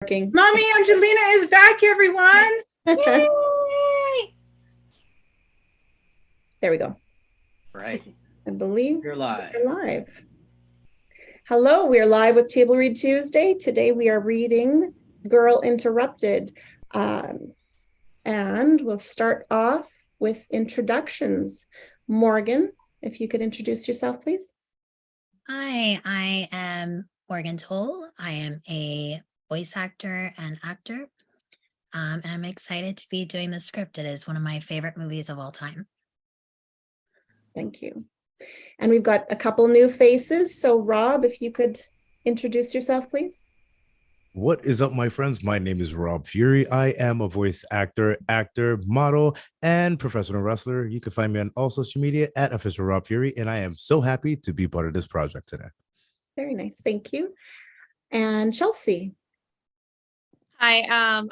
Working. Mommy Angelina is back, everyone. Yay! There we go. Right. I believe You're live. we're live. Hello, we are live with Table Read Tuesday. Today we are reading Girl Interrupted. And we'll start off with introductions. Morgan, if you could introduce yourself, please. Hi, I am Morgan Toll. I am a voice actor and actor. And I'm excited to be doing the script. It is one of my favorite movies of all time. Thank you. And we've got a couple new faces. So Rob, if you could introduce yourself, please. What is up, my friends? My name is Rob Fury. I am a voice actor, model, and professional wrestler. You can find me on all social media at official Rob Fury, and I am so happy to be part of this project today. Very nice. Thank you. And Chelsea. Hi,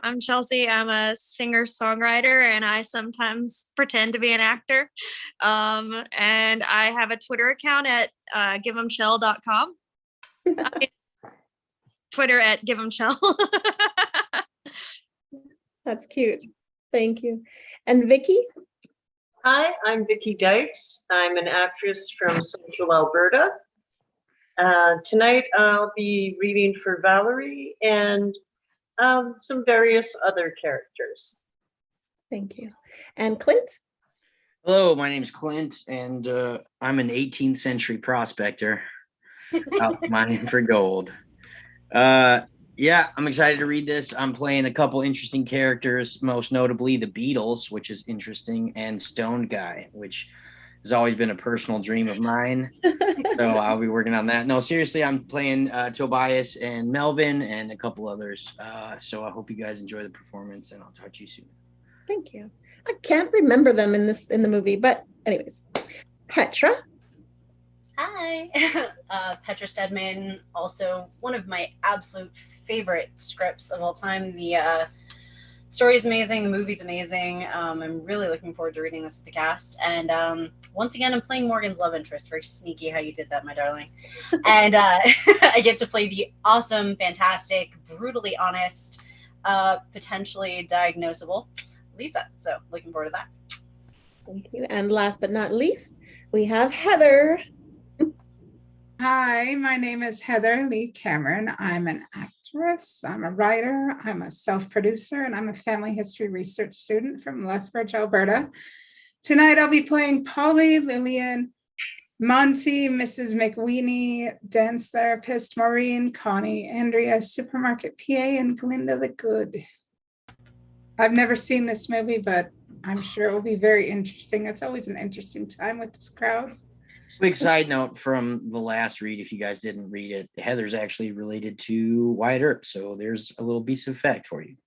I'm Chelsea. I'm a singer-songwriter, and I sometimes pretend to be an actor. And I have a Twitter account at giveemshell.com. Twitter at giveemshell. That's cute. Thank you. And Vicky? Hi, I'm Vicky Dykes. I'm an actress from Central Alberta. Tonight I'll be reading for Valerie and some various other characters. Thank you. And Clint? Hello, my name is Clint, and I'm an 18th century prospector out mining for gold. Yeah, I'm excited to read this. I'm playing a couple interesting characters, most notably the Beatles, which is interesting, and Stoned Guy, which has always been a personal dream of mine. So I'll be working on that. No, seriously, I'm playing Tobias and Melvin and a couple others. So I hope you guys enjoy the performance, and I'll talk to you soon. Thank you. I can't remember them in the movie, but anyways. Petra? Hi, Petra Stedman, also one of my absolute favorite scripts of all time. The story is amazing, the movie's amazing. I'm really looking forward to reading this with the cast. And once again, I'm playing Morgan's love interest. Very sneaky how you did that, my darling. And I get to play the awesome, fantastic, brutally honest, potentially diagnosable Lisa. So looking forward to that. Thank you. And last but not least, we have Heather. Hi, my name is Heather Lee Cameron. I'm an actress, I'm a writer, I'm a self-producer, and I'm a family history research student from Lethbridge, Alberta. Tonight I'll be playing Polly, Lillian, Monty, Mrs. McWeeny, dance therapist Maureen, Connie, Andrea, supermarket PA, and Glinda the Good. I've never seen this movie, but I'm sure it will be very interesting. It's always an interesting time with this crowd. Quick side note from the last read, if you guys didn't read it, Heather's actually related to Wyatt Earp, so there's a little piece of fact for you.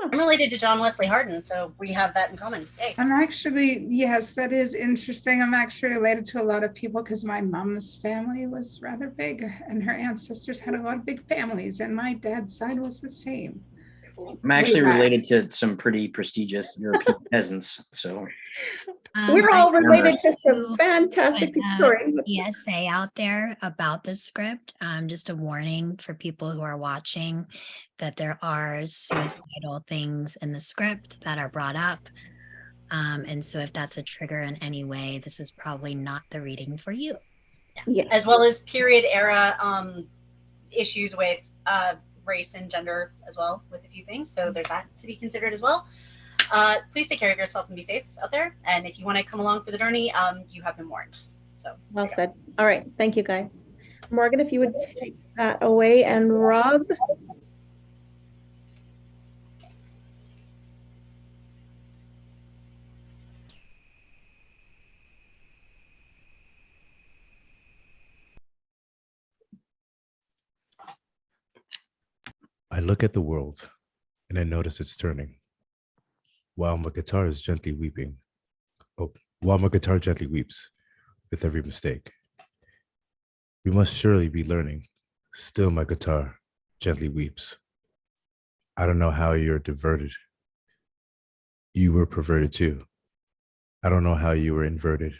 I'm related to John Wesley Hardin, so we have that in common. Hey. I'm actually, yes, that is interesting. I'm actually related to a lot of people because my mom's family was rather big and her ancestors had a lot of big families, and my dad's side was the same. I'm actually related to some pretty prestigious European peasants, so We're all related to some fantastic people. Sorry. PSA out there about the script. Just a warning for people who are watching that there are suicidal things in the script that are brought up. And so if that's a trigger in any way, this is probably not the reading for you. Yes. As well as period era issues with race and gender as well, with a few things. So there's that to be considered as well. Please take care of yourself and be safe out there. And if you want to come along for the journey, you have been warned. So Well said. All right. Thank you, guys. Morgan, if you would take that away, and Rob. I look at the world, and I notice it's turning, while my guitar is gently weeping. Oh, while my guitar gently weeps with every mistake. We must surely be learning. Still my guitar gently weeps. I don't know how you're diverted. You were perverted too. I don't know how you were inverted.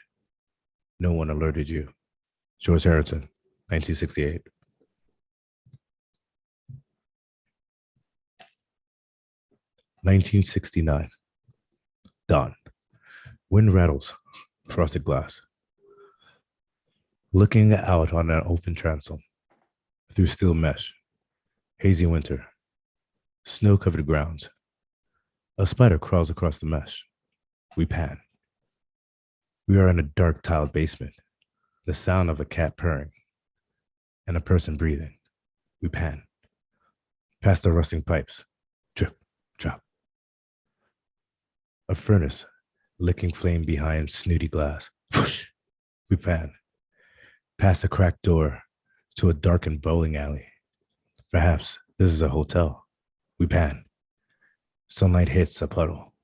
No one alerted you. George Harrison, 1968. 1969. Dawn. Wind rattles frosted glass. Looking out on an open transom through steel mesh. Hazy winter. Snow-covered grounds. A spider crawls across the mesh. We pan. We are in a dark tiled basement. The sound of a cat purring and a person breathing. We pan. Past the rusting pipes. Drip, drop. A furnace, licking flame behind snooty glass. Whoosh. We pan. Past a cracked door to a darkened bowling alley. Perhaps this is a hotel. We pan. Sunlight hits a puddle.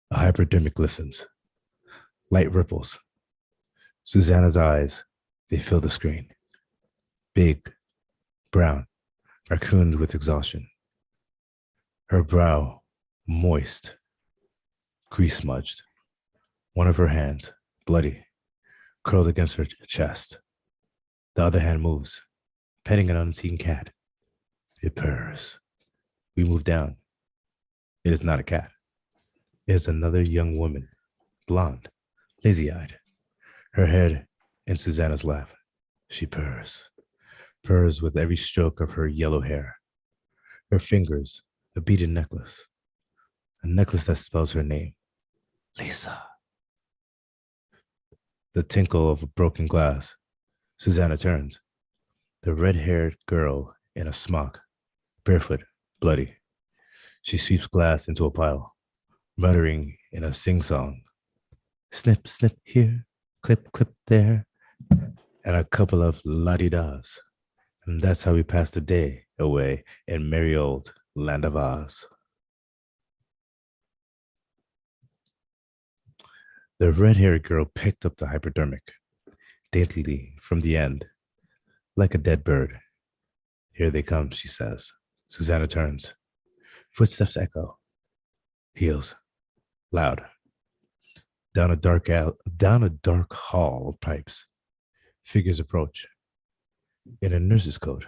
A hypodermic glistens. Light ripples. Susanna's eyes, they fill the screen. Big, brown, raccooned with exhaustion. Her brow, moist, grease smudged. One of her hands, bloody, curled against her chest. The other hand moves, petting an unseen cat. It purrs. We move down. It is not a cat. It is another young woman, blonde, lazy-eyed. Her head in Susanna's lap. She purrs. Purrs with every stroke of her yellow hair. Her fingers, a beaded necklace. A necklace that spells her name. Lisa. The tinkle of a broken glass. Susanna turns. The red-haired girl in a smock, barefoot, bloody. She sweeps glass into a pile, muttering in a sing-song. Snip, snip here, clip, clip there, and a couple of la-di-das. And that's how we pass the day away in merry old Land of Oz. The red-haired girl picked up the hypodermic, daintily from the end, like a dead bird. Here they come, she says. Susanna turns. Footsteps echo. Heels. Loud. Down a dark hall of pipes. Figures approach. In a nurse's coat,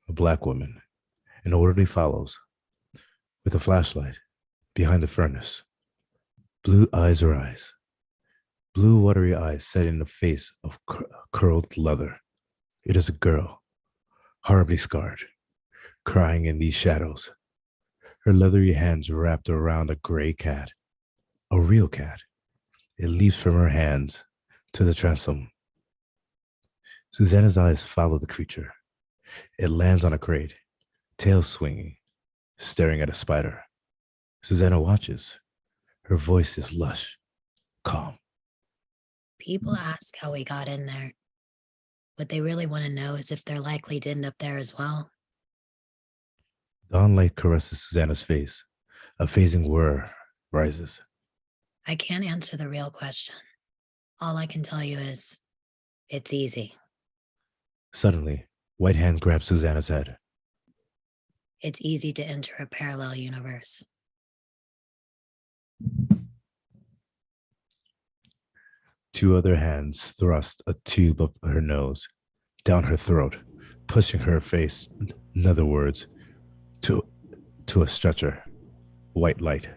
a black woman. An orderly follows. With a flashlight. Behind the furnace. Blue eyes rise. Blue watery eyes set in a face of curled leather. It is a girl. Horribly scarred. Crying in these shadows. Her leathery hands wrapped around a gray cat. A real cat. It leaps from her hands to the transom. Susanna's eyes follow the creature. It lands on a crate, tail swinging, staring at a spider. Susanna watches. Her voice is lush, calm. People ask how we got in there. What they really want to know is if they're likely to end up there as well. Dawnlight caresses Susanna's face. A phasing whir rises. I can't answer the real question. All I can tell you is it's easy. Suddenly, White Hand grabs Susanna's head. It's easy to enter a parallel universe. Two other hands thrust a tube up her nose, down her throat, pushing her face, in other words, to a stretcher. White light.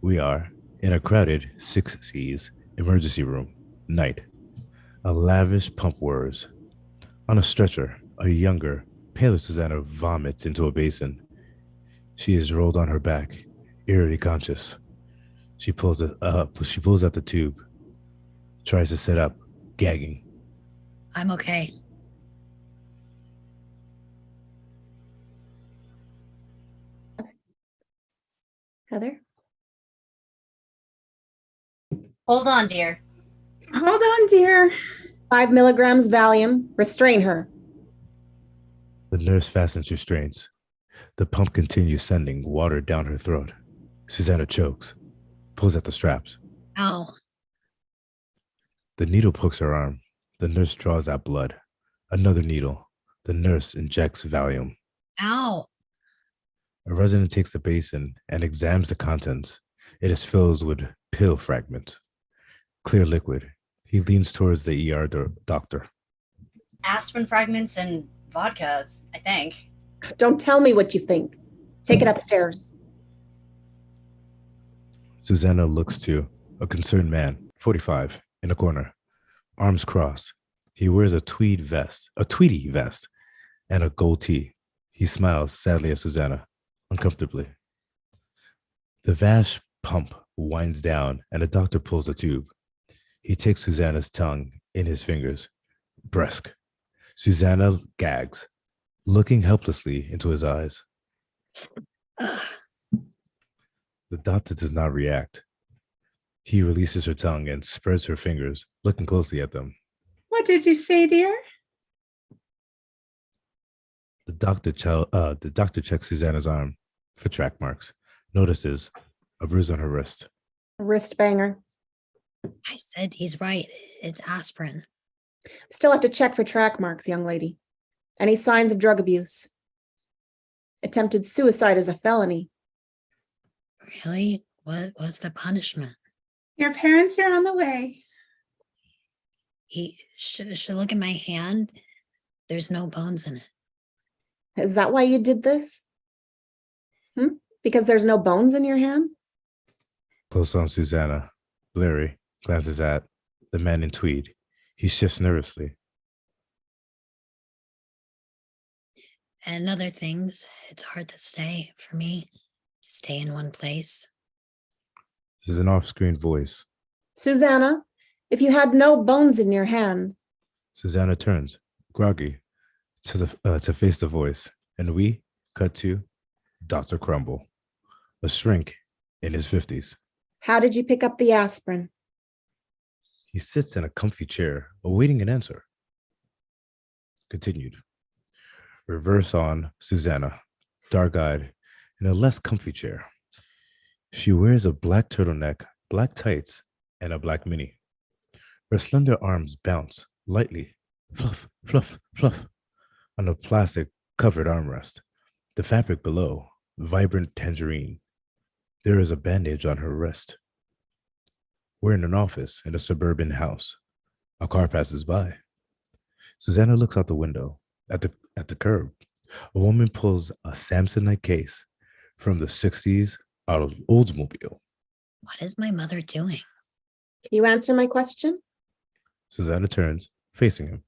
We are in a crowded 6Cs emergency room. Night. A lavish pump whirs. On a stretcher, a younger, paler Susanna vomits into a basin. She is rolled on her back, eerily conscious. She pulls out the tube, tries to sit up, gagging. I'm okay. Heather? Hold on, dear. Hold on, dear. 5 milligrams Valium. Restrain her. The nurse fastens restraints. The pump continues sending water down her throat. Susanna chokes, pulls at the straps. Ow. The needle pokes her arm. The nurse draws out blood. Another needle. The nurse injects Valium. Ow. A resident takes the basin and examines the contents. It is filled with pill fragments. Clear liquid. He leans towards the ER doctor. Aspirin fragments and vodka, I think. Don't tell me what you think. Take it upstairs. Susanna looks to a concerned man, 45, in a corner, arms crossed. He wears a tweedy vest, and a gold tee. He smiles sadly at Susanna, uncomfortably. The vast pump winds down, and the doctor pulls the tube. He takes Susanna's tongue in his fingers. Brusque. Susanna gags, looking helplessly into his eyes. Ugh. The doctor does not react. He releases her tongue and spreads her fingers, looking closely at them. What did you say, dear? The doctor checks Susanna's arm for track marks, notices a bruise on her wrist. Wrist banger. I said he's right. It's aspirin. Still have to check for track marks, young lady. Any signs of drug abuse? Attempted suicide is a felony. Really? What was the punishment? Your parents are on the way. He should look at my hand. There's no bones in it. Is that why you did this? Because there's no bones in your hand? Close on Susanna. Larry glances at the man in tweed. He shifts nervously. And other things, it's hard to stay for me, to stay in one place. This is an off-screen voice. Susanna, if you had no bones in your hand. Susanna turns, groggy, to face the voice, and we cut to Dr. Crumble, a shrink in his 50s. How did you pick up the aspirin? He sits in a comfy chair, awaiting an answer. Continued. Reverse on Susanna, dark-eyed, in a less comfy chair. She wears a black turtleneck, black tights, and a black mini. Her slender arms bounce lightly, fluff, fluff, fluff, on a plastic-covered armrest. The fabric below, vibrant tangerine. There is a bandage on her wrist. We're in an office in a suburban house. A car passes by. Susanna looks out the window. At the curb, a woman pulls a Samsonite case from the 60s out of Oldsmobile. What is my mother doing? Can you answer my question? Susanna turns, facing him.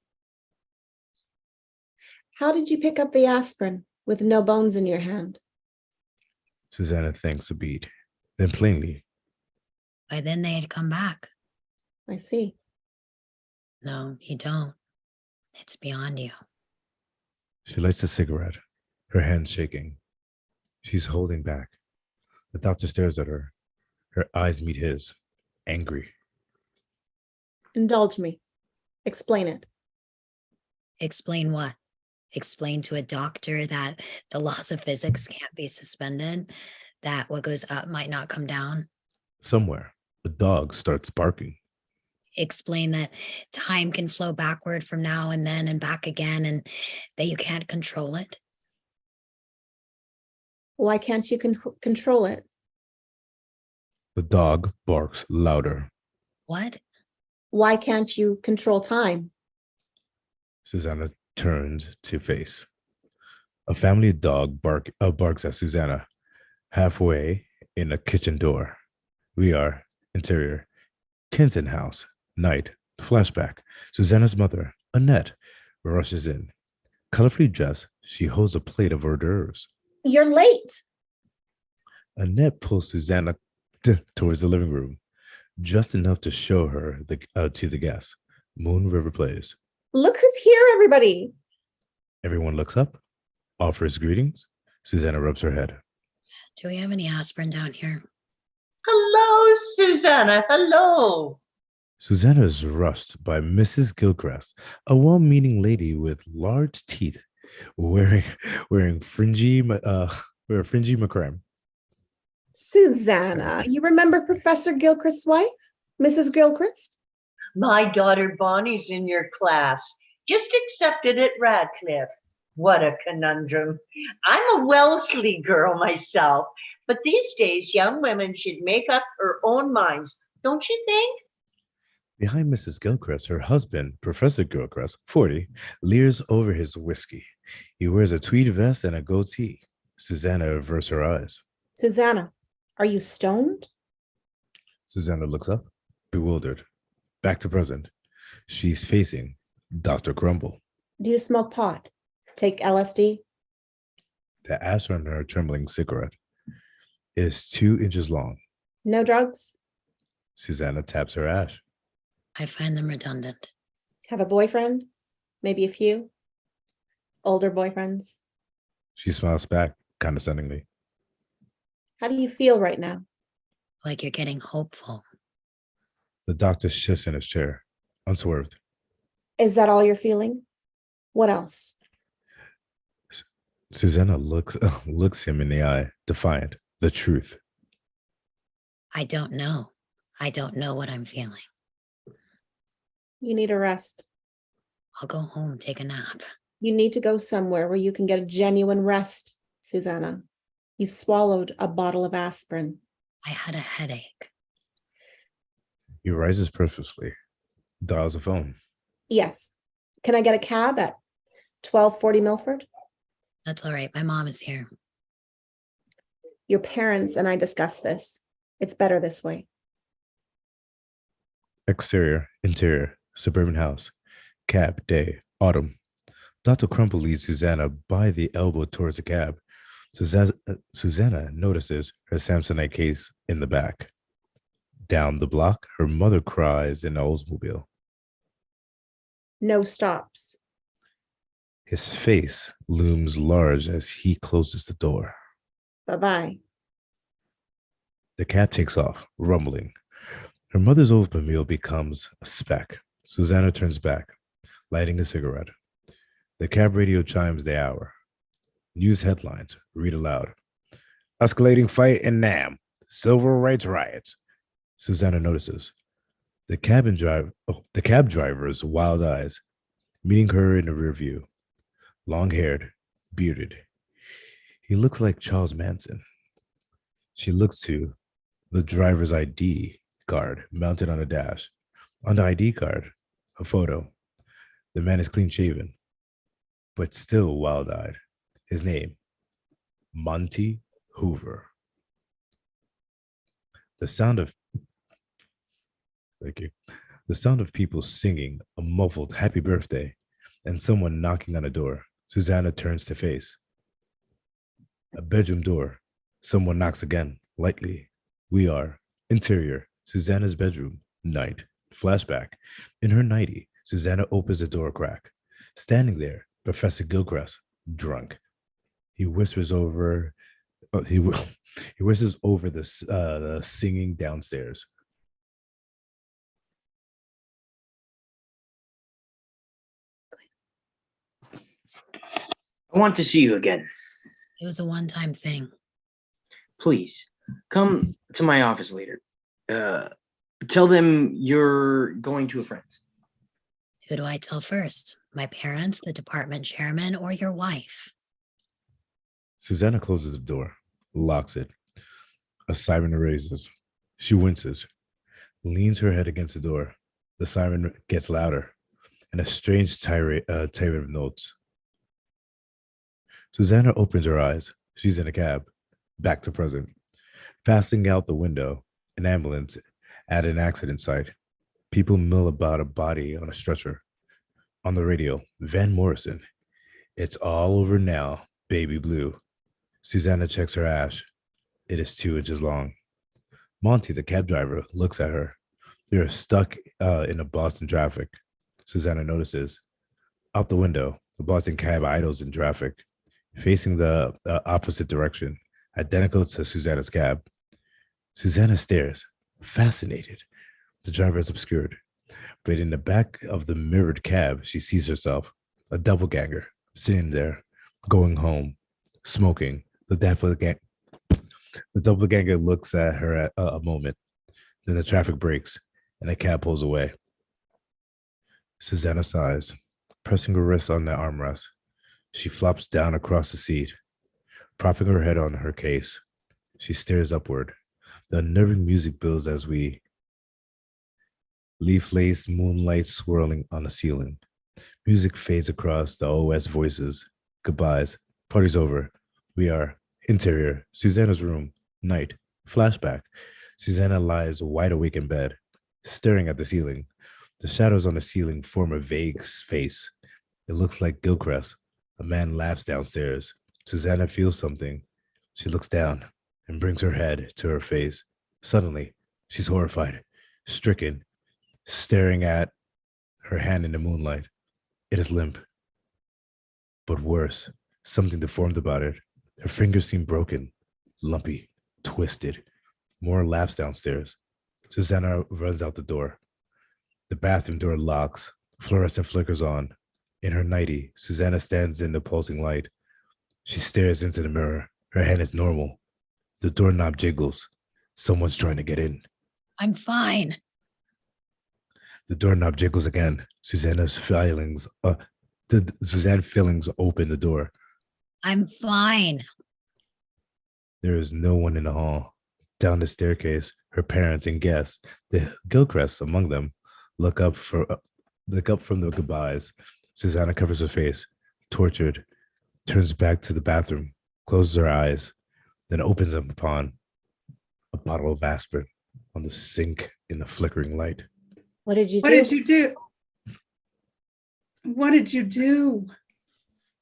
How did you pick up the aspirin with no bones in your hand? Susanna thinks a beat. Then plainly, By then they had come back. I see. No, you don't. It's beyond you. she lights a cigarette, her hands shaking. She's holding back. The doctor stares at her. Her eyes meet his, angry. Indulge me. Explain it. Explain what? Explain to a doctor that the laws of physics can't be suspended, that what goes up might not come down. Somewhere, a dog starts barking. Explain that time can flow backward from now and then and back again, and that you can't control it. Why can't you control it? The dog barks louder. What? Why can't you control time? Susanna turns to face. A family dog barks at Susanna, halfway in a kitchen door. We are, interior, Kinston House, night, flashback. Susanna's mother, Annette, rushes in. Colorfully dressed, she holds a plate of hors d'oeuvres. You're late. Annette pulls Susanna towards the living room, just enough to show her to the guests. Moon River plays. Look who's here, everybody. Everyone looks up, offers greetings. Susanna rubs her head. Do we have any aspirin down here? Hello, Susanna. Hello. Susanna is rushed by Mrs. Gilchrist, a well-meaning lady with large teeth, wearing fringy macrame. Susanna, you remember Professor Gilchrist's wife, Mrs. Gilchrist? My daughter Bonnie's in your class. Just accepted at Radcliffe. What a conundrum. I'm a Wellesley girl myself, but these days young women should make up her own minds, don't you think? Behind Mrs. Gilchrist, her husband, Professor Gilchrist, 40, leers over his whiskey. He wears a tweed vest and a goatee. Susanna averts her eyes. Susanna, are you stoned? Susanna looks up, bewildered. Back to present. She's facing Dr. Crumble. Do you smoke pot? Take LSD? The ash on her trembling cigarette is 2 inches long. No drugs? Susanna taps her ash. I find them redundant. Have a boyfriend? Maybe a few? Older boyfriends? She smiles back condescendingly. How do you feel right now? Like you're getting hopeful. The doctor shifts in his chair, unswerved. Is that all you're feeling? What else? Susanna looks him in the eye, defiant. The truth. I don't know. I don't know what I'm feeling. You need a rest. I'll go home, take a nap. You need to go somewhere where you can get a genuine rest, Susanna. You swallowed a bottle of aspirin. I had a headache. He rises purposely, dials a phone. Yes. Can I get a cab at 1240 Milford? That's all right. My mom is here. Your parents and I discussed this. It's better this way. Exterior, interior, suburban house. Cab, day, autumn. Dr. Crumple leads Susanna by the elbow towards the cab. Susanna notices her Samsonite case in the back. Down the block, her mother cries in the Oldsmobile. No stops. His face looms large as he closes the door. Bye-bye. The cab takes off, rumbling. Her mother's Oldsmobile becomes a speck. Susanna turns back, lighting a cigarette. The cab radio chimes the hour. News headlines read aloud. Escalating fight in Nam. Civil rights riots. Susanna notices. The cab driver's wild eyes, meeting her in the rear view. Long-haired, bearded. He looks like Charles Manson. She looks to the driver's ID card mounted on a dash. On the ID card, a photo. The man is clean-shaven, but still wild-eyed. His name, Monty Hoover. The sound of people singing a muffled happy birthday and someone knocking on a door. Susanna turns to face. A bedroom door. Someone knocks again, lightly. We are. Interior. Susanna's bedroom. Night. Flashback. In her nightie, Susanna opens the door crack. Standing there, Professor Gilchrist, drunk. He whispers over. He whispers over the singing downstairs. I want to see you again. It was a one-time thing. Please come to my office later. Tell them you're going to a friend's. Who do I tell first? My parents, the department chairman, or your wife? Susanna closes the door, locks it. A siren raises. She winces, leans her head against the door. The siren gets louder, and a strange tirade of notes. Susanna opens her eyes. She's in a cab, back to present. Fastening out the window, an ambulance at an accident site. People mill about a body on a stretcher. On the radio, Van Morrison. It's all over now, baby blue. Susanna checks her ash. It is 2 inches long. Monty, the cab driver, looks at her. They are stuck in a Boston traffic. Susanna notices. Out the window, the Boston cab idles in traffic, facing the opposite direction, identical to Susanna's cab. Susanna stares, fascinated. The driver is obscured, but in the back of the mirrored cab, she sees herself, a doppelganger, sitting there, going home, smoking. The doppelganger looks at her at a moment. Then the traffic breaks, and the cab pulls away. Susanna sighs, pressing her wrist on the armrest. She flops down across the seat, propping her head on her case. She stares upward. The unnerving music builds as we leaf-laced moonlight swirling on the ceiling. Music fades across the OS voices. Goodbyes. Party's over. We are. Interior. Susanna's room. Night. Flashback. Susanna lies wide awake in bed, staring at the ceiling. The shadows on the ceiling form a vague face. It looks like Gilchrist. A man laughs downstairs. Susanna feels something. She looks down and brings her head to her face. Suddenly, she's horrified, stricken, staring at her hand in the moonlight. It is limp. But worse, something deformed about it. Her fingers seem broken, lumpy, twisted. More laughs downstairs. Susanna runs out the door. The bathroom door locks. Fluorescent flickers on. In her nightie, Susanna stands in the pulsing light. She stares into the mirror. Her hand is normal. The doorknob jiggles. Someone's trying to get in. I'm fine. The doorknob jiggles again. Suzanne fillings open the door. I'm fine. There is no one in the hall. Down the staircase, her parents and guests, the Gilcrests among them, look up from the goodbyes. Susanna covers her face, tortured, turns back to the bathroom, closes her eyes, then opens them upon a bottle of aspirin on the sink in the flickering light. What did you do? What did you do? What did you do?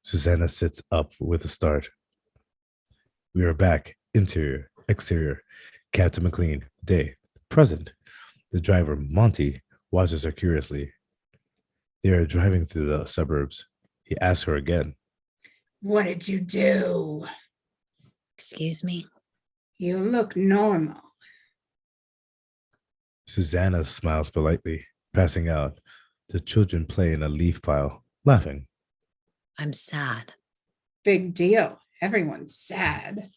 Susanna sits up with a start. We are back. Interior, exterior. Captain McLean, day, present. The driver, Monty, watches her curiously. They are driving through the suburbs. He asks her again. What did you do? Excuse me. You look normal. Susanna smiles politely, passing out. The children play in a leaf pile, laughing. I'm sad. Big deal. Everyone's sad.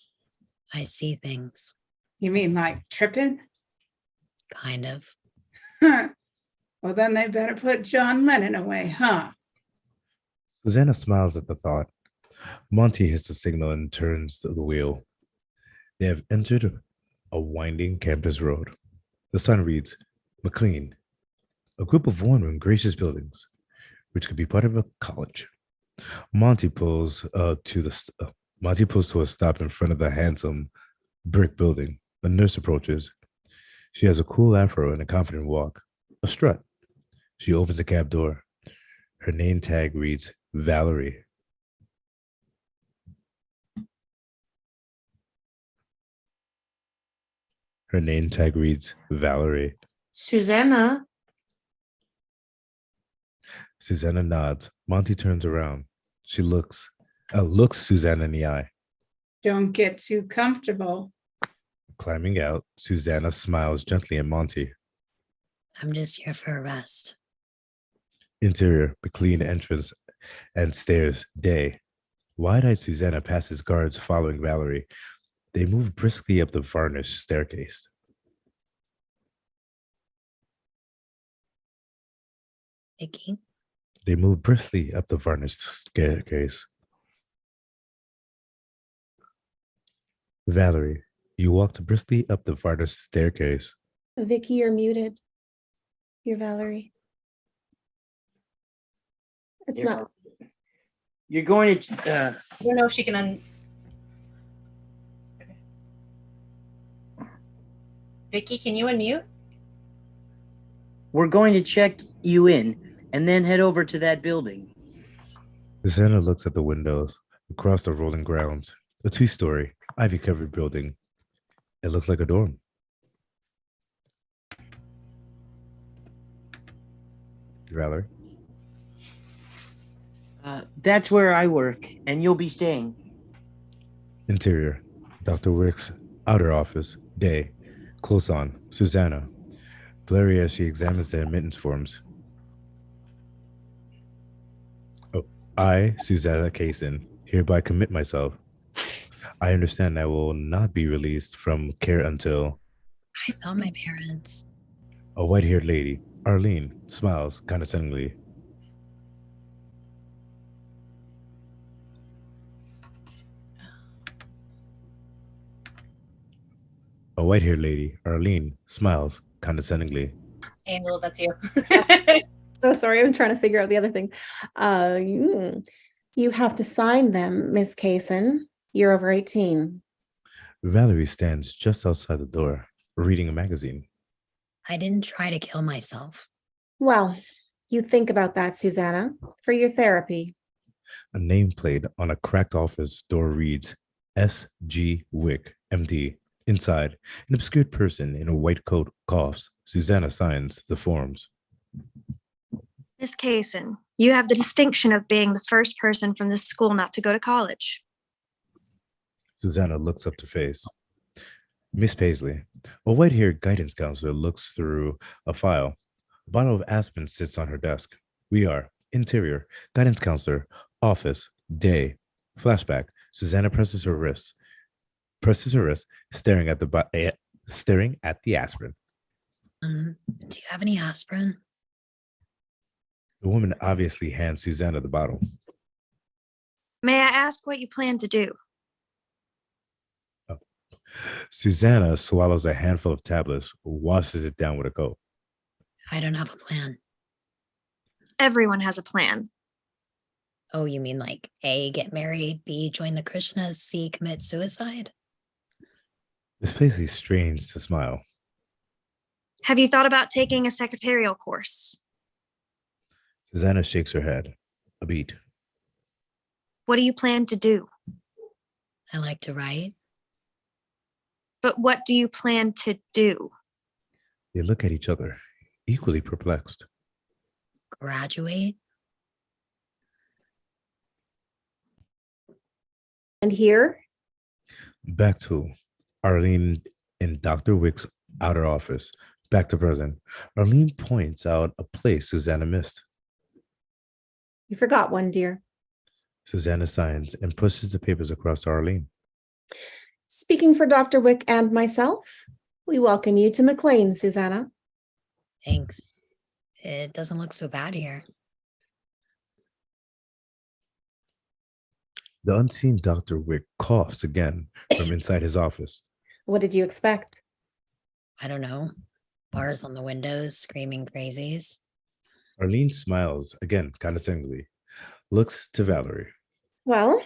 I see things. You mean like tripping? Kind of. Well, then they better put John Lennon away, huh? Susanna smiles at the thought. Monty hits the signal and turns the wheel. They have entered a winding campus road. The sign reads, McLean, a group of warm and gracious buildings, which could be part of a college. Monty pulls to a stop in front of the handsome brick building. A nurse approaches. She has a cool afro and a confident walk, a strut. She opens the cab door. Her name tag reads Valerie. Her name tag reads Valerie. Susanna, Susanna nods. Monty turns around. She looks Susanna in the eye. Don't get too comfortable. Climbing out, Susanna smiles gently at Monty. I'm just here for a rest. Interior, McLean entrance and stairs, day. Wide-eyed Susanna passes guards following Valerie. They move briskly up the varnished staircase. Vicky, They move briskly up the varnished staircase. Valerie, you walked briskly up the varnished staircase. Vicky, you're muted. You're Valerie. It's You're- not. You're going to, I don't know if she can Vicky, can you unmute? we're going to check you in and then head over to that building. Susanna looks at the windows across the rolling grounds. A two-story, ivy-covered building. It looks like a dorm. Valerie? That's where I work, and you'll be staying. Interior, Dr. Wick's outer office, day. Close on, Susanna. Blurry as she examines the admittance forms. Oh, I, Susanna Kaysen, hereby commit myself. I understand I will not be released from care until I thought my parents. a white-haired lady, Arlene, smiles condescendingly. A white-haired lady, Arlene, smiles condescendingly. Angel, that's you. So sorry, I'm trying to figure out the other thing. You have to sign them, Miss Kaysen. You're over 18. Valerie stands just outside the door. reading a magazine. I didn't try to kill myself. Well, you think about that, Susanna, for your therapy. A nameplate on a cracked office door reads S.G. Wick, MD. Inside, an obscured person in a white coat coughs. Susanna signs the forms. Miss Kaysen, you have the distinction of being the first person from this school not to go to college. Susanna looks up to face. Miss Paisley, a white-haired guidance counselor, looks through a file. A bottle of aspirin sits on her desk. We are interior, guidance counselor, office, day, flashback. Susanna presses her wrist, staring at the aspirin. Do you have any aspirin? The woman obviously hands Susanna the bottle. May I ask what you plan to do? Susanna swallows a handful of tablets, washes it down with a coat. I don't have a plan. Everyone has a plan. Oh, you mean like A, get married, B, join the Krishnas, C, commit suicide? Miss Paisley strains to smile. Have you thought about taking a secretarial course? Susanna shakes her head. A beat. What do you plan to do? I like to write. But what do you plan to do? They look at each other, equally perplexed. Graduate. And here, Back to Arlene in Dr. Wick's outer office. Back to present. Arlene points out a place Susanna missed. you forgot one, dear. Susanna signs and pushes the papers across to Arlene. Speaking for Dr. Wick and myself, we welcome you to McLean, Susanna. Thanks. It doesn't look so bad here. The unseen Dr. Wick coughs again from inside his office. What did you expect? I don't know. Bars on the windows, screaming crazies. Arlene smiles again condescendingly, looks to Valerie. Well,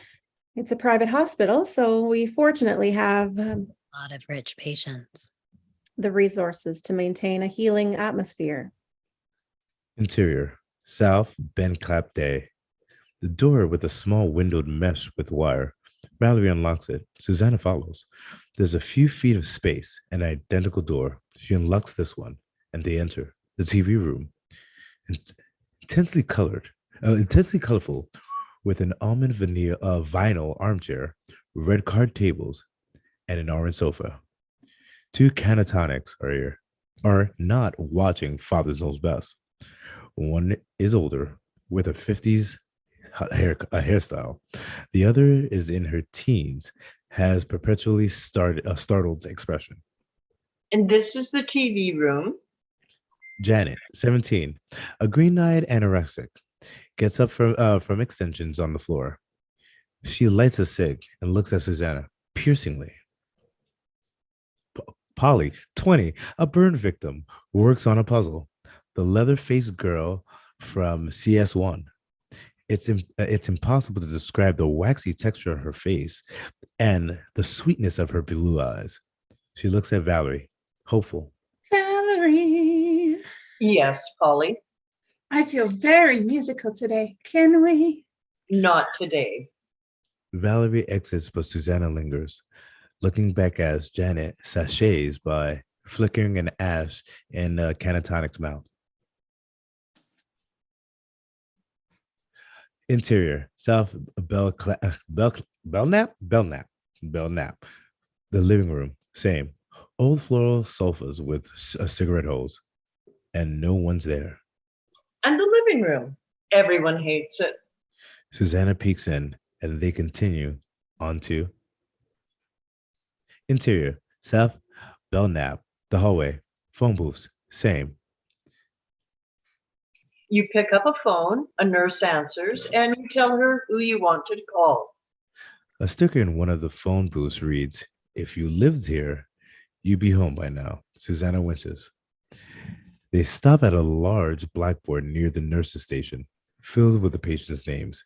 it's a private hospital, so we fortunately have A lot of rich patients. the resources to maintain a healing atmosphere. Interior, South Ben Clap Day. The door with a small windowed mesh with wire. Valerie unlocks it. Susanna follows. There's a few feet of space, an identical door. She unlocks this one, and they enter the TV room. Intensely colorful, with an almond vinyl armchair, red card tables, and an orange sofa. Two catatonics are not watching Father Knows Best. One is older, with a 50s hairstyle. The other is in her teens, has perpetually a startled expression. And this is the TV room. Janet, 17, a green-eyed anorexic, gets up from extensions on the floor. She lights a cig and looks at Susanna piercingly. Polly, 20, a burn victim, works on a puzzle. The leather-faced girl from CS1. It's impossible to describe the waxy texture of her face and the sweetness of her blue eyes. She looks at Valerie, hopeful. Valerie, Yes, Polly. I feel very musical today. Can we? Not today. Valerie exits, but Susanna lingers, looking back as Janet sachets by, flickering an ash in Canatonic's mouth. Interior, South Belknap. The living room, same. Old floral sofas with cigarette holes, and no one's there. And the living room. Everyone hates it. Susanna peeks in, and they continue on to interior, South Belknap. The hallway, phone booths, same. You pick up a phone, a nurse answers, and you tell her who you want to call. A sticker in one of the phone booths reads, "If you lived here, you'd be home by now." Susanna winces. They stop at a large blackboard near the nurse's station, filled with the patient's names,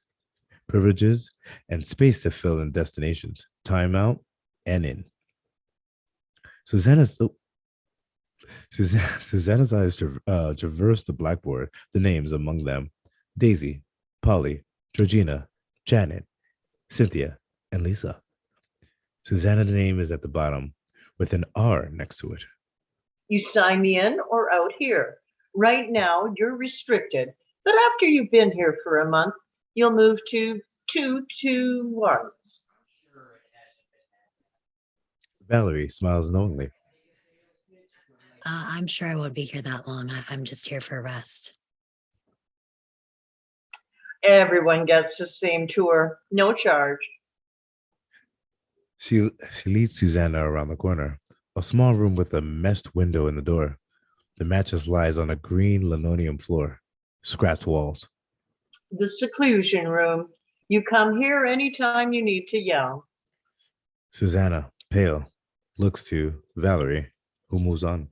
privileges, and space to fill in destinations, time out, and in. Susanna's eyes traverse the blackboard, the names among them: Daisy, Polly, Georgina, Janet, Cynthia, and Lisa. Susanna's name is at the bottom with an R next to it. You sign me in or out here. Right now, you're restricted, but after you've been here for a month, you'll move to 221s. Valerie smiles knowingly. I'm sure I won't be here that long. I'm just here for a rest. Everyone gets the same tour, no charge. She leads Susanna around the corner, a small room with a meshed window in the door. The mattress lies on a green linoleum floor, scratched walls. The seclusion room. You come here anytime you need to yell. Susanna, pale, looks to Valerie, who moves on.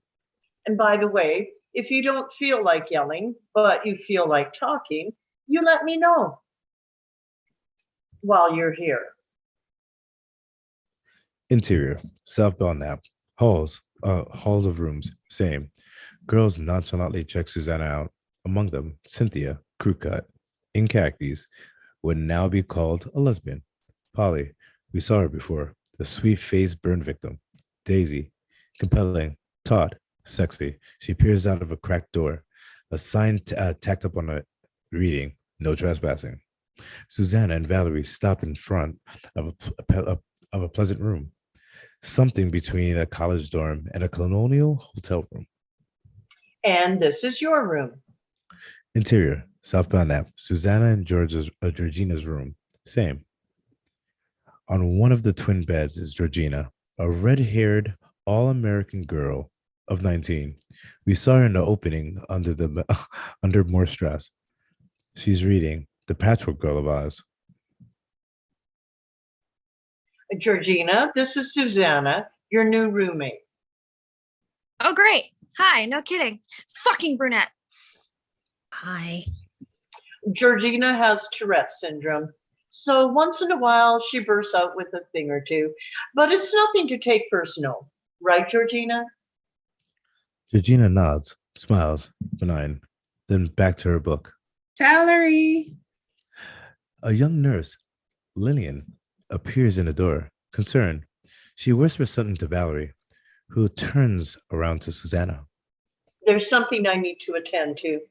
And by the way, if you don't feel like yelling, but you feel like talking, you let me know while you're here. Interior, South Belknap, halls of rooms, same. Girls nonchalantly check Susanna out. Among them, Cynthia, crew cut, in khakis, would now be called a lesbian. Polly, we saw her before, the sweet-faced burn victim. Daisy, compelling, taut, sexy. She peers out of a cracked door, a sign tacked up on it reading, "No trespassing." Susanna and Valerie stopped in front of a pleasant room, something between a college dorm and a colonial hotel room. And this is your room. Interior, South Belknap, Susanna and Georgina's room, same. On one of the twin beds is Georgina, a red-haired, all-American girl of 19. We saw her in the opening under more stress. She's reading The Patchwork Girl of Oz. Georgina, this is Susanna, your new roommate. Oh, great. Hi, no kidding. Fucking brunette. Hi. Georgina has Tourette's syndrome, so once in a while she bursts out with a thing or two, but it's nothing to take personal. Right, Georgina? Georgina nods, smiles, benign, then back to her book. Valerie. A young nurse, Lillian, appears in the door, concerned. She whispers something to Valerie, who turns around to Susanna. There's something I need to attend to.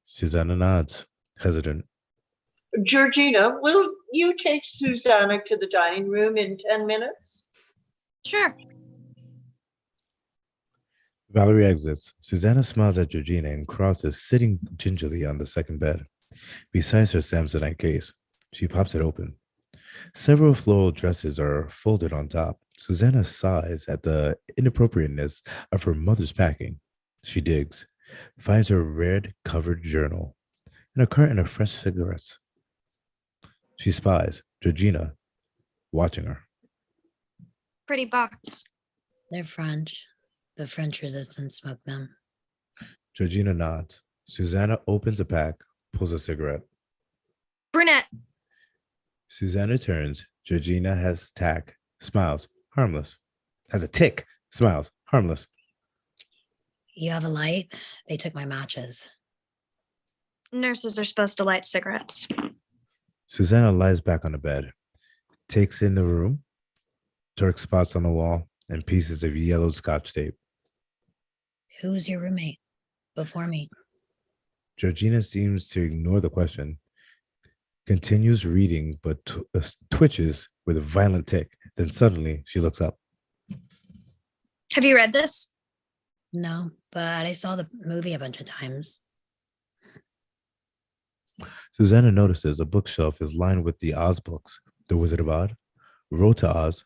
Susanna nods, hesitant. Georgina, will you take Susanna to the dining room in 10 minutes? Sure. Valerie exits. Susanna smiles at Georgina and crosses, sitting gingerly on the second bed. Besides her Samsonite case, she pops it open. Several floral dresses are folded on top. Susanna sighs at the inappropriateness of her mother's packing. She digs, finds her red-covered journal and a carton of fresh cigarettes. She spies Georgina watching her. Pretty box. They're French. The French resistance smoked them. Georgina nods. Susanna opens a pack, pulls a cigarette. Brunette. Susanna turns. Georgina has tack, smiles, harmless. Has a tick, smiles, harmless. You have a light? They took my matches. Nurses are supposed to light cigarettes. Susanna lies back on the bed, takes in the room, dark spots on the wall, and pieces of yellowed Scotch tape. Who's your roommate before me? Georgina seems to ignore the question, continues reading, but twitches with a violent tick. Then suddenly she looks up. Have you read this? No, but I saw the movie a bunch of times. Susanna notices a bookshelf is lined with the Oz books: The Wizard of Oz, Road to Oz,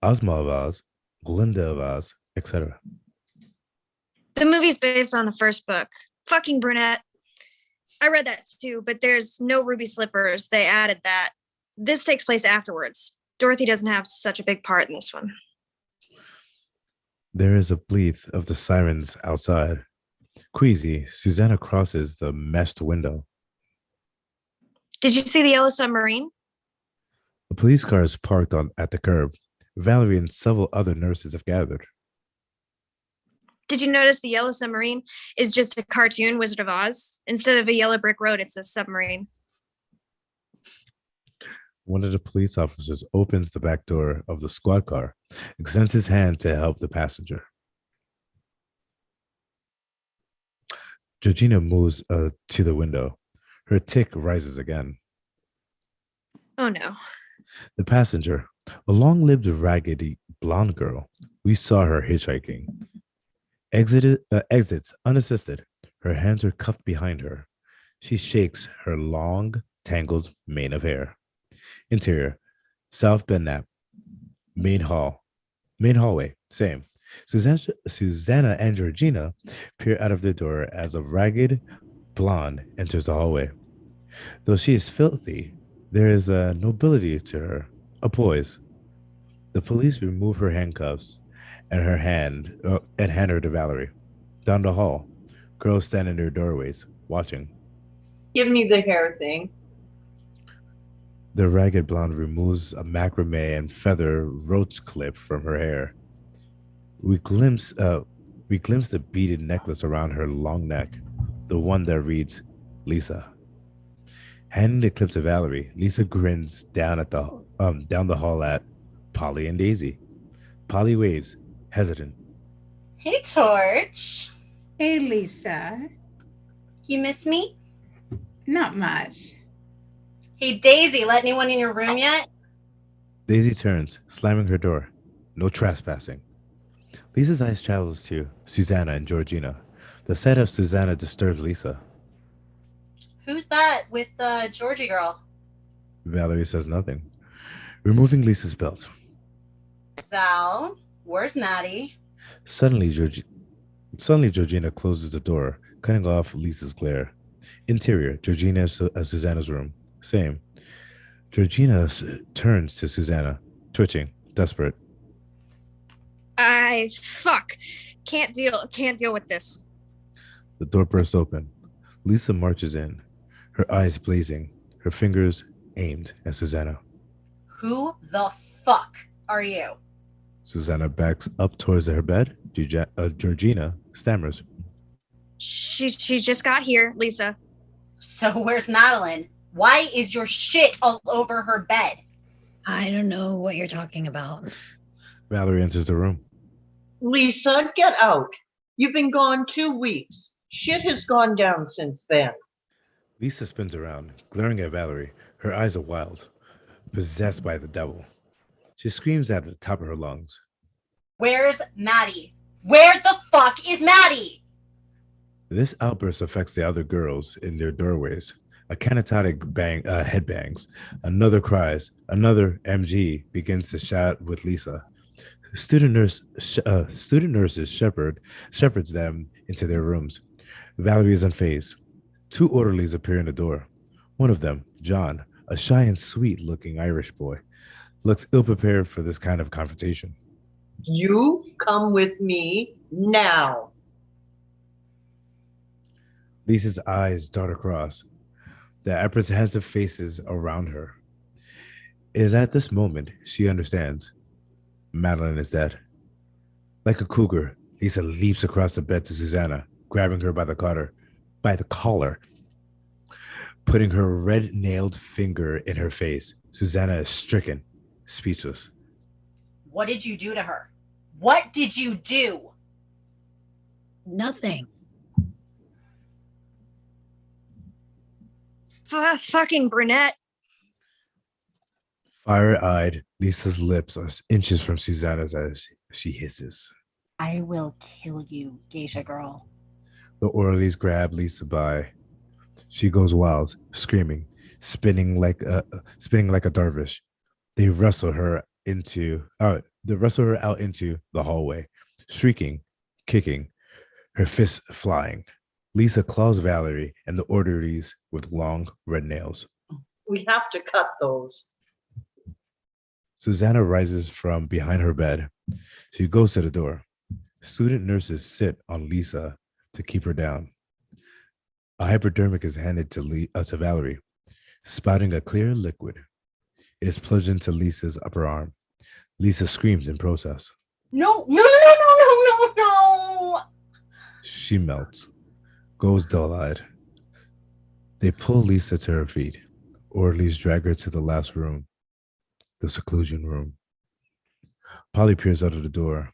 Ozma of Oz, Glinda of Oz, etc. The movie's based on the first book. Fucking brunette. I read that too, but there's no ruby slippers. They added that. This takes place afterwards. Dorothy doesn't have such a big part in this one. There is a bleat of the sirens outside. Queasy, Susanna crosses the meshed window. Did you see the yellow submarine? A police car is parked at the curb. Valerie and several other nurses have gathered. Did you notice the yellow submarine is just a cartoon Wizard of Oz? Instead of a yellow brick road, it's a submarine. One of the police officers opens the back door of the squad car, extends his hand to help the passenger. Georgina moves to the window. Her tick rises again. Oh no. The passenger, a long-lived, raggedy blonde girl. We saw her hitchhiking. Exits unassisted. Her hands are cuffed behind her. She shakes her long, tangled mane of hair. Interior, South Bednap. Main hallway, same. Susanna and Georgina peer out of the door as a ragged blonde enters the hallway. Though she is filthy, there is a nobility to her, a poise. The police remove her handcuffs and hand her to Valerie. Down the hall, girls stand in their doorways, watching. Give me the hair thing. The ragged blonde removes a macrame and feather roach clip from her hair. We glimpse the beaded necklace around her long neck, the one that reads Lisa. Handing the clip to Valerie, Lisa grins down the hall at Polly and Daisy. Polly waves, hesitant. Hey, Torch. Hey, Lisa. You miss me? Not much. Hey, Daisy, let anyone in your room yet? Daisy turns, slamming her door. No trespassing. Lisa's eyes travels to Susanna and Georgina. The sight of Susanna disturbs Lisa. Who's that with the Georgie girl? Valerie says nothing. Removing Lisa's belt. Val, where's Maddie? Suddenly, Georgina closes the door, cutting off Lisa's glare. Interior, Georgina and Susanna's room. Same. Georgina turns to Susanna, twitching, desperate. Fuck. Can't deal with this. The door bursts open. Lisa marches in, her eyes blazing, her fingers aimed at Susanna. Who the fuck are you? Susanna backs up towards her bed. Georgina stammers. She just got here, Lisa. So where's Madeline? Why is your shit all over her bed? I don't know what you're talking about. Valerie enters the room. Lisa, get out. You've been gone 2 weeks. Shit has gone down since then. Lisa spins around, glaring at Valerie. Her eyes are wild, possessed by the devil. She screams at the top of her lungs. Where's Maddie? Where the fuck is Maddie? This outburst affects the other girls in their doorways. A canatotic headbangs. Another cries. Another MG begins to shout with Lisa. Student nurses shepherds them into their rooms. Valerie is unfazed. 2 orderlies appear in the door. One of them, John, a shy and sweet-looking Irish boy, looks ill-prepared for this kind of confrontation. You come with me now. Lisa's eyes dart across the apprehensive faces around her. It is at this moment she understands. Madeline is dead. Like a cougar, Lisa leaps across the bed to Susanna, grabbing her by the collar, putting her red-nailed finger in her face. Susanna is stricken, speechless. What did you do to her? What did you do? Nothing. Fucking brunette. Fire-eyed, Lisa's lips are inches from Susanna's as she hisses. I will kill you, geisha girl. The orderlies grab Lisa by. She goes wild, screaming, spinning like a dervish. They wrestle her out into the hallway, shrieking, kicking, her fists flying. Lisa claws Valerie and the orderlies with long red nails. We have to cut those. Susanna rises from behind her bed. She goes to the door. Student nurses sit on Lisa to keep her down. A hypodermic is handed to Valerie, spouting a clear liquid. It is plunged into Lisa's upper arm. Lisa screams in protest. No, no, no, no, no, no, no, no. She melts, goes dull-eyed. They pull Lisa to her feet, or at least drag her to the last room, the seclusion room. Polly peers out of the door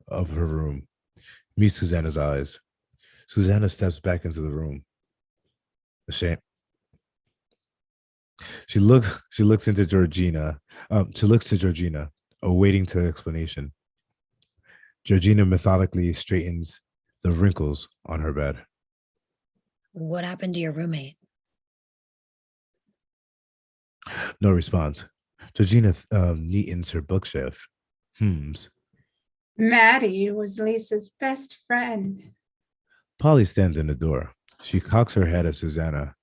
of her room, meets Susanna's eyes. Susanna steps back into the room. Ashamed. She looks into Georgina. She looks to Georgina, awaiting to explanation. Georgina methodically straightens the wrinkles on her bed. What happened to your roommate? No response. Georgina neatens her bookshelf. Maddie was Lisa's best friend. Polly stands in the door. She cocks her head at Susanna.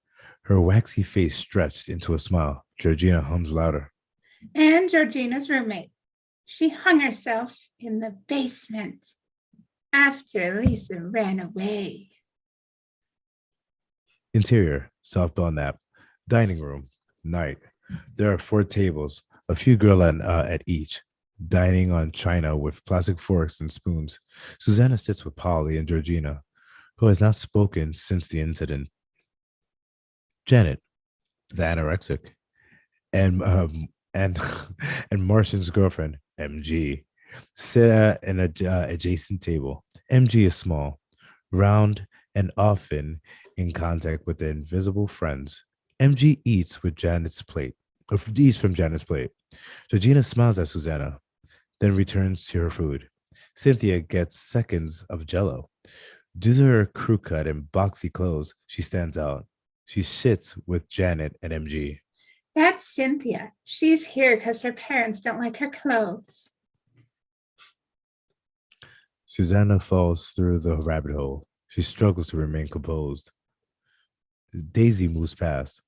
Her waxy face stretched into a smile. Georgina hums louder. And Georgina's roommate. She hung herself in the basement after Lisa ran away. Interior, softball nap. Dining room, night. There are 4 tables, a few girls at each, dining on china with plastic forks and spoons. Susanna sits with Polly and Georgina, who has not spoken since the incident. Janet, the anorexic, and and Martian's girlfriend, MG, sit at an adjacent table. MG is small, round, and often in contact with the invisible friends. MG eats with Janet's plate, or eats from Janet's plate. Georgina smiles at Susanna, then returns to her food. Cynthia gets seconds of jello. Due to her crew cut and boxy clothes, she stands out. She sits with Janet and MG. That's Cynthia. She's here because her parents don't like her clothes. Susanna falls through the rabbit hole. She struggles to remain composed. Daisy moves past.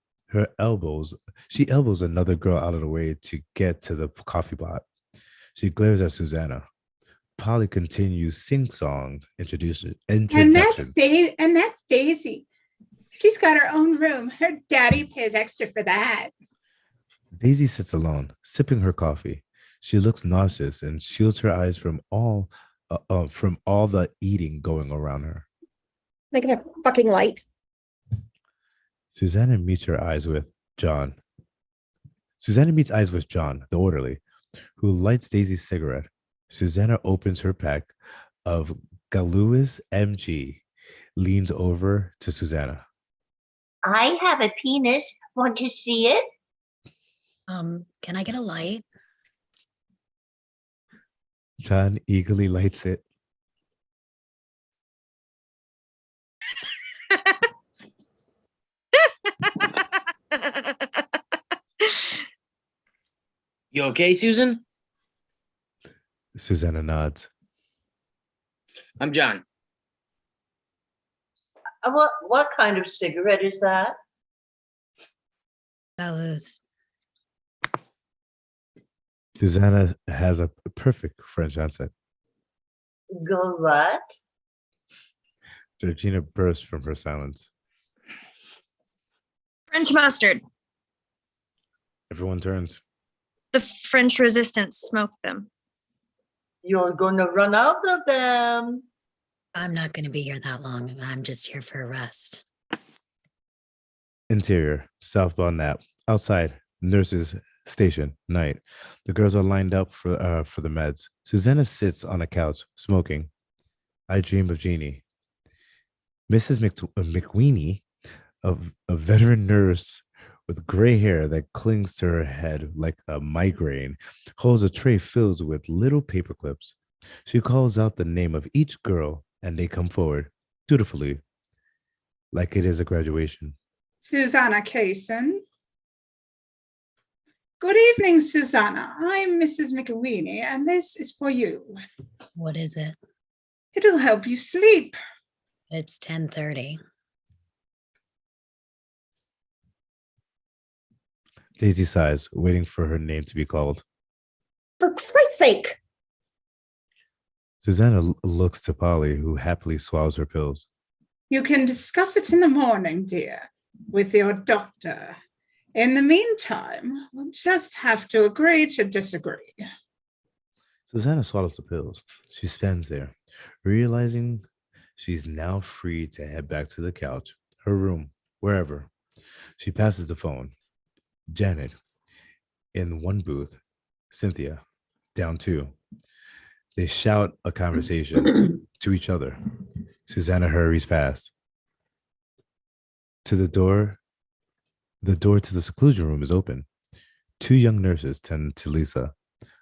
She elbows another girl out of the way to get to the coffee pot. She glares at Susanna. Polly continues sing-song introduction. And that's Daisy. She's got her own room. Her daddy pays extra for that. Daisy sits alone, sipping her coffee. She looks nauseous and shields her eyes from all the eating going around her. Make it a fucking light. Susanna meets eyes with John, the orderly, who lights Daisy's cigarette. Susanna opens her pack of Galuis MG, leans over to Susanna. I have a penis. Want to see it? Can I get a light? John eagerly lights it. You okay, Susan? Susanna nods. I'm John. What kind of cigarette is that? Bellows. Susanna has a perfect French accent. Go what? Georgina bursts from her silence. French mustard. Everyone turns. The French resistance smoked them. You're gonna run out of them. I'm not going to be here that long. I'm just here for a rest. Interior, southbound nap. Outside, nurses station, night. The girls are lined up for the meds. Susanna sits on a couch, smoking. I dream of Jeannie. Mrs. McWeeny, a veteran nurse with gray hair that clings to her head like a migraine, holds a tray filled with little paper clips. She calls out the name of each girl, and they come forward, dutifully, like it is a graduation. Susanna Kaysen. Good evening, Susanna. I'm Mrs. McWeeny, and this is for you. What is it? It'll help you sleep. It's 10:30. Daisy sighs, waiting for her name to be called. For Christ's sake. Susanna looks to Polly, who happily swallows her pills. You can discuss it in the morning, dear, with your doctor. In the meantime, we'll just have to agree to disagree. Susanna swallows the pills. She stands there, realizing She's now free to head back to the couch, her room, wherever. She passes the phone. Janet in one booth, Cynthia down two. They shout a conversation to each other. Susanna hurries past. To the door to the seclusion room is open. Two young nurses tend to Lisa,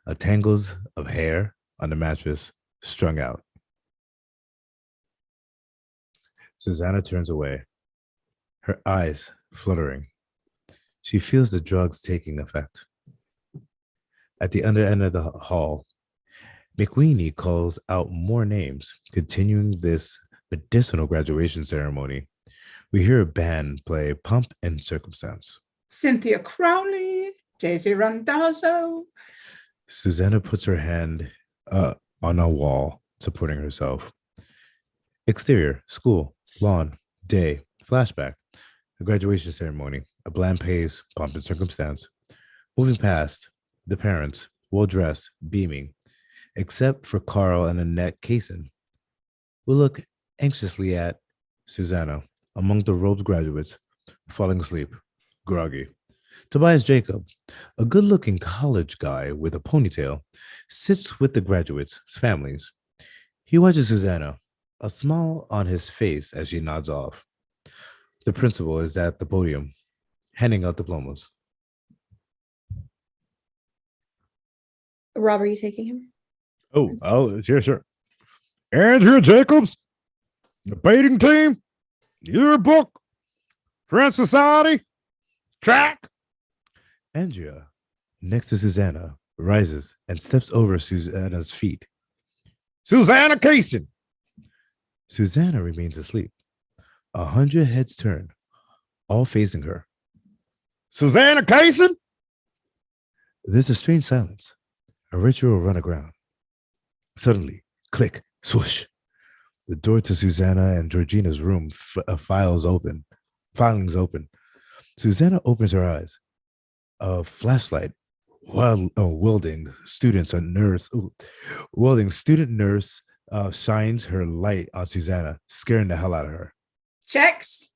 a tangles of hair on the mattress strung out. Susanna turns away, her eyes fluttering. She feels the drugs taking effect. At the other end of the hall, McWeeny calls out more names, continuing this medicinal graduation ceremony. We hear a band play Pump and Circumstance. Cynthia Crowley, Daisy Randazzo. Susanna puts her hand on a wall, supporting herself. Exterior, school, lawn, day, flashback, a graduation ceremony, a bland pace, Pomp and Circumstance. Moving past, the parents, well-dressed, beaming, except for Carl and Annette Kaysen. We look anxiously at Susanna, among the robed graduates, falling asleep, groggy. Tobias Jacob, a good-looking college guy with a ponytail, sits with the graduates' families. He watches Susanna, a smile on his face as she nods off. The principal is at the podium, handing out diplomas. Rob, are you taking him? Oh, sure. Andrea Jacobs, debating team, yearbook, Friends Society, track. Andrea, next to Susanna, rises and steps over Susanna's feet. Susanna Kaysen. Susanna remains asleep. 100 heads turn, all facing her. Susanna Kaysen. There's a strange silence. A ritual run aground. Suddenly, click, swoosh. The door to Susanna and Georgina's room filings open. Susanna opens her eyes. A flashlight, welding student nurse shines her light on Susanna, scaring the hell out of her. Checks.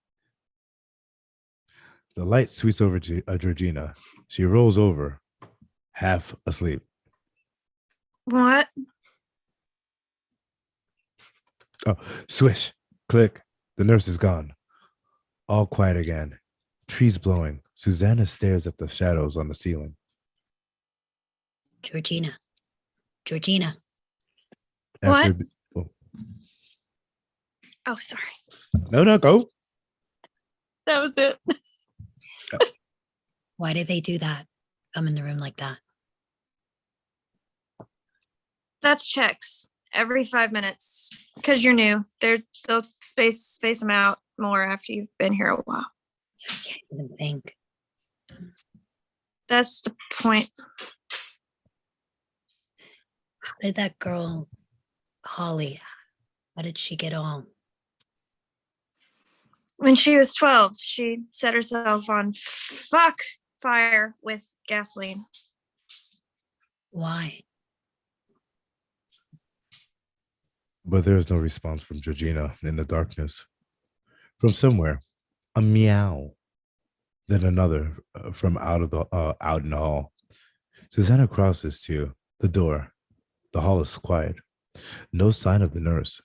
The light sweeps over to Georgina. She rolls over, half asleep. What? Oh, swish, click. The nurse is gone. All quiet again. Trees blowing. Susanna stares at the shadows on the ceiling. Georgina. What? Oh, Oh, sorry. no, go. That was it. Why did they do that? Come in the room like that. That's checks every 5 minutes because you're new. They'll space them out more after you've been here a while. I can't even think. That's the point. How did that girl, Holly, how did she get on? When she was 12, she set herself on fire with gasoline. Why? But there is no response from Georgina in the darkness. From somewhere, a meow, then another from out in the hall. Susanna crosses to the door. The hall is quiet. No sign of the nurse.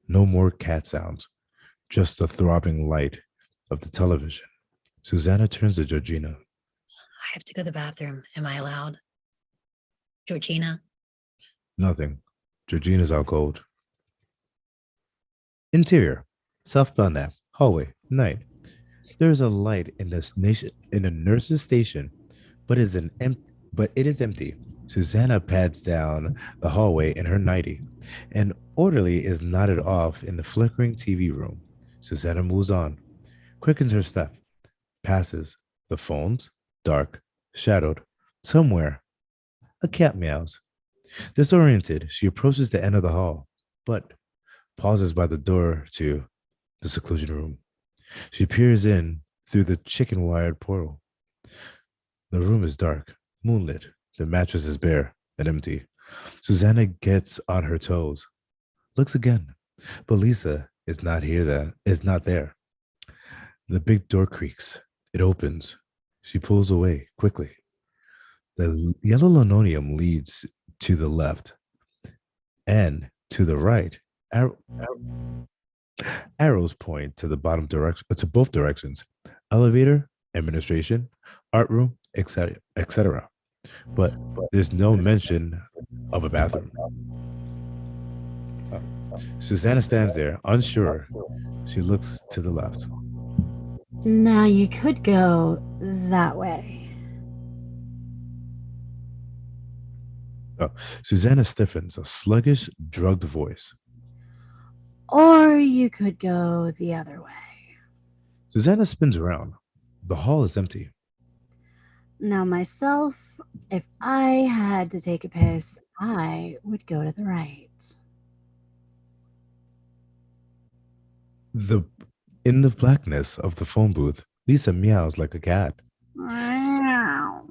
No more cat sounds. Just the throbbing light of the television. Susanna turns to Georgina. I have to go to the bathroom. Am I allowed? Georgina? Nothing. Georgina's out cold. Interior, southbound app, hallway, night. There is a light in the nurse's station, but it is empty. Susanna pads down the hallway in her nightie. An orderly is nodded off in the flickering TV room. Susanna moves on, quickens her step, passes the phones, dark, shadowed. Somewhere, a cat meows. Disoriented, she approaches the end of the hall, but pauses by the door to the seclusion room. She peers in through the chicken-wired portal. The room is dark, moonlit. The mattress is bare and empty. Susanna gets on her toes, looks again, but Lisa is not here. That is not there. The big door creaks. It opens. She pulls away quickly. The yellow linoleum leads to the left and to the right. Arrows point to the bottom direction, to both directions. Elevator, administration, art room, etc., etc. But there's no mention of a bathroom. Susanna stands there, unsure. She looks to the left. Now you could go that way. Susanna stiffens, a sluggish, drugged voice. Or you could go the other way. Susanna spins around. The hall is empty. Now, myself, if I had to take a piss, I would go to the right. In the blackness of the phone booth, Lisa meows like a cat. Meow.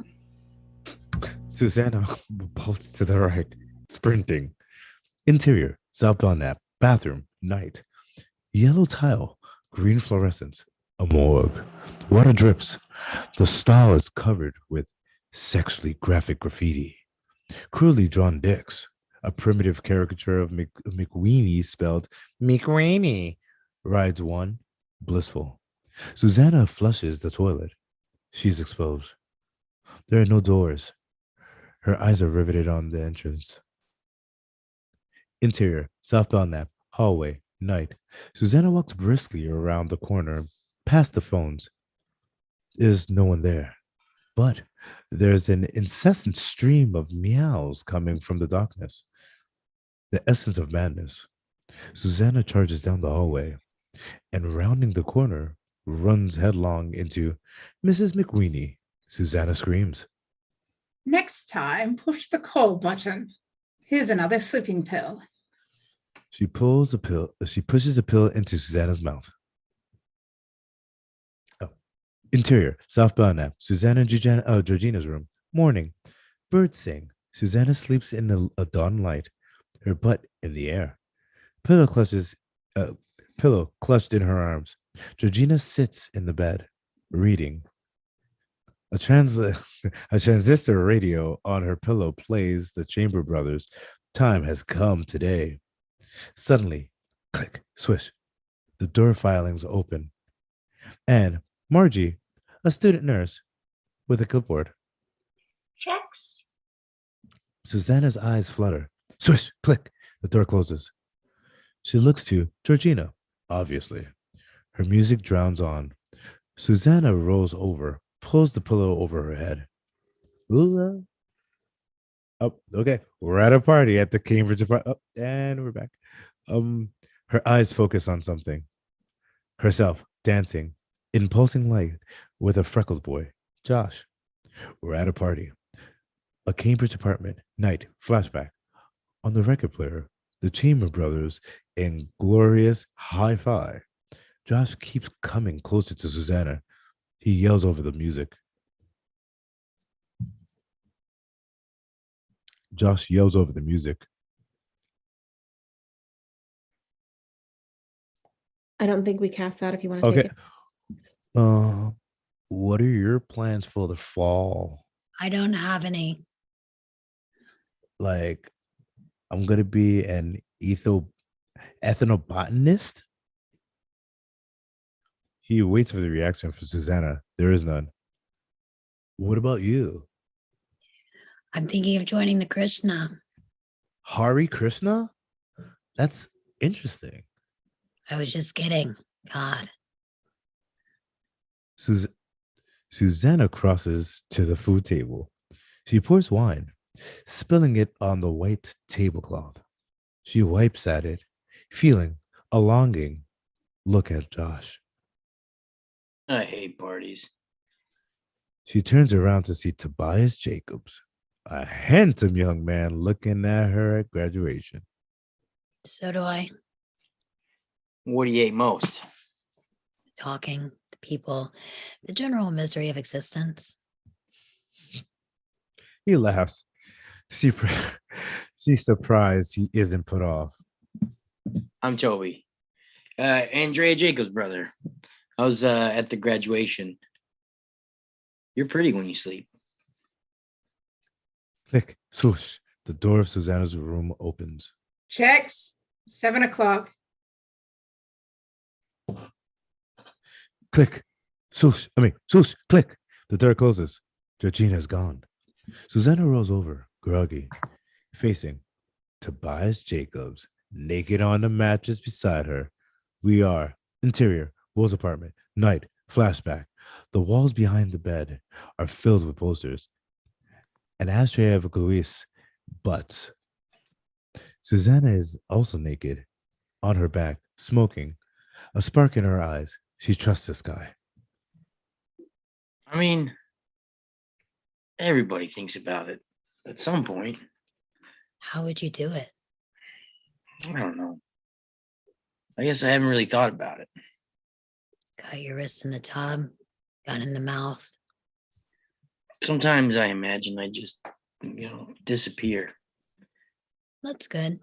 Susanna bolts to the right, sprinting. Interior, South Belknap, bathroom, night. Yellow tile, green fluorescence, a morgue. Water drips. The stall is covered with sexually graphic graffiti. Crudely drawn dicks. A primitive caricature of McWeenie spelled McWeenie. Rides one, blissful. Susanna flushes the toilet. She's exposed. There are no doors. Her eyes are riveted on the entrance. Interior, South Belknap, hallway, night. Susanna walks briskly around the corner, past the phones. There's no one there, but there's an incessant stream of meows coming from the darkness. The essence of madness. Susanna charges down the hallway and, rounding the corner, runs headlong into Mrs. McWeenie. Susanna screams. Next time, push the call button. Here's another sleeping pill. She pushes a pill into Susanna's mouth. Interior, South Belknap, Susanna and Georgina's room. Morning. Birds sing. Susanna sleeps in a dawn light, her butt in the air. Pillow clutched in her arms. Georgina sits in the bed, reading. A transistor radio on her pillow plays the Chamber Brothers. Time has come today. Suddenly, click, swish. The door filings open. And Margie, a student nurse, with a clipboard. Checks. Susanna's eyes flutter. Swish, click. The door closes. She looks to Georgina, obviously. Her music drowns on. Susanna rolls over, pulls the pillow over her head. Ooh, oh, okay. We're at a party at the Cambridge apartment. Oh, and we're back. Her eyes focus on something. Herself, dancing, in pulsing light with a freckled boy, Josh. We're at a party. A Cambridge apartment, night, flashback. On the record player, the Chamber Brothers in glorious hi-fi. Josh keeps coming closer to Susanna. He yells over the music. Josh yells over the music. I don't think we cast that if you want to take Okay. it. What are your plans for the fall? I don't have any. Like, I'm gonna be an ethnobotanist. He waits for the reaction from Susanna. There is none. What about you? I'm thinking of joining the Krishna. Hari Krishna? That's interesting. I was just kidding. God. Susanna crosses to the food table. She pours wine, spilling it on the white tablecloth. She wipes at it, feeling a longing look at Josh. I hate parties. She turns around to see Tobias Jacobs, a handsome young man looking at her at graduation. So do I. What do you hate most? Talking, the people, the general misery of existence. He laughs. She's surprised he isn't put off. I'm Toby. Andrea Jacobs' brother. I was at the graduation. You're pretty when you sleep. Click, swoosh. The door of Susanna's room opens. Checks. 7 o'clock. Click, swoosh. Swoosh, click. The door closes. Georgina is gone. Susanna rolls over, groggy, facing Tobias Jacobs, naked on the mattress beside her. We are interior, Will's apartment, night, flashback. The walls behind the bed are filled with posters. An ashtray of Louis, but Susanna is also naked, on her back, smoking, a spark in her eyes. She trusts this guy. I mean, everybody thinks about it at some point. How would you do it? I don't know. I guess I haven't really thought about it. Got your wrist in the tub, gun in the mouth. Sometimes I imagine I just, disappear. That's good.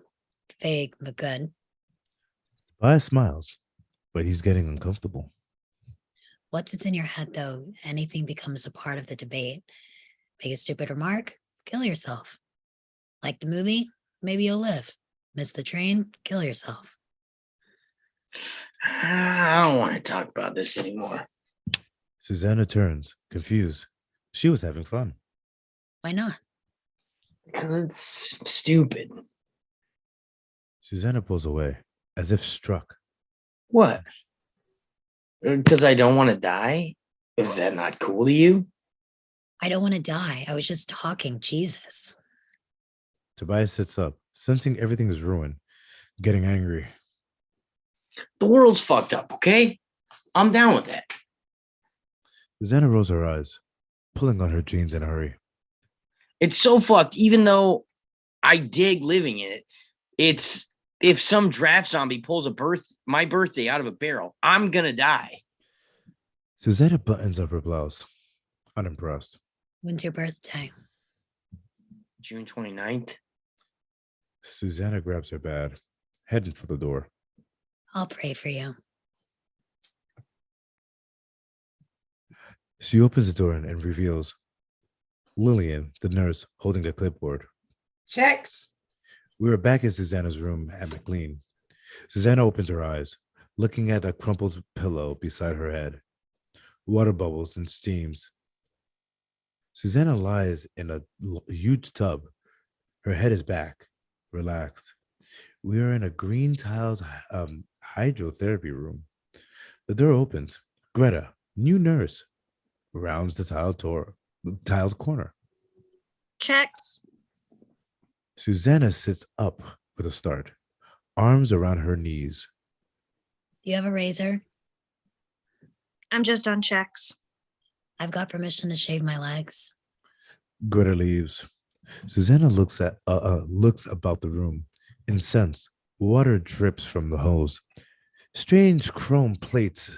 Vague, but good. Tobias smiles, but he's getting uncomfortable. Once it's in your head, though, anything becomes a part of the debate. Make a stupid remark, kill yourself. Like the movie, maybe you'll live. Miss the train, kill yourself. I don't want to talk about this anymore. Susanna turns, confused. She was having fun. Why not? Because it's stupid. Susanna pulls away, as if struck. What? Because I don't want to die? Is that not cool to you? I don't want to die. I was just talking. Jesus. Tobias sits up, sensing everything is ruined, getting angry. The world's fucked up, okay? I'm down with that. Susanna rolls her eyes, pulling on her jeans in a hurry. It's so fucked, even though I dig living in it. It's if some draft zombie pulls my birthday out of a barrel, I'm gonna die. Susanna buttons up her blouse, unimpressed. When's your birthday? June 29th. Susanna grabs her bag, heading for the door. I'll pray for you. She opens the door and reveals Lillian, the nurse, holding a clipboard. Checks. We are back in Susanna's room at McLean. Susanna opens her eyes, looking at a crumpled pillow beside her head. Water bubbles and steams. Susanna lies in a huge tub. Her head is back, relaxed. We are in a green tiled hydrotherapy room. The door opens. Greta, new nurse, rounds the tiled corner. Checks. Susanna sits up with a start, arms around her knees. Do you have a razor? I'm just on checks. I've got permission to shave my legs. Greta leaves. Susanna looks about the room. Incensed, water drips from the hose. Strange chrome plates,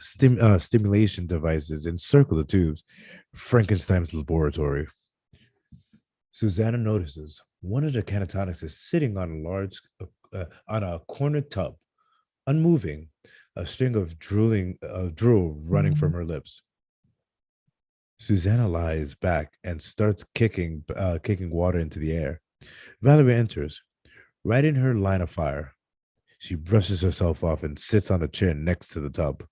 stimulation devices encircle the tubes. Frankenstein's laboratory. Susanna notices one of the catatonics is sitting on a corner tub, unmoving, a string of drool running from her lips. Susanna lies back and starts kicking water into the air. Valerie enters, right in her line of fire. She brushes herself off and sits on a chair next to the tub.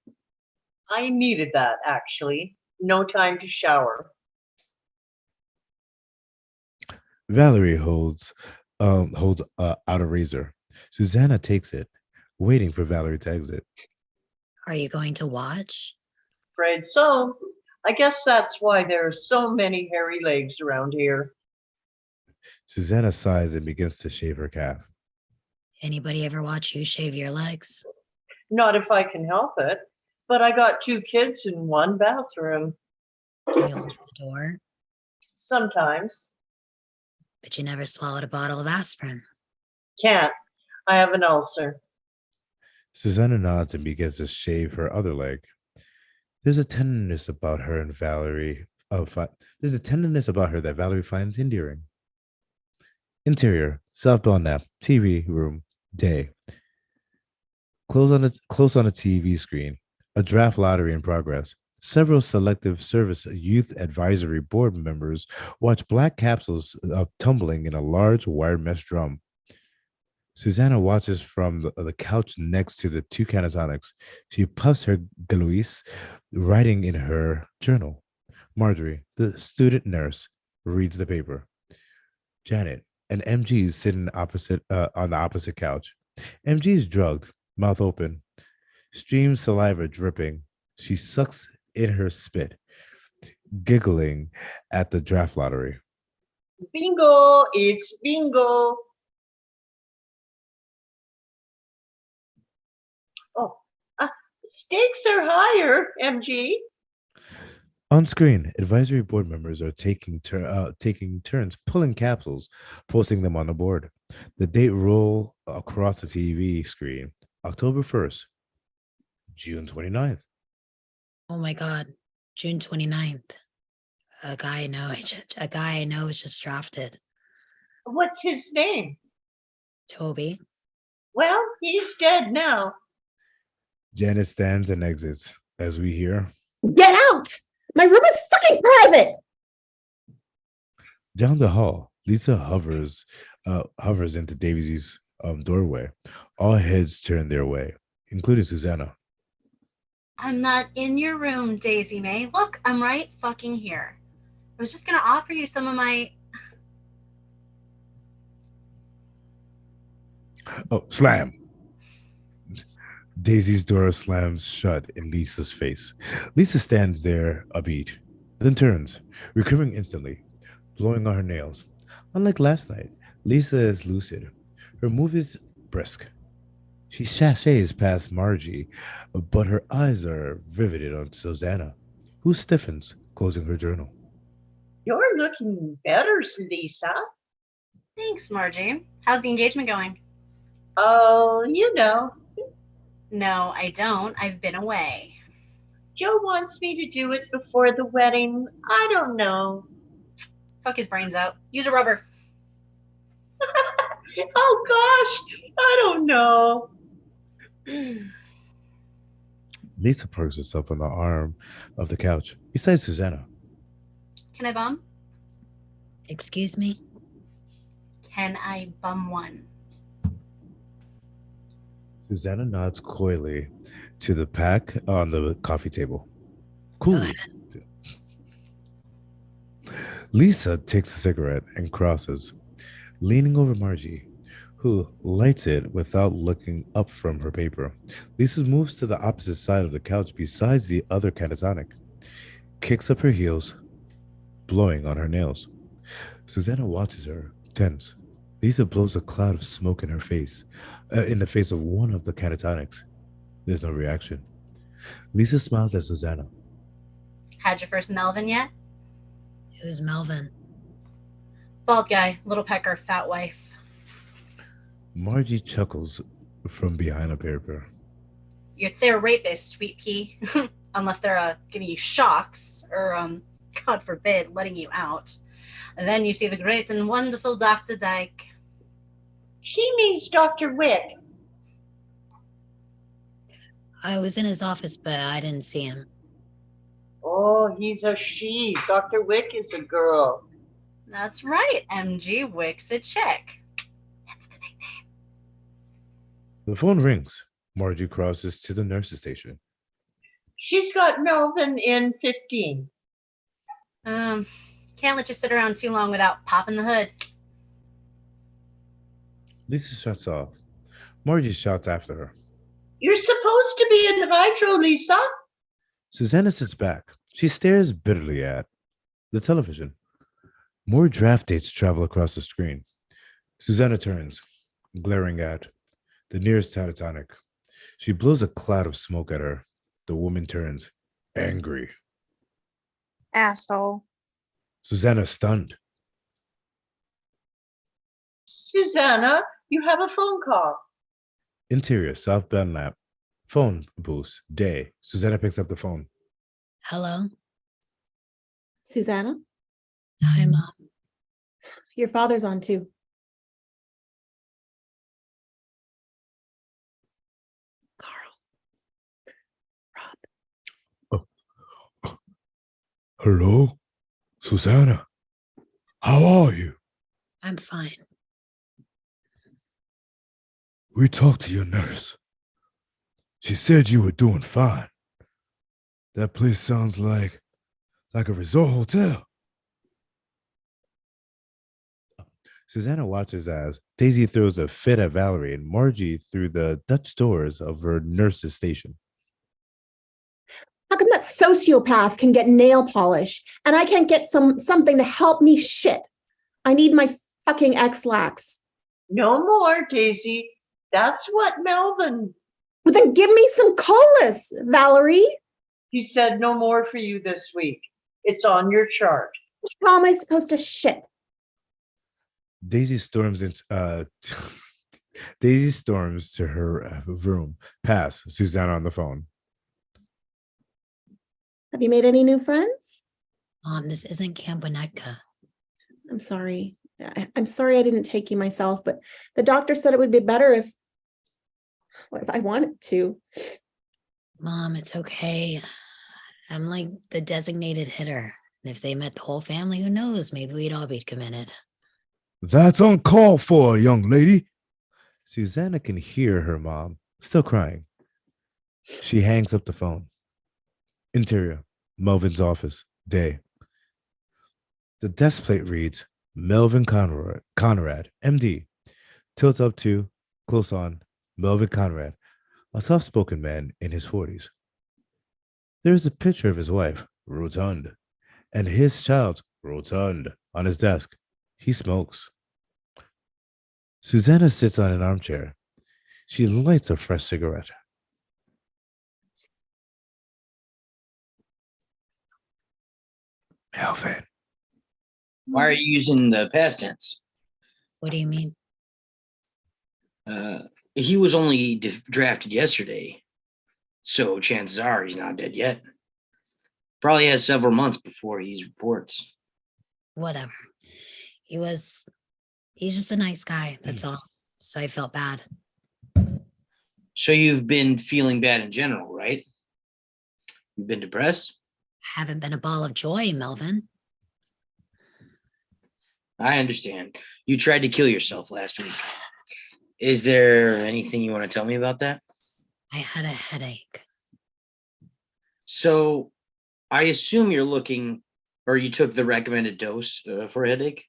I needed that, actually. No time to shower. Valerie holds out a razor. Susanna takes it, waiting for Valerie to exit. Are you going to watch? Afraid so. I guess that's why there are so many hairy legs around here. Susanna sighs and begins to shave her calf. Anybody ever watch you shave your legs? Not if I can help it. But I got 2 kids in one bathroom. Can you lock the door? Sometimes. But you never swallowed a bottle of aspirin. Can't. I have an ulcer. Susanna nods and begins to shave her other leg. There's a tenderness about her and Valerie. There's a tenderness about her that Valerie finds endearing. Interior, South Belknap, TV room, day. Close on a TV screen, a draft lottery in progress. Several selective service youth advisory board members watch black capsules tumbling in a large wire mesh drum. Susanna watches from the couch next to the two catatonics. She puffs her galois, writing in her journal. Marjorie, the student nurse, reads the paper. Janet and MG sitting opposite on the opposite couch. MG is drugged, mouth open, stream saliva dripping. She sucks in her spit, giggling at the draft lottery. Bingo, it's bingo. Oh, stakes are higher, MG. On screen, advisory board members are taking turns pulling capsules, posting them on the board. The date roll across the TV screen. October 1st, June 29th. Oh my God, June 29th. A guy I know is just drafted. What's his name? Toby. Well, he's dead now. Janet stands and exits as we hear. Get out! My room is fucking private! Down the hall, Lisa hovers into Daisy's doorway. All heads turn their way, including Susanna. I'm not in your room, Daisy May. Look, I'm right fucking here. I was just gonna offer you some of my. Oh, slam! Daisy's door slams shut in Lisa's face. Lisa stands there a beat, then turns, recovering instantly, blowing on her nails. Unlike last night, Lisa is lucid. Her move is brisk. She sashays past Margie, but her eyes are riveted on Susanna, who stiffens, closing her journal. You're looking better, Lisa. Thanks, Margie. How's the engagement going? Oh, you know. No, I don't. I've been away. Joe wants me to do it before the wedding. I don't know. Fuck his brains out. Use a rubber. Oh gosh, I don't know. Lisa perks herself on the arm of the couch beside Susanna. Can I bum? Excuse me? Can I bum one? Susanna nods coyly to the pack on the coffee table. Coolly. Lisa takes a cigarette and crosses, leaning over Margie, who lights it without looking up from her paper. Lisa moves to the opposite side of the couch besides the other catatonic, kicks up her heels, blowing on her nails. Susanna watches her, tense. Lisa blows a cloud of smoke in her face, in the face of one of the catatonics. There's no reaction. Lisa smiles at Susanna. Had your first Melvin yet? Who's Melvin? Bald guy, little pecker, fat wife. Margie chuckles from behind a paper. They're rapists, sweet pea. Unless they're giving you shocks or, God forbid, letting you out. And then you see the great and wonderful Dr. Dyke. She means Dr. Wick. I was in his office, but I didn't see him. Oh, he's a she. Dr. Wick is a girl. That's right, MG Wick's a chick. That's the nickname. The phone rings. Margie crosses to the nurse's station. She's got Melvin in 15. Can't let you sit around too long without popping the hood. Lisa shuts off. Margie shouts after her. You're supposed to be in hydro, Lisa. Susanna sits back. She stares bitterly at the television. More draft dates travel across the screen. Susanna turns, glaring at the nearest catatonic. She blows a cloud of smoke at her. The woman turns, angry. Asshole. Susanna stunned. Susanna, you have a phone call. Interior, southbound lap. Phone booth, day. Susanna picks up the phone. Hello? Susanna, Hi, Mom. your father's on too. Hello? Susanna, how are you? I'm fine. We talked to your nurse. She said you were doing fine. That place sounds like a resort hotel. Susanna watches as Daisy throws a fit at Valerie and Margie through the Dutch doors of her nurse's station. How come that sociopath can get nail polish and I can't get something to help me shit? I need my fucking X-Lax. No more, Daisy. That's what Melvin, But then give me some colas, Valerie. he said no more for you this week. It's on your chart. How am I supposed to shit? Daisy storms into Daisy storms to her room. Pass Susanna on the phone. Have you made any new friends? Mom, this isn't Camp Winnetka. I'm sorry. I'm sorry I didn't take you myself, but the doctor said it would be better if I wanted to. Mom, it's okay. I'm like the designated hitter. And if they met the whole family, who knows? Maybe we'd all be committed. That's uncalled for, young lady. Susanna can hear her mom still crying. She hangs up the phone. Interior, Melvin's office, day. The desk plate reads Melvin Conrad, MD. Tilt up to, close on, Melvin Conrad, a soft-spoken man in his 40s. There is a picture of his wife, Rotund, and his child, Rotund, on his desk. He smokes. Susanna sits on an armchair. She lights a fresh cigarette. Melvin. Why are you using the past tense? What do you mean? He was only drafted yesterday, so chances are he's not dead yet. Probably has several months before he reports. Whatever. He's just a nice guy. That's all. So I felt bad. So you've been feeling bad in general, right? You've been depressed? Haven't been a ball of joy, Melvin. I understand. You tried to kill yourself last week. Is there anything you want to tell me about that? I had a headache. So I assume you're looking, or you took the recommended dose for a headache?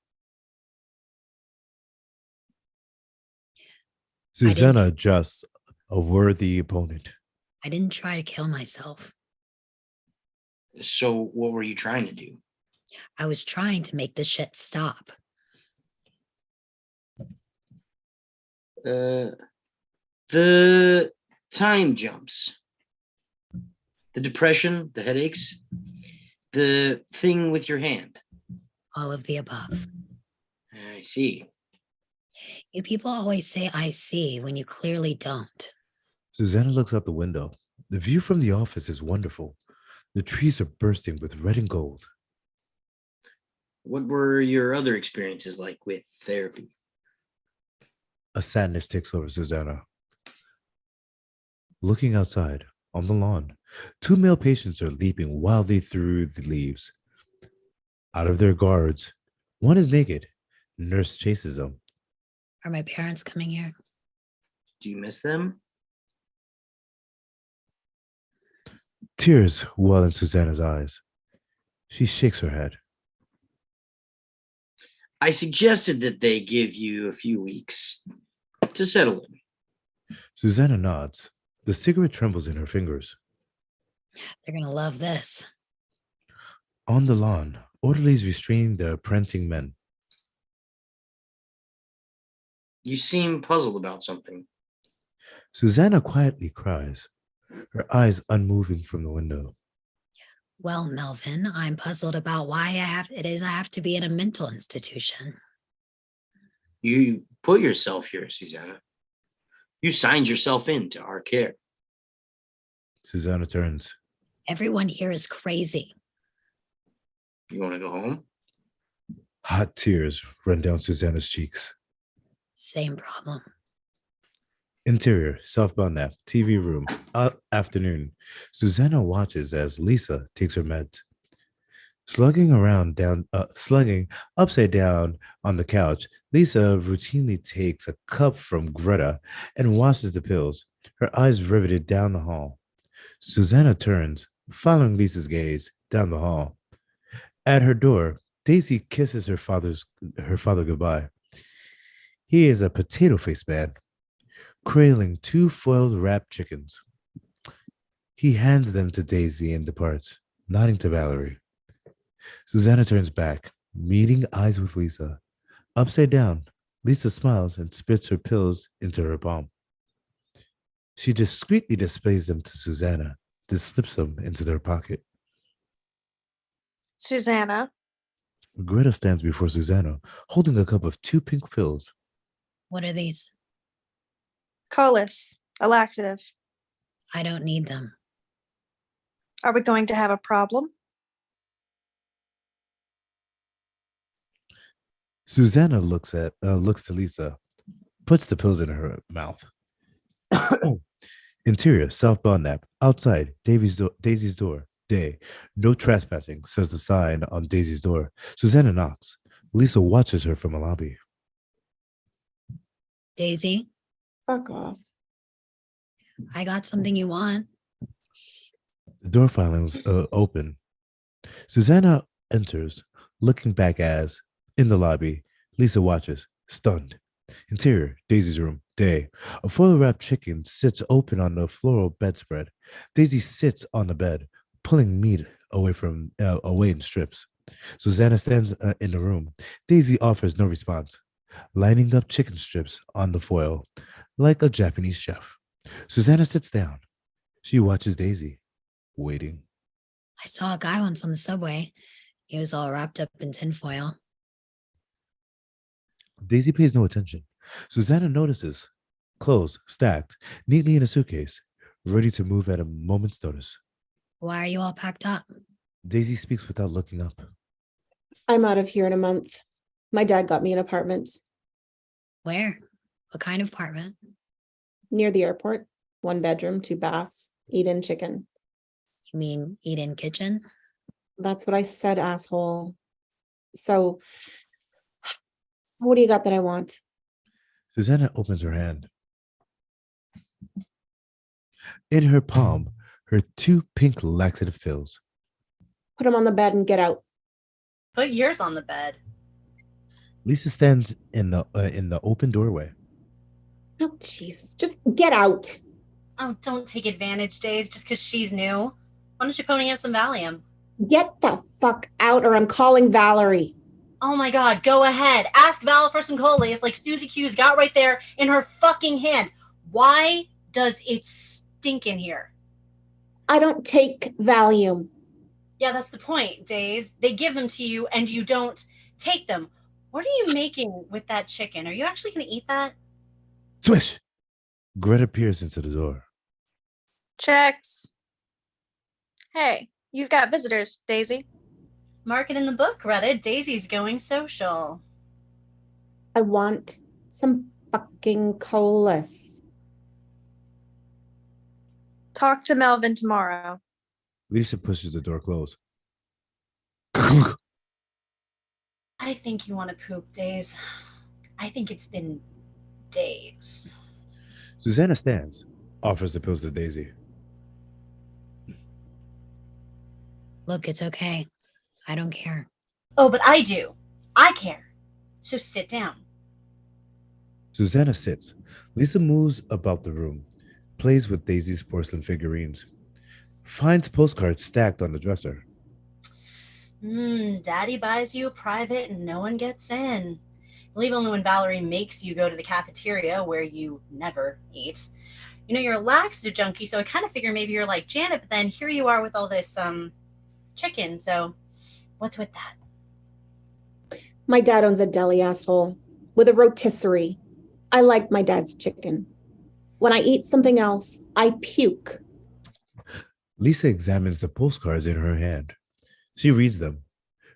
Susanna adjusts a worthy opponent. I didn't try to kill myself. So what were you trying to do? I was trying to make the shit stop. The time jumps, the depression, the headaches, the thing with your hand. All of the above. I see. You people always say I see when you clearly don't. Susanna looks out the window. The view from the office is wonderful. The trees are bursting with red and gold. What were your other experiences like with therapy? A sadness takes over Susanna. Looking outside, on the lawn, two male patients are leaping wildly through the leaves. Out of their guards, one is naked. Nurse chases them. Are my parents coming here? Do you miss them? Tears well in Susanna's eyes. She shakes her head. I suggested that they give you a few weeks to settle in. Susanna nods. The cigarette trembles in her fingers. They're going to love this. On the lawn, orderlies restrain the prancing men. You seem puzzled about something. Susanna quietly cries, her eyes unmoving from the window. Well, Melvin, I'm puzzled about why I have to be in a mental institution. You put yourself here, Susanna. You signed yourself into our care. Susanna turns. Everyone here is crazy. You want to go home? Hot tears run down Susanna's cheeks. Same problem. Interior, southbound nap, TV room, afternoon. Susanna watches as Lisa takes her meds. Slugging upside down on the couch, Lisa routinely takes a cup from Greta and washes the pills, her eyes riveted down the hall. Susanna turns, following Lisa's gaze down the hall. At her door, Daisy kisses her father goodbye. He is a potato-faced man, cradling two foiled wrapped chickens. He hands them to Daisy and departs, nodding to Valerie. Susanna turns back, meeting eyes with Lisa. Upside down, Lisa smiles and spits her pills into her palm. She discreetly displays them to Susanna, then slips them into their pocket. Susanna, Greta stands before Susanna, holding a cup of two pink pills. What are these? Colis, a laxative. I don't need them. Are we going to have a problem? Susanna looks to Lisa, puts the pills in her mouth. Interior, South Belknap. Outside, Daisy's door. Day. No trespassing, says the sign on Daisy's door. Susanna knocks. Lisa watches her from a lobby. Daisy, Fuck off. I got something you want. The door filings open. Susanna enters, looking back as, in the lobby, Lisa watches, stunned. Interior, Daisy's room. Day. A foil wrapped chicken sits open on the floral bedspread. Daisy sits on the bed, pulling meat away in strips. Susanna stands in the room. Daisy offers no response, lining up chicken strips on the foil like a Japanese chef. Susanna sits down. She watches Daisy, waiting. I saw a guy once on the subway. He was all wrapped up in tinfoil. Daisy pays no attention. Susanna notices clothes stacked neatly in a suitcase, ready to move at a moment's notice. Why are you all packed up? Daisy speaks without looking up. I'm out of here in a month. My dad got me an apartment Where? What kind of apartment? near the airport. 1 bedroom, 2 baths, eat-in chicken. You mean eat-in kitchen? That's what I said, asshole. So, what do you got that I want? Susanna opens her hand. In her palm, her 2 pink laxative pills. Put them on the bed and get out. Put yours on the bed. Lisa stands in the open doorway. Oh, Jesus. Just get out. Oh, don't take advantage, Days, just because she's new. Why don't you pony up some Valium? Get the fuck out or I'm calling Valerie. Oh my God, go ahead. Ask Val for some Colis like Susie Q's got right there in her fucking hand. Why does it stink in here? I don't take Valium. Yeah, that's the point, Days. They give them to you and you don't take them. What are you making with that chicken? Are you actually going to eat that? Swish! Greta peers into the door. Checks. Hey, you've got visitors, Daisy. Mark it in the book, Greta. Daisy's going social. I want some fucking colas. Talk to Melvin tomorrow. Lisa pushes the door closed. I think you want to poop, Days. I think it's been days. Susanna stands, offers the pills to Daisy. Look, it's okay. I don't care. Oh, but I do. I care. So sit down. Susanna sits. Lisa moves about the room, plays with Daisy's porcelain figurines, finds postcards stacked on the dresser. Daddy buys you a private and no one gets in. Leave only when Valerie makes you go to the cafeteria where you never eat. You know, you're a laxative junkie, so I kind of figure maybe you're like Janet, but then here you are with all this chicken. So what's with that? My dad owns a deli, asshole, with a rotisserie. I like my dad's chicken. When I eat something else, I puke. Lisa examines the postcards in her hand. She reads them.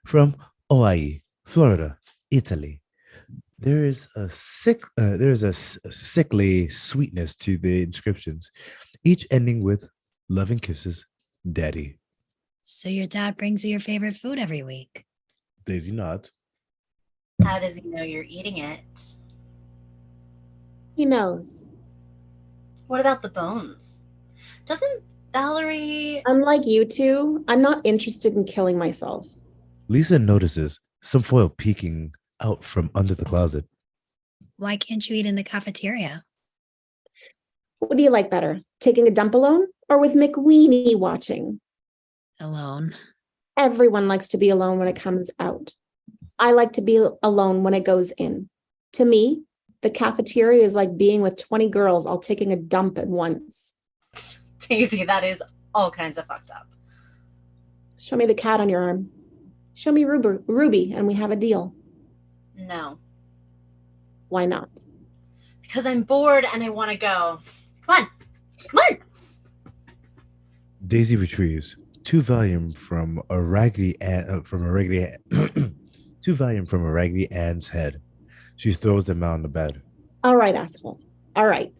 From Hawaii, Florida, Italy. There is a sickly sweetness to the inscriptions, each ending with loving kisses, Daddy. So your dad brings you your favorite food every week. Daisy nods. How does he know you're eating it? He knows. What about the bones? Doesn't Valerie? Unlike you two, I'm not interested in killing myself. Lisa notices some foil peeking out from under the closet. Why can't you eat in the cafeteria? What do you like better? Taking a dump alone or with McWeenie watching? Alone. Everyone likes to be alone when it comes out. I like to be alone when it goes in. To me, the cafeteria is like being with 20 girls all taking a dump at once. Daisy, that is all kinds of fucked up. Show me the cat on your arm. Show me Ruby, and we have a deal. No, Why not? because I'm bored and I want to go. Come on, come on. Daisy retrieves two volume from a Raggedy Ann, two volume from a Raggedy Ann's head. She throws them out on the bed. All right, asshole. All right.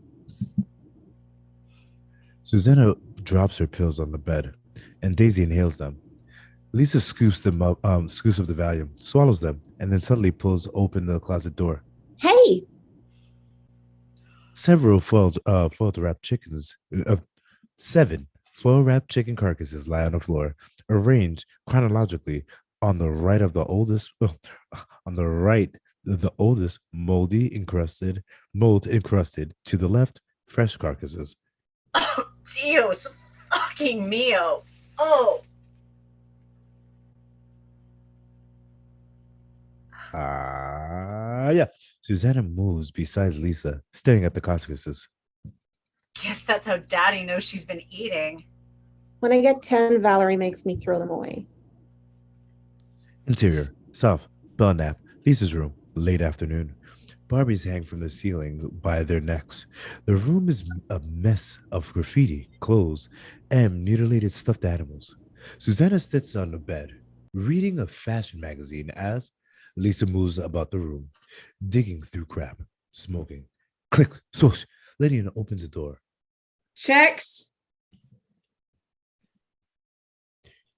Susanna drops her pills on the bed, and Daisy inhales them. Lisa scoops up the volume, swallows them, and then suddenly pulls open the closet door. Hey, Seven foil-wrapped chicken carcasses lie on the floor, arranged chronologically on the right of the oldest, the oldest mold encrusted. To the left, fresh carcasses. Oh, Dios fucking mio. Oh, Yeah. Susanna moves beside Lisa, staring at the carcasses. guess that's how Daddy knows she's been eating. when I get 10, Valerie makes me throw them away. Interior, south, Belknap, Lisa's room, late afternoon. Barbies hang from the ceiling by their necks. The room is a mess of graffiti, clothes, and mutilated stuffed animals. Susanna sits on the bed, reading a fashion magazine as Lisa moves about the room, digging through crap, smoking. Click, swoosh. Lydia opens the door. Checks.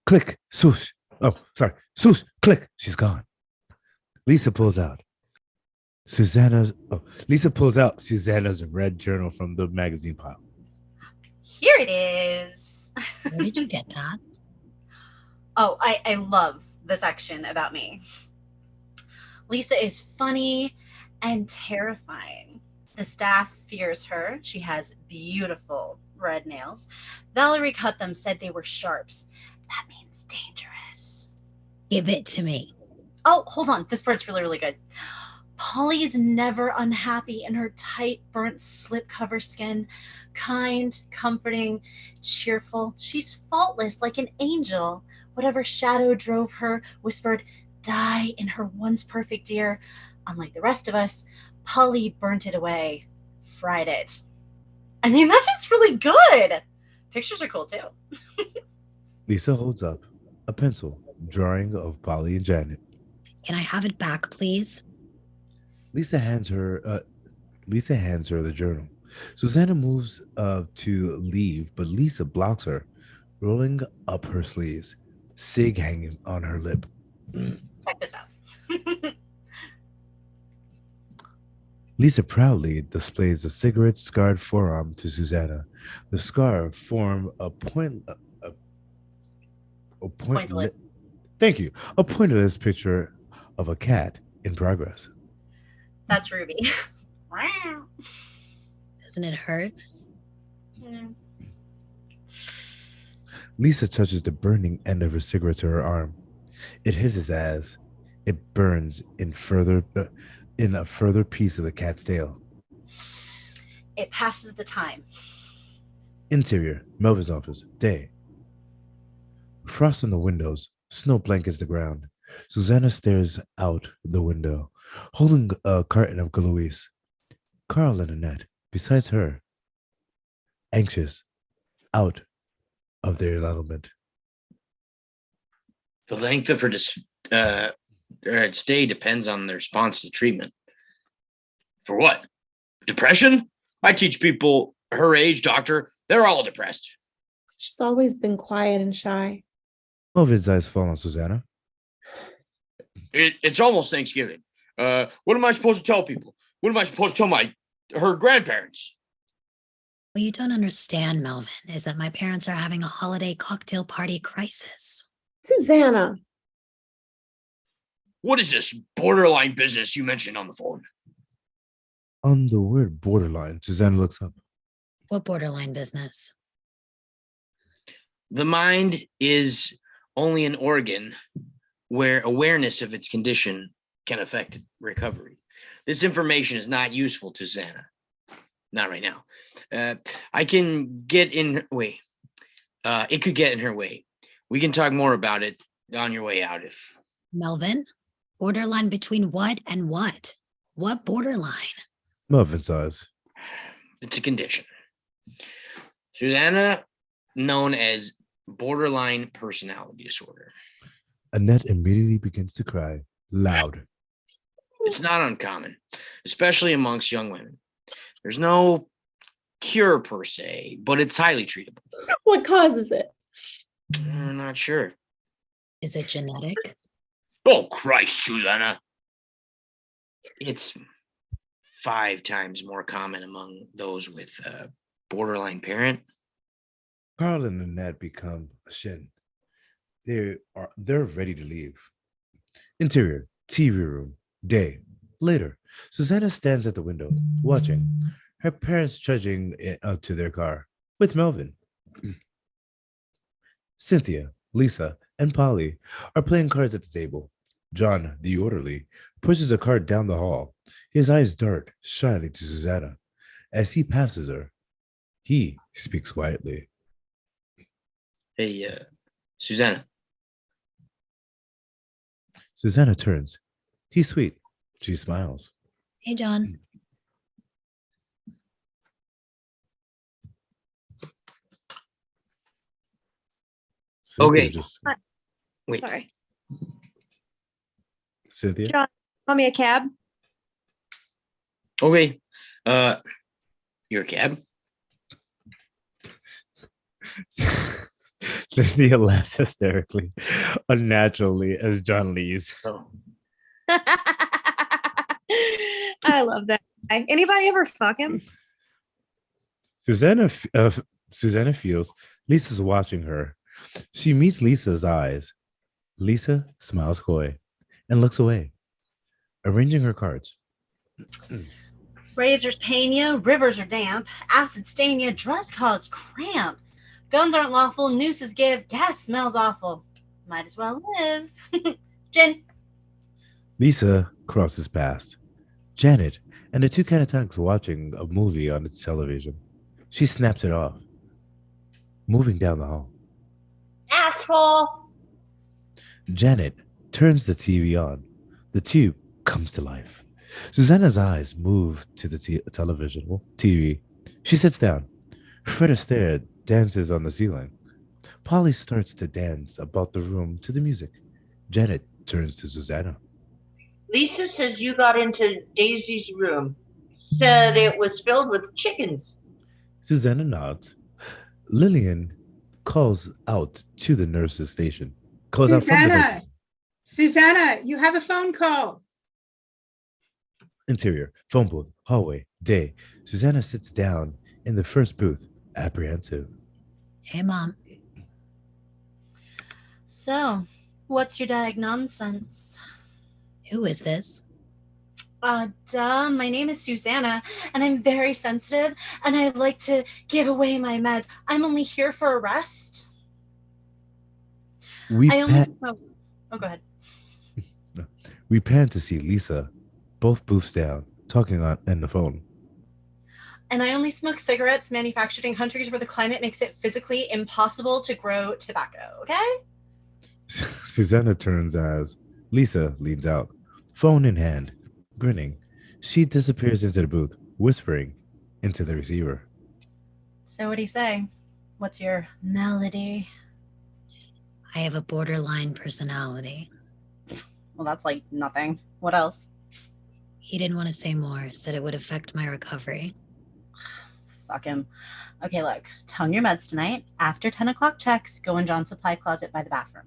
Click, swoosh. Oh, sorry. Swoosh, click. She's gone. Lisa pulls out Susanna's red journal from the magazine pile. Here it is. Where did you get that? Oh, I love the section about me. Lisa is funny and terrifying. The staff fears her. She has beautiful red nails. Valerie cut them, said they were sharps. That means dangerous. Give it to me. Oh, hold on. This part's really, really good. Polly's never unhappy in her tight, burnt slipcover skin. Kind, comforting, cheerful. She's faultless like an angel. Whatever shadow drove her whispered, die in her once perfect ear. Unlike the rest of us, Polly burnt it away, fried it. I mean, that's just really good. Pictures are cool too. Lisa holds up a pencil drawing of Polly and Janet. Can I have it back, please? Lisa hands her the journal. Susanna moves to leave, but Lisa blocks her, rolling up her sleeves, cig hanging on her lip. Check this out. Lisa proudly displays the cigarette-scarred forearm to Susanna. The scar form a Pointless. Thank you. A pointless picture of a cat in progress. That's Ruby. Wow. Doesn't it hurt? Mm. Lisa touches the burning end of her cigarette to her arm. It hisses as it burns in a further piece of the cat's tail. It passes the time. Interior, Melvin's office, day. Frost on the windows, snow blankets the ground. Susanna stares out the window, holding a carton of Galois. Carl and Annette, besides her, anxious, out of their element. The length of her stay depends on the response to treatment. For what? Depression? I teach people her age, doctor. They're all depressed. She's always been quiet and shy. Melvin's eyes fall on Susanna. It's almost Thanksgiving. What am I supposed to tell people? What am I supposed to tell her grandparents? What you don't understand, Melvin, is that my parents are having a holiday cocktail party crisis. Susanna, What is this borderline business you mentioned on the phone? On the word borderline, Susanna looks up. What borderline business? The mind is only an organ where awareness of its condition can affect recovery. This information is not useful to Susanna. Not right now. I can get in her way. It could get in her way. We can talk more about it on your way out if. Melvin? Borderline between what and what? What borderline? Melvin's eyes. It's a condition. Susanna, known as borderline personality disorder. Annette immediately begins to cry loud. It's not uncommon, especially amongst young women. There's no cure per se, but it's highly treatable. what causes it? I'm not sure. Is it genetic? Oh, Christ, Susanna. It's 5 times more common among those with a borderline parent. Carl and Annette become a shin. They're ready to leave. Interior, TV room, day. Later, Susanna stands at the window, watching. Her parents trudging up to their car with Melvin. Cynthia, Lisa, and Polly are playing cards at the table. John, the orderly, pushes a card down the hall. His eyes dart shyly to Susanna. As he passes her, he speaks quietly. Hey, Susanna. Susanna turns. He's sweet. She smiles. Hey, John. Cynthia Okay. Wait. Sorry. Cynthia? John, call me a cab. Okay. Your cab? Cynthia laughs hysterically, unnaturally, as John leaves. Oh. I love that guy. Anybody ever fuck him? Susanna feels Lisa's watching her. She meets Lisa's eyes. Lisa smiles coy and looks away, arranging her cards. Razors pain ya, rivers are damp, acid stain ya, dress cause cramp. Guns aren't lawful, nooses give, gas smells awful. Might as well live. Gin. Lisa crosses past Janet and the two catatonics watching a movie on the television. She snaps it off, moving down the hall. Asshole. Janet turns the TV on. The tube comes to life. Susanna's eyes move to the TV. She sits down. Fred Astaire dances on the ceiling. Polly starts to dance about the room to the music. Janet turns to Susanna. Lisa says you got into Daisy's room. Said it was filled with chickens. Susanna nods. Lillian calls out to the nurse's station. Calls out from the Susanna, nurse's Susanna, you have a phone call. interior, phone booth, hallway, day. Susanna sits down in the first booth, apprehensive. Hey, Mom. So, what's your nonsense? Who is this? Duh, my name is Susanna, and I'm very sensitive, and I'd like to give away my meds. I'm only here for a rest. We I only pan, smoke. Oh, go ahead. we pan to see Lisa, both booths down, talking on the phone. And I only smoke cigarettes manufactured in countries where the climate makes it physically impossible to grow tobacco, okay? Susanna turns as Lisa leans out, phone in hand, grinning. She disappears into the booth, whispering into the receiver. So what do you say? What's your melody? I have a borderline personality. Well, that's like nothing. What else? He didn't want to say more, said it would affect my recovery. Fuck him. Okay, look, tongue your meds tonight. After 10 o'clock checks, go in John's supply closet by the bathroom.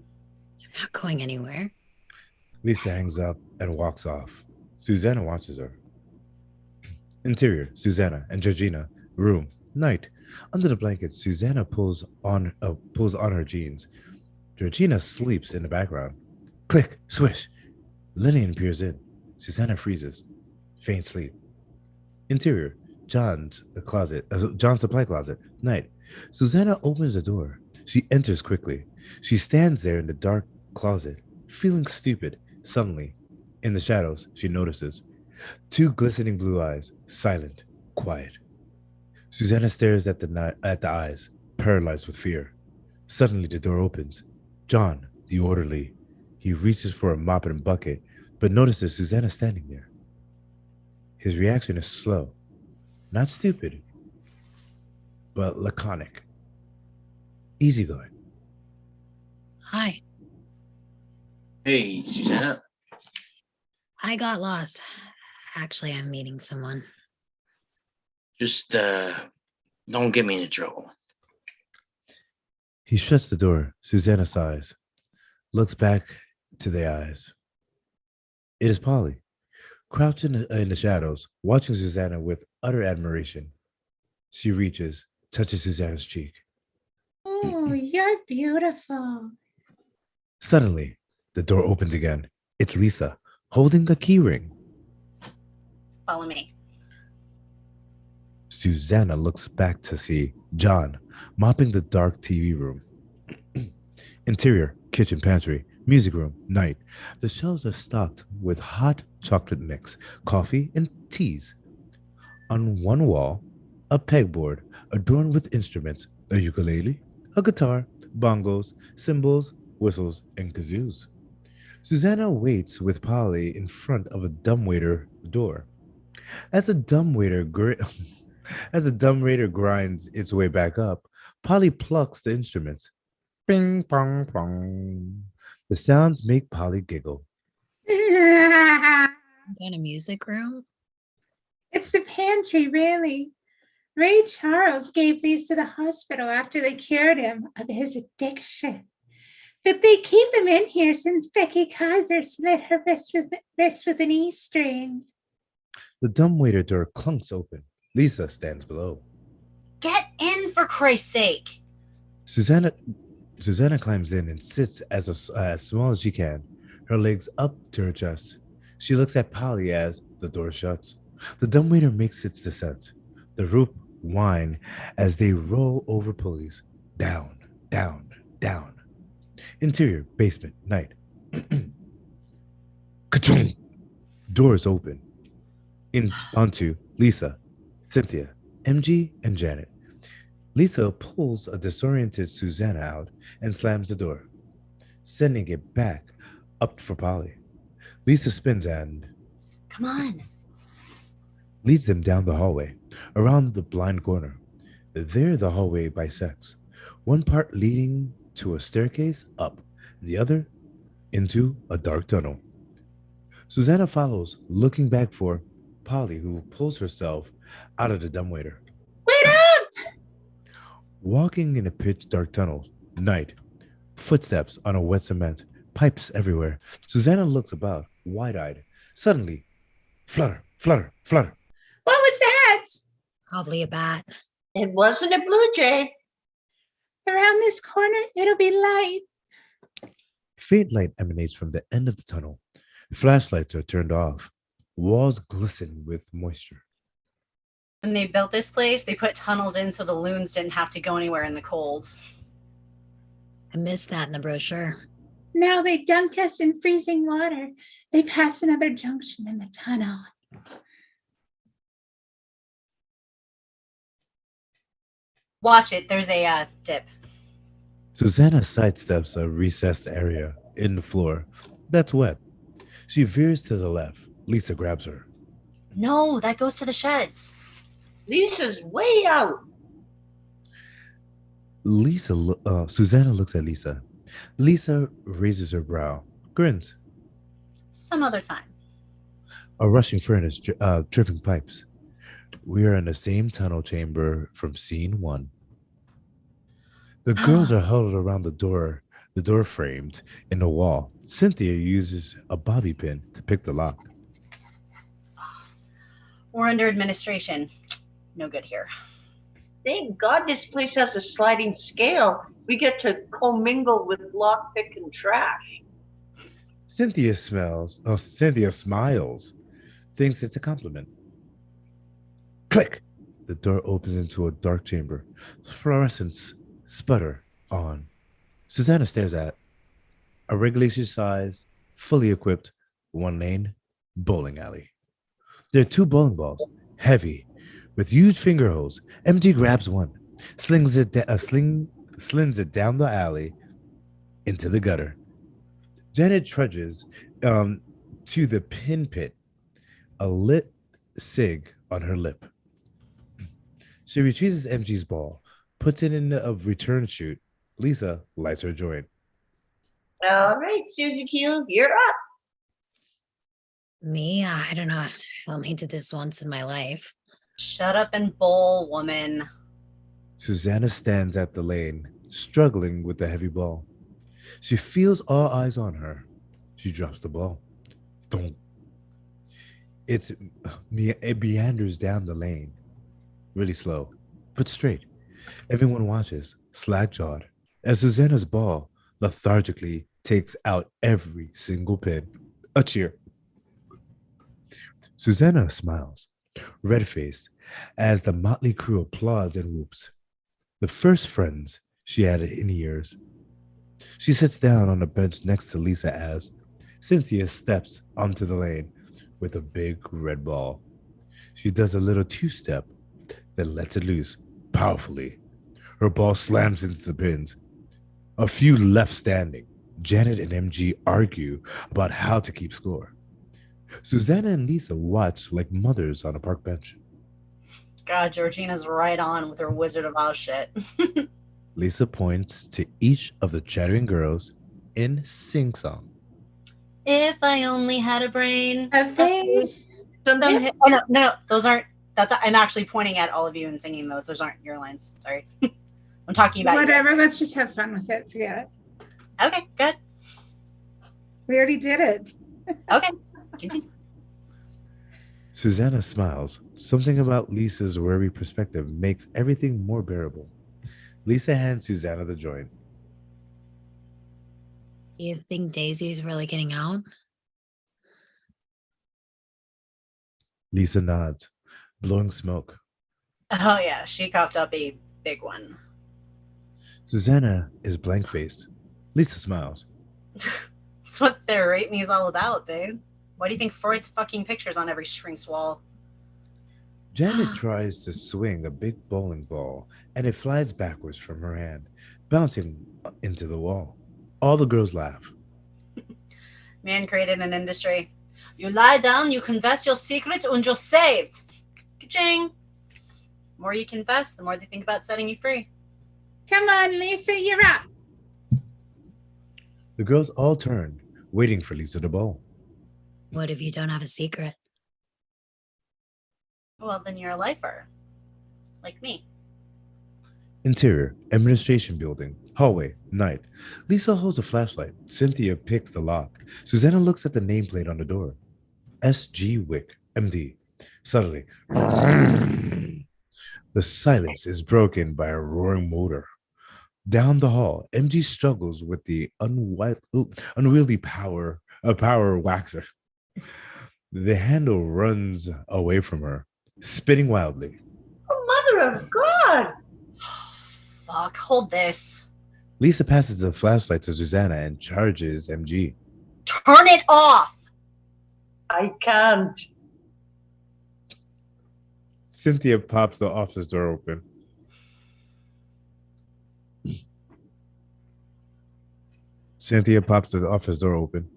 Not going anywhere. Lisa hangs up and walks off. Susanna watches her. Interior, Susanna and Georgina. Room, night. Under the blanket, Susanna pulls on her jeans. Georgina sleeps in the background. Click, swish. Lillian peers in. Susanna freezes. Faint sleep. Interior, John's supply closet. Night. Susanna opens the door. She enters quickly. She stands there in the dark closet, feeling stupid. Suddenly, in the shadows, she notices two glistening blue eyes, silent, quiet. Susanna stares at the eyes, paralyzed with fear. Suddenly, the door opens. John, the orderly. He reaches for a mop and bucket, but notices Susanna standing there. His reaction is slow, not stupid, but laconic, easygoing. Hi. Hey, Susanna. I got lost. Actually, I'm meeting someone. Just don't get me into trouble. He shuts the door. Susanna sighs, looks back to the eyes. It is Polly, crouched in the shadows, watching Susanna with utter admiration. She reaches, touches Susanna's cheek. Oh, you're beautiful. Suddenly, the door opens again. It's Lisa, holding a key ring. Follow me. Susanna looks back to see John mopping the dark TV room. Interior, kitchen, pantry, music room, night. The shelves are stocked with hot chocolate mix, coffee, and teas. On one wall, a pegboard adorned with instruments, a ukulele, a guitar, bongos, cymbals, whistles, and kazoos. Susanna waits with Polly in front of a dumbwaiter door. As the dumbwaiter grinds its way back up, Polly plucks the instruments. Ping pong pong. The sounds make Polly giggle. In a music room? It's the pantry, really. Ray Charles gave these to the hospital after they cured him of his addiction. But they keep him in here since Becky Kaiser slit her wrist with an E string. The dumbwaiter door clunks open. Lisa stands below. Get in, for Christ's sake. Susanna climbs in and sits as small as she can, her legs up to her chest. She looks at Polly as the door shuts. The dumbwaiter makes its descent. The rope whine as they roll over pulleys. Down, down, down. Interior, basement, night. Ka-chung! Doors open. Onto Lisa, Cynthia, MG, and Janet. Lisa pulls a disoriented Susanna out and slams the door, sending it back up for Polly. Lisa spins and Come on. leads them down the hallway, around the blind corner. There the hallway bisects, one part leading to a staircase up, the other into a dark tunnel. Susanna follows, looking back for Polly, who pulls herself out of the dumbwaiter. Wait up! Walking in a pitch dark tunnel, night, footsteps on a wet cement, pipes everywhere. Susanna looks about, wide-eyed. Suddenly, flutter, flutter, flutter. What was that? Probably a bat. It wasn't a blue jay. Around this corner, it'll be light. Faint light emanates from the end of the tunnel. Flashlights are turned off. Walls glisten with moisture. When they built this place, they put tunnels in so the loons didn't have to go anywhere in the cold. I missed that in the brochure. Now they dunk us in freezing water. They pass another junction in the tunnel. Watch it. There's a dip. Susanna sidesteps a recessed area in the floor that's wet. She veers to the left. Lisa grabs her. No, that goes to the sheds. Lisa's way out. Susanna looks at Lisa. Lisa raises her brow, grins. Some other time. A rushing furnace, dripping pipes. We are in the same tunnel chamber from scene 1. The girls are huddled around the door The door framed in the wall. Cynthia uses a bobby pin to pick the lock. We're under administration. No good here. Thank God this place has a sliding scale. We get to commingle with lockpick and trash. Cynthia smiles, thinks it's a compliment. Click! The door opens into a dark chamber. Fluorescents sputter on. Susanna stares at a regulation size, fully equipped, one lane bowling alley. There are two bowling balls, heavy, with huge finger holes. MG grabs one, slings it down the alley into the gutter. Janet trudges to the pin pit, a lit cig on her lip. She retrieves MG's ball, puts it in a return chute. Lisa lights her joint. All right, Susie Q, you're up. Me, I don't know. I only did this once in my life. Shut up and bowl, woman. Susanna stands at the lane, struggling with the heavy ball. She feels all eyes on her. She drops the ball. Thump. It meanders down the lane, really slow, but straight. Everyone watches, slack-jawed, as Susanna's ball lethargically takes out every single pin. A cheer. Susanna smiles, red-faced, as the motley crew applauds and whoops. The first friends she had in years. She sits down on a bench next to Lisa as Cynthia steps onto the lane with a big red ball. She does a little two-step, then lets it loose powerfully. Her ball slams into the pins. A few left standing. Janet and MG argue about how to keep score. Susanna and Lisa watch like mothers on a park bench. God, Georgina's right on with her Wizard of Oz shit. Lisa points to each of the chattering girls in sing-song. If I only had a brain. A face. Oh, no, those aren't. I'm actually pointing at all of you and singing those. Those aren't your lines. Sorry. I'm talking about Whatever. Let's just have fun with it. Forget it. Okay, good. We already did it. Okay, continue. Susanna smiles. Something about Lisa's wary perspective makes everything more bearable. Lisa hands Susanna the joint. You think Daisy's really getting out? Lisa nods, blowing smoke. Oh yeah, she coughed up a big one. Susanna is blank-faced. Lisa smiles. That's what their rate me is all about, babe. Why do you think Freud's fucking pictures on every shrink's wall? Janet tries to swing a big bowling ball, and it flies backwards from her hand, bouncing into the wall. All the girls laugh. Man created an industry. You lie down, you confess your secret, and you're saved. Ka-ching. The more you confess, the more they think about setting you free. Come on, Lisa, you're up. The girls all turn, waiting for Lisa to bowl. What if you don't have a secret? Well, then you're a lifer. Like me. Interior, administration building, hallway, night. Lisa holds a flashlight. Cynthia picks the lock. Susanna looks at the nameplate on the door. S.G. Wick, M.D. Suddenly, the silence is broken by a roaring motor. Down the hall, MG struggles with the unwieldy power waxer. The handle runs away from her, spinning wildly. Oh, mother of God! Fuck, hold this. Lisa passes the flashlight to Susanna and charges MG. Turn it off! I can't. Cynthia pops the office door open. Cynthia pops the office door open.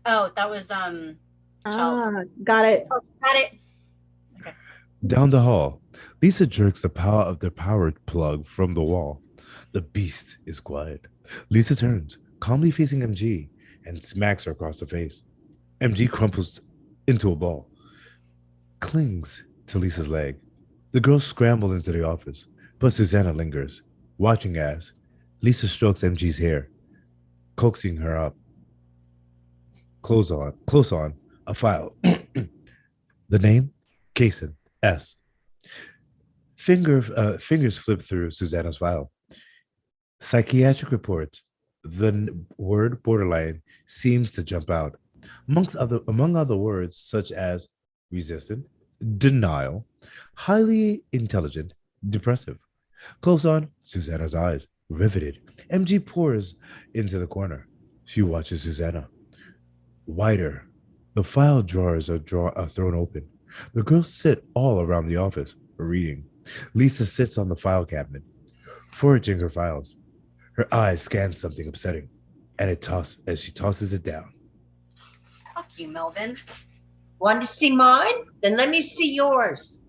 Oh, that was Charles. Got it. Oh, got it. Down the hall, Lisa jerks the power of the power plug from the wall. The beast is quiet. Lisa turns, calmly facing MG, and smacks her across the face. MG crumples into a ball, clings to Lisa's leg. The girls scramble into the office, but Susanna lingers, watching as Lisa strokes MG's hair, coaxing her up. Close on, a file. The name, Kason, S. Fingers flip through Susanna's file. Psychiatric report. The word borderline seems to jump out. Among other words, such as resistant, denial, highly intelligent, depressive. Close on, Susanna's eyes, riveted. MG pours into the corner. She watches Susanna. Wider. The file drawers are thrown open. The girls sit all around the office, reading. Lisa sits on the file cabinet, foraging her files. Her eyes scan something upsetting, and as she tosses it down. Fuck you, Melvin. Want to see mine? Then let me see yours.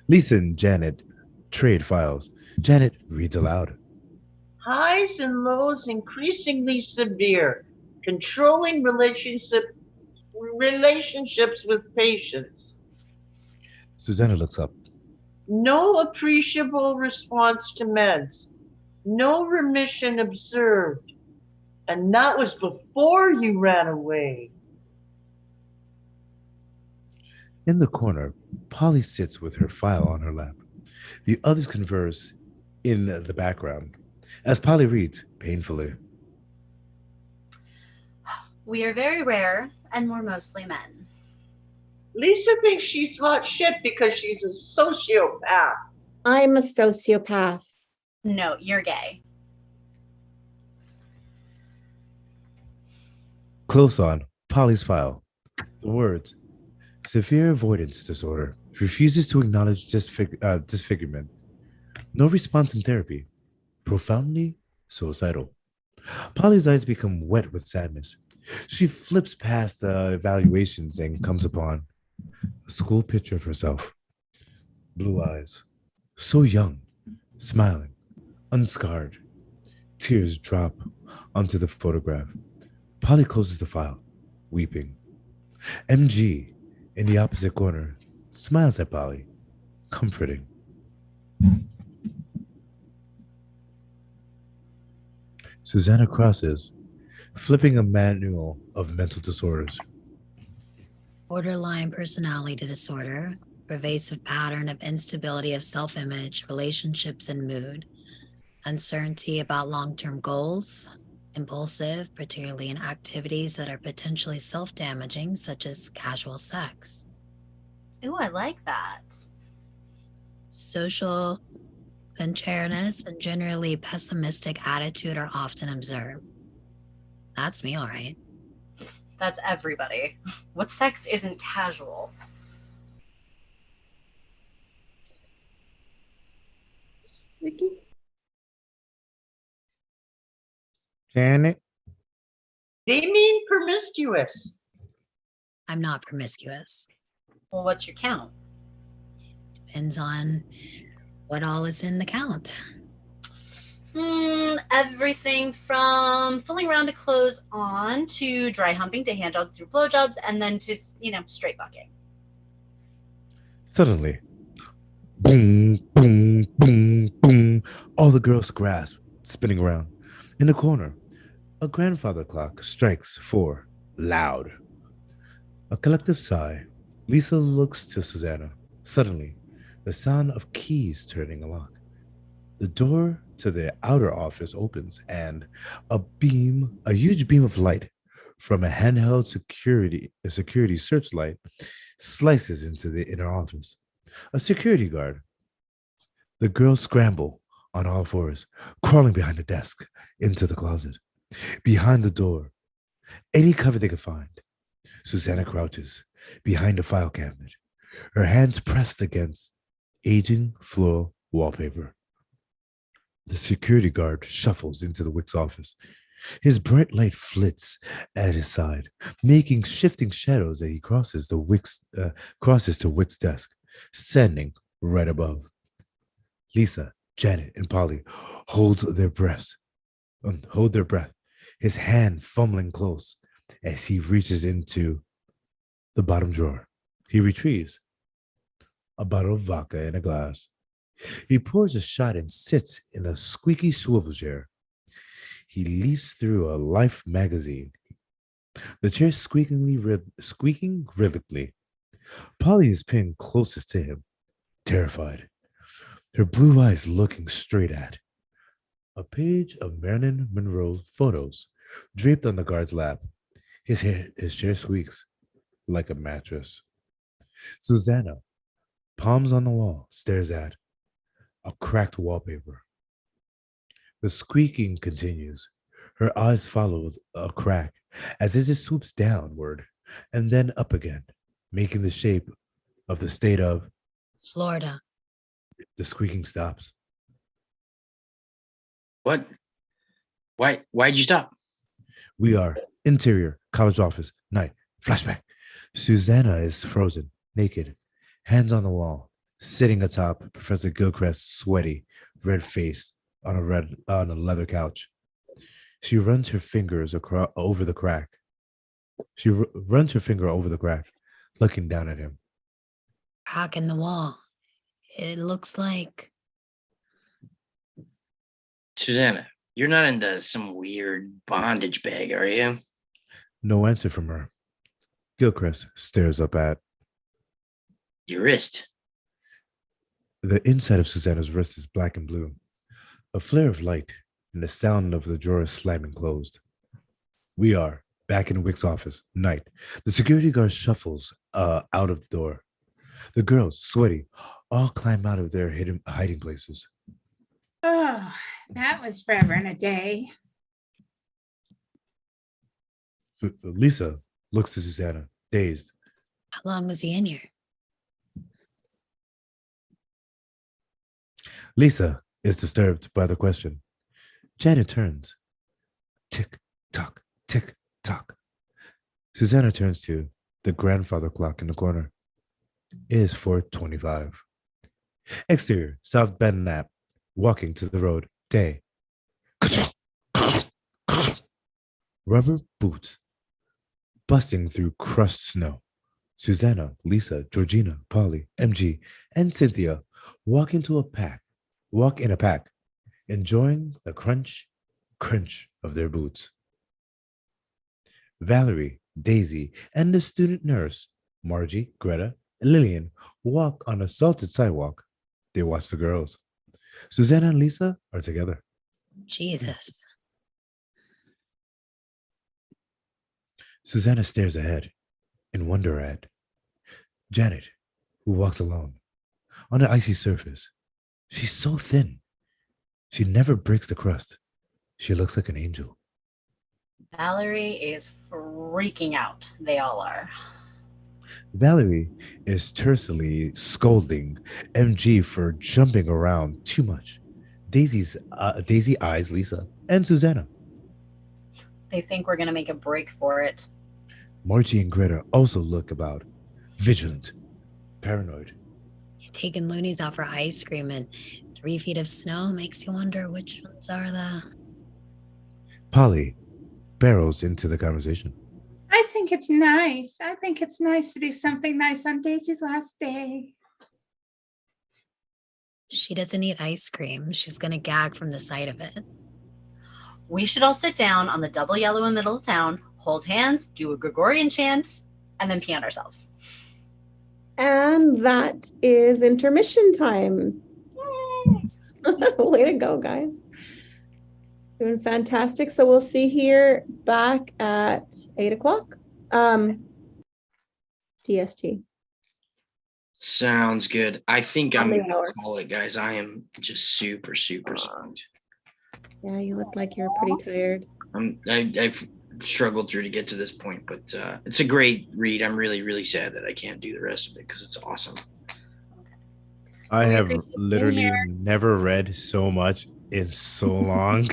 Lisa and Janet trade files. Janet reads aloud. Highs and lows increasingly severe. Controlling relationships with patients. Susanna looks up. No appreciable response to meds. No remission observed. And that was before you ran away. In the corner, Polly sits with her file on her lap. The others converse in the background as Polly reads painfully. We are very rare, and we're mostly men. Lisa thinks she's hot shit because she's a sociopath. I'm a sociopath. No, you're gay. Close on Polly's file. The words severe avoidance disorder, refuses to acknowledge disfigurement, no response in therapy, profoundly suicidal. Polly's eyes become wet with sadness. She flips past the evaluations and comes upon a school picture of herself. Blue eyes, so young, smiling, unscarred. Tears drop onto the photograph. Polly closes the file, weeping. MG, in the opposite corner, smiles at Polly, comforting. Susanna crosses, flipping a manual of mental disorders. Borderline personality disorder, pervasive pattern of instability of self-image, relationships, and mood, uncertainty about long-term goals, impulsive, particularly in activities that are potentially self-damaging, such as casual sex. Ooh, I like that. Social contrariness and generally pessimistic attitude are often observed. That's me, all right. That's everybody. What sex isn't casual? Vicky? Janet? They mean promiscuous. I'm not promiscuous. Well, what's your count? Depends on what all is in the count. Everything from fooling around to clothes on to dry humping to hand jobs through blowjobs and then to, straight fucking. Suddenly, boom, boom, boom, boom. All the girls grasp, spinning around. In the corner, a grandfather clock strikes 4, loud. A collective sigh. Lisa looks to Susanna. Suddenly, the sound of keys turning a lock. The door to the outer office opens and a huge beam of light from a handheld security searchlight slices into the inner office. A security guard. The girls scramble on all fours, crawling behind the desk into the closet. Behind the door, any cover they could find. Susanna crouches behind a file cabinet, her hands pressed against aging floor wallpaper. The security guard shuffles into the Wick's office. His bright light flits at his side, making shifting shadows as he crosses to Wick's desk, standing right above. Lisa, Janet, and Polly hold their breath. His hand fumbling close as he reaches into the bottom drawer. He retrieves a bottle of vodka in a glass. He pours a shot and sits in a squeaky swivel chair. He leafs through a Life magazine. The chair squeaking rhythmically. Polly is pinned closest to him, terrified, her blue eyes looking straight at a page of Marilyn Monroe photos draped on the guard's lap. His chair squeaks like a mattress. Susanna, palms on the wall, stares at a cracked wallpaper. The squeaking continues. Her eyes follow a crack as it swoops downward and then up again, making the shape of the state of Florida. the squeaking stops. What? Why'd you stop? We are interior, college office, night, flashback. Susanna is frozen, naked, hands on the wall, sitting atop Professor Gilchrist's sweaty, red face on a leather couch. She runs her fingers over the crack. She runs her finger over the crack, looking down at him. Crack in the wall. It looks like Susanna, you're not into some weird bondage bag, are you? No answer from her. Gilchrist stares up at Your wrist. the inside of Susanna's wrist is black and blue. A flare of light and the sound of the drawer slamming closed. We are back in Wick's office, night. The security guard shuffles out of the door. The girls, sweaty, all climb out of their hiding places. Oh, that was forever and a day. Lisa looks to Susanna, dazed. how long was he in here? Lisa is disturbed by the question. Janet turns. Tick, tock, tick, tock. Susanna turns to the grandfather clock in the corner. It is 4:25. Exterior, South Bend Nap, walking to the road, day. Rubber boots, busting through crushed snow. Susanna, Lisa, Georgina, Polly, MG, and Cynthia walk in a pack, enjoying the crunch of their boots. Valerie, Daisy, and the student nurse, Margie, Greta, and Lillian, walk on a salted sidewalk. They watch the girls. Susanna and Lisa are together. Jesus. Susanna stares ahead in wonder at Janet, who walks alone on an icy surface. She's so thin. She never breaks the crust. She looks like an angel. Valerie is freaking out. They all are. Valerie is tersely scolding MG for jumping around too much. Daisy eyes Lisa and Susanna. They think we're going to make a break for it. Margie and Greta also look about, vigilant, paranoid. You're taking loonies out for ice cream and 3 feet of snow makes you wonder which ones are the. Polly barrels into the conversation. I think it's nice. I think it's nice to do something nice on Daisy's last day. She doesn't eat ice cream. She's going to gag from the sight of it. We should all sit down on the double yellow in the middle of town, hold hands, do a Gregorian chant, and then pee on ourselves. And that is intermission time. Way to go, guys. Doing fantastic. So we'll see here back at 8 o'clock. DST. Sounds good. I think On I'm the gonna hour. call it, guys. I am just super stoked. Yeah, you look like you're pretty tired. I've struggled through to get to this point, but it's a great read. I'm really, really sad that I can't do the rest of it because it's awesome. I have appreciate you literally here. never read so much in so long.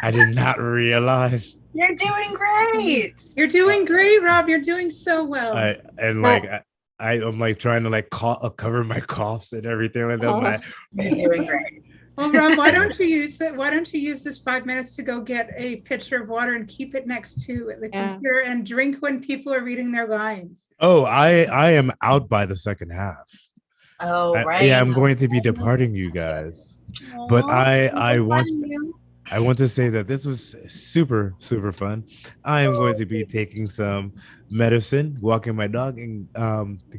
I did not realize. You're doing great. You're doing great, Rob. You're doing so well. I'm like trying to like cover my coughs and everything like that. Oh. You're doing great. Well, Rob, why don't you use that? Why don't you use this 5 minutes to go get a pitcher of water and keep it next to the Yeah. computer and drink when people are reading their lines? Oh, I am out by the second half. Oh, right. Yeah, I'm going to be departing you guys. But I want to say that this was super, super fun. I am going to be taking some medicine, walking my dog, and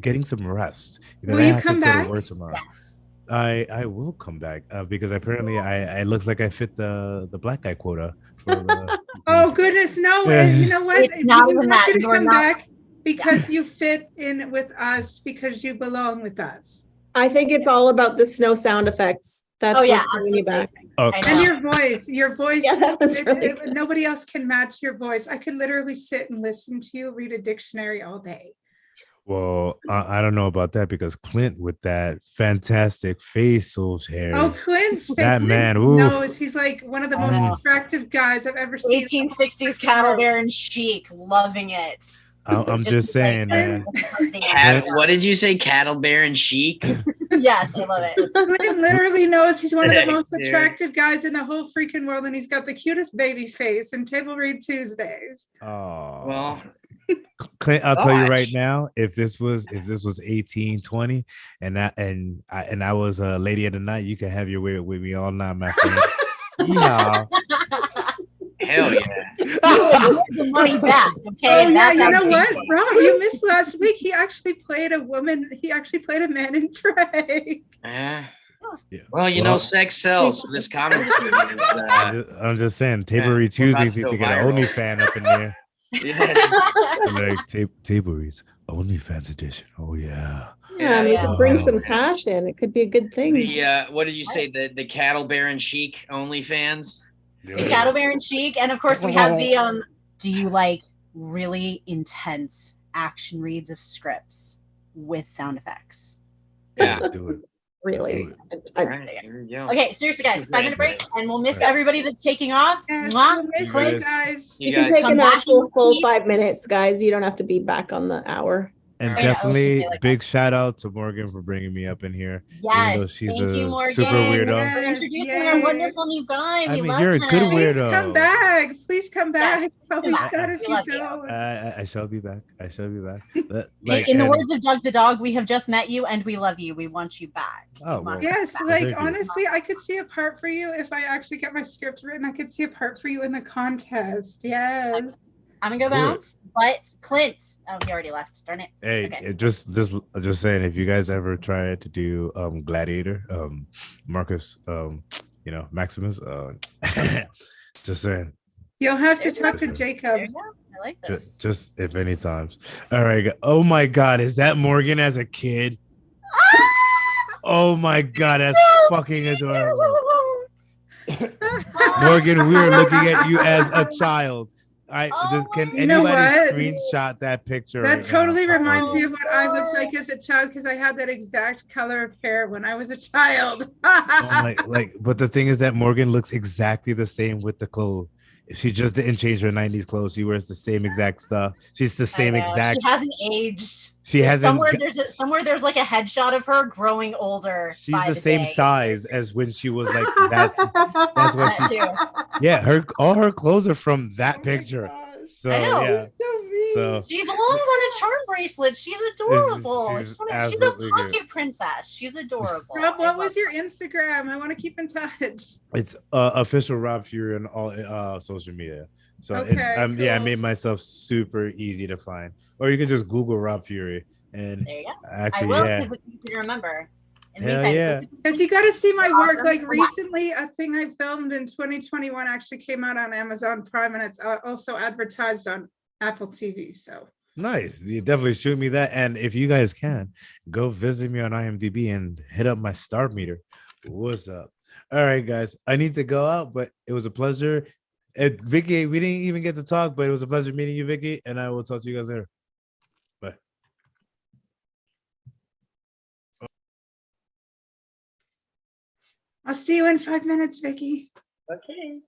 getting some rest because Will I you have to come go to back? work tomorrow. Yes. I will come back because apparently I it looks like I fit the black guy quota for the. Oh goodness, no! You know what? It's not We even want that. you to You are come not. back because you fit in with us because you belong with us. I think it's all about the snow sound effects. That's Oh, yeah, what's bringing you back. Okay. I And know. your voice, Yeah, that was really good. nobody else can match your voice. I could literally sit and listen to you read a dictionary all day. Well, I don't know about that because Clint with that fantastic facial hair. Oh, Clint's That Clint man, oof. knows he's like one of the most Mm. attractive guys I've ever seen. 1860s cattle baron chic, loving it. I'm just saying, man. What did you say? Cattle Baron Chic? Yes, I love it. Clint literally knows he's one of the most Dude. attractive guys in the whole freaking world, and he's got the cutest baby face and Table Read Tuesdays. Oh, Well, Clint, I'll tell you right gosh. now, if this was 1820 and I was a lady of the night, you can have your way with me all night, my friend. Yeah. Hell yeah. The money back, okay? Oh yeah, That's you how know what, basic. Rob? You missed last week. He actually played a woman. He actually played a man in drag. Yeah. Yeah. Well, you know, sex sells. So this commentary is, I'm just saying, Table yeah, Read we're about Tuesdays to needs go to get an viral. OnlyFans up in there. yeah. Like Table Reads OnlyFans edition. Oh yeah. Yeah, and we Yeah. could bring Oh. some passion. It could be a good thing. The what did you say? The Cattle Baron Chic OnlyFans? The cattle baron chic, and of course we have the do you like really intense action reads of scripts with sound effects? Yeah. Let's do it. Really. All right, here we go. Okay, seriously guys, 5-minute break Great. and we'll miss Right. everybody that's taking off. Yes, Mwah. we'll miss You you guys- guys. You You can guys, take Come an back actual and full see- 5 minutes, guys. You don't have to be back on the hour. And Oh, yeah, definitely like big shout out to Morgan for bringing me up in here. Even though Yes, she's thank you, a Morgan, super weirdo. for Yes, introducing yay. our wonderful new guy. I We mean, love you're a him. good Please weirdo. come back. Please come back. Yes, I'll be come back. sad if We you love you. don't. I shall be back. I shall be back. In the and- words of Doug the dog, we have just met you and we love you. We want you back. Oh, We want well. you Yes, back. like thank you. honestly, I could see a part for you if I actually get my script written. I could see a part for you in the contest. Yes. I'm gonna go Good. bounce, but Clint. Oh, he already left. Darn it. Hey, Okay. just saying, if you guys ever try to do Gladiator, Marcus, Maximus, just saying, You'll have to There's talk to no- Jacob. There you go. I like this. just if any times. All right. Oh my God, is that Morgan as a kid? Oh my God, that's fucking adorable. Morgan, we are looking at you as a child. Can You know anybody what? screenshot that picture? That right now? totally reminds me Oh, of what I looked like as a child because I had that exact color of hair when I was a child. Oh my, but the thing is that Morgan looks exactly the same with the clothes. She just didn't change her 90s clothes. She wears the same exact stuff. She's the same I know. exact. She hasn't aged. She hasn't. Somewhere there's like a headshot of her growing older. She's by the same day. size as when she was like that's what That she's. too. Yeah, all her clothes are from that Oh my picture. gosh. So I know. yeah, So mean. so She belongs on a charm bracelet. She's adorable. she's She's a absolutely pocket cute. princess. She's adorable. Rob, I what love was your her. Instagram? I want to keep in touch. it's official Rob Fury on all social media. So Okay, I cool. made myself super easy to find, or you can just Google Rob Fury and There you go. actually I will yeah. because it's easy to remember. In the Hell meantime, yeah. Because you got to see my work. Awesome. Like recently, a thing I filmed in 2021 actually came out on Amazon Prime, and it's also advertised on Apple TV. So Nice. You definitely shoot me that. And if you guys can, go visit me on IMDb and hit up my star meter. What's up? All right, guys. I need to go out, but it was a pleasure. Vicky, we didn't even get to talk, but it was a pleasure meeting you, Vicky. And I will talk to you guys later. Bye. I'll see you in 5 minutes, Vicky. okay.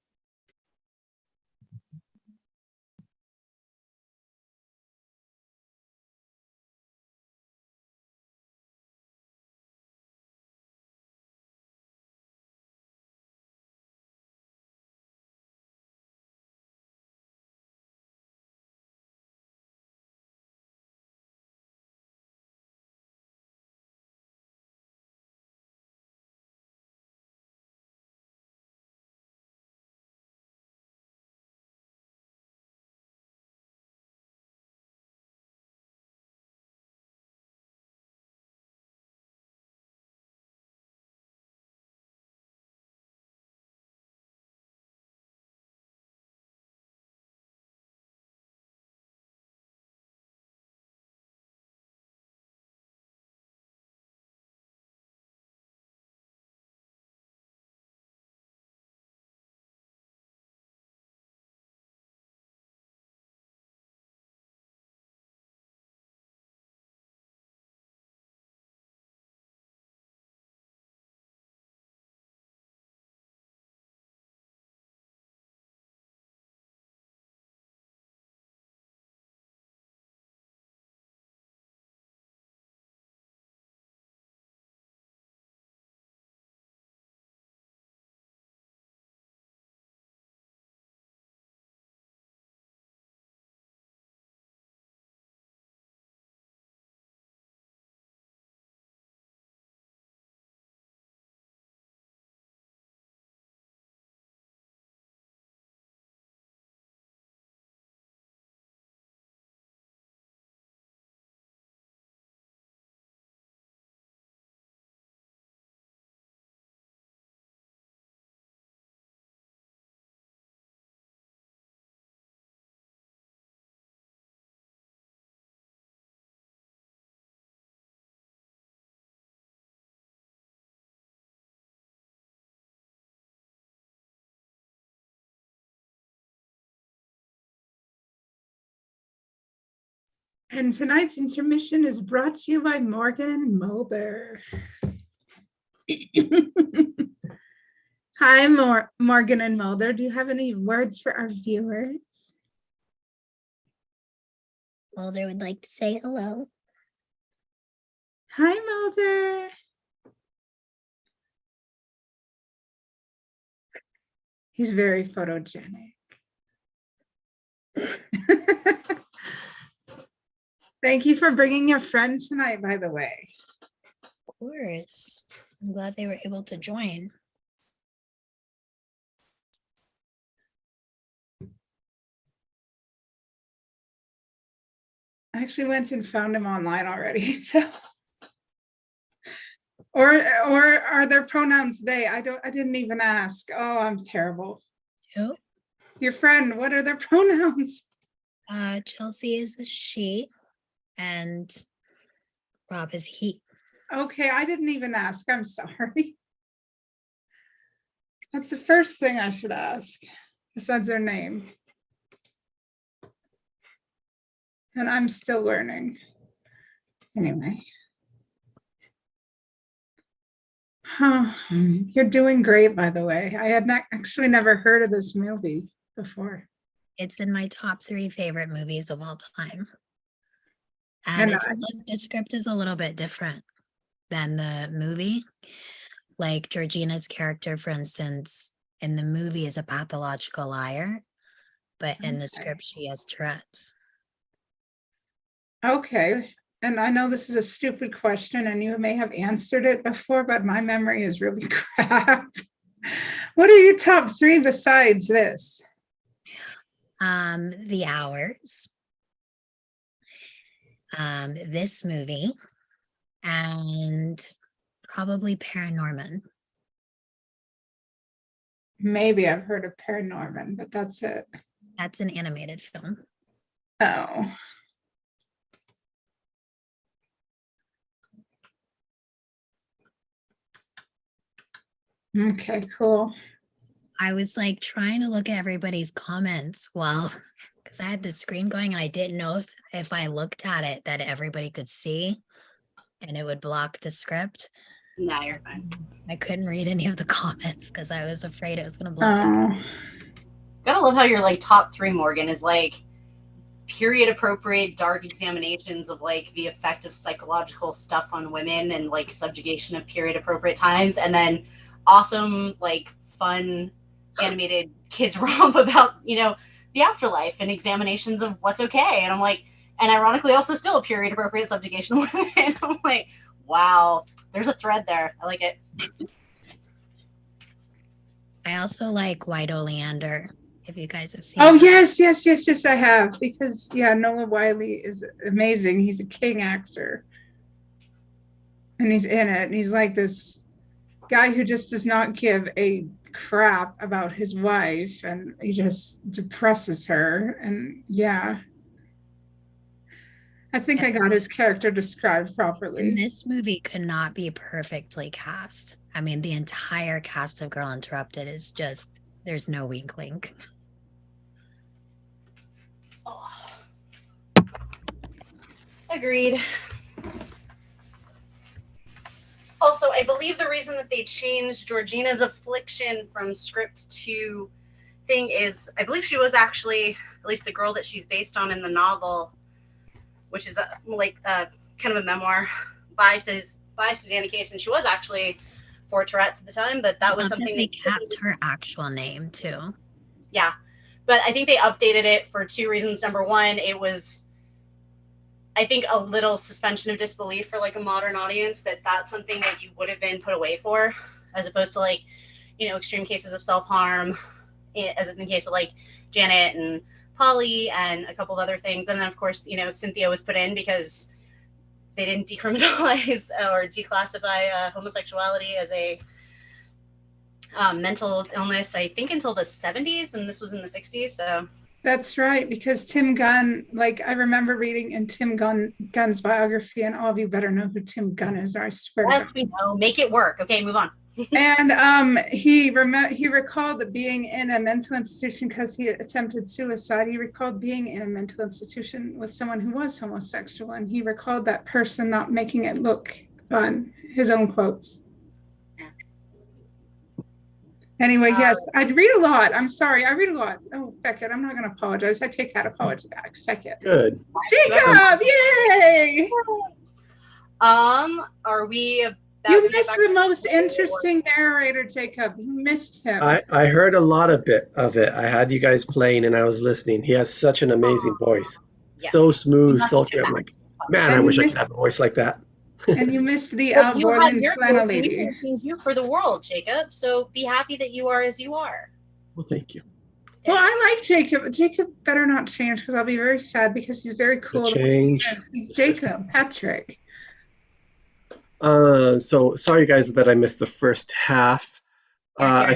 And tonight's intermission is brought to you by Morgan and Mulder. Hi, Morgan and Mulder. Do you have any words for our viewers? Mulder would like to say hello. Hi, Mulder. He's very photogenic. Thank you for bringing your friend tonight, by the way. Of course. I'm glad they were able to join. I actually went and found him online already. So, or are there pronouns they? I didn't even ask. Oh, I'm terrible. Who? Your friend, what are their pronouns? Chelsea is a she and Rob is he. Okay, I didn't even ask. I'm sorry. That's the first thing I should ask, besides their name. And I'm still learning. Anyway. You're doing great, by the way. I had actually never heard of this movie before. It's in my top 3 favorite movies of all time. And And the script is a little bit different than the movie. Like Georgina's character, for instance, in the movie is a pathological liar, but in the Okay. script she has Tourette's. Okay. And I know this is a stupid question and you may have answered it before, but my memory is really crap. What are your top 3 besides this? The Hours, this movie, and probably Paranorman. Maybe I've heard of Paranorman, but that's it. That's an animated film. Oh. Okay, cool. I was like trying to look at everybody's comments while, because I had the screen going and I didn't know if I looked at it that everybody could see and it would block the script. No, So you're fine. I couldn't read any of the comments because I was afraid it was going to block. the Oh, Gotta love how your like top 3, Morgan, is like period appropriate dark examinations of like the effect of psychological stuff on women and like subjugation of period appropriate times, and then awesome like fun animated kids romp about, you know, the afterlife and examinations of what's okay. And I'm like, and ironically also still a period appropriate subjugation of women. I'm like, wow, there's a thread there. I like it. I also like White Oleander, if you guys have seen oh that. yes, I have. Because yeah, Noah Wiley is amazing. He's a king actor. And he's in it. And he's like this guy who just does not give a crap about his wife, and he just depresses her. And yeah, I think I got his character described And properly. this movie could not be perfectly cast. I mean, the entire cast of Girl Interrupted is just, there's no weak link. Oh. Agreed. Also, I believe the reason that they changed Georgina's affliction from script to thing is, I believe she was actually, at least the girl that she's based on in the novel, which is kind of a memoir by Susanna Case, and she was actually for Tourette's at the time, but that was Love something they that kept her actual name too. yeah, but I think they updated it for 2 reasons. Number one, it was, I think, a little suspension of disbelief for like a modern audience that that's something that you would have been put away for, as opposed to like, you know, extreme cases of self-harm, as in the case of like Janet and Polly and a couple of other things. And then of course, you know, Cynthia was put in because they didn't decriminalize or declassify homosexuality as a mental illness, I think, until the 70s, and this was in the 60s. So That's right, because Tim Gunn, like I remember reading in Gunn's biography, and all of you better know who Tim Gunn is, I swear to yes, God. we know. Make it work. Okay, move on. And he recalled that being in a mental institution because he attempted suicide. He recalled being in a mental institution with someone who was homosexual, and he recalled that person not making it look fun. His own quotes. Anyway, yes, I read a lot. I'm sorry, I read a lot. Oh, Beckett, I'm not going to apologize. I take that apology back. Beckett. Good. Jacob, yay! Are we? You missed the most interesting narrator, Jacob. You missed him. I heard a lot of it. I had you guys playing and I was listening. He has such an amazing voice. Yeah. So smooth, sultry. I'm like, man, And I you wish I could missed- have a voice like that. And you missed the Well, you have Borland your flannel voice, and we lady. can change you for the world, Jacob. So be happy that you are as you are. Well, thank you. Well, I like Jacob. Jacob better not change because I'll be very sad because he's very cool. change. He's Jacob Patrick. So sorry guys that I missed the first half. I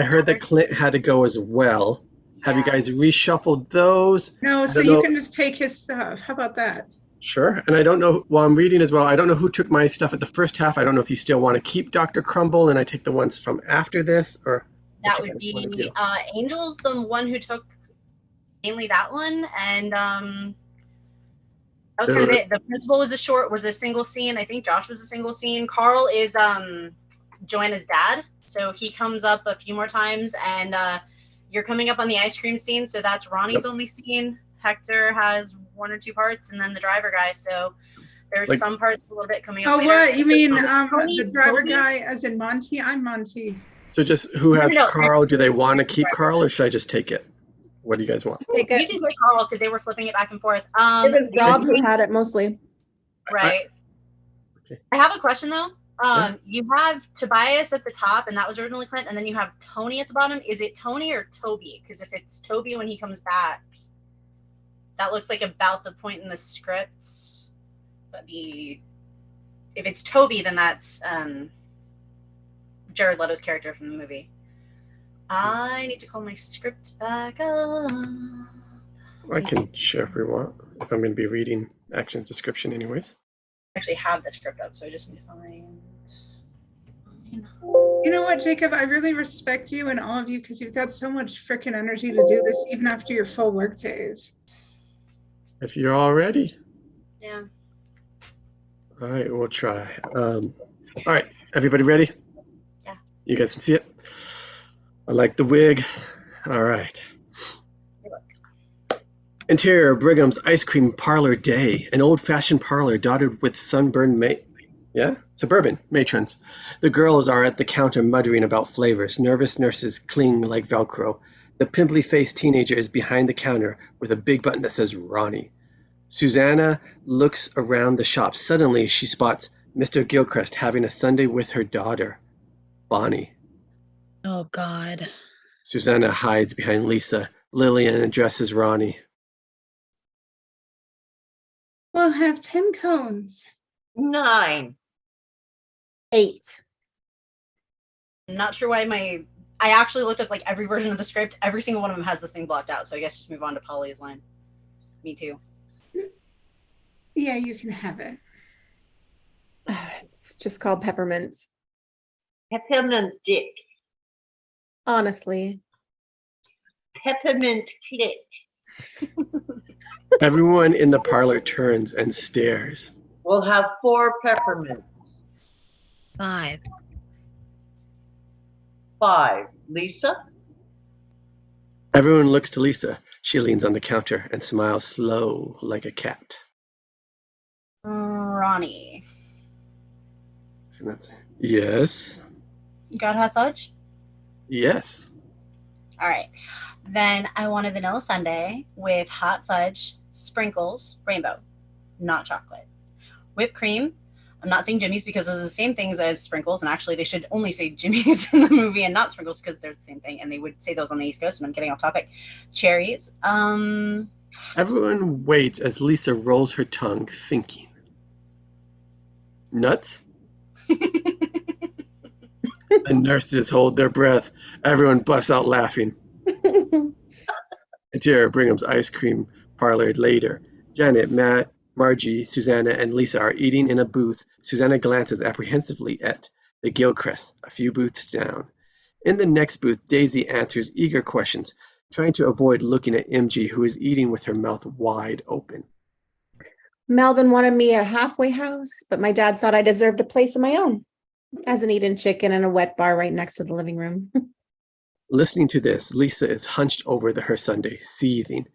heard that Clint had to go as well. Have you guys reshuffled those? No, so don't you know- can just take his stuff. How about that? Sure. And I don't know, while I'm reading as well, I don't know who took my stuff at the first half. I don't know if you still want to keep Dr. Crumble and I take the ones from after this, or That what you would guys wanna be do. Angel's the one who took mainly that one, and that was kind of it. The principal was a single scene. I think Josh was a single scene. Carl is Joanna's dad, so he comes up a few more times, and you're coming up on the ice cream scene, so that's Ronnie's only scene. Hector has 1 or 2 parts, and then the driver guy. So there's Like- some parts a little bit coming up. Oh, later. what you mean? Tony- The driver Tony- guy, as in Monty. I'm Monty. So just who has No, Carl? Do they want to keep Carl or should I just take it? What do you guys want? Take You it. can take Carl because they were flipping it back and forth. It was Rob who had it mostly. Right. Okay. I have a question though. Yeah. You have Tobias at the top, and that was originally Clint, and then you have Tony at the bottom. Is it Tony or Toby? Because if it's Toby when he comes back, that looks like about the point in the script. That'd be. If it's Toby, then that's Jared Leto's character from the movie. I need to call my script back up. I can share if we want, if I'm going to be reading action description anyways. I actually have the script up, so I just need to find. You know what, Jacob? I really respect you and all of you because you've got so much freaking energy to do this, even after your full work days. If you're all ready. Yeah. All right, we'll try. All right, everybody ready? Yeah. You guys can see it? I like the wig. All right. Interior, Brigham's Ice Cream Parlor Day, an old-fashioned parlor dotted with sunburned suburban matrons. The girls are at the counter muttering about flavors. Nervous nurses cling like Velcro. The pimply-faced teenager is behind the counter with a big button that says Ronnie. Susanna looks around the shop. Suddenly, she spots Mr. Gilchrist having a sundae with her daughter, Bonnie. Oh God. Susanna hides behind Lisa. Lillian addresses Ronnie. We'll have 10 cones. 9. 8. I'm not sure why I actually looked up like every version of the script. Every single one of them has the thing blocked out. So I guess just move on to Polly's line. Me too. Yeah, you can have it. It's just called peppermints. Peppermint dick. Honestly. Peppermint clit. Everyone in the parlor turns and stares. We'll have 4 peppermints. 5. 5. Lisa? Everyone looks to Lisa. She leans on the counter and smiles slow like a cat. Ronnie. So that's yes. You got hot fudge? Yes. All right. Then I want a vanilla sundae with hot fudge, sprinkles, rainbow, not chocolate. Whipped cream. I'm not saying Jimmy's because those are the same things as sprinkles, and actually they should only say Jimmy's in the movie and not sprinkles because they're the same thing, and they would say those on the East Coast, and I'm getting off topic. Cherries. Everyone waits as Lisa rolls her tongue, thinking. Nuts? The nurses hold their breath. Everyone busts out laughing. Interior, Brigham's Ice Cream Parlor later. Janet, Matt, Margie, Susanna, and Lisa are eating in a booth. Susanna glances apprehensively at The Gilchrist, a few booths down. In the next booth, Daisy answers eager questions, trying to avoid looking at MG, who is eating with her mouth wide open. Melvin wanted me a halfway house, but my dad thought I deserved a place of my own, as an eat-in chicken and a wet bar right next to the living room. Listening to this, Lisa is hunched over her sundae, seething.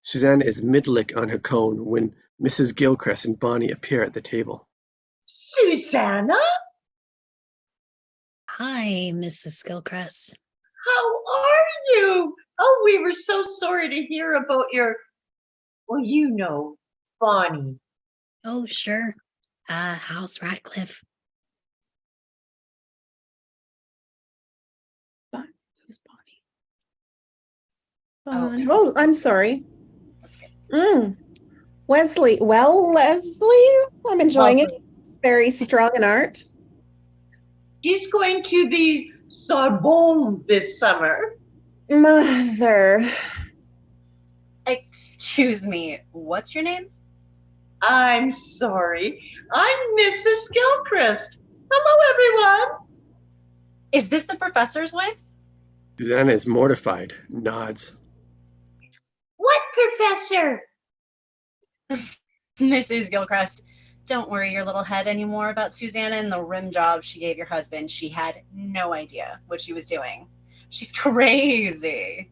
Susanna is mid-lick on her cone when Mrs. Gilchrist and Bonnie appear at the table. Susanna, Hi, Mrs. Gilchrist. how are you? Oh, we were so sorry to hear about well, Bonnie. Oh, sure. How's Radcliffe? Who's Bonnie? Oh, I'm sorry. Wesley. Well, Leslie, I'm enjoying it. Very strong in art. She's going to the Sorbonne this summer. Mother. Excuse me, what's your name? I'm sorry. I'm Mrs. Gilchrist. Hello, everyone. Is this the professor's wife? Susanna is mortified, nods. What professor? Mrs. Gilchrist, don't worry your little head anymore about Susanna and the rim job she gave your husband. She had no idea what she was doing. She's crazy.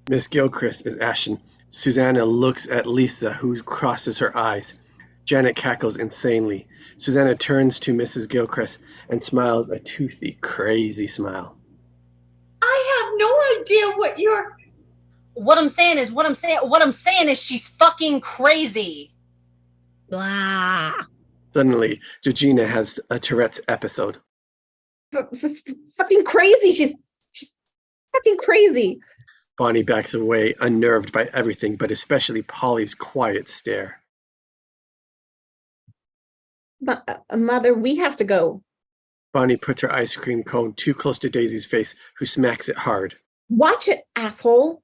Miss Gilchrist is ashen. Susanna looks at Lisa, who crosses her eyes. Janet cackles insanely. Susanna turns to Mrs. Gilchrist and smiles a toothy, crazy smile. I have no idea what you're... What I'm saying is she's fucking crazy. Blah. Suddenly, Georgina has a Tourette's episode. Fucking crazy. She's fucking crazy. Bonnie backs away, unnerved by everything, but especially Polly's quiet stare. Mother, we have to go. Bonnie puts her ice cream cone too close to Daisy's face, who smacks it hard. Watch it, asshole.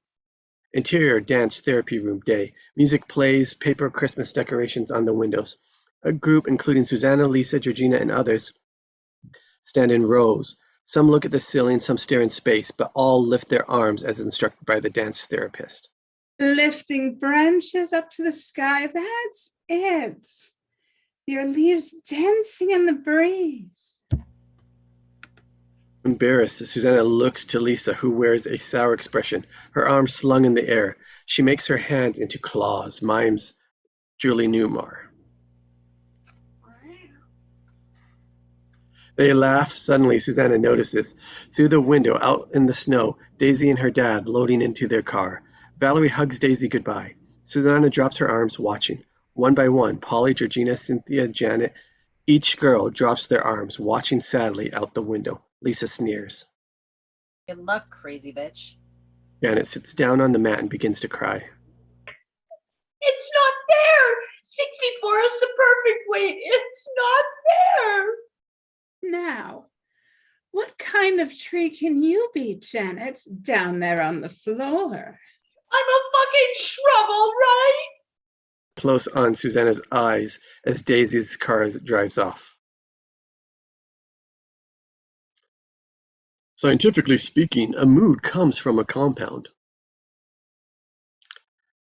Interior dance therapy room day. Music plays, paper Christmas decorations on the windows. A group, including Susanna, Lisa, Georgina, and others, stand in rows. Some look at the ceiling, some stare in space, but all lift their arms as instructed by the dance therapist. Lifting branches up to the sky, that's it. Your leaves dancing in the breeze. Embarrassed, Susanna looks to Lisa, who wears a sour expression, her arms slung in the air. She makes her hands into claws, mimes Julie Newmar. They laugh. Suddenly, Susanna notices. Through the window, out in the snow, Daisy and her dad loading into their car. Valerie hugs Daisy goodbye. Susanna drops her arms, watching. One by one, Polly, Georgina, Cynthia, Janet, each girl drops their arms, watching sadly out the window. Lisa sneers. Good luck, crazy bitch. Janet sits down on the mat and begins to cry. It's not fair. 64 is the perfect weight. It's not fair. Now, what kind of tree can you be, Janet, down there on the floor? I'm a fucking shrub, all right? Close on Susanna's eyes as Daisy's car drives off. Scientifically speaking, a mood comes from a compound.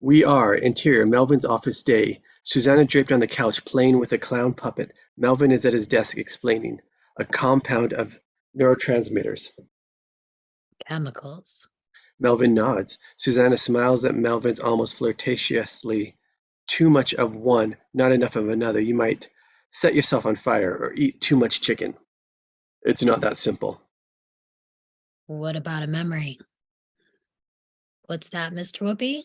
We are, interior, Melvin's office day. Susanna draped on the couch playing with a clown puppet. Melvin is at his desk explaining. A compound of neurotransmitters. Chemicals. Melvin nods. Susanna smiles at Melvin's almost flirtatiously. Too much of one, not enough of another. You might set yourself on fire or eat too much chicken. It's not that simple. What about a memory? What's that, Mr. Whoopi?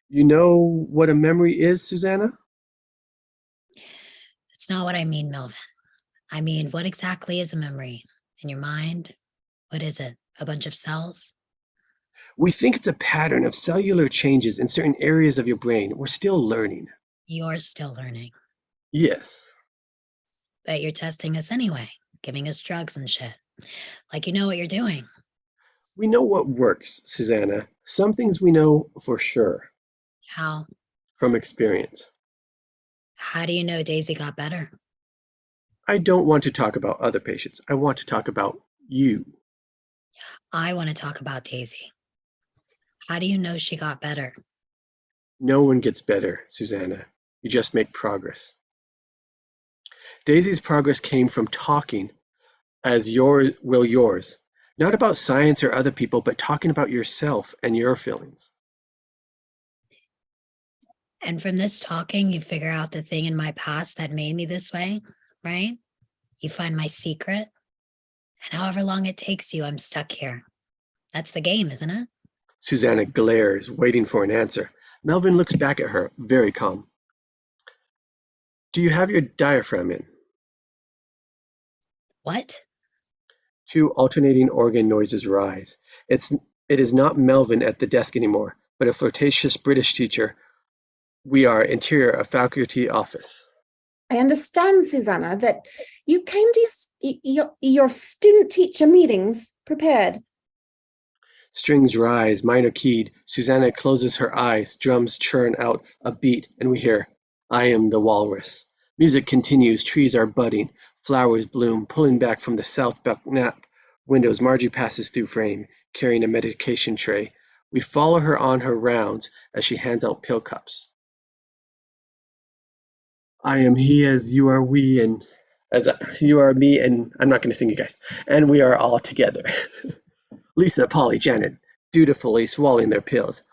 You know what a memory is, Susanna? That's not what I mean, Melvin. I mean, what exactly is a memory? In your mind? What is it? A bunch of cells? We think it's a pattern of cellular changes in certain areas of your brain. We're still learning. You're still learning. Yes. But you're testing us anyway, giving us drugs and shit. Like you know what you're doing. We know what works, Susanna. Some things we know for sure. How? From experience. How do you know Daisy got better? I don't want to talk about other patients. I want to talk about you. I want to talk about Daisy. How do you know she got better? No one gets better, Susanna. You just make progress. Daisy's progress came from talking, as yours. Not about science or other people, but talking about yourself and your feelings. And from this talking, you figure out the thing in my past that made me this way, right? You find my secret. And however long it takes you, I'm stuck here. That's the game, isn't it? Susanna glares, waiting for an answer. Melvin looks back at her, very calm. Do you have your diaphragm in? What? Two alternating organ noises rise. It is not Melvin at the desk anymore, but a flirtatious British teacher. We are interior of faculty office. I understand, Susanna, that you came to your student-teacher meetings prepared. Strings rise, minor keyed. Susanna closes her eyes, drums churn out a beat, and we hear, I am the walrus. Music continues, trees are budding, flowers bloom, pulling back from the south nap windows. Margie passes through frame, carrying a medication tray. We follow her on her rounds as she hands out pill cups. I am he as you are we, and as you are me, and I'm not going to sing you guys. And we are all together. Lisa, Polly, Janet, dutifully swallowing their pills.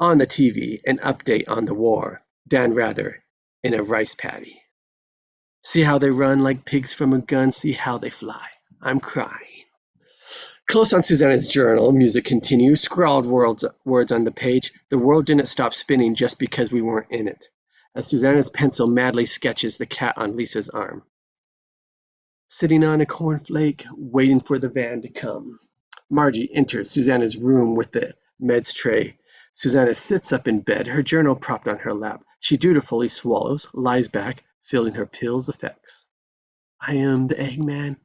On the TV, an update on the war. Dan Rather in a rice paddy. See how they run like pigs from a gun. See how they fly. I'm crying. Close on Susanna's journal, music continues. Scrawled words on the page. The world didn't stop spinning just because we weren't in it. As Susanna's pencil madly sketches the cat on Lisa's arm. Sitting on a cornflake, waiting for the van to come. Margie enters Susanna's room with the meds tray. Susanna sits up in bed, her journal propped on her lap. She dutifully swallows, lies back, feeling her pill's effects. I am the Eggman.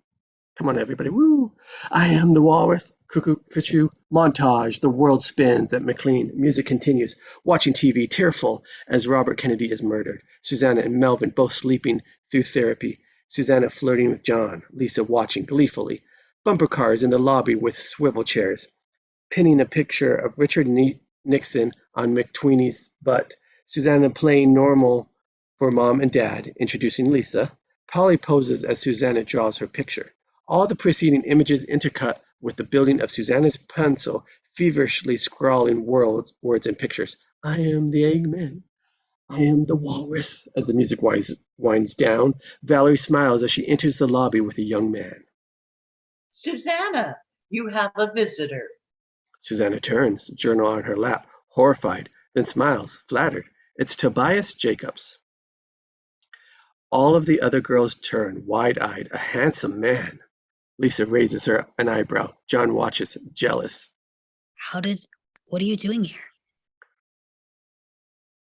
Come on, everybody. Woo! I am the walrus. Cuckoo, cuckoo. Montage. The world spins at McLean. Music continues. Watching TV, tearful as Robert Kennedy is murdered. Susanna and Melvin both sleeping through therapy. Susanna flirting with John. Lisa watching gleefully. Bumper cars in the lobby with swivel chairs. Pinning a picture of Richard Nixon on McTweeny's butt. Susanna playing normal for mom and dad, introducing Lisa. Polly poses as Susanna draws her picture. All the preceding images intercut with the building of Susanna's pencil, feverishly scrawling words and pictures. I am the Eggman. I am the walrus. As the music winds down, Valerie smiles as she enters the lobby with a young man. Susanna, you have a visitor. Susanna turns, journal on her lap, horrified, then smiles, flattered. It's Tobias Jacobs. All of the other girls turn, wide-eyed. A handsome man. Lisa raises an eyebrow. John watches, jealous. What are you doing here?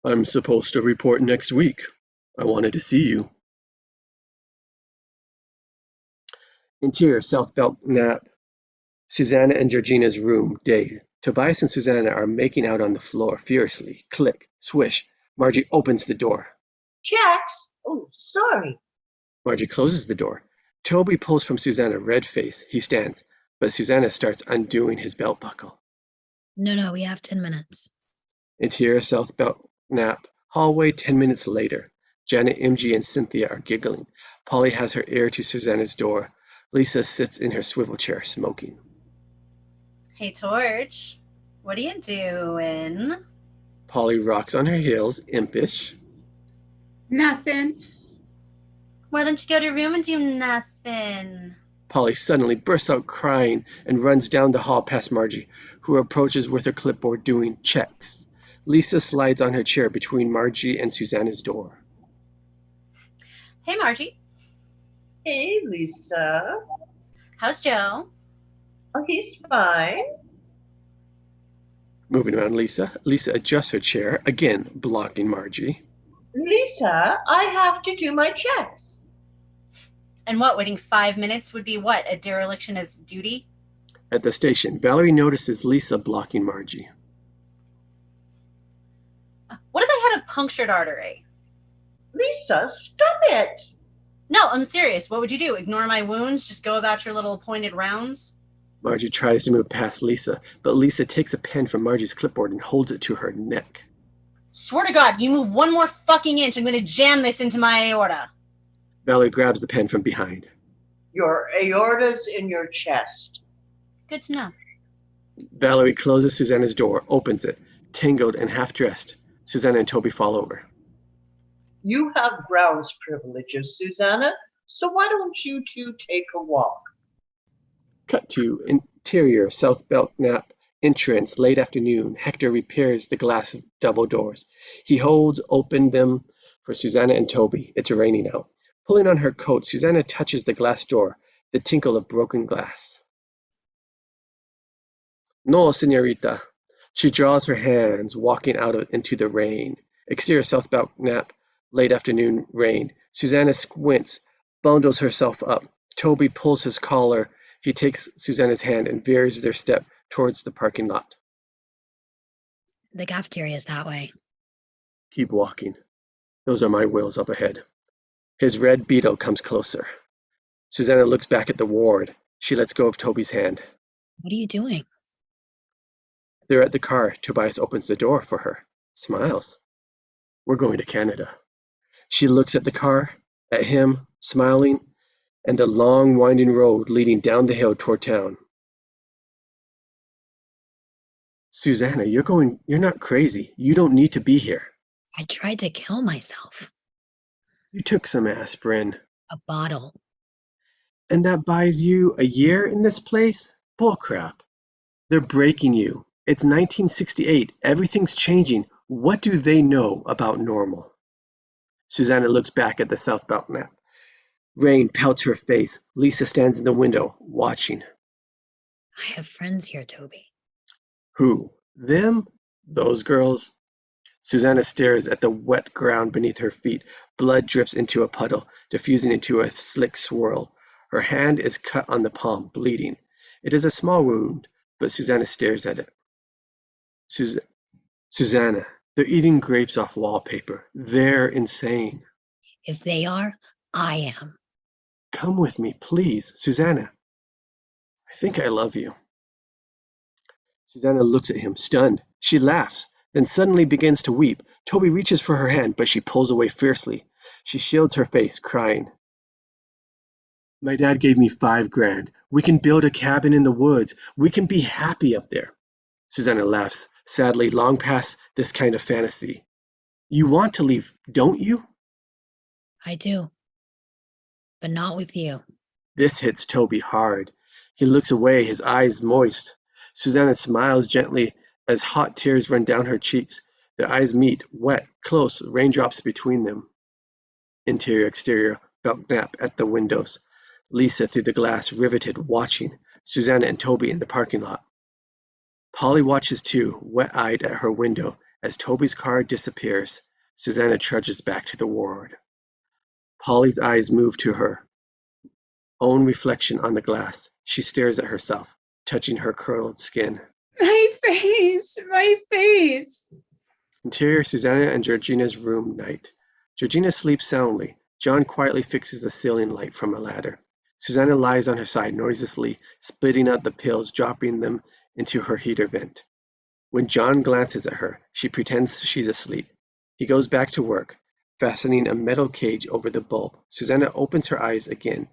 I'm supposed to report next week. I wanted to see you. Interior, South Belknap. Susanna and Georgina's room, day. Tobias and Susanna are making out on the floor furiously. Click, swish. Margie opens the door. Jax? Oh, sorry. Margie closes the door. Toby pulls from Susanna, red face. He stands, but Susanna starts undoing his belt buckle. No, we have 10 minutes. Interior, South Belknap. Hallway, 10 minutes later. Janet, MG, and Cynthia are giggling. Polly has her ear to Susanna's door. Lisa sits in her swivel chair, smoking. Hey, Torch, what are you doing? Polly rocks on her heels, impish. Nothing. Why don't you go to your room and do nothing? Polly suddenly bursts out crying and runs down the hall past Margie, who approaches with her clipboard doing checks. Lisa slides on her chair between Margie and Susanna's door. Hey, Margie. Hey, Lisa. How's Joe? Oh, he's fine. Moving around Lisa, Lisa adjusts her chair, again blocking Margie. Lisa, I have to do my checks. And what, waiting 5 minutes would be what, a dereliction of duty? At the station, Valerie notices Lisa blocking Margie. What if I had a punctured artery? Lisa, stop it. No, I'm serious. What would you do? Ignore my wounds? Just go about your little pointed rounds? Margie tries to move past Lisa, but Lisa takes a pen from Margie's clipboard and holds it to her neck. Swear to God, you move one more fucking inch, I'm gonna jam this into my aorta. Valerie grabs the pen from behind. Your aorta's in your chest. Good to know. Valerie closes Susanna's door, opens it. Tangled and half-dressed, Susanna and Toby fall over. You have grounds privileges, Susanna, so why don't you two take a walk? Cut to interior South Belknap entrance, late afternoon. Hector repairs the glass double doors. He holds open them for Susanna and Toby. It's raining out. Pulling on her coat, Susanna touches the glass door, the tinkle of broken glass. No, senorita. She draws her hands, walking out into the rain. Exterior South Belknap, late afternoon rain. Susanna squints, bundles herself up. Toby pulls his collar. He takes Susanna's hand and veers their step towards the parking lot. The cafeteria is that way. Keep walking. Those are my wheels up ahead. His red Beetle comes closer. Susanna looks back at the ward. She lets go of Toby's hand. What are you doing? They're at the car. Tobias opens the door for her. Smiles. We're going to Canada. She looks at the car, at him, smiling, and the long winding road leading down the hill toward town. Susanna, you're not crazy. You don't need to be here. I tried to kill myself. You took some aspirin. A bottle. And that buys you a year in this place? Bullcrap. They're breaking you. It's 1968. Everything's changing. What do they know about normal? Susanna looks back at the South Belknap. Rain pelts her face. Lisa stands in the window, watching. I have friends here, Toby. Who? Them? Those girls? Susanna stares at the wet ground beneath her feet. Blood drips into a puddle, diffusing into a slick swirl. Her hand is cut on the palm, bleeding. It is a small wound, but Susanna stares at it. Susanna, they're eating grapes off wallpaper. They're insane. If they are, I am. Come with me, please, Susanna. I think I love you. Susanna looks at him, stunned. She laughs, then suddenly begins to weep. Toby reaches for her hand, but she pulls away fiercely. She shields her face, crying. My dad gave me $5,000. We can build a cabin in the woods. We can be happy up there. Susanna laughs, sadly, long past this kind of fantasy. You want to leave, don't you? I do. But not with you. This hits Toby hard. He looks away, his eyes moist. Susanna smiles gently as hot tears run down her cheeks. Their eyes meet, wet, close, raindrops between them. Interior, exterior, Belknap at the windows. Lisa through the glass, riveted, watching. Susanna and Toby in the parking lot. Polly watches too, wet-eyed at her window. As Toby's car disappears, Susanna trudges back to the ward. Polly's eyes move to her own reflection on the glass. She stares at herself, touching her curled skin. My face, my face. Interior, Susanna and Georgina's room night. Georgina sleeps soundly. John quietly fixes a ceiling light from a ladder. Susanna lies on her side noiselessly, spitting out the pills, dropping them into her heater vent. When John glances at her, she pretends she's asleep. He goes back to work, fastening a metal cage over the bulb. Susanna opens her eyes again.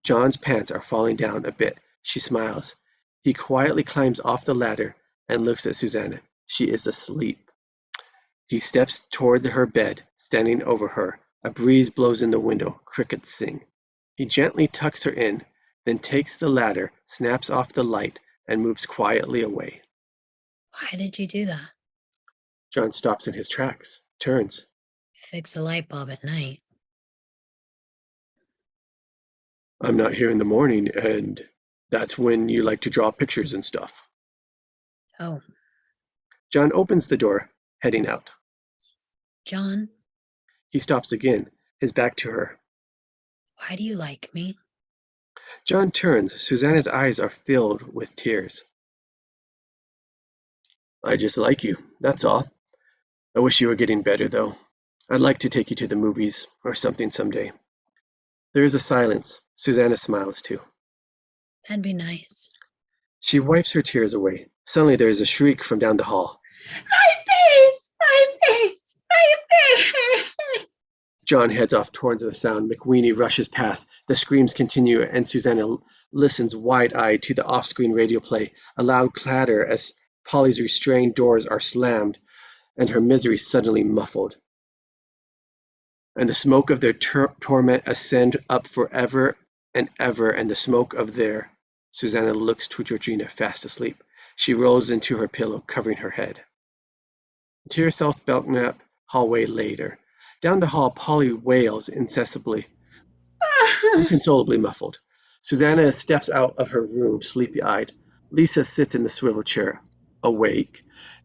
John's pants are falling down a bit. She smiles. He quietly climbs off the ladder and looks at Susanna. She is asleep. He steps toward her bed, standing over her. A breeze blows in the window. Crickets sing. He gently tucks her in, then takes the ladder, snaps off the light, and moves quietly away. Why did you do that? John stops in his tracks, turns. Fix a light bulb at night. I'm not here in the morning, and that's when you like to draw pictures and stuff. Oh. John opens the door, heading out. John? He stops again, his back to her. Why do you like me? John turns. Susanna's eyes are filled with tears. I just like you, that's all. I wish you were getting better, though. I'd like to take you to the movies or something someday. There is a silence. Susanna smiles too. That'd be nice. She wipes her tears away. Suddenly there is a shriek from down the hall. My face! My face! My face! John heads off towards the sound. McWeeny rushes past. The screams continue, and Susanna listens wide-eyed to the off-screen radio play. A loud clatter as Polly's restrained doors are slammed, and her misery suddenly muffled. And the smoke of their torment ascend up forever and ever, and the smoke of their... Susanna looks to Georgina, fast asleep. She rolls into her pillow, covering her head. Interior South Belknap hallway later. Down the hall, Polly wails incessantly, inconsolably muffled. Susanna steps out of her room, sleepy-eyed. Lisa sits in the swivel chair, awake.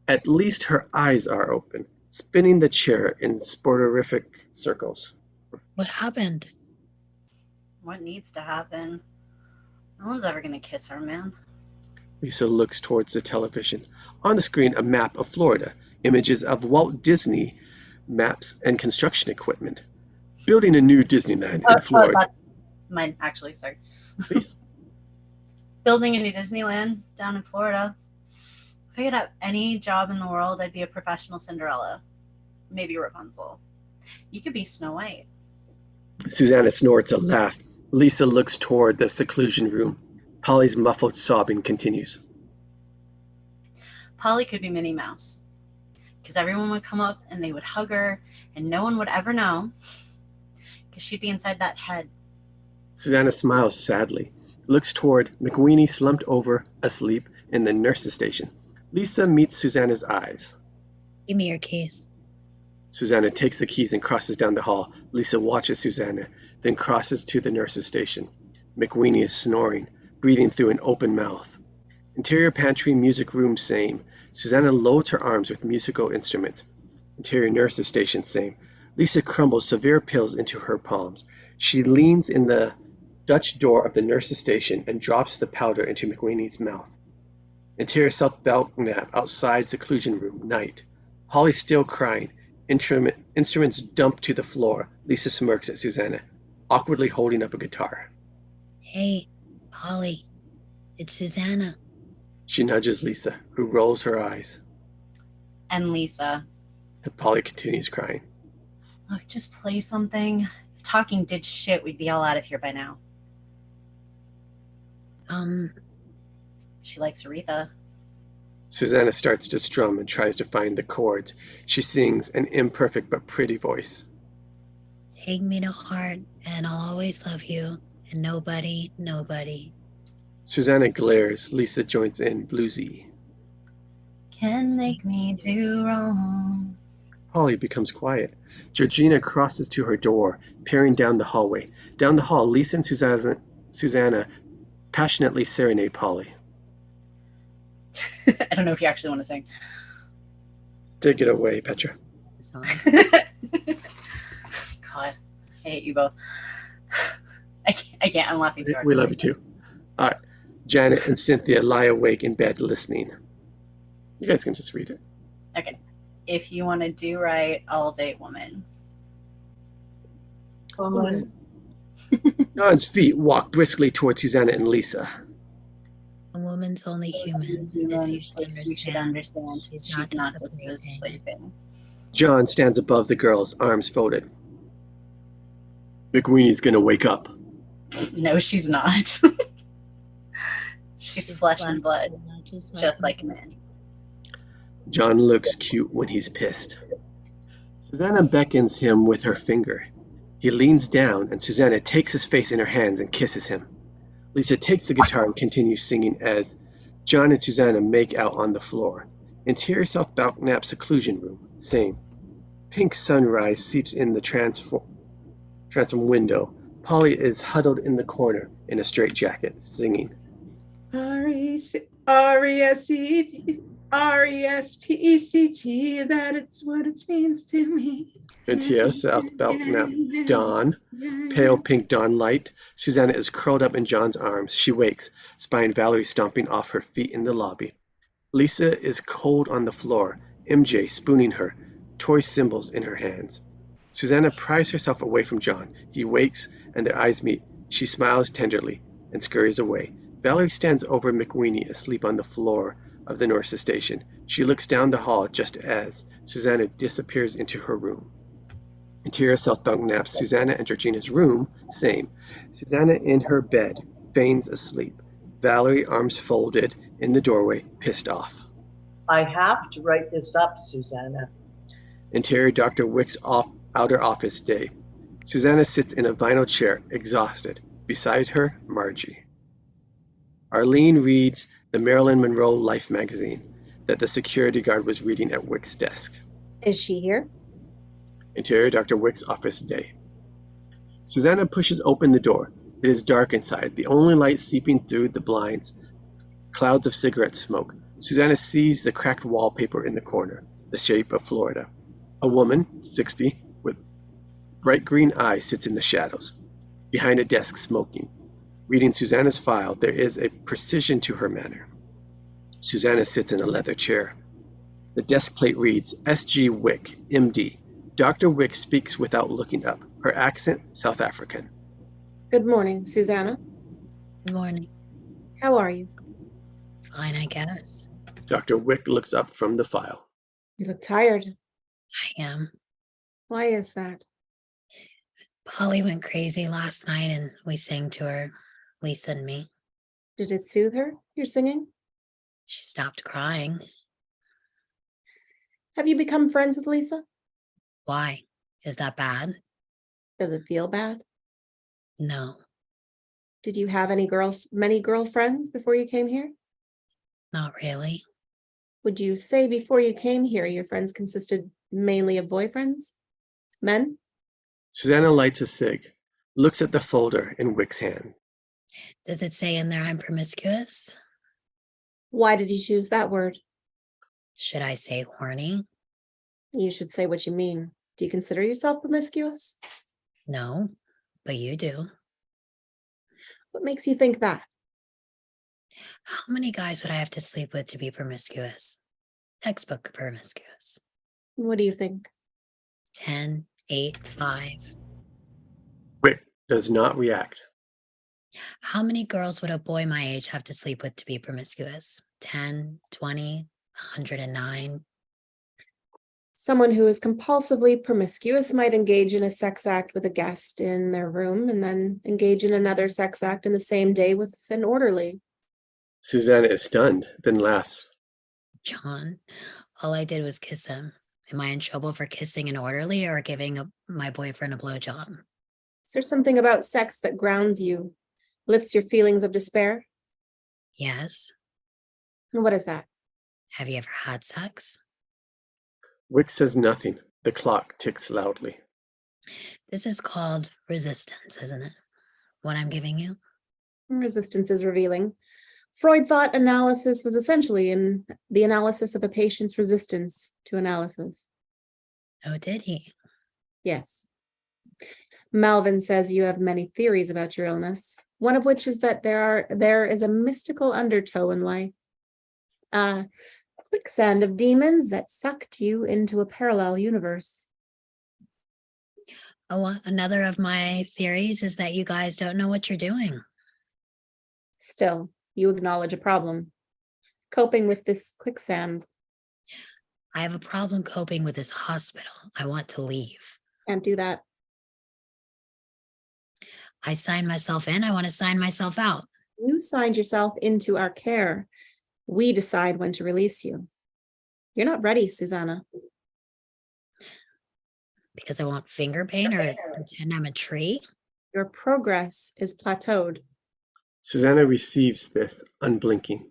At least her eyes are open, spinning the chair in sportorific circles. What happened? What needs to happen? No one's ever gonna kiss her, man. Lisa looks towards the television. On the screen, a map of Florida, images of Walt Disney maps and construction equipment. Building a new Disneyland in Florida. That's mine, actually, sorry. Please. Building a new Disneyland down in Florida. If I could have any job in the world, I'd be a professional Cinderella. Maybe Rapunzel. You could be Snow White. Susanna snorts a laugh. Lisa looks toward the seclusion room. Polly's muffled sobbing continues. Polly could be Minnie Mouse. Because everyone would come up and they would hug her, and no one would ever know. Because she'd be inside that head. Susanna smiles sadly, looks toward McWeeny slumped over, asleep, in the nurse's station. Lisa meets Susanna's eyes. Give me your keys. Susanna takes the keys and crosses down the hall. Lisa watches Susanna, then crosses to the nurse's station. McWeeny is snoring, breathing through an open mouth. Interior pantry, music room, same. Susanna loads her arms with musical instruments. Interior nurse's station, same. Lisa crumbles severe pills into her palms. She leans in the Dutch door of the nurse's station and drops the powder into McWeeny's mouth. Interior South Belknap, outside seclusion room, night. Polly still crying. Instruments dumped to the floor. Lisa smirks at Susanna, awkwardly holding up a guitar. Hey, Polly, it's Susanna. She nudges Lisa, who rolls her eyes. And Lisa. Polly continues crying. Look, just play something. If talking did shit, we'd be all out of here by now. She likes Aretha. Susanna starts to strum and tries to find the chords. She sings an imperfect but pretty voice. Take me to heart, and I'll always love you, and nobody. Susanna glares. Lisa joins in, bluesy. Can make me do wrong. Polly becomes quiet. Georgina crosses to her door, peering down the hallway. Down the hall, Lisa and Susanna passionately serenade Polly. I don't know if you actually want to sing. Take it away, Petra. Song. God, I hate you both. I can't. I'm laughing too hard. We love you too. All right. Janet and Cynthia lie awake in bed listening. You guys can just read it. Okay. If you want to do right, I'll date woman. Woman. John's feet walk briskly towards Susanna and Lisa. A woman's only human. This you should understand. She's not just a plaything. John stands above the girls, arms folded. McWeeny's gonna wake up. No, she's not. she's flesh and blood, just like a man. John looks cute when he's pissed. Susanna beckons him with her finger. He leans down, and Susanna takes his face in her hands and kisses him. Lisa takes the guitar and continues singing as John and Susanna make out on the floor. Interior South Belknap seclusion room, same. Pink sunrise seeps in the transom window. Polly is huddled in the corner in a straitjacket, singing. R-E-S-P-E-C-T, that it's what it means to me. Interior South Belknap dawn. Pale pink dawn light. Susanna is curled up in John's arms. She wakes, spying Valerie stomping off her feet in the lobby. Lisa is cold on the floor, MJ spooning her, toy cymbals in her hands. Susanna pries herself away from John. He wakes, and their eyes meet. She smiles tenderly and scurries away. Valerie stands over McWeenie asleep on the floor of the nurse's station. She looks down the hall just as Susanna disappears into her room. Interior southbound naps. Susanna and Georgina's room, same. Susanna in her bed, feigns asleep. Valerie, arms folded, in the doorway, pissed off. I have to write this up, Susanna. Interior Dr. Wick's outer office day. Susanna sits in a vinyl chair, exhausted. Beside her, Margie. Arlene reads the Marilyn Monroe Life magazine that the security guard was reading at Wick's desk. Is she here? Interior Dr. Wick's office day. Susanna pushes open the door. It is dark inside, the only light seeping through the blinds, clouds of cigarette smoke. Susanna sees the cracked wallpaper in the corner, the shape of Florida. A woman, 60, with bright green eyes sits in the shadows, behind a desk smoking. Reading Susanna's file, there is a precision to her manner. Susanna sits in a leather chair. The desk plate reads, S.G. Wick, M.D. Dr. Wick speaks without looking up, her accent South African. Good morning, Susanna. Good morning. How are you? Fine, I guess. Dr. Wick looks up from the file. You look tired. I am. Why is that? Polly went crazy last night and we sang to her, Lisa and me. Did it soothe her, your singing? She stopped crying. Have you become friends with Lisa? Why? Is that bad? Does it feel bad? No, Did you have many girlfriends before you came here? not really. Would you say before you came here, your friends consisted mainly of boyfriends? Men? Susanna lights a cig, looks at the folder in Wick's hand. Does it say in there I'm promiscuous? Why did you choose that word? Should I say horny? You should say what you mean. Do you consider yourself promiscuous? No, but you do. What makes you think that? How many guys would I have to sleep with to be promiscuous? Textbook promiscuous. What do you think? 10, 8, 5. Wick does not react. How many girls would a boy my age have to sleep with to be promiscuous? 10, 20, 109. Someone who is compulsively promiscuous might engage in a sex act with a guest in their room and then engage in another sex act in the same day with an orderly. Susanna is stunned, then laughs. John, all I did was kiss him. Am I in trouble for kissing an orderly or giving my boyfriend a blowjob? Is there something about sex that grounds you, lifts your feelings of despair? Yes. And what is that? Have you ever had sex? Wick says nothing. The clock ticks loudly. This is called resistance, isn't it? What I'm giving you? Resistance is revealing. Freud thought analysis was essentially in the analysis of a patient's resistance to analysis. Oh, did he? Yes. Malvin says you have many theories about your illness, one of which is that there is a mystical undertow in life. A quicksand of demons that sucked you into a parallel universe. Oh, another of my theories is that you guys don't know what you're doing. Still, you acknowledge a problem. Coping with this quicksand. I have a problem coping with this hospital. I want to leave. Can't do that. I signed myself in. I want to sign myself out. You signed yourself into our care. We decide when to release you. You're not ready, Susanna. Because I want finger paint or pretend I'm a tree? Your progress is plateaued. Susanna receives this, unblinking.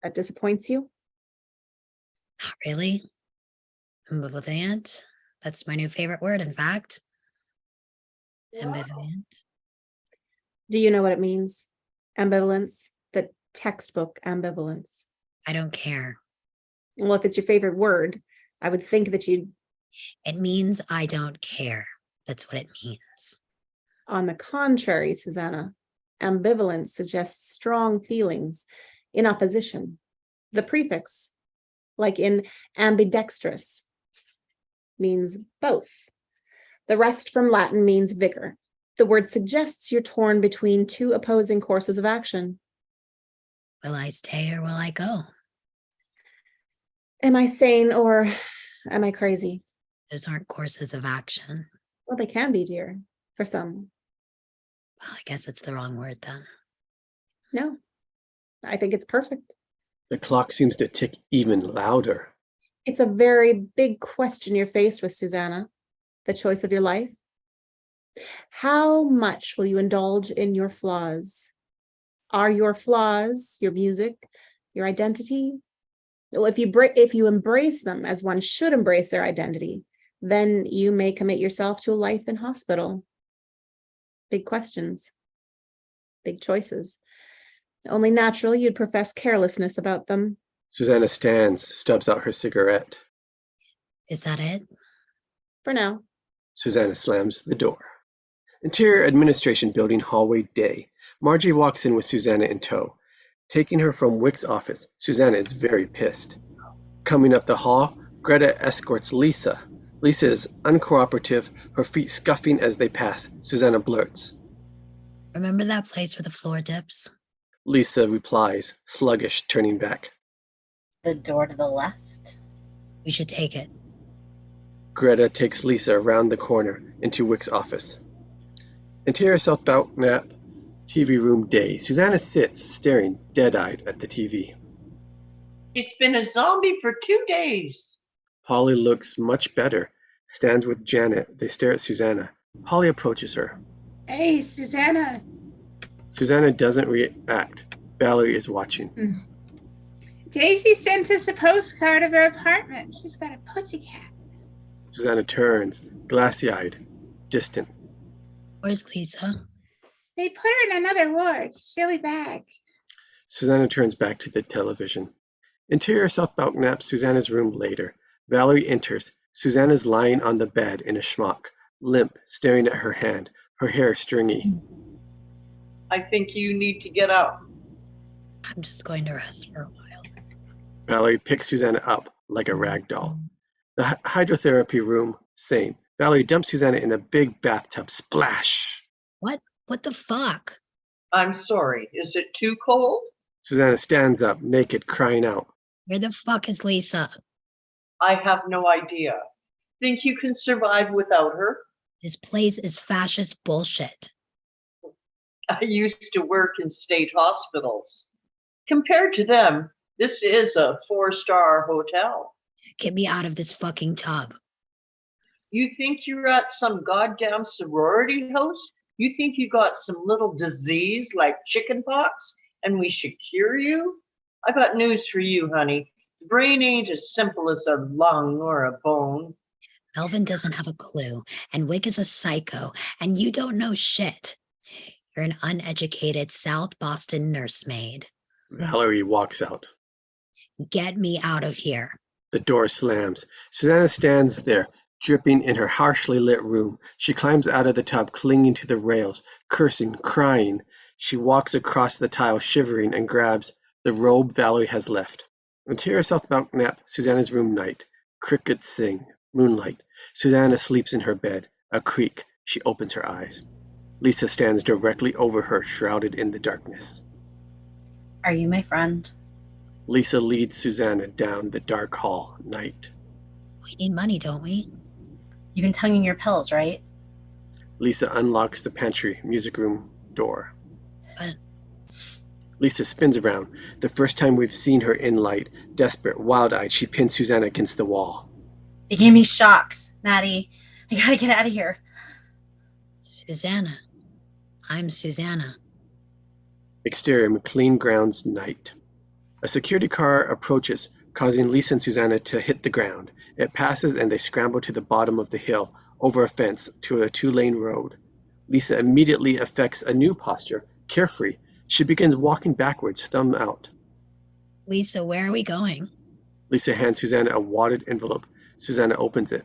That disappoints you? Not really. Ambivalent. That's my new favorite word, in fact. Ambivalent. Do you know what it means? Ambivalence, the textbook ambivalence. I don't care. Well, if it's your favorite word, I would think that you'd. It means I don't care. That's what it means. On the contrary, Susanna, ambivalence suggests strong feelings in opposition. The prefix, like in ambidextrous, means both. The rest from Latin means vigor. The word suggests you're torn between two opposing courses of action. Will I stay or will I go? Am I sane or am I crazy? Those aren't courses of action. Well, they can be, dear, for some. Well, I guess it's the wrong word then. No, I think it's perfect. The clock seems to tick even louder. It's a very big question you're faced with, Susanna. The choice of your life. How much will you indulge in your flaws? Are your flaws your music, your identity? Well, if you embrace them as one should embrace their identity, then you may commit yourself to a life in hospital. Big questions, big choices. Only natural you'd profess carelessness about them. Susanna stands, stubs out her cigarette. Is that it? For now. Susanna slams the door. Interior Administration Building hallway day. Margie walks in with Susanna in tow. Taking her from Wick's office, Susanna is very pissed. Coming up the hall, Greta escorts Lisa. Lisa is uncooperative, her feet scuffing as they pass. Susanna blurts. Remember that place where the floor dips? Lisa replies, sluggish, turning back. The door to the left. We should take it. Greta takes Lisa around the corner into Wick's office. Interior South Belknap TV room day. Susanna sits, staring dead-eyed at the TV. She's been a zombie for 2 days. Polly looks much better, stands with Janet. They stare at Susanna. Polly approaches her. Hey, Susanna. Susanna doesn't react. Valerie is watching. Daisy sent us a postcard of her apartment. She's got a pussycat. Susanna turns, glassy-eyed, distant. Where's Lisa? They put her in another ward. She'll be back. Susanna turns back to the television. Interior South Belknap, Susanna's room later. Valerie enters. Susanna's lying on the bed in a schmuck, limp, staring at her hand, her hair stringy. I think you need to get up. I'm just going to rest for a while. Valerie picks Susanna up like a rag doll. The hydrotherapy room, same. Valerie dumps Susanna in a big bathtub. Splash! What? What the fuck? I'm sorry. Is it too cold? Susanna stands up, naked, crying out. Where the fuck is Lisa? I have no idea. Think you can survive without her? This place is fascist bullshit. I used to work in state hospitals. Compared to them, this is a 4-star hotel. Get me out of this fucking tub. You think you're at some goddamn sorority house? You think you got some little disease like chickenpox and we should cure you? I got news for you, honey. The brain ain't as simple as a lung or a bone. Melvin doesn't have a clue, and Wick is a psycho, and you don't know shit. You're an uneducated South Boston nursemaid. Valerie walks out. Get me out of here. The door slams. Susanna stands there, dripping in her harshly lit room. She climbs out of the tub, clinging to the rails, cursing, crying. She walks across the tile, shivering, and grabs the robe Valerie has left. Interior South Belknap, Susanna's room night. Crickets sing. Moonlight. Susanna sleeps in her bed. A creak. She opens her eyes. Lisa stands directly over her, shrouded in the darkness. Are you my friend? Lisa leads Susanna down the dark hall. Night. We need money, don't we? You've been tonguing your pills, right? Lisa unlocks the pantry music room door. But Lisa spins around. The first time we've seen her in light, desperate, wild-eyed, she pins Susanna against the wall. They gave me shocks, Maddie. I gotta get out of here. Susanna. I'm Susanna. Exterior McLean Grounds night. A security car approaches, causing Lisa and Susanna to hit the ground. It passes and they scramble to the bottom of the hill, over a fence, to a 2-lane road. Lisa immediately affects a new posture, carefree. She begins walking backwards, thumb out. Lisa, where are we going? Lisa hands Susanna a wadded envelope. Susanna opens it.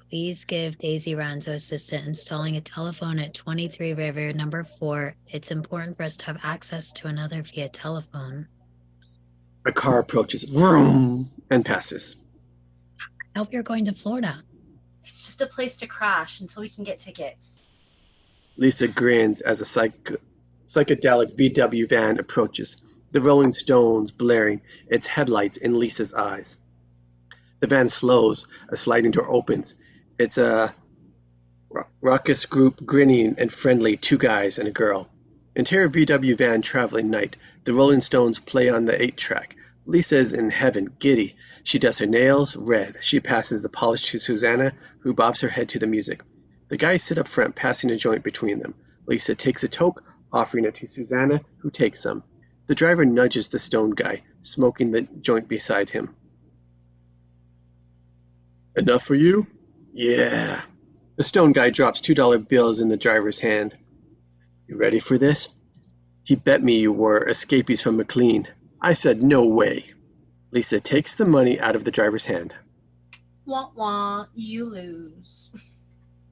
Please give Daisy Ranzo assistant installing a telephone at 23 River number 4. It's important for us to have access to another via telephone. A car approaches, vroom, and passes. I hope you're going to Florida. It's just a place to crash until we can get tickets. Lisa grins as a psychedelic VW van approaches, the Rolling Stones blaring its headlights in Lisa's eyes. The van slows, a sliding door opens. It's a raucous group grinning and friendly, 2 guys and a girl. Interior VW van traveling night. The Rolling Stones play on the 8-track. Lisa is in heaven, giddy. She does her nails, red. She passes the polish to Susanna, who bobs her head to the music. The guys sit up front, passing a joint between them. Lisa takes a toke, offering it to Susanna, who takes some. The driver nudges the stone guy, smoking the joint beside him. Enough for you? Yeah. The stone guy drops $2 bills in the driver's hand. You ready for this? He bet me you were escapees from McLean. I said no way. Lisa takes the money out of the driver's hand. Wah wah, you lose.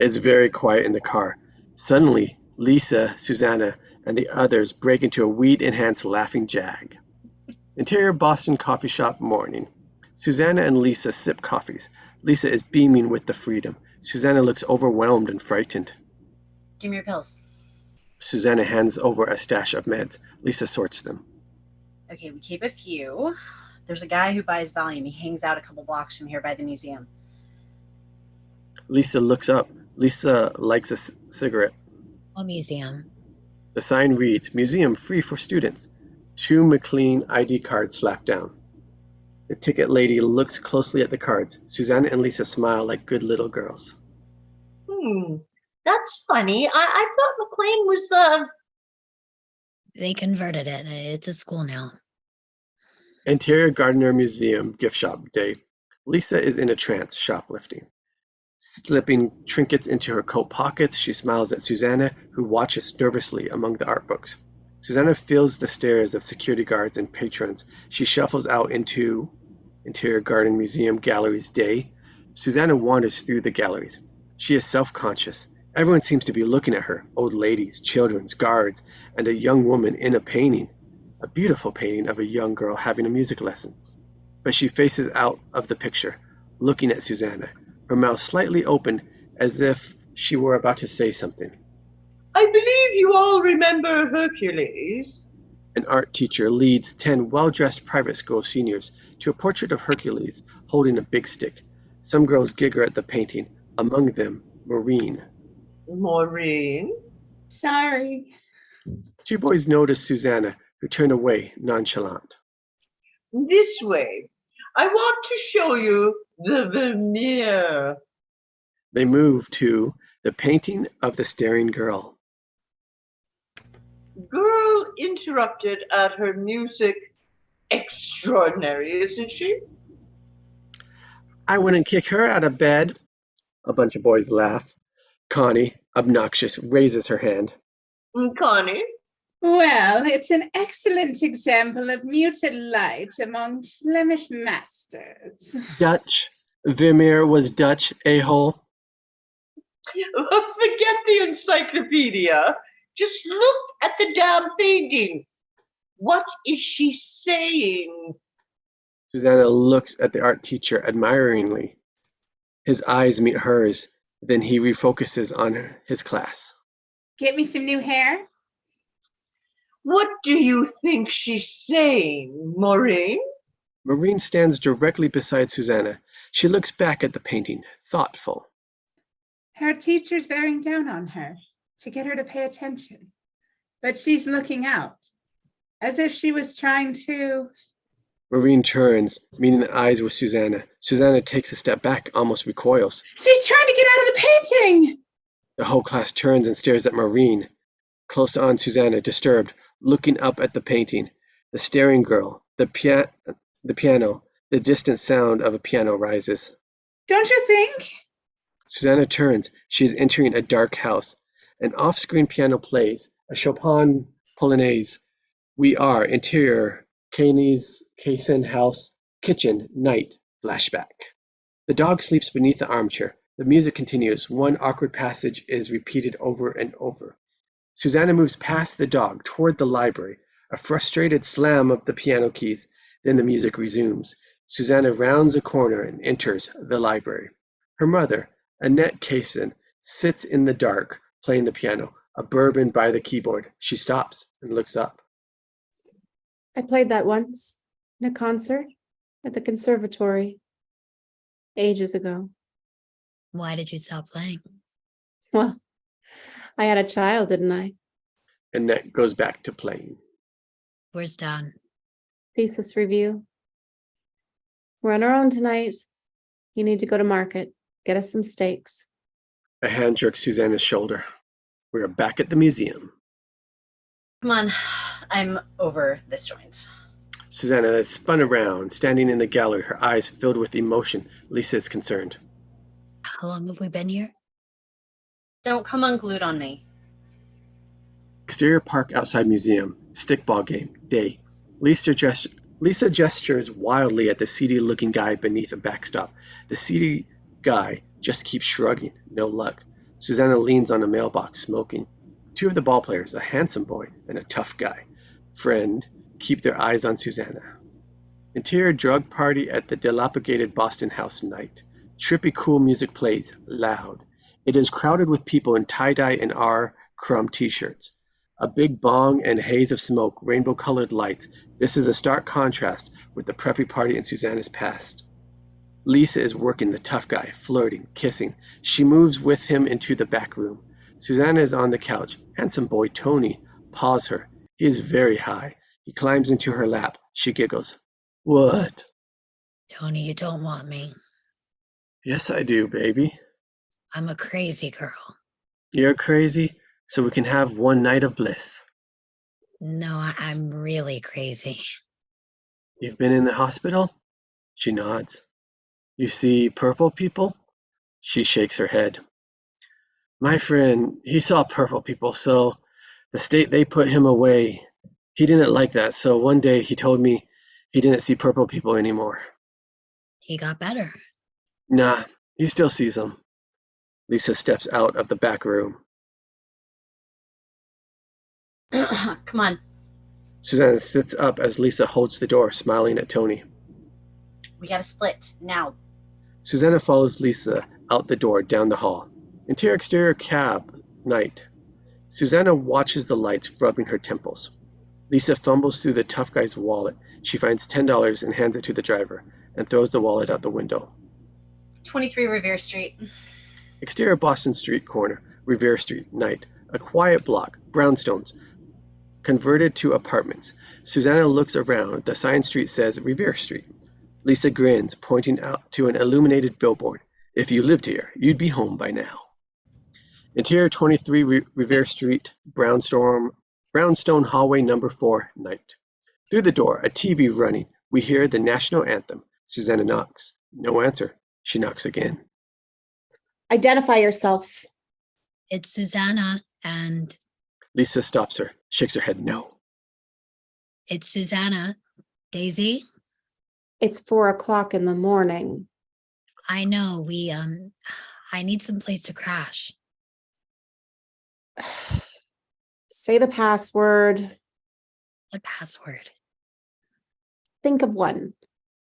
It's very quiet in the car. Suddenly, Lisa, Susanna, and the others break into a weed-enhanced laughing jag. Interior Boston coffee shop morning. Susanna and Lisa sip coffees. Lisa is beaming with the freedom. Susanna looks overwhelmed and frightened. Give me your pills. Susanna hands over a stash of meds. Lisa sorts them. Okay, we keep a few. There's a guy who buys Valium. He hangs out a couple blocks from here by the museum. Lisa looks up. Lisa lights a cigarette. What museum? The sign reads, Museum free for students. 2 McLean ID cards slapped down. The ticket lady looks closely at the cards. Susanna and Lisa smile like good little girls. That's funny. I thought McLean was They converted it. It's a school now. Interior Gardner Museum gift shop day. Lisa is in a trance, shoplifting. Slipping trinkets into her coat pockets, she smiles at Susanna, who watches nervously among the art books. Susanna feels the stares of security guards and patrons. She shuffles out into Interior Garden Museum Galleries day. Susanna wanders through the galleries. She is self-conscious. Everyone seems to be looking at her, old ladies, children, guards, and a young woman in a painting, a beautiful painting of a young girl having a music lesson. But she faces out of the picture, looking at Susanna, her mouth slightly open as if she were about to say something. I believe you all remember Hercules. An art teacher leads 10 well-dressed private school seniors to a portrait of Hercules holding a big stick. Some girls giggle at the painting, among them Maureen. Maureen? Sorry. 2 boys notice Susanna, who turn away, nonchalant. This way. I want to show you the Vermeer. They move to the painting of the staring girl. Girl interrupted at her music. Extraordinary, isn't she? I wouldn't kick her out of bed. A bunch of boys laugh. Connie, obnoxious, raises her hand. Connie? Well, it's an excellent example of muted light among Flemish masters. Dutch. Vermeer was Dutch, a-hole. Forget the encyclopedia. Just look at the damn painting. What is she saying? Susanna looks at the art teacher admiringly. His eyes meet hers, then he refocuses on his class. Get me some new hair? What do you think she's saying, Maureen? Maureen stands directly beside Susanna. She looks back at the painting, thoughtful. Her teacher's bearing down on her to get her to pay attention. But she's looking out, as if she was trying to... Maureen turns, meeting eyes with Susanna. Susanna takes a step back, almost recoils. She's trying to get out of the painting! The whole class turns and stares at Maureen. Close on Susanna, disturbed, looking up at the painting. The staring girl, the piano, the distant sound of a piano rises. Don't you think? Susanna turns. She is entering a dark house. An off-screen piano plays, a Chopin Polonaise. We are interior, Kaysen house, kitchen, night, flashback. The dog sleeps beneath the armchair. The music continues. One awkward passage is repeated over and over. Susanna moves past the dog toward the library. A frustrated slam of the piano keys. Then the music resumes. Susanna rounds a corner and enters the library. Her mother, Annette Kaysen sits in the dark, playing the piano, a bourbon by the keyboard. She stops and looks up. I played that once in a concert at the conservatory ages ago. Why did you stop playing? Well, I had a child, didn't I? Annette goes back to playing. Where's Dad? Thesis review. We're on our own tonight. You need to go to market. Get us some steaks. A hand jerks Susanna's shoulder. We are back at the museum. Come on, I'm over this joint. Susanna is spun around, standing in the gallery, her eyes filled with emotion. Lisa is concerned. How long have we been here? Don't come unglued on me. Exterior park outside museum. Stickball game. Day. Lisa gestures wildly at the seedy-looking guy beneath a backstop. The seedy guy just keeps shrugging. No luck. Susanna leans on a mailbox, smoking. Two of the ballplayers, a handsome boy and a tough guy, friend, keep their eyes on Susanna. Interior drug party at the dilapidated Boston House night. Trippy cool music plays, loud. It is crowded with people in tie-dye and R. Crumb t-shirts. A big bong and haze of smoke, rainbow-colored lights. This is a stark contrast with the preppy party in Susanna's past. Lisa is working the tough guy, flirting, kissing. She moves with him into the back room. Susanna is on the couch. Handsome boy Tony paws her. He is very high. He climbs into her lap. She giggles. What? Tony, you don't want me. Yes, I do, baby. I'm a crazy girl. You're crazy, so we can have one night of bliss. No, I'm really crazy. You've been in the hospital? She nods. You see purple people? She shakes her head. My friend, he saw purple people, so the state they put him away, he didn't like that, so one day he told me he didn't see purple people anymore. He got better. Nah, he still sees them. Lisa steps out of the back room. Come on. Susanna sits up as Lisa holds the door, smiling at Tony. We gotta split now. Susanna follows Lisa out the door, down the hall. Interior exterior cab, night. Susanna watches the lights rubbing her temples. Lisa fumbles through the tough guy's wallet. She finds $10 and hands it to the driver, and throws the wallet out the window. 23 Revere Street. Exterior Boston Street corner, Revere Street, night. A quiet block, brownstones, converted to apartments. Susanna looks around. The sign street says Revere Street. Lisa grins, pointing out to an illuminated billboard. If you lived here, you'd be home by now. Interior 23 Revere Street, Brownstone hallway number 4, night. Through the door, a TV running. We hear the national anthem. Susanna knocks. No answer. She knocks again. Identify yourself. It's Susanna, and Lisa stops her, shakes her head no. it's Susanna. Daisy? It's 4:00 in the morning. I know, I need some place to crash. Say the password. What password? Think of one.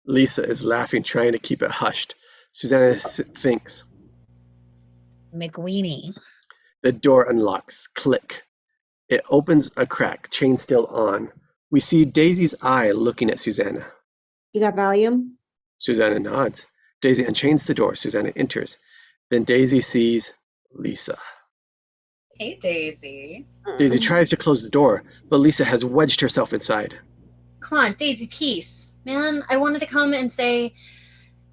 Lisa is laughing, trying to keep it hushed. Susanna thinks. McWeenie. The door unlocks. Click. It opens a crack, chain still on. We see Daisy's eye looking at Susanna. You got volume? Susanna nods. Daisy unchains the door. Susanna enters. Then Daisy sees Lisa. Hey, Daisy. Daisy tries to close the door, but Lisa has wedged herself inside. Come on, Daisy, peace. Man, I wanted to come and say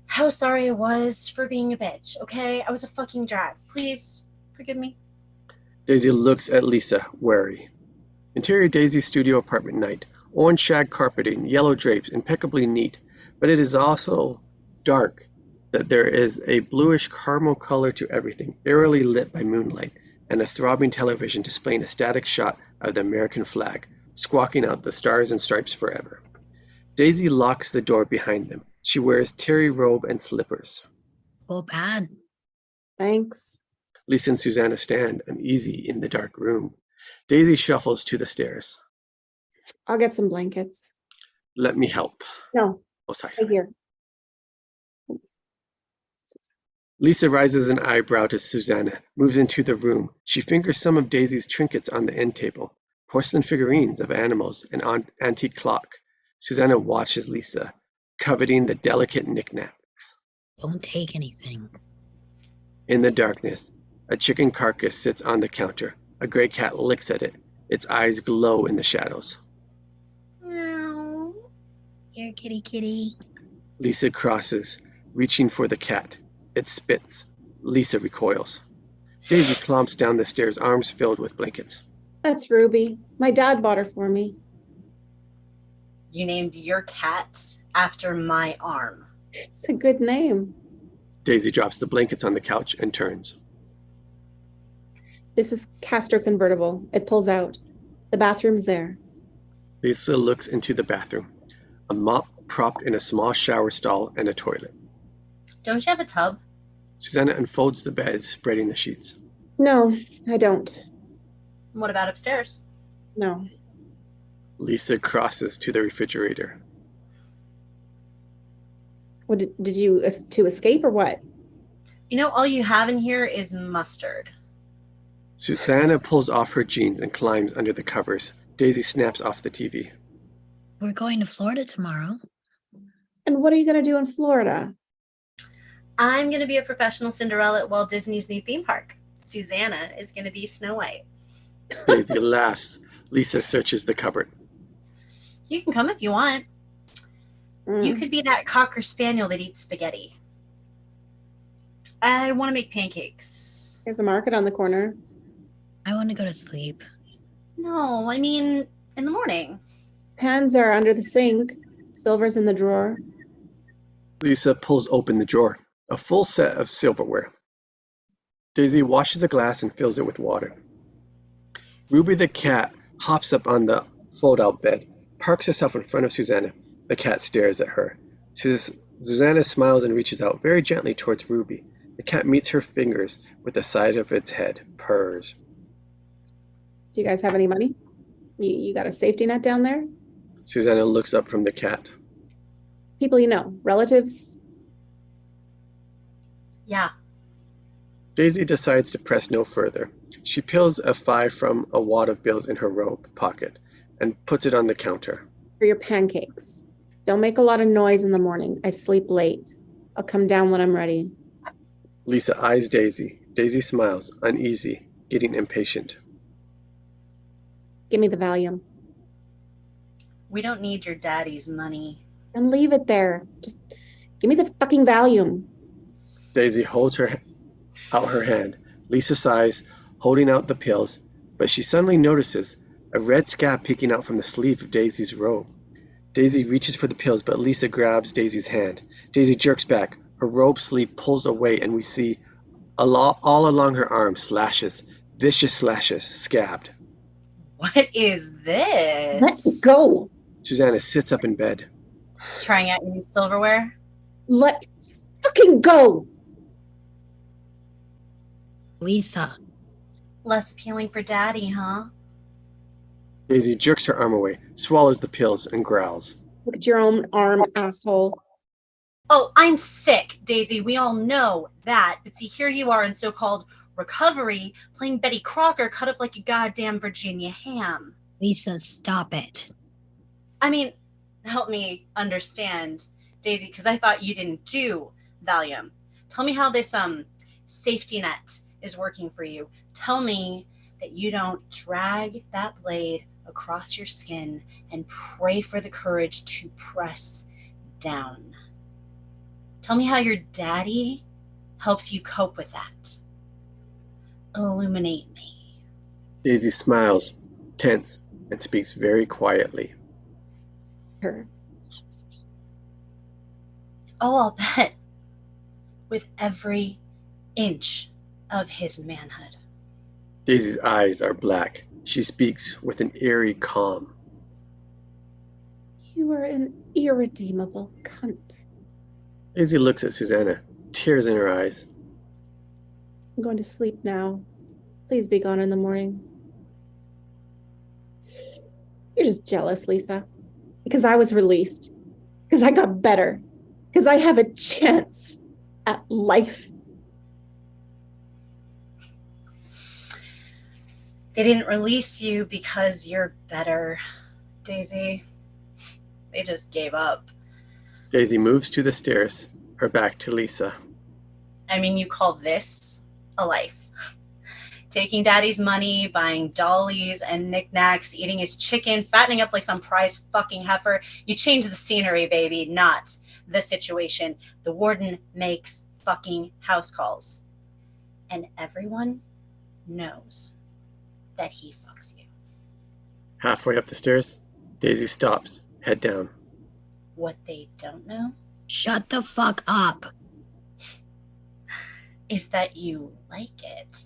how sorry I was for being a bitch, okay? I was a fucking drag. Please forgive me. Daisy looks at Lisa, wary. Interior Daisy studio apartment night. Orange shag carpeting, yellow drapes, impeccably neat, but it is also dark, that there is a bluish caramel color to everything, eerily lit by moonlight, and a throbbing television displaying a static shot of the American flag, squawking out the stars and stripes forever. Daisy locks the door behind them. She wears terry robe and slippers. Well, bad. Thanks. Lisa and Susanna stand uneasy in the dark room. Daisy shuffles to the stairs. I'll get some blankets. Let me help. No, Oh, sorry. stay here. Lisa raises an eyebrow to Susanna, moves into the room. She fingers some of Daisy's trinkets on the end table. Porcelain figurines of animals, an antique clock. Susanna watches Lisa, coveting the delicate knickknacks. Don't take anything. In the darkness, a chicken carcass sits on the counter. A gray cat licks at it. Its eyes glow in the shadows. Meow. Here, kitty, kitty. Lisa crosses, reaching for the cat. It spits. Lisa recoils. Daisy clomps down the stairs, arms filled with blankets. That's Ruby. My dad bought her for me. You named your cat after my arm. It's a good name. Daisy drops the blankets on the couch and turns. This is Castro convertible. It pulls out. The bathroom's there. Lisa looks into the bathroom. A mop propped in a small shower stall and a toilet. Don't you have a tub? Susanna unfolds the bed, spreading the sheets. No, I don't. What about upstairs? No. Lisa crosses to the refrigerator. What did you to escape or what? You know, all you have in here is mustard. Susanna pulls off her jeans and climbs under the covers. Daisy snaps off the TV. We're going to Florida tomorrow. And what are you going to do in Florida? I'm going to be a professional Cinderella at Walt Disney's new theme park. Susanna is going to be Snow White. Daisy laughs. Lisa searches the cupboard. You can come if you want. You Mm. could be that Cocker Spaniel that eats spaghetti. I want to make pancakes. There's a market on the corner. I want to go to sleep. No, I mean in the morning. Pans are under the sink. Silver's in the drawer. Lisa pulls open the drawer. A full set of silverware. Daisy washes a glass and fills it with water. Ruby the cat hops up on the fold-out bed, parks herself in front of Susanna. The cat stares at her. Susanna smiles and reaches out very gently towards Ruby. The cat meets her fingers with the side of its head, purrs. Do you guys have any money? You got a safety net down there? Susanna looks up from the cat. People you know, relatives? Yeah. Daisy decides to press no further. She peels a 5 from a wad of bills in her robe pocket and puts it on the counter. For your pancakes. Don't make a lot of noise in the morning. I sleep late. I'll come down when I'm ready. Lisa eyes Daisy. Daisy smiles, uneasy, getting impatient. Give me the Valium. We don't need your daddy's money. And leave it there. Just give me the fucking Valium. Daisy holds out her hand. Lisa sighs, holding out the pills, but she suddenly notices a red scab peeking out from the sleeve of Daisy's robe. Daisy reaches for the pills, but Lisa grabs Daisy's hand. Daisy jerks back. Her robe sleeve pulls away, and we see all along her arm slashes, vicious slashes, scabbed. What is this? Let go. Susanna sits up in bed. Trying out your new silverware? Let fucking go. Lisa. Less appealing for daddy, huh? Daisy jerks her arm away, swallows the pills, and growls. Look at your own arm, asshole. Oh, I'm sick, Daisy. We all know that. But see, here you are in so-called recovery, playing Betty Crocker cut up like a goddamn Virginia ham. Lisa, stop it. I mean, help me understand, Daisy, because I thought you didn't do Valium. Tell me how this safety net is working for you. Tell me that you don't drag that blade across your skin and pray for the courage to press down. Tell me how your daddy helps you cope with that. Illuminate me. Daisy smiles, tense, and speaks very quietly. Her. Oh, I'll bet. With every inch of his manhood. Daisy's eyes are black. She speaks with an eerie calm. You are an irredeemable cunt. Daisy looks at Susanna, tears in her eyes. I'm going to sleep now. Please be gone in the morning. You're just jealous, Lisa. Because I was released. Because I got better. Because I have a chance at life. They didn't release you because you're better, Daisy. They just gave up. Daisy moves to the stairs, her back to Lisa. I mean, you call this a life? Taking daddy's money, buying dollies and knickknacks, eating his chicken, fattening up like some prize fucking heifer. You change the scenery, baby, not the situation. The warden makes fucking house calls. And everyone knows that he fucks you. Halfway up the stairs, Daisy stops, head down. What they don't know Shut the fuck up. is that you like it.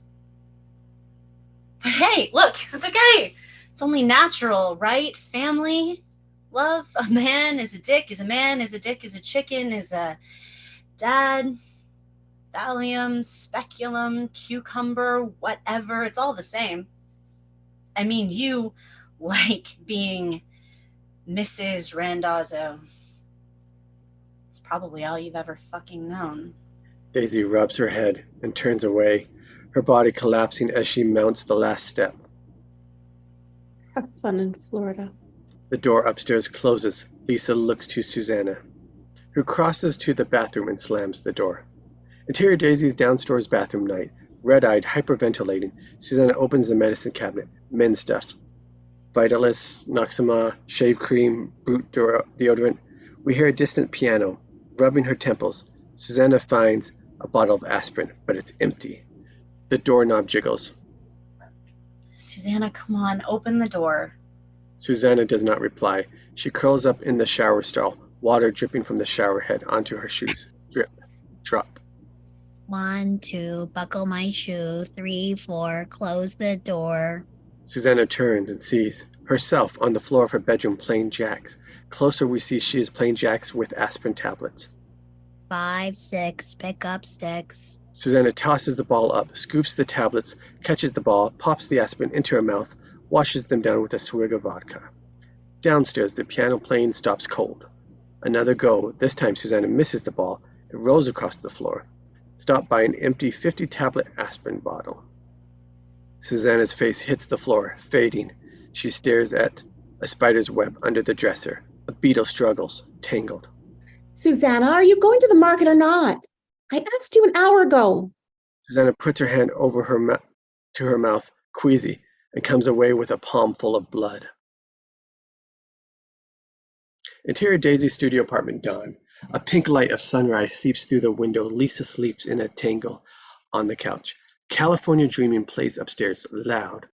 But hey, look, it's okay. It's only natural, right? Family, love, a man is a dick, is a man, is a dick, is a chicken, is a dad, thallium, speculum, cucumber, whatever. It's all the same. I mean, you like being Mrs. Randazzo. It's probably all you've ever fucking known. Daisy rubs her head and turns away, her body collapsing as she mounts the last step. Have fun in Florida. The door upstairs closes. Lisa looks to Susanna, who crosses to the bathroom and slams the door. Interior Daisy's downstairs bathroom night. Red-eyed, hyperventilating, Susanna opens the medicine cabinet. Men's stuff. Vitalis, Noxema, shave cream, Brute deodorant. We hear a distant piano, rubbing her temples. Susanna finds a bottle of aspirin, but it's empty. The doorknob jiggles. Susanna, come on, open the door. Susanna does not reply. She curls up in the shower stall, water dripping from the shower head onto her shoes. Drip, drop. 1, 2, buckle my shoe. 3, 4, close the door. Susanna turns and sees herself on the floor of her bedroom playing jacks. Closer we see she is playing jacks with aspirin tablets. 5, 6, pick up sticks. Susanna tosses the ball up, scoops the tablets, catches the ball, pops the aspirin into her mouth, washes them down with a swig of vodka. Downstairs, the piano playing stops cold. Another go. This time Susanna misses the ball. It rolls across the floor, stopped by an empty 50-tablet aspirin bottle. Susanna's face hits the floor, fading. She stares at a spider's web under the dresser. A beetle struggles, tangled. Susanna, are you going to the market or not? I asked you an hour ago. Susanna puts her hand over to her mouth, queasy, and comes away with a palm full of blood. Interior Daisy studio apartment, dawn. A pink light of sunrise seeps through the window. Lisa sleeps in a tangle on the couch. California Dreaming plays upstairs, loud.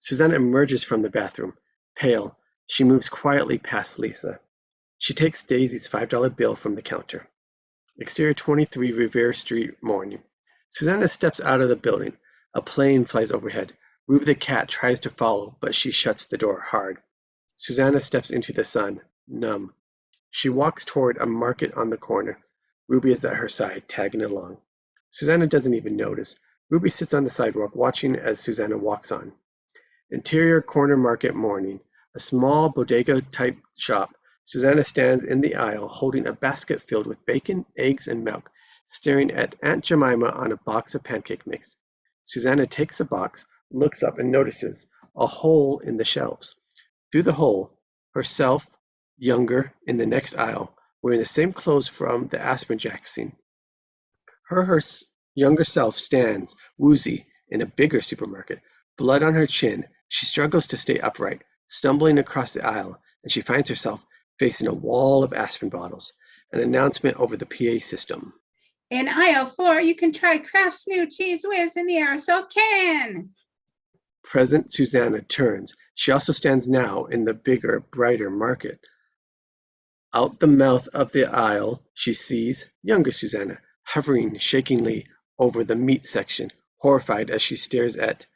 Susanna emerges from the bathroom, pale. She moves quietly past Lisa. She takes Daisy's $5 bill from the counter. Exterior 23 Revere Street, morning. Susanna steps out of the building. A plane flies overhead. Ruby the cat tries to follow, but she shuts the door hard. Susanna steps into the sun, numb. She walks toward a market on the corner. Ruby is at her side, tagging along. Susanna doesn't even notice. Ruby sits on the sidewalk, watching as Susanna walks on. Interior corner market, morning. A small bodega-type shop. Susanna stands in the aisle, holding a basket filled with bacon, eggs, and milk, staring at Aunt Jemima on a box of pancake mix. Susanna takes a box, looks up, and notices a hole in the shelves. Through the hole, herself, younger, in the next aisle, wearing the same clothes from the aspirin jack scene. Her younger self stands, woozy, in a bigger supermarket. Blood on her chin, she struggles to stay upright, stumbling across the aisle, and she finds herself facing a wall of aspirin bottles. An announcement over the PA system. In aisle 4, you can try Kraft's new Cheese Whiz in the aerosol can. Present Susanna turns. She also stands now in the bigger, brighter market. Out the mouth of the aisle, she sees younger Susanna, hovering shakingly over the meat section, horrified as she stares at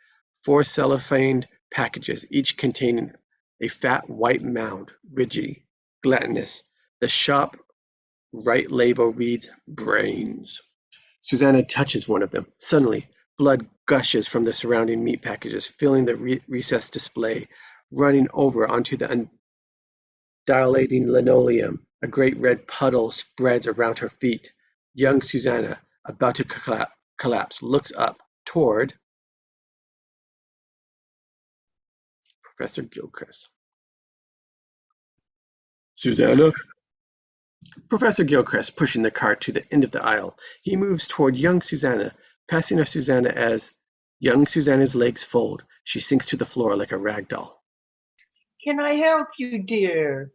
4 cellophane packages, each containing a fat white mound, ridgy, gelatinous. The shop right label reads brains. Susanna touches one of them. Suddenly, blood gushes from the surrounding meat packages, filling the recessed display, running over onto the undilating linoleum. A great red puddle spreads around her feet. Young Susanna, about to collapse, looks up toward Professor Gilchrist. Susanna? Professor Gilchrist pushing the cart to the end of the aisle. He moves toward young Susanna, passing her Susanna as young Susanna's legs fold. She sinks to the floor like a rag doll. Can I help you, dear?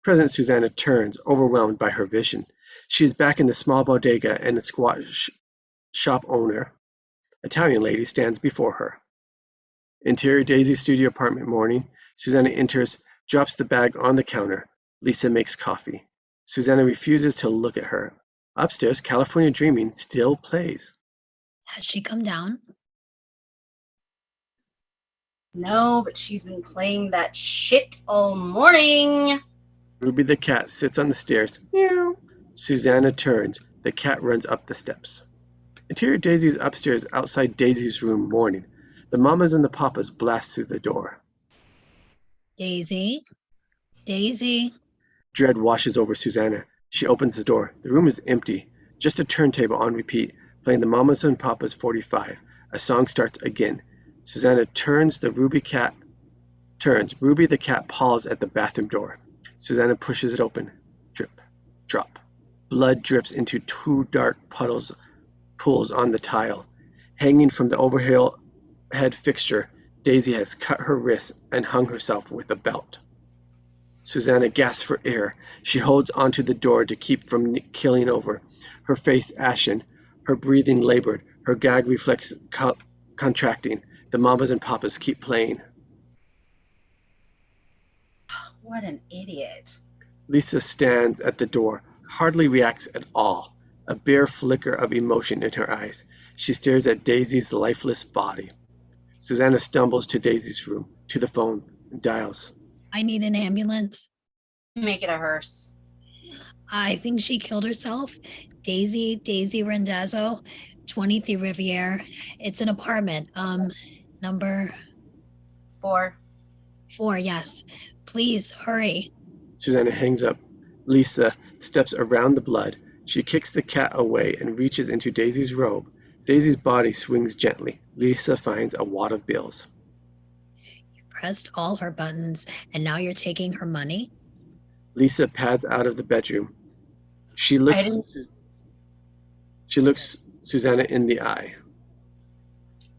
President Susanna turns, overwhelmed by her vision. She is back in the small bodega and the squat shop owner, Italian lady, stands before her. Interior Daisy studio apartment morning. Susanna enters, drops the bag on the counter. Lisa makes coffee. Susanna refuses to look at her. Upstairs, California Dreaming still plays. Has she come down? No, but she's been playing that shit all morning. Ruby the cat sits on the stairs. Meow. Susanna turns. The cat runs up the steps. Interior Daisy's upstairs outside Daisy's room morning. The mamas and the papas blast through the door. Daisy? Daisy? Dread washes over Susanna. She opens the door. The room is empty. Just a turntable on repeat, playing the Mamas and Papas 45. A song starts again. Susanna turns. Ruby the cat paws at the bathroom door. Susanna pushes it open. Drip. Drop. Blood drips into 2 dark pools on the tile. Hanging from the overhead fixture, Daisy has cut her wrist and hung herself with a belt. Susanna gasps for air. She holds onto the door to keep from killing over. Her face ashen, her breathing labored, her gag reflex contracting. The mamas and papas keep playing. What an idiot. Lisa stands at the door, hardly reacts at all. A bare flicker of emotion in her eyes. She stares at Daisy's lifeless body. Susanna stumbles to Daisy's room, to the phone, and dials. I need an ambulance. Make it a hearse. I think she killed herself. Daisy Randazzo, 23 Riviere. It's an apartment. Number 4. 4, yes. Please hurry. Susanna hangs up. Lisa steps around the blood. She kicks the cat away and reaches into Daisy's robe. Daisy's body swings gently. Lisa finds a wad of bills. Pressed all her buttons, and now you're taking her money? Lisa pads out of the bedroom. She looks Susanna in the eye.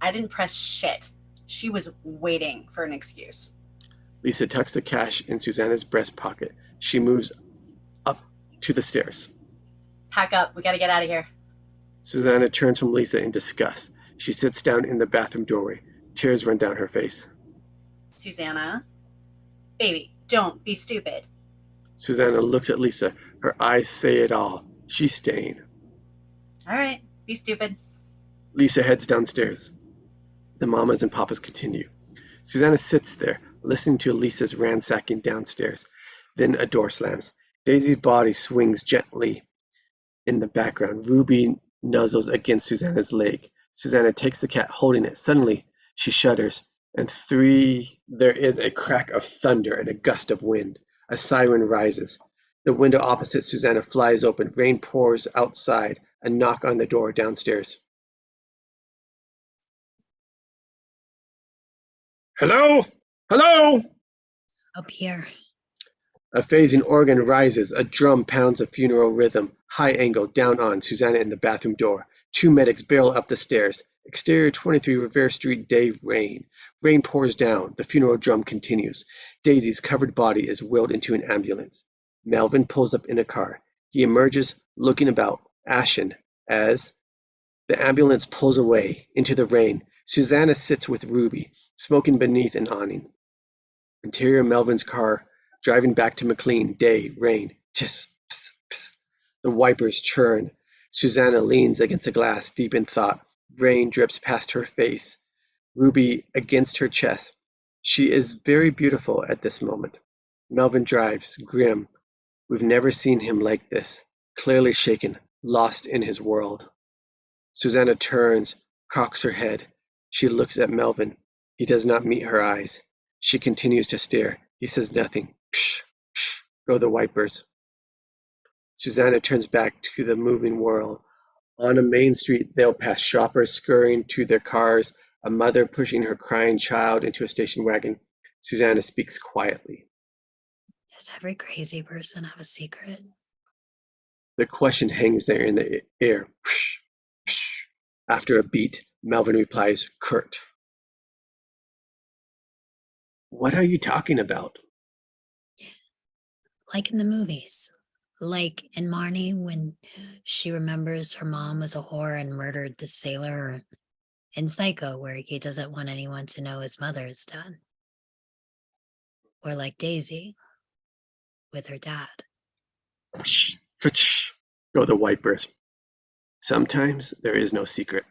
I didn't press shit. She was waiting for an excuse. Lisa tucks the cash in Susanna's breast pocket. She moves up to the stairs. Pack up. We gotta get out of here. Susanna turns from Lisa in disgust. She sits down in the bathroom doorway. Tears run down her face. Susanna? Baby, don't be stupid. Susanna looks at Lisa. Her eyes say it all. She's staying. All right, be stupid. Lisa heads downstairs. The mamas and papas continue. Susanna sits there, listening to Lisa's ransacking downstairs. Then a door slams. Daisy's body swings gently in the background. Ruby nuzzles against Susanna's leg. Susanna takes the cat, holding it. Suddenly, she shudders, and there is a crack of thunder and a gust of wind. A siren rises. The window opposite Susanna flies open. Rain pours outside. A knock on the door downstairs. Hello? Hello? Up here. A phasing organ rises. A drum pounds a funeral rhythm. High angle, down on. Susanna in the bathroom door. 2 medics barrel up the stairs. Exterior 23 Revere Street, day, rain. Rain pours down. The funeral drum continues. Daisy's covered body is wheeled into an ambulance. Melvin pulls up in a car. He emerges, looking about, ashen, as the ambulance pulls away into the rain. Susanna sits with Ruby, smoking beneath an awning. Interior Melvin's car, driving back to McLean, day, rain. Tss, pss, pss. The wipers churn. Susanna leans against a glass, deep in thought. Rain drips past her face. Ruby against her chest. She is very beautiful at this moment. Melvin drives, grim. We've never seen him like this. Clearly shaken, lost in his world. Susanna turns, cocks her head. She looks at Melvin. He does not meet her eyes. She continues to stare. He says nothing. Psh, psh, go the wipers. Susanna turns back to the moving world. On a main street, they'll pass shoppers scurrying to their cars, a mother pushing her crying child into a station wagon. Susanna speaks quietly. Does every crazy person have a secret? The question hangs there in the air. After a beat, Melvin replies, curt. What are you talking about? Like in the movies. Like in Marnie when she remembers her mom was a whore and murdered the sailor. Or in Psycho where he doesn't want anyone to know his mother is dead. Or like Daisy with her dad. Go the wipers. Sometimes there is no secret.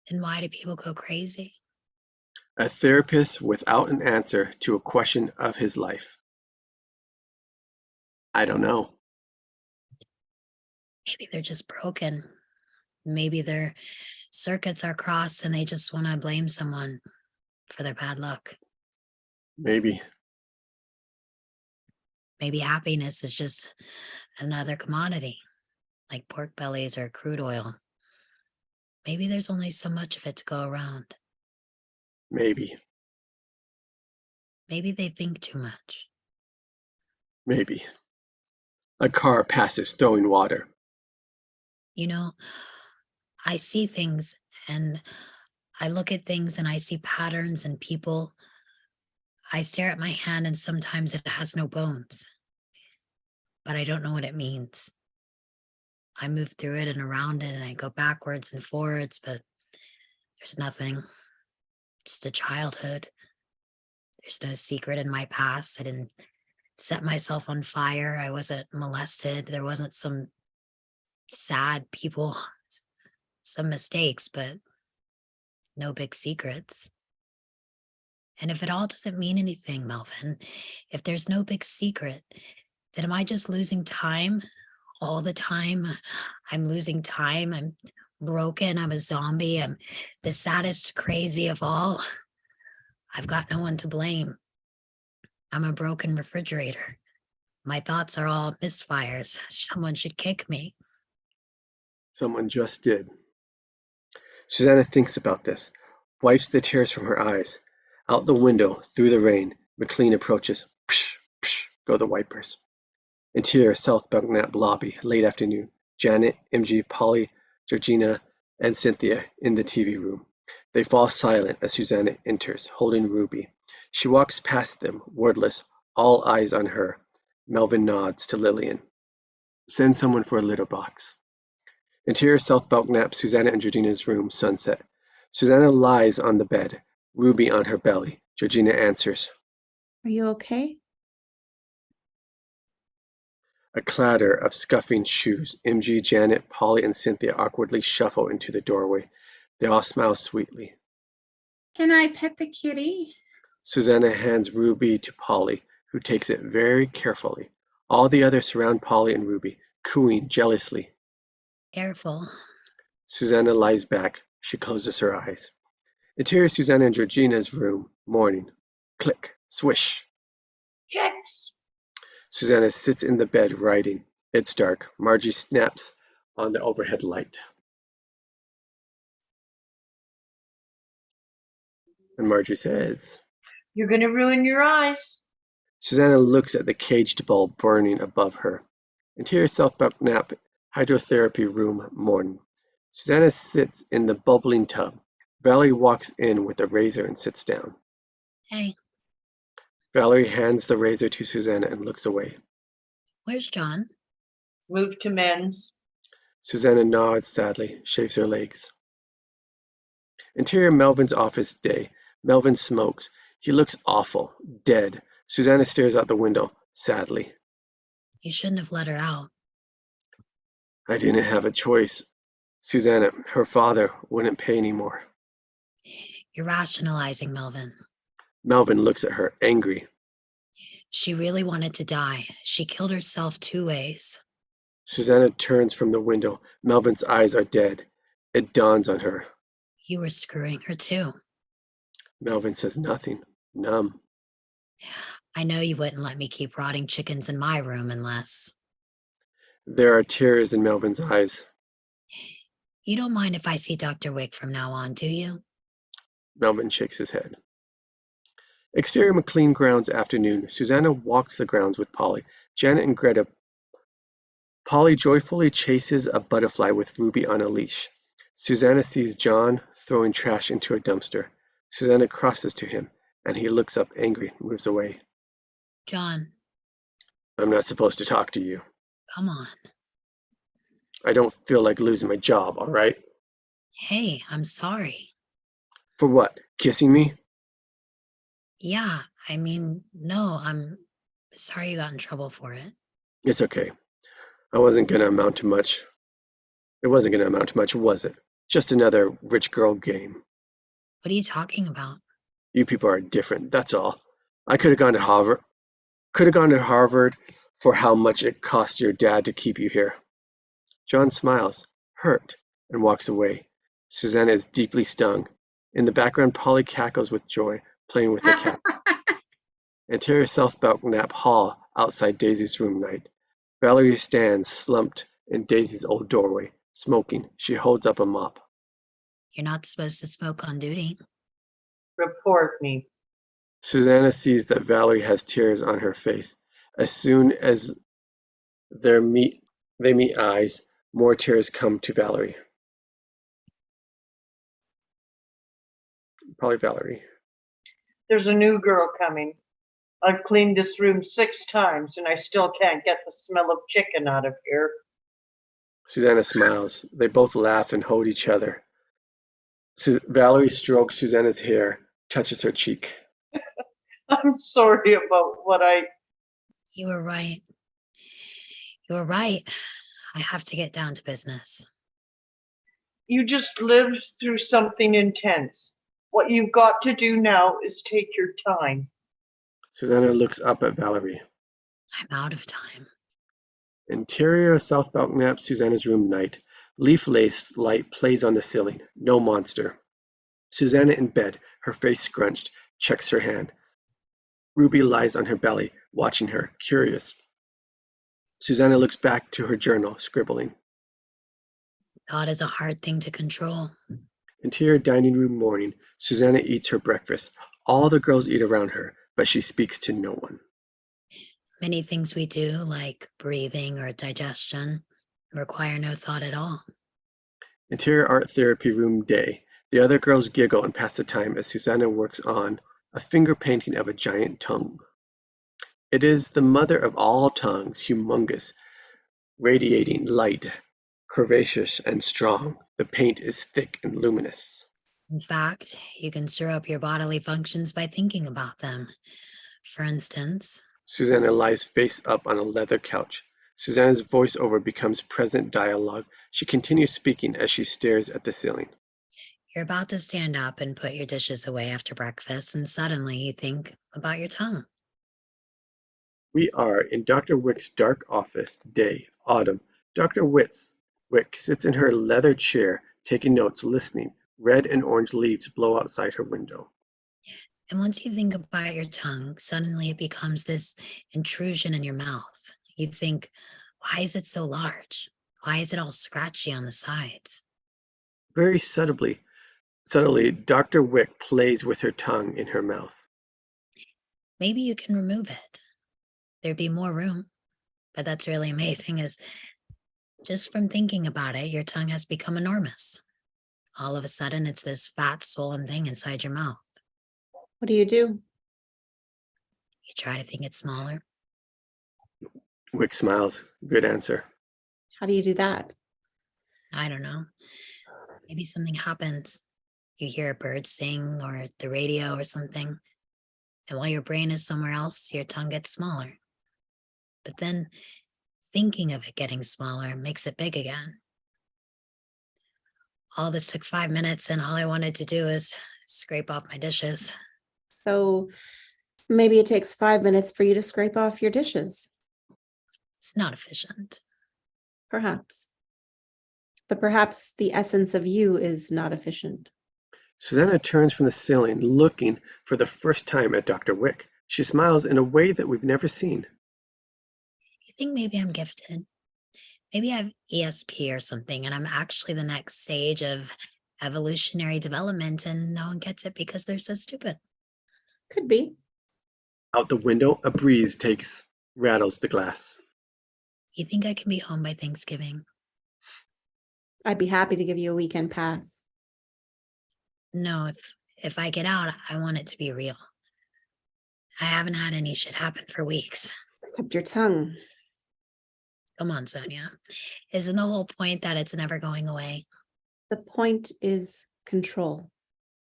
Then why do people go crazy? A therapist without an answer to a question of his life. I don't know. Maybe they're just broken. Maybe their circuits are crossed and they just want to blame someone for their bad luck. Maybe. Maybe happiness is just another commodity, like pork bellies or crude oil. Maybe there's only so much of it to go around. Maybe. Maybe they think too much. Maybe. A car passes throwing water. You know, I see things and I look at things and I see patterns and people. I stare at my hand and sometimes it has no bones, but I don't know what it means. I move through it and around it and I go backwards and forwards, but there's nothing, just a childhood. There's no secret in my past. I didn't set myself on fire. I wasn't molested. There wasn't some sad people, some mistakes, but no big secrets. And if it all doesn't mean anything, Melvin, if there's no big secret, then am I just losing time all the time? I'm losing time. I'm broken. I'm a zombie. I'm the saddest crazy of all. I've got no one to blame. I'm a broken refrigerator. My thoughts are all misfires. Someone should kick me. Someone just did. Susanna thinks about this, wipes the tears from her eyes. Out the window, through the rain, McLean approaches. Psh, psh, go the wipers. Interior South Belknap lobby, late afternoon. Janet, MG, Polly, Georgina, and Cynthia in the TV room. They fall silent as Susanna enters, holding Ruby. She walks past them, wordless, all eyes on her. Melvin nods to Lillian. Send someone for a litter box. Interior South Belknap, Susanna and Georgina's room, sunset. Susanna lies on the bed, Ruby on her belly. Georgina answers. Are you okay? A clatter of scuffing shoes. MG, Janet, Polly, and Cynthia awkwardly shuffle into the doorway. They all smile sweetly. Can I pet the kitty? Susanna hands Ruby to Polly, who takes it very carefully. All the others surround Polly and Ruby, cooing jealously. Careful. Susanna lies back. She closes her eyes. Interior Susanna and Georgina's room, morning. Click, swish. Checks. Susanna sits in the bed writing. It's dark. Margie snaps on the overhead light. And Margie says, You're going to ruin your eyes. Susanna looks at the caged bulb burning above her. Interior South Belknap hydrotherapy room, morning. Susanna sits in the bubbling tub. Valerie walks in with a razor and sits down. Hey, Valerie hands the razor to Susanna and looks away. where's John? Move to men's. Susanna nods sadly, shaves her legs. Interior Melvin's office day. Melvin smokes. He looks awful, dead. Susanna stares out the window, sadly. You shouldn't have let her out. I didn't have a choice. Susanna, her father, wouldn't pay anymore. You're rationalizing, Melvin. Melvin looks at her, angry. She really wanted to die. She killed herself 2 ways. Susanna turns from the window. Melvin's eyes are dead. It dawns on her. You were screwing her too. Melvin says nothing, numb. I know you wouldn't let me keep rotting chickens in my room unless... There are tears in Melvin's eyes. You don't mind if I see Dr. Wick from now on, do you? Melvin shakes his head. Exterior McLean Grounds afternoon. Susanna walks the grounds with Polly, Janet, and Greta. Polly joyfully chases a butterfly with Ruby on a leash. Susanna sees John throwing trash into a dumpster. Susanna crosses to him, and he looks up angry and moves away. John, I'm not supposed to talk to you. come on. I don't feel like losing my job, all right? Hey, I'm sorry. For what? Kissing me? Yeah, I mean, no, I'm sorry you got in trouble for it. It's okay. I wasn't gonna amount to much. It wasn't gonna amount to much, was it? Just another rich girl game. What are you talking about? You people are different, that's all. I could have gone to Harvard. For how much it cost your dad to keep you here. John smiles, hurt, and walks away. Susanna is deeply stung. In the background, Polly cackles with joy, playing with the cat. Interior South Belknap Hall, outside Daisy's room night. Valerie stands slumped in Daisy's old doorway, smoking. She holds up a mop. You're not supposed to smoke on duty. Report me. Susanna sees that Valerie has tears on her face. As soon as they meet eyes, more tears come to Valerie. Probably Valerie. There's a new girl coming. I've cleaned this room 6 times and I still can't get the smell of chicken out of here. Susanna smiles. They both laugh and hold each other. Valerie strokes Susanna's hair, touches her cheek. I'm sorry about what You were right. You were right. I have to get down to business. You just lived through something intense. What you've got to do now is take your time. Susanna looks up at Valerie. I'm out of time. Interior South Belknap, Susanna's room night. Leaf lace light plays on the ceiling. No monster. Susanna in bed, her face scrunched, checks her hand. Ruby lies on her belly, watching her, curious. Susanna looks back to her journal, scribbling. God is a hard thing to control. Interior dining room morning. Susanna eats her breakfast. All the girls eat around her, but she speaks to no one. Many things we do, like breathing or digestion, require no thought at all. Interior art therapy room day. The other girls giggle and pass the time as Susanna works on a finger painting of a giant tongue. It is the mother of all tongues, humongous, radiating light, curvaceous and strong. The paint is thick and luminous. In fact, you can stir up your bodily functions by thinking about them. For instance, Susanna lies face up on a leather couch. Susanna's voiceover becomes present dialogue. She continues speaking as she stares at the ceiling. you're about to stand up and put your dishes away after breakfast, and suddenly you think about your tongue. We are in Dr. Wick's dark office, day, autumn. Dr. Wick sits in her leather chair, taking notes, listening. Red and orange leaves blow outside her window. And once you think about your tongue, suddenly it becomes this intrusion in your mouth. You think, why is it so large? Why is it all scratchy on the sides? Very subtly, Dr. Wick plays with her tongue in her mouth. Maybe you can remove it. There'd be more room. But that's really amazing, is just from thinking about it, your tongue has become enormous. All of a sudden, it's this fat, swollen thing inside your mouth. What do? You try to think it's smaller. Wick smiles. Good answer. How do you do that? I don't know. Maybe something happens. You hear a bird sing or the radio or something. And while your brain is somewhere else, your tongue gets smaller. But then thinking of it getting smaller makes it big again. All this took 5 minutes, and all I wanted to do is scrape off my dishes. So maybe it takes 5 minutes for you to scrape off your dishes. It's not efficient. Perhaps. But perhaps the essence of you is not efficient. Susanna turns from the ceiling, looking for the first time at Dr. Wick. She smiles in a way that we've never seen. You think maybe I'm gifted? Maybe I have ESP or something, and I'm actually the next stage of evolutionary development, and no one gets it because they're so stupid. Could be. Out the window, a breeze rattles the glass. You think I can be home by Thanksgiving? I'd be happy to give you a weekend pass. No, if I get out, I want it to be real. I haven't had any shit happen for weeks. Except your tongue. Come on, Sonia. Isn't the whole point that it's never going away? The point is control.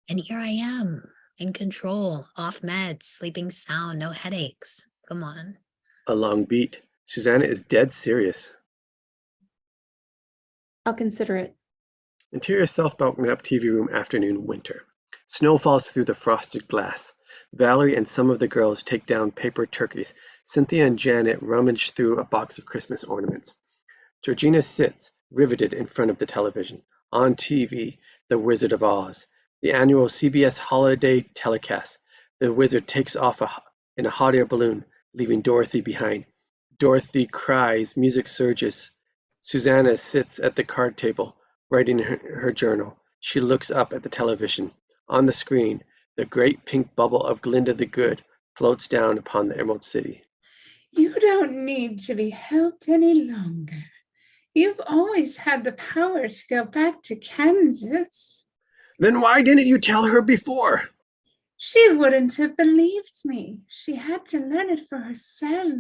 And here I am, in control, off meds, sleeping sound, no headaches. Come on. A long beat. Susanna is dead serious. I'll consider it. Interior self-balcony up TV room, afternoon, winter. Snow falls through the frosted glass. Valerie and some of the girls take down paper turkeys. Cynthia and Janet rummage through a box of Christmas ornaments. Georgina sits, riveted in front of the television. On TV, The Wizard of Oz, the annual CBS holiday telecast. The wizard takes off in a hot air balloon, leaving Dorothy behind. Dorothy cries, music surges. Susanna sits at the card table, writing her journal. She looks up at the television. On the screen, the great pink bubble of Glinda the Good floats down upon the Emerald City. You don't need to be helped any longer. You've always had the power to go back to Kansas. Then why didn't you tell her before? She wouldn't have believed me. She had to learn it for herself.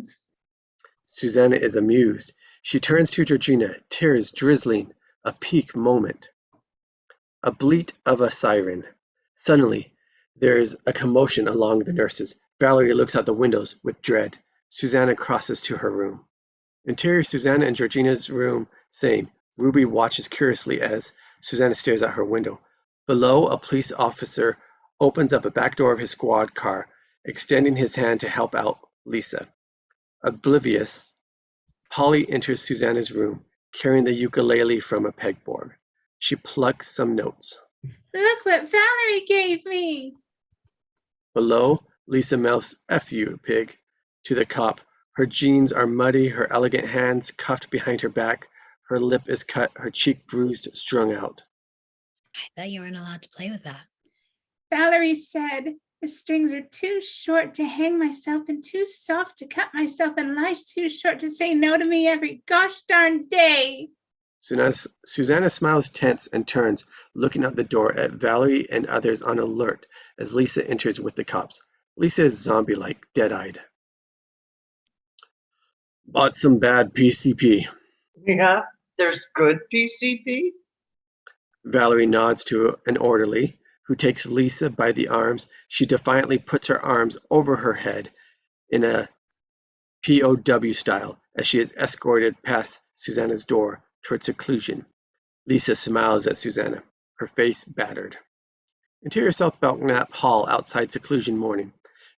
Susanna is amused. She turns to Georgina, tears drizzling, a peak moment. A bleat of a siren. Suddenly, there is a commotion along the nurses. Valerie looks out the windows with dread. Susanna crosses to her room. Interior Susanna and Georgina's room, same. Ruby watches curiously as Susanna stares out her window. Below, a police officer opens up a back door of his squad car, extending his hand to help out Lisa. Oblivious, Polly enters Susanna's room, carrying the ukulele from a pegboard. She plucks some notes. Look what Valerie gave me. Below, Lisa mouths, "F you, pig," to the cop. Her jeans are muddy, her elegant hands cuffed behind her back. Her lip is cut, her cheek bruised, strung out. I thought you weren't allowed to play with that. Valerie said, the strings are too short to hang myself and too soft to cut myself, and life's too short to say no to me every gosh darn day. Susanna smiles tense and turns, looking out the door at Valerie and others on alert as Lisa enters with the cops. Lisa is zombie-like, dead-eyed. Bought some bad PCP. Yeah, there's good PCP. Valerie nods to an orderly who takes Lisa by the arms. She defiantly puts her arms over her head in a POW style as she is escorted past Susanna's door toward seclusion. Lisa smiles at Susanna, her face battered. Interior South Belknap Hall outside seclusion morning.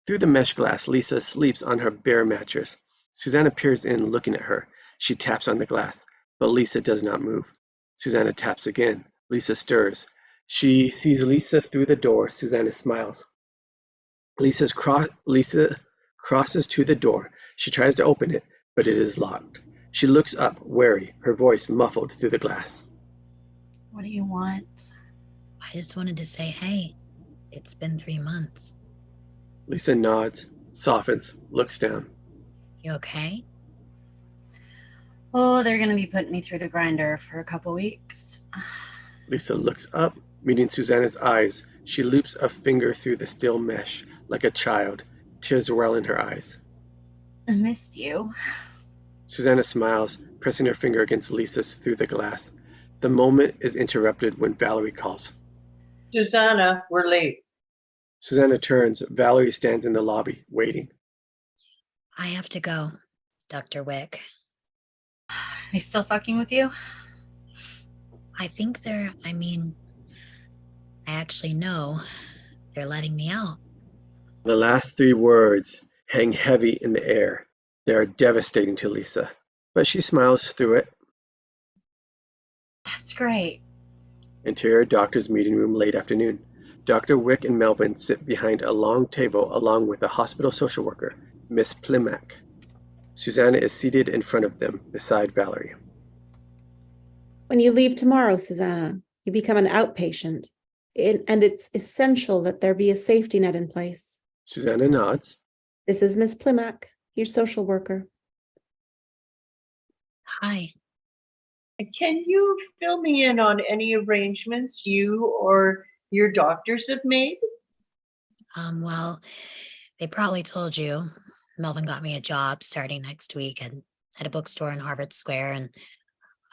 Through the mesh glass, Lisa sleeps on her bare mattress. Susanna peers in, looking at her. She taps on the glass, but Lisa does not move. Susanna taps again. Lisa stirs. She sees Lisa through the door. Susanna smiles. Lisa crosses to the door. She tries to open it, but it is locked. She looks up, wary, her voice muffled through the glass. What do you want? I just wanted to say, hey, it's been 3 months. Lisa nods, softens, looks down. You okay? Oh, they're going to be putting me through the grinder for a couple weeks. Lisa looks up, meeting Susanna's eyes. She loops a finger through the steel mesh, like a child, tears well in her eyes. I missed you. Susanna smiles, pressing her finger against Lisa's through the glass. The moment is interrupted when Valerie calls. Susanna, we're late. Susanna turns. Valerie stands in the lobby, waiting. I have to go, Dr. Wick. They still fucking with you? I think I actually know they're letting me out. The last 3 words hang heavy in the air. They are devastating to Lisa, but she smiles through it. That's great. Interior doctor's meeting room, late afternoon. Dr. Wick and Melvin sit behind a long table along with a hospital social worker, Miss Plimack. Susanna is seated in front of them, beside Valerie. When you leave tomorrow, Susanna, you become an outpatient, and it's essential that there be a safety net in place. Susanna nods. This is Miss Plimack, your social worker. Hi. Can you fill me in on any arrangements you or your doctors have made? Well, they probably told you Melvin got me a job starting next week at a bookstore in Harvard Square, and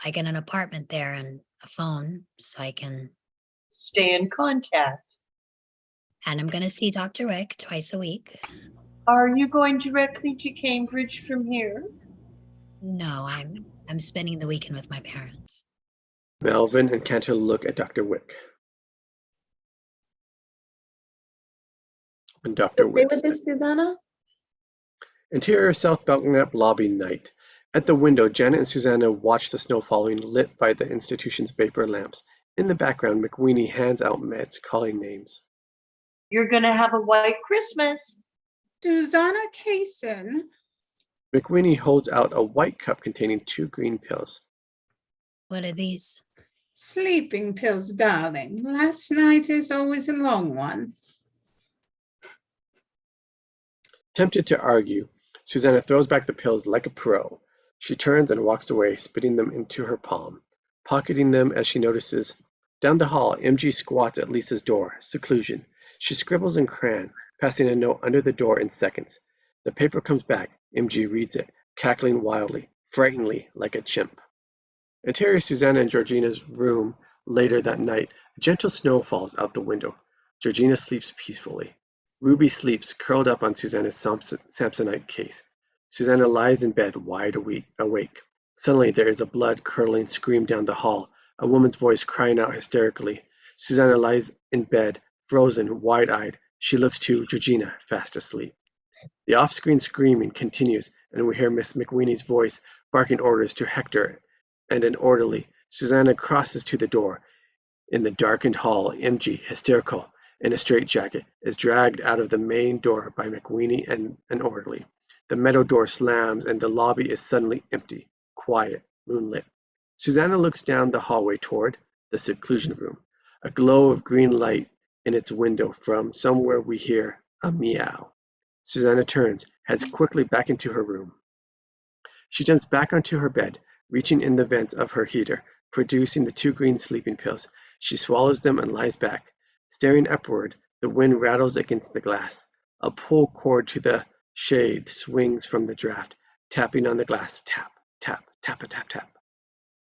I get an apartment there and a phone so I can. Stay in contact. And I'm going to see Dr. Wick twice a week. Are you going directly to Cambridge from here? No, I'm spending the weekend with my parents. Melvin and Cantor look at Dr. Wick. And Dr. Okay Wick with this, Susanna? Interior South Belknap lobby night. At the window, Janet and Susanna watch the snow falling, lit by the institution's vapor lamps. In the background, McWeeny hands out meds, calling names. You're going to have a white Christmas. Susanna Kaysen. McWeeny holds out a white cup containing 2 green pills. What are these? Sleeping pills, darling. Last night is always a long one. Tempted to argue, Susanna throws back the pills like a pro. She turns and walks away, spitting them into her palm, pocketing them as she notices. Down the hall, MG squats at Lisa's door. Seclusion. She scribbles in crayon, passing a note under the door in seconds. The paper comes back. MG reads it, cackling wildly, frighteningly, like a chimp. Interior Susanna and Georgina's room later that night. A gentle snow falls out the window. Georgina sleeps peacefully. Ruby sleeps curled up on Susanna's Samsonite case. Susanna lies in bed, wide awake. Suddenly there is a blood-curdling scream down the hall, a woman's voice crying out hysterically. Susanna lies in bed, frozen, wide-eyed. She looks to Georgina, fast asleep. The off-screen screaming continues, and we hear Miss McWeeney's voice barking orders to Hector and an orderly. Susanna crosses to the door. In the darkened hall, MG, hysterical, in a straitjacket, is dragged out of the main door by McWeeny and an orderly. The metal door slams and the lobby is suddenly empty, quiet, moonlit. Susanna looks down the hallway toward the seclusion room. A glow of green light in its window. From somewhere we hear a meow. Susanna turns, heads quickly back into her room. She jumps back onto her bed, reaching in the vents of her heater, producing the 2 green sleeping pills. She swallows them and lies back. Staring upward, the wind rattles against the glass. A pull cord to the shade swings from the draft, tapping on the glass. Tap, tap, tap, tap, tap.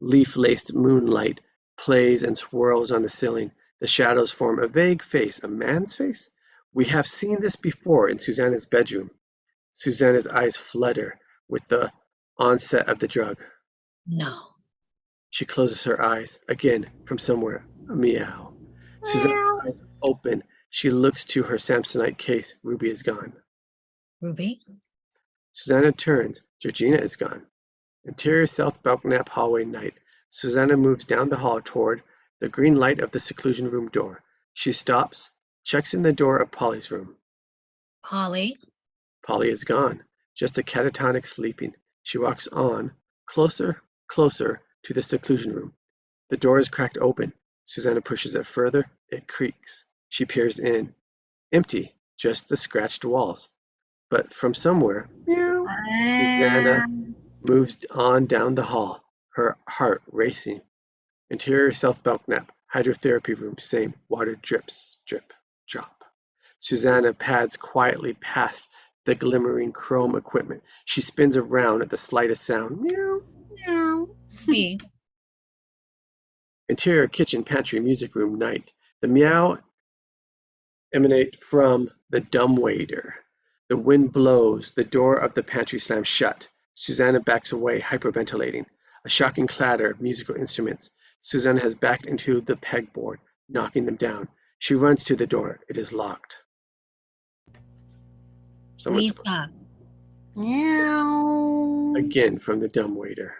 Leaf-laced moonlight plays and swirls on the ceiling. The shadows form a vague face, a man's face? We have seen this before in Susanna's bedroom. Susanna's eyes flutter with the onset of the drug. No. She closes her eyes. Again, from somewhere, a meow. Susanna's eyes open. She looks to her Samsonite case. Ruby is gone. Ruby? Susanna turns. Georgina is gone. Interior South Belknap hallway night. Susanna moves down the hall toward the green light of the seclusion room door. She stops, checks in the door of Polly's room. Polly? Polly is gone, just a catatonic sleeping. She walks on, closer, closer to the seclusion room. The door is cracked open. Susanna pushes it further. It creaks. She peers in. Empty, just the scratched walls. But from somewhere, meow, Susanna moves on down the hall, her heart racing. Interior South Belknap, hydrotherapy room, same. Water drips, drip, drop. Susanna pads quietly past the glimmering chrome equipment. She spins around at the slightest sound. Meow, meow. Me. Interior kitchen, pantry, music room, night. The meow emanate from the dumbwaiter. The wind blows. The door of the pantry slams shut. Susanna backs away, hyperventilating. A shocking clatter of musical instruments. Susanna has backed into the pegboard, knocking them down. She runs to the door. It is locked. Lisa. Meow. Again from the dumbwaiter.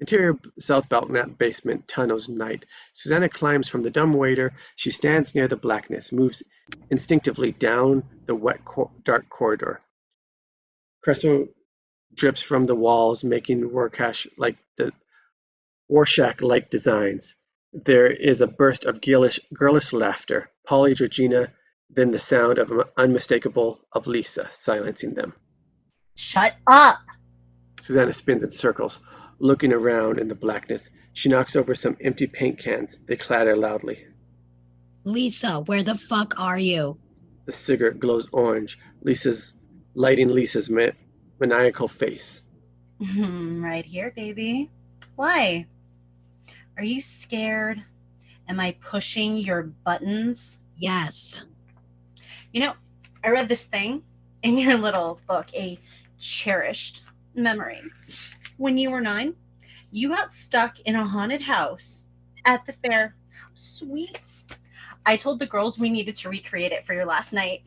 Interior South Belknap basement tunnels night. Susanna climbs from the dumbwaiter. She stands near the blackness, moves instinctively down the wet, dark corridor. Cresso drips from the walls, making Rorschach-like designs. There is a burst of girlish laughter. Polly, Georgina, Then the sound of unmistakable of Lisa silencing them. Shut up! Susanna spins in circles, looking around in the blackness. She knocks over some empty paint cans. They clatter loudly. Lisa, where the fuck are you? The cigarette glows orange, lighting Lisa's maniacal face. Right here, baby. Why? Are you scared? Am I pushing your buttons? Yes. You know, I read this thing in your little book, A Cherished Memory. When you were 9, you got stuck in a haunted house at the fair. How sweet. I told the girls we needed to recreate it for your last night.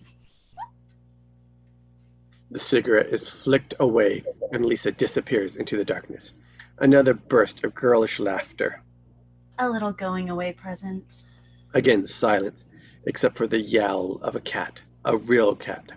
The cigarette is flicked away, and Lisa disappears into the darkness. Another burst of girlish laughter. A little going away present. Again, silence, except for the yowl of a cat, a real cat.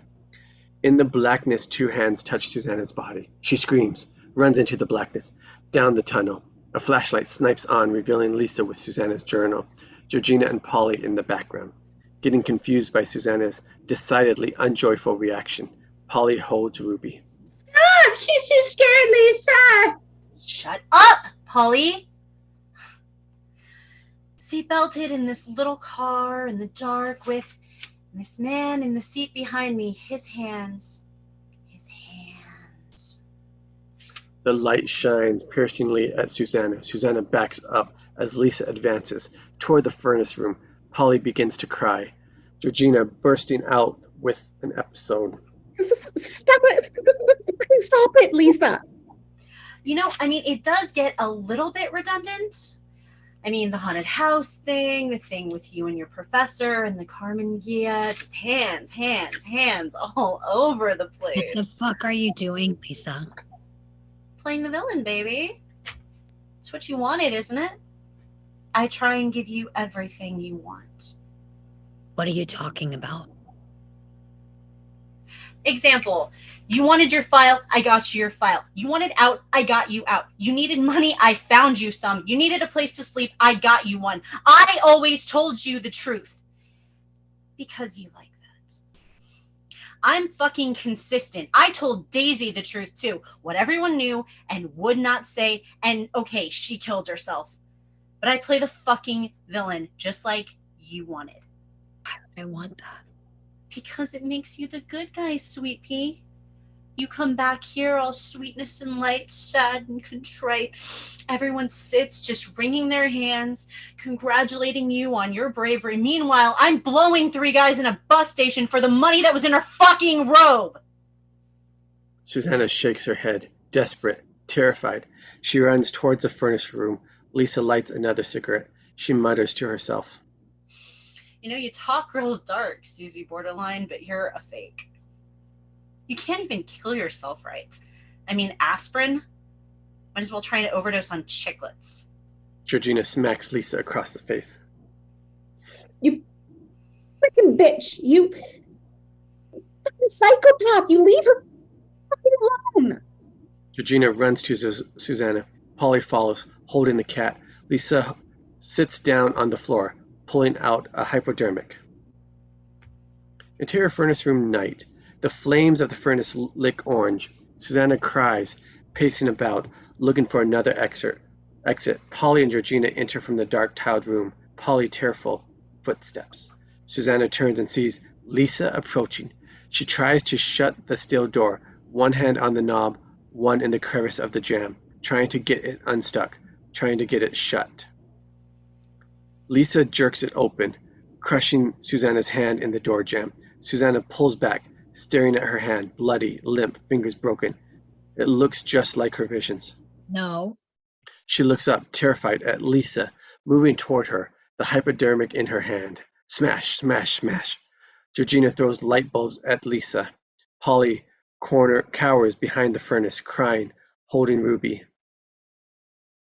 In the blackness, 2 hands touch Susanna's body. She screams, runs into the blackness, down the tunnel. A flashlight snipes on, revealing Lisa with Susanna's journal, Georgina and Polly in the background. Getting confused by Susanna's decidedly unjoyful reaction, Polly holds Ruby. Stop! She's too scared, Lisa! Shut up, Polly! Seatbelted in this little car in the dark with this man in the seat behind me. His hands. The light shines piercingly at Susanna. Susanna backs up as Lisa advances toward the furnace room. Polly begins to cry. Georgina bursting out with an episode. Stop it. Stop it, Lisa. You know, I mean, it does get a little bit redundant. I mean, the haunted house thing, the thing with you and your professor, and the Carmen Gia, just hands all over the place. What the fuck are you doing, Lisa? Playing the villain, baby. It's what you wanted, isn't it? I try and give you everything you want. What are you talking about? Example, you wanted your file, I got you your file. You wanted out, I got you out. You needed money, I found you some. You needed a place to sleep, I got you one. I always told you the truth. Because you like that. I'm fucking consistent. I told Daisy the truth too. What everyone knew and would not say, and okay, she killed herself. But I play the fucking villain, just like you wanted. I want that. Because it makes you the good guy, sweet pea. You come back here all sweetness and light, sad and contrite. Everyone sits just wringing their hands, congratulating you on your bravery. Meanwhile, I'm blowing 3 guys in a bus station for the money that was in her fucking robe. Susanna shakes her head, desperate, terrified. She runs towards the furnace room. Lisa lights another cigarette. She mutters to herself. You know, you talk real dark, Susie Borderline, but you're a fake. You can't even kill yourself right. I mean, aspirin? Might as well try to overdose on chiclets. Georgina smacks Lisa across the face. You freaking bitch. You fucking psychopath. You leave her fucking alone. Georgina runs to Susanna. Polly follows, holding the cat. Lisa sits down on the floor, pulling out a hypodermic. Interior furnace room night. The flames of the furnace lick orange. Susanna cries, pacing about, looking for another exit. Polly and Georgina enter from the dark tiled room. Polly tearful footsteps. Susanna turns and sees Lisa approaching. She tries to shut the steel door, one hand on the knob, one in the crevice of the jamb, trying to get it unstuck, trying to get it shut. Lisa jerks it open, crushing Susanna's hand in the door jamb. Susanna pulls back, staring at her hand, bloody, limp, fingers broken. It looks just like her visions. No. She looks up, terrified, at Lisa, moving toward her, the hypodermic in her hand. Smash, smash, smash. Georgina throws light bulbs at Lisa. Polly cowers behind the furnace, crying, holding Ruby.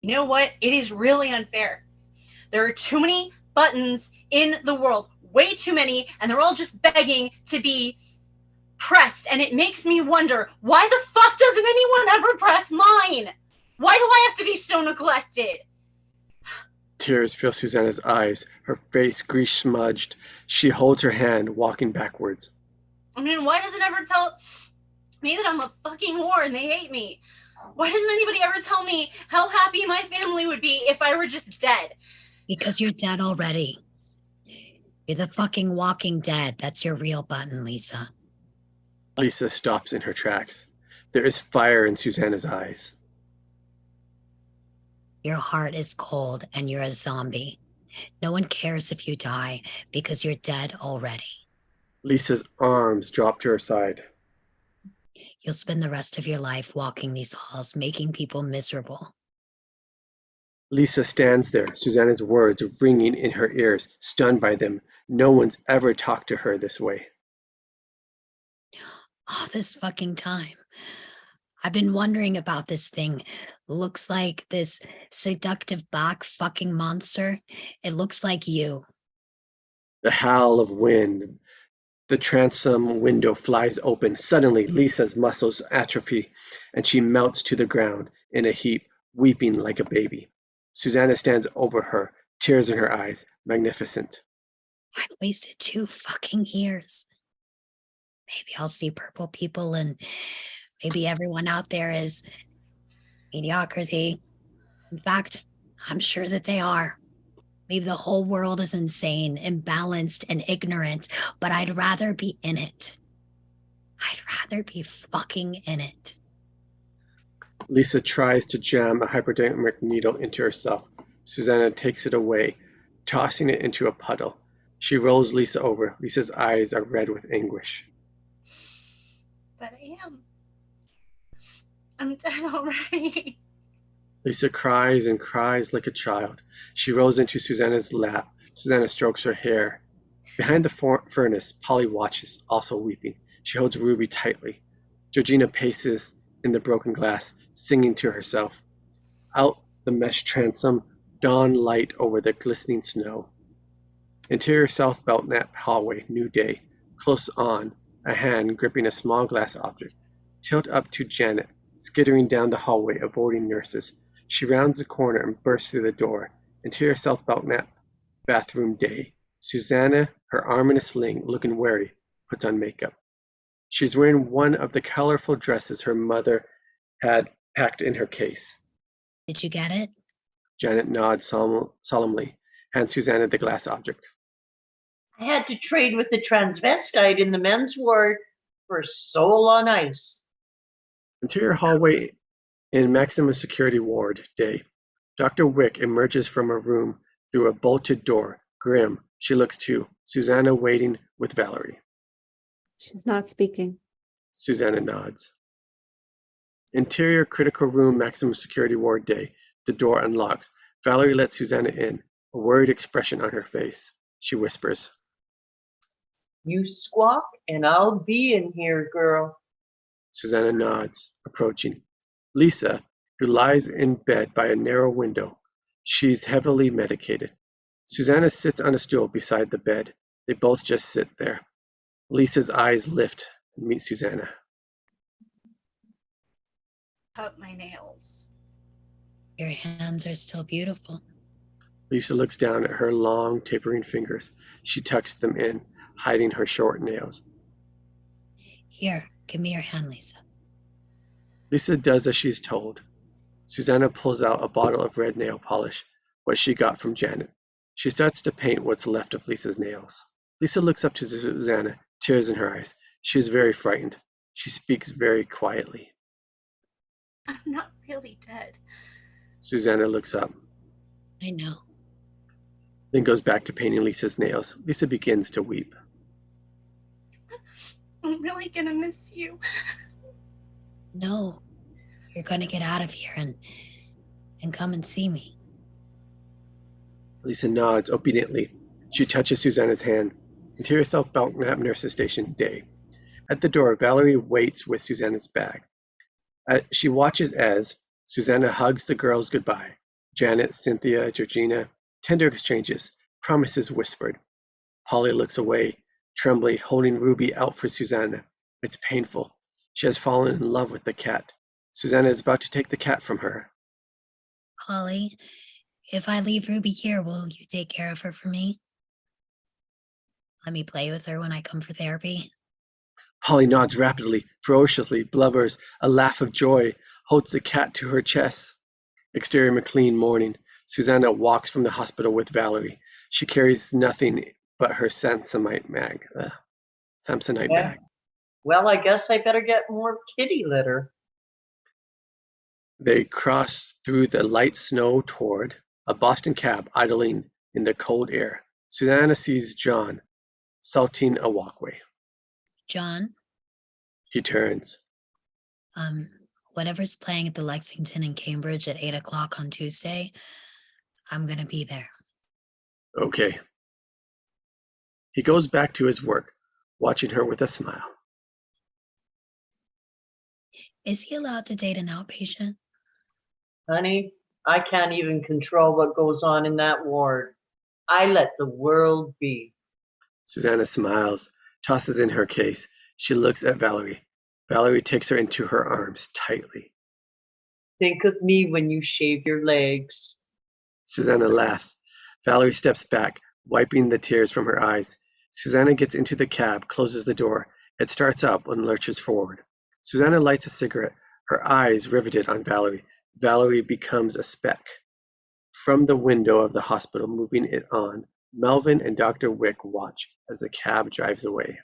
You know what? It is really unfair. There are too many buttons in the world, way too many, and they're all just begging to be pressed. And it makes me wonder, why the fuck doesn't anyone ever press mine? Why do I have to be so neglected? Tears fill Susanna's eyes, her face grease smudged. She holds her hand, walking backwards. I mean, why does it ever tell me that I'm a fucking whore and they hate me? Why doesn't anybody ever tell me how happy my family would be if I were just dead? Because you're dead already. You're the fucking walking dead. That's your real button, Lisa. Lisa stops in her tracks. There is fire in Susanna's eyes. Your heart is cold and you're a zombie. No one cares if you die because you're dead already. Lisa's arms drop to her side. You'll spend the rest of your life walking these halls, making people miserable. Lisa stands there, Susanna's words ringing in her ears, stunned by them. No one's ever talked to her this way. All this fucking time. I've been wondering about this thing. Looks like this seductive black fucking monster. It looks like you. The howl of wind. The transom window flies open. Suddenly, Lisa's muscles atrophy, and she melts to the ground in a heap, weeping like a baby. Susanna stands over her, tears in her eyes, magnificent. I've wasted 2 fucking years. Maybe I'll see purple people and maybe everyone out there is mediocrity. In fact, I'm sure that they are. Maybe the whole world is insane, imbalanced, and ignorant, but I'd rather be in it. I'd rather be fucking in it. Lisa tries to jam a hypodermic needle into herself. Susanna takes it away, tossing it into a puddle. She rolls Lisa over. Lisa's eyes are red with anguish. But I am. I'm dead already. Lisa cries and cries like a child. She rolls into Susanna's lap. Susanna strokes her hair. Behind the furnace, Polly watches, also weeping. She holds Ruby tightly. Georgina paces in the broken glass, singing to herself. Out the mesh transom, dawn light over the glistening snow. Interior South Belknap hallway, new day. Close on, a hand gripping a small glass object. Tilt up to Janet, skittering down the hallway, avoiding nurses. She rounds the corner and bursts through the door. Interior South Belknap, bathroom day. Susanna, her arm in a sling, looking wary, puts on makeup. She's wearing one of the colorful dresses her mother had packed in her case. Did you get it? Janet nods solemnly, hands Susanna the glass object. I had to trade with the transvestite in the men's ward for Soul on Ice. Interior hallway in maximum security ward day. Dr. Wick emerges from a room through a bolted door. Grim, she looks too. Susanna waiting with Valerie. She's not speaking. Susanna nods. Interior critical room maximum security ward day. The door unlocks. Valerie lets Susanna in, a worried expression on her face. She whispers. You squawk and I'll be in here, girl. Susanna nods, approaching. Lisa, who lies in bed by a narrow window. She's heavily medicated. Susanna sits on a stool beside the bed. They both just sit there. Lisa's eyes lift and meet Susanna. Cut my nails. Your hands are still beautiful. Lisa looks down at her long, tapering fingers. She tucks them in, hiding her short nails. Here, give me your hand, Lisa. Lisa does as she's told. Susanna pulls out a bottle of red nail polish, what she got from Janet. She starts to paint what's left of Lisa's nails. Lisa looks up to Susanna, tears in her eyes. She is very frightened. She speaks very quietly. I'm not really dead. Susanna looks up, I know. then goes back to painting Lisa's nails. Lisa begins to weep. I'm really gonna miss you. No, you're gonna get out of here and come and see me. Lisa nods obediently. She touches Susanna's hand. Interior South Belknap Nurses Station day. At the door, Valerie waits with Susanna's bag. She watches as Susanna hugs the girls goodbye. Janet, Cynthia, Georgina, tender exchanges, promises whispered. Polly looks away, trembling, holding Ruby out for Susanna. It's painful. She has fallen in love with the cat. Susanna is about to take the cat from her. Polly, If I leave Ruby here, will you take care of her for me? Let me play with her when I come for therapy. Polly nods rapidly, ferociously, blubbers, a laugh of joy, holds the cat to her chest. Exterior McLean morning. Susanna walks from the hospital with Valerie. She carries nothing but her Samsonite Samsonite Yeah. bag. Well, I guess I better get more kitty litter. They cross through the light snow toward a Boston cab idling in the cold air. Susanna sees John salting a walkway. John, He turns. whatever's playing at the Lexington in Cambridge at 8 o'clock on Tuesday, I'm gonna be there. Okay. He goes back to his work, watching her with a smile. Is he allowed to date an outpatient? Honey, I can't even control what goes on in that ward. I let the world be. Susanna smiles, tosses in her case. She looks at Valerie. Valerie takes her into her arms tightly. Think of me when you shave your legs. Susanna laughs. Valerie steps back, wiping the tears from her eyes. Susanna gets into the cab, closes the door. It starts up and lurches forward. Susanna lights a cigarette, her eyes riveted on Valerie. Valerie becomes a speck. From the window of the hospital, moving it on, Melvin and Dr. Wick watch as the cab drives away.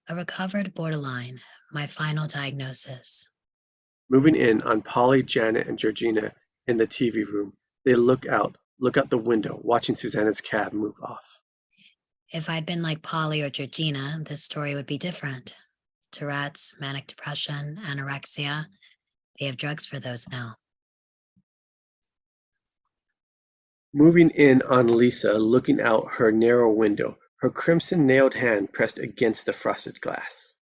A recovered borderline, my final diagnosis. Moving in on Polly, Janet, and Georgina in the TV room, they look out the window, watching Susanna's cab move off. If I'd been like Polly or Georgina, this story would be different. Tourette's, manic depression, anorexia. They have drugs for those now. Moving in on Lisa, looking out her narrow window, her crimson-nailed hand pressed against the frosted glass.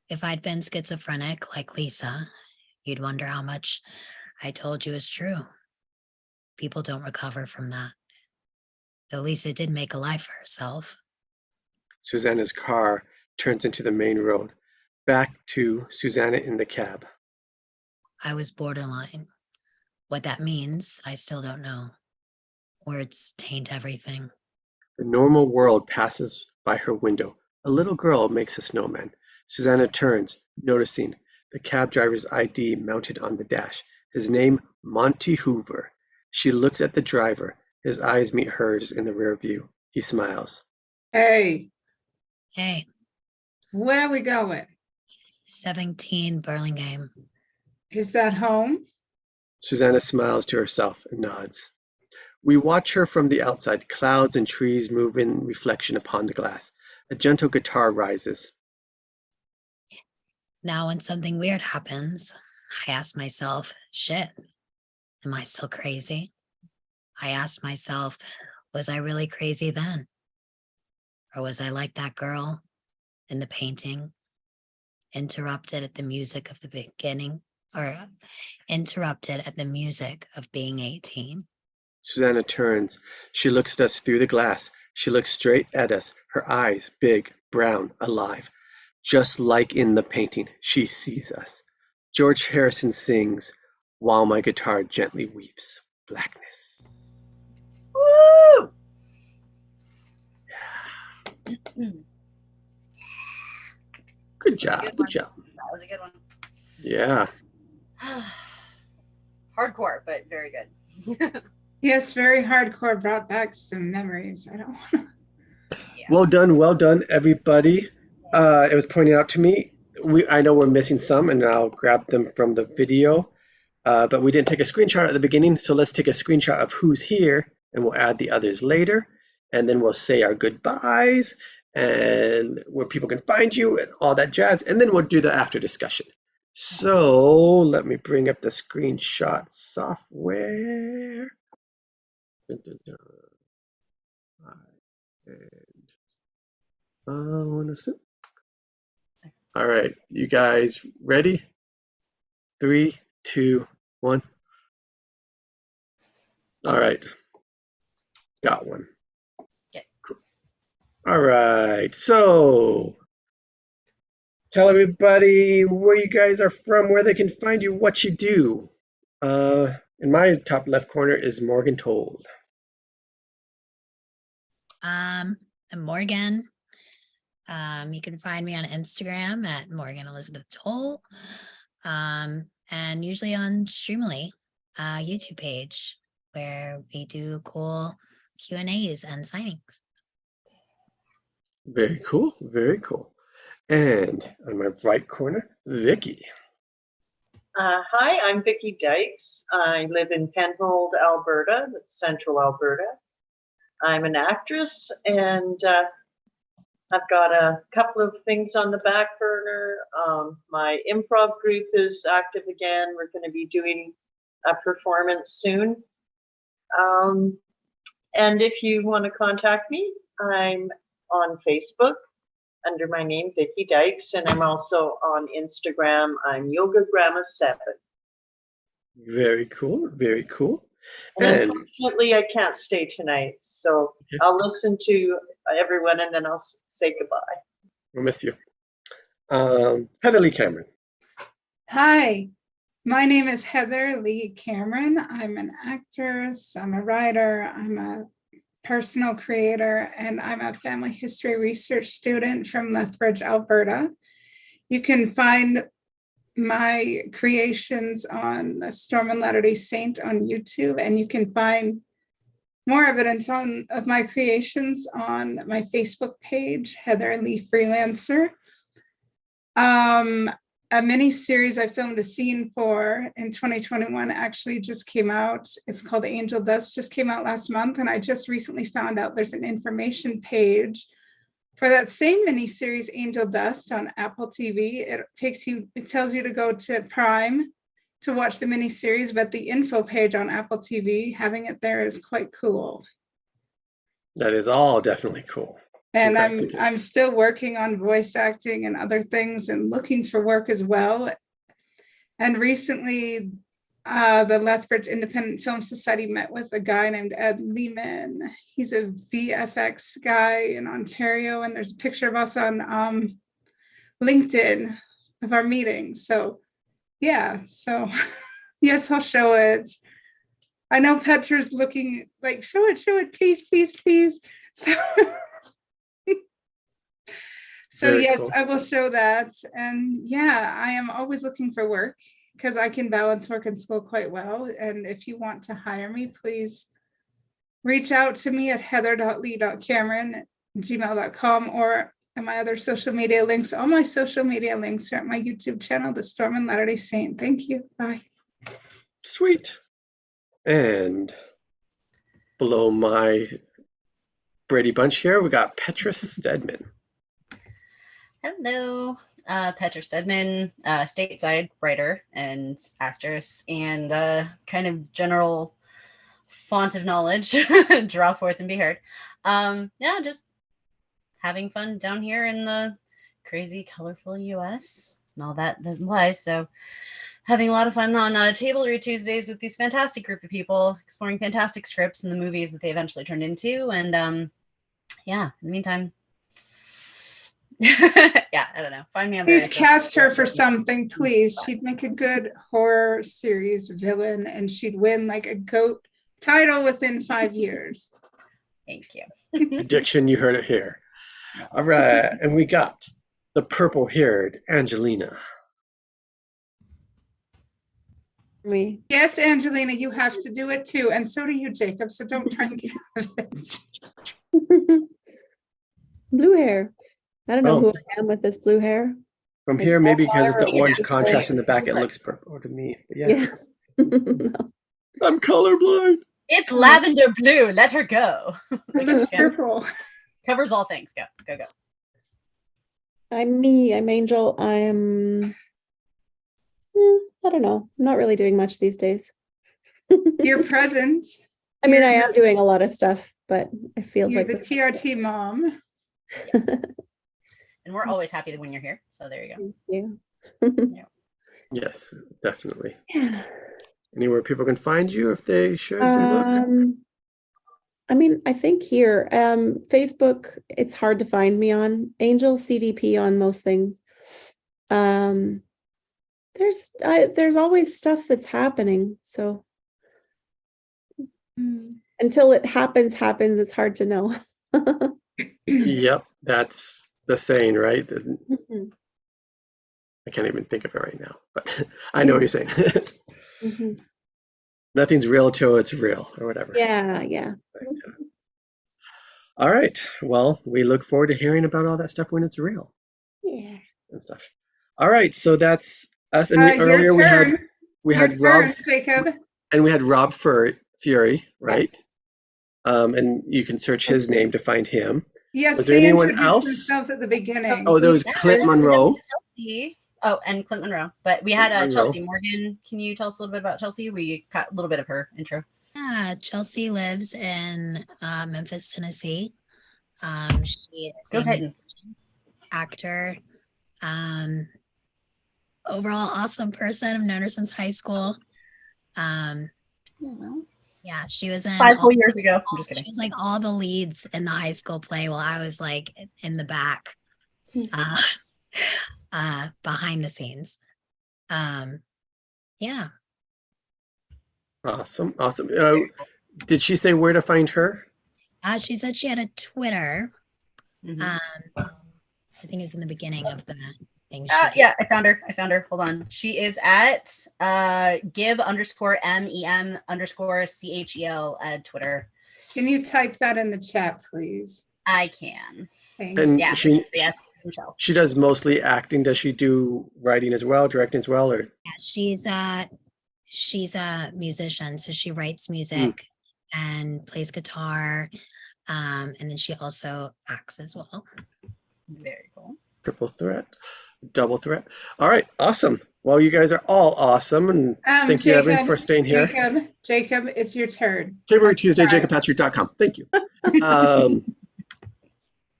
If I'd been schizophrenic like Lisa, you'd wonder how much I told you is true. People don't recover from that. Though Lisa did make a life for herself. Susanna's car turns into the main road. Back to Susanna in the cab. I was borderline. What that means, I still don't know. Words taint everything. The normal world passes by her window. A little girl makes a snowman. Susanna turns, noticing the cab driver's ID mounted on the dash. His name, Monty Hoover. She looks at the driver. His eyes meet hers in the rear view. He smiles. Hey, Hey, where are we going? 17 Burlingame. Is that home? Susanna smiles to herself and nods. We watch her from the outside. Clouds and trees move in reflection upon the glass. A gentle guitar rises. Now when something weird happens, I ask myself, shit, am I still crazy? I ask myself, was I really crazy then? Or was I like that girl in the painting, interrupted at the music of the beginning, or interrupted at the music of being 18? Susanna turns. She looks at us through the glass. She looks straight at us, her eyes big, brown, alive. Just like in the painting, she sees us. George Harrison sings, "While My Guitar Gently Weeps." Blackness. Woo! Good job. Good job. That was a good one. Yeah. Hardcore, but very good. Yes, very hardcore, brought back some memories. I don't want to. Well done, everybody. It was pointed out to me. I know we're missing some, and I'll grab them from the video. But we didn't take a screenshot at the beginning, so let's take a screenshot of who's here, and we'll add the others later. And then we'll say our goodbyes and where people can find you and all that jazz. And then we'll do the after discussion. So let me bring up the screenshot software. Dun, dun, dun. All right, you guys ready? 3, 2, 1. All right, got one. Okay. Cool. All right, so tell everybody where you guys are from, where they can find you, what you do. In my top left corner is Morgan Told. I'm Morgan. You can find me on Instagram at Morgan Elizabeth Toll, and usually on Streamly, YouTube page where we do cool Q&As and signings. Very cool, very cool. And on my right corner, Vicky. Hi, I'm Vicki Dykes. I live in Penhold, Alberta, that's central Alberta. I'm an actress, and I've got a couple of things on the back burner. My improv group is active again. We're going to be doing a performance soon. And if you want to contact me, I'm on Facebook under my name, Vicki Dykes, and I'm also on Instagram. I'm YogaGramma7. Very cool, very cool. And unfortunately, I can't stay tonight, so Okay. I'll listen to everyone and then I'll say goodbye. We'll miss you. Heather Lee Cameron. Hi, my name is Heather Lee Cameron. I'm an actress, I'm a writer, I'm a personal creator, and I'm a family history research student from Lethbridge, Alberta. You can find my creations on the Storm and Latter-day Saint on YouTube, and you can find more evidence of my creations on my Facebook page, Heather Lee Freelancer. A mini series I filmed a scene for in 2021 actually just came out. It's called Angel Dust, just came out last month, and I just recently found out there's an information page for that same mini series, Angel Dust, on Apple TV. It tells you to go to Prime to watch the mini series, but the info page on Apple TV, having it there is quite cool. That is all definitely cool. And Congratulations. I'm still working on voice acting and other things and looking for work as well. And recently, the Lethbridge Independent Film Society met with a guy named Ed Lehman. He's a VFX guy in Ontario, and there's a picture of us on LinkedIn of our meeting. So yeah, so yes, I'll show it. I know Petra's looking like, show it, please, please, please. So so Very yes, cool. I will show that. And yeah, I am always looking for work because I can balance work and school quite well. And if you want to hire me, please reach out to me at heather.lee.cameron@gmail.com or at my other social media links. All my social media links are at my YouTube channel, The Storm and Latter-day Saint. Thank you. Bye. Sweet. And below my Brady Bunch here, we got Petra Stedman. Hello, Petra Stedman, stateside writer and actress, and kind of general font of knowledge, draw forth and be heard. Yeah, just having fun down here in the crazy, colorful US and all that implies. So having a lot of fun on Table Read Tuesdays with these fantastic group of people, exploring fantastic scripts and the movies that they eventually turned into. And yeah, in the meantime, yeah, I don't know. Find me on Please various cast her social for media. something, please. She'd make a good horror series villain and she'd win like a GOAT title within 5 years. Thank you. Prediction, you heard it here. All right, and we got the purple-haired Angelina. Me. Yes, Angelina, you have to do it too. And so do you, Jacob. So don't try and get out of it. Blue hair. I don't know Oh. who I am with this blue hair. From Like here, maybe because it's the Sapphire or orange White. contrast in the back, it looks purple to me. But yeah, Yeah. No. I'm colorblind. It's lavender blue. Let her go. It looks Yeah. purple. Covers all things. Go, go, go. I'm me. I'm Angel. I'm. I don't know. I'm not really doing much these days. You're present. I mean, I am doing a lot of stuff, but it feels You're like the this- TRT mom. And we're always happy when you're here. So there you go. Yeah. Yes, definitely. Yeah. Anywhere people can find you if they should look. I mean, I think here, Facebook, it's hard to find me on. Angel CDP on most things. There's always stuff that's happening. So Until it happens, it's hard to know. Yep, that's the saying, right? Mhm, I can't even think of it right now, but I know what you're saying. mhm. Nothing's real till it's real, or whatever. Yeah. All right. Well, we look forward to hearing about all that stuff when it's real Yeah. and stuff. All right. So that's us. And Your earlier turn. we Your had Rob turn, Jacob. and we had Rob Fury, right? Yes. And you can search his name to find him. Yes, Was there they anyone introduced else? themselves at the beginning. Oh, there was Clint Monroe. Chelsea. Oh, and Clint Monroe. But we had Clint Chelsea Monroe. Morgan. Can you tell us a little bit about Chelsea? We got a little bit of her intro. Yeah, Chelsea lives in Memphis, Tennessee. She is Go a Titans. musician, actor, overall awesome person. I've known her since high school. Yeah, she was in 5 whole years ago. I'm just She kidding. was like all the leads in the high school play while I was like in the back, behind the scenes. Yeah. Awesome. Did she say where to find her? She said she had a Twitter. Mhm. I think it was in the beginning of the thing. Yeah, I found her. Hold on. She is at give_MEM_CHEL at Twitter. Can you type that in the chat, please? I can. Thank And you. Yeah. she does mostly acting. Does she do writing as well, directing as well, or? Yeah, she's a musician, so she writes music and plays guitar, and then she also acts as well. Very cool. Triple threat, double threat. All right, awesome. Well, you guys are all awesome, and thank you, Evan, for staying here. Jacob, it's your turn. February Tuesday, jacobpatrick.com. Thank you.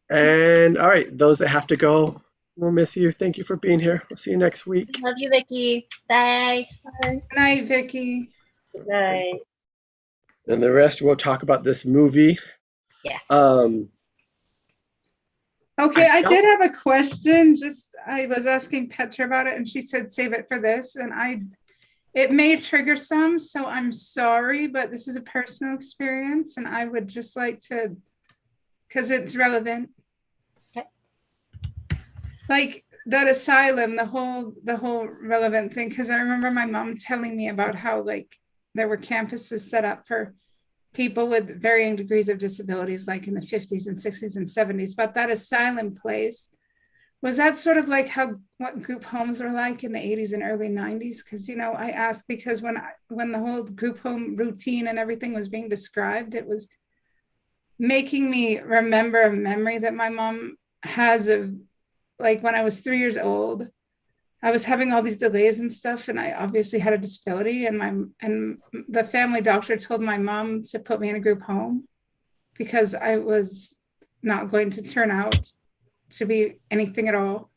And all right, those that have to go, we'll miss you. Thank you for being here. We'll see you next week. Love you, Vicky. Bye. Good night, Vicky. Good night. And the rest, we'll talk about this movie. Yes. Okay, I did have a question. I was asking Petra about it, and she said save it for this, and it may trigger some, so I'm sorry, but this is a personal experience, and I would just like to, because it's relevant. Okay. Like that asylum, the whole relevant thing, because I remember my mom telling me about how like there were campuses set up for people with varying degrees of disabilities, like in the 50s and 60s and 70s. But that asylum place, was that sort of like what group homes were like in the 80s and early 90s? Because, I asked because when the whole group home routine and everything was being described, it was making me remember a memory that my mom has of like when I was 3 years old. I was having all these delays and stuff, and I obviously had a disability, and the family doctor told my mom to put me in a group home because I was not going to turn out to be anything at all.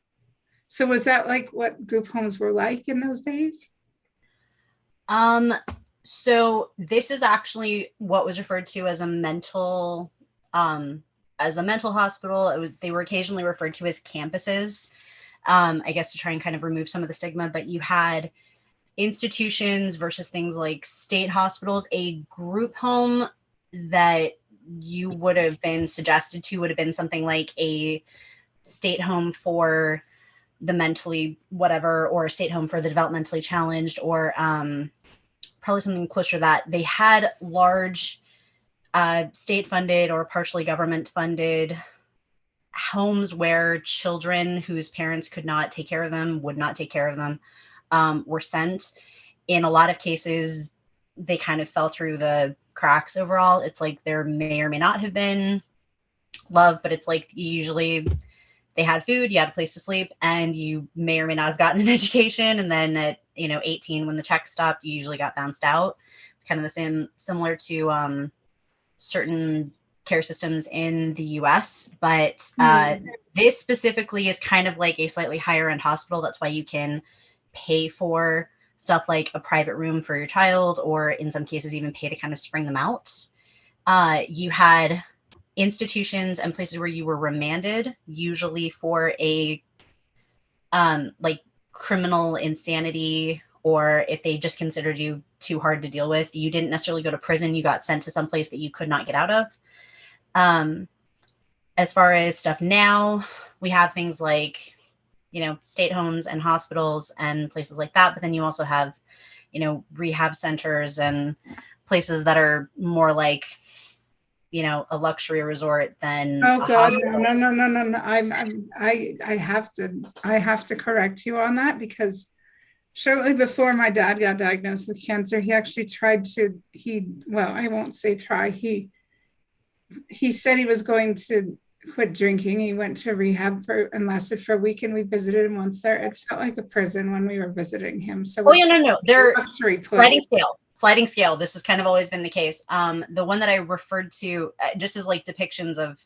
So was that like what group homes were like in those days? So this is actually what was referred to as a mental hospital. They were occasionally referred to as campuses. I guess to try and kind of remove some of the stigma, but you had institutions versus things like state hospitals. A group home that you would have been suggested to would have been something like a state home for the mentally whatever, or a state home for the developmentally challenged, or probably something closer to that. They had large state funded or partially government funded homes where children whose parents could not take care of them, would not take care of them, were sent. In a lot of cases, they kind of fell through the cracks overall. It's like there may or may not have been love, but it's like usually they had food, you had a place to sleep, and you may or may not have gotten an education. And then at 18, when the check stopped, you usually got bounced out. It's kind of the same, similar to certain care systems in the US, but this specifically is kind of like a slightly higher end hospital. That's why you can pay for stuff like a private room for your child, or in some cases even pay to kind of spring them out. You had institutions and places where you were remanded, usually for a like criminal insanity or if they just considered you too hard to deal with. You didn't necessarily go to prison. You got sent to some place that you could not get out of. As far as stuff now, we have things like, state homes and hospitals and places like that. But then you also have, rehab centers and places that are more like, a luxury resort than Oh a God, hospital. no. I have to correct you on that, because shortly before my dad got diagnosed with cancer, he actually I won't say try. He said he was going to quit drinking. He went to rehab and lasted for a week, and we visited him once there. It felt like a prison when we were visiting him. So Oh yeah, no. They're luxury sliding place. scale. This has kind of always been the case. The one that I referred to just as like depictions of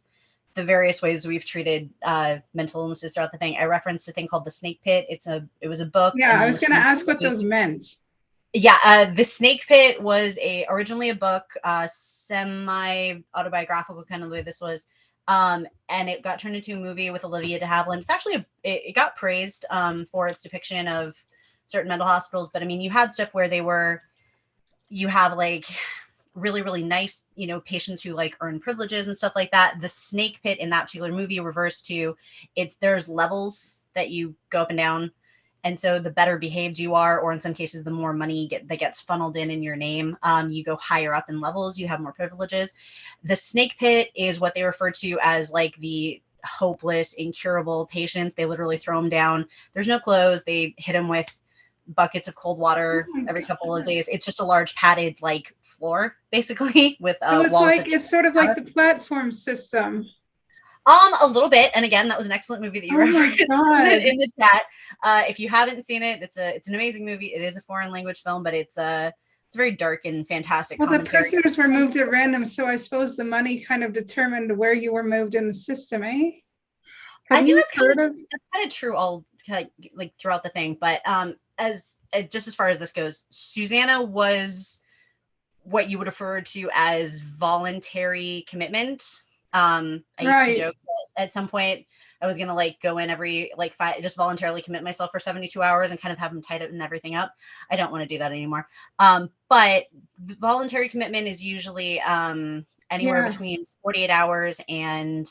the various ways we've treated mental illnesses throughout the thing. I referenced a thing called The Snake Pit. It was a book. Yeah, and I then was the going to Snake ask what Pit- those meant. Yeah, The Snake Pit was originally a book, semi-autobiographical kind of the way this was. And it got turned into a movie with Olivia de Havilland. It's actually, it got praised for its depiction of certain mental hospitals. But I mean, you had stuff where you have like really, really nice, patients who like earn privileges and stuff like that. The Snake Pit in that particular movie reversed to there's levels that you go up and down. And so the better behaved you are, or in some cases, the more money that gets funneled in your name, you go higher up in levels, you have more privileges. The Snake Pit is what they refer to as like the hopeless, incurable patients. They literally throw them down. There's no clothes. They hit them with buckets of cold water every couple of days. It's just a large padded like floor, basically, with So it's walls. like, it's sort of like the platform system. A little bit. And again, that was an excellent movie that you referenced in the chat. If you haven't seen it, it's an amazing movie. It is a foreign language film, but it's very dark and fantastic. Well, the commentary. prisoners were moved at random, so I suppose the money kind of determined where you were moved in the system, eh? I think that's kind of true all like throughout the thing. But just as far as this goes, Susanna was what you would refer to as voluntary commitment. I used to joke that at some point I was gonna like go in every like just voluntarily commit myself for 72 hours and kind of have them tied up and everything up. I don't want to do that anymore. But the voluntary commitment is usually anywhere between 48 hours and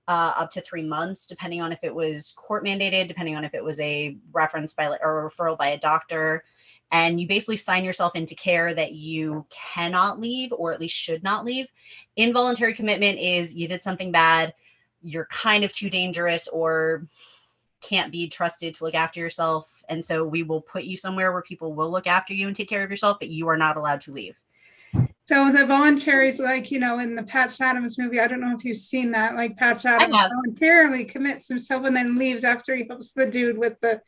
up to 3 months, depending on if it was court mandated, depending on if it was a reference by or a referral by a doctor. And you basically sign yourself into care that you cannot leave, or at least should not leave. Involuntary commitment is you did something bad, you're kind of too dangerous or can't be trusted to look after yourself. And so we will put you somewhere where people will look after you and take care of yourself, but you are not allowed to leave. So the voluntaries, like, in the Patch Adams movie, I don't know if you've seen that, like Patch Adams voluntarily commits himself and then leaves after he helps the dude with the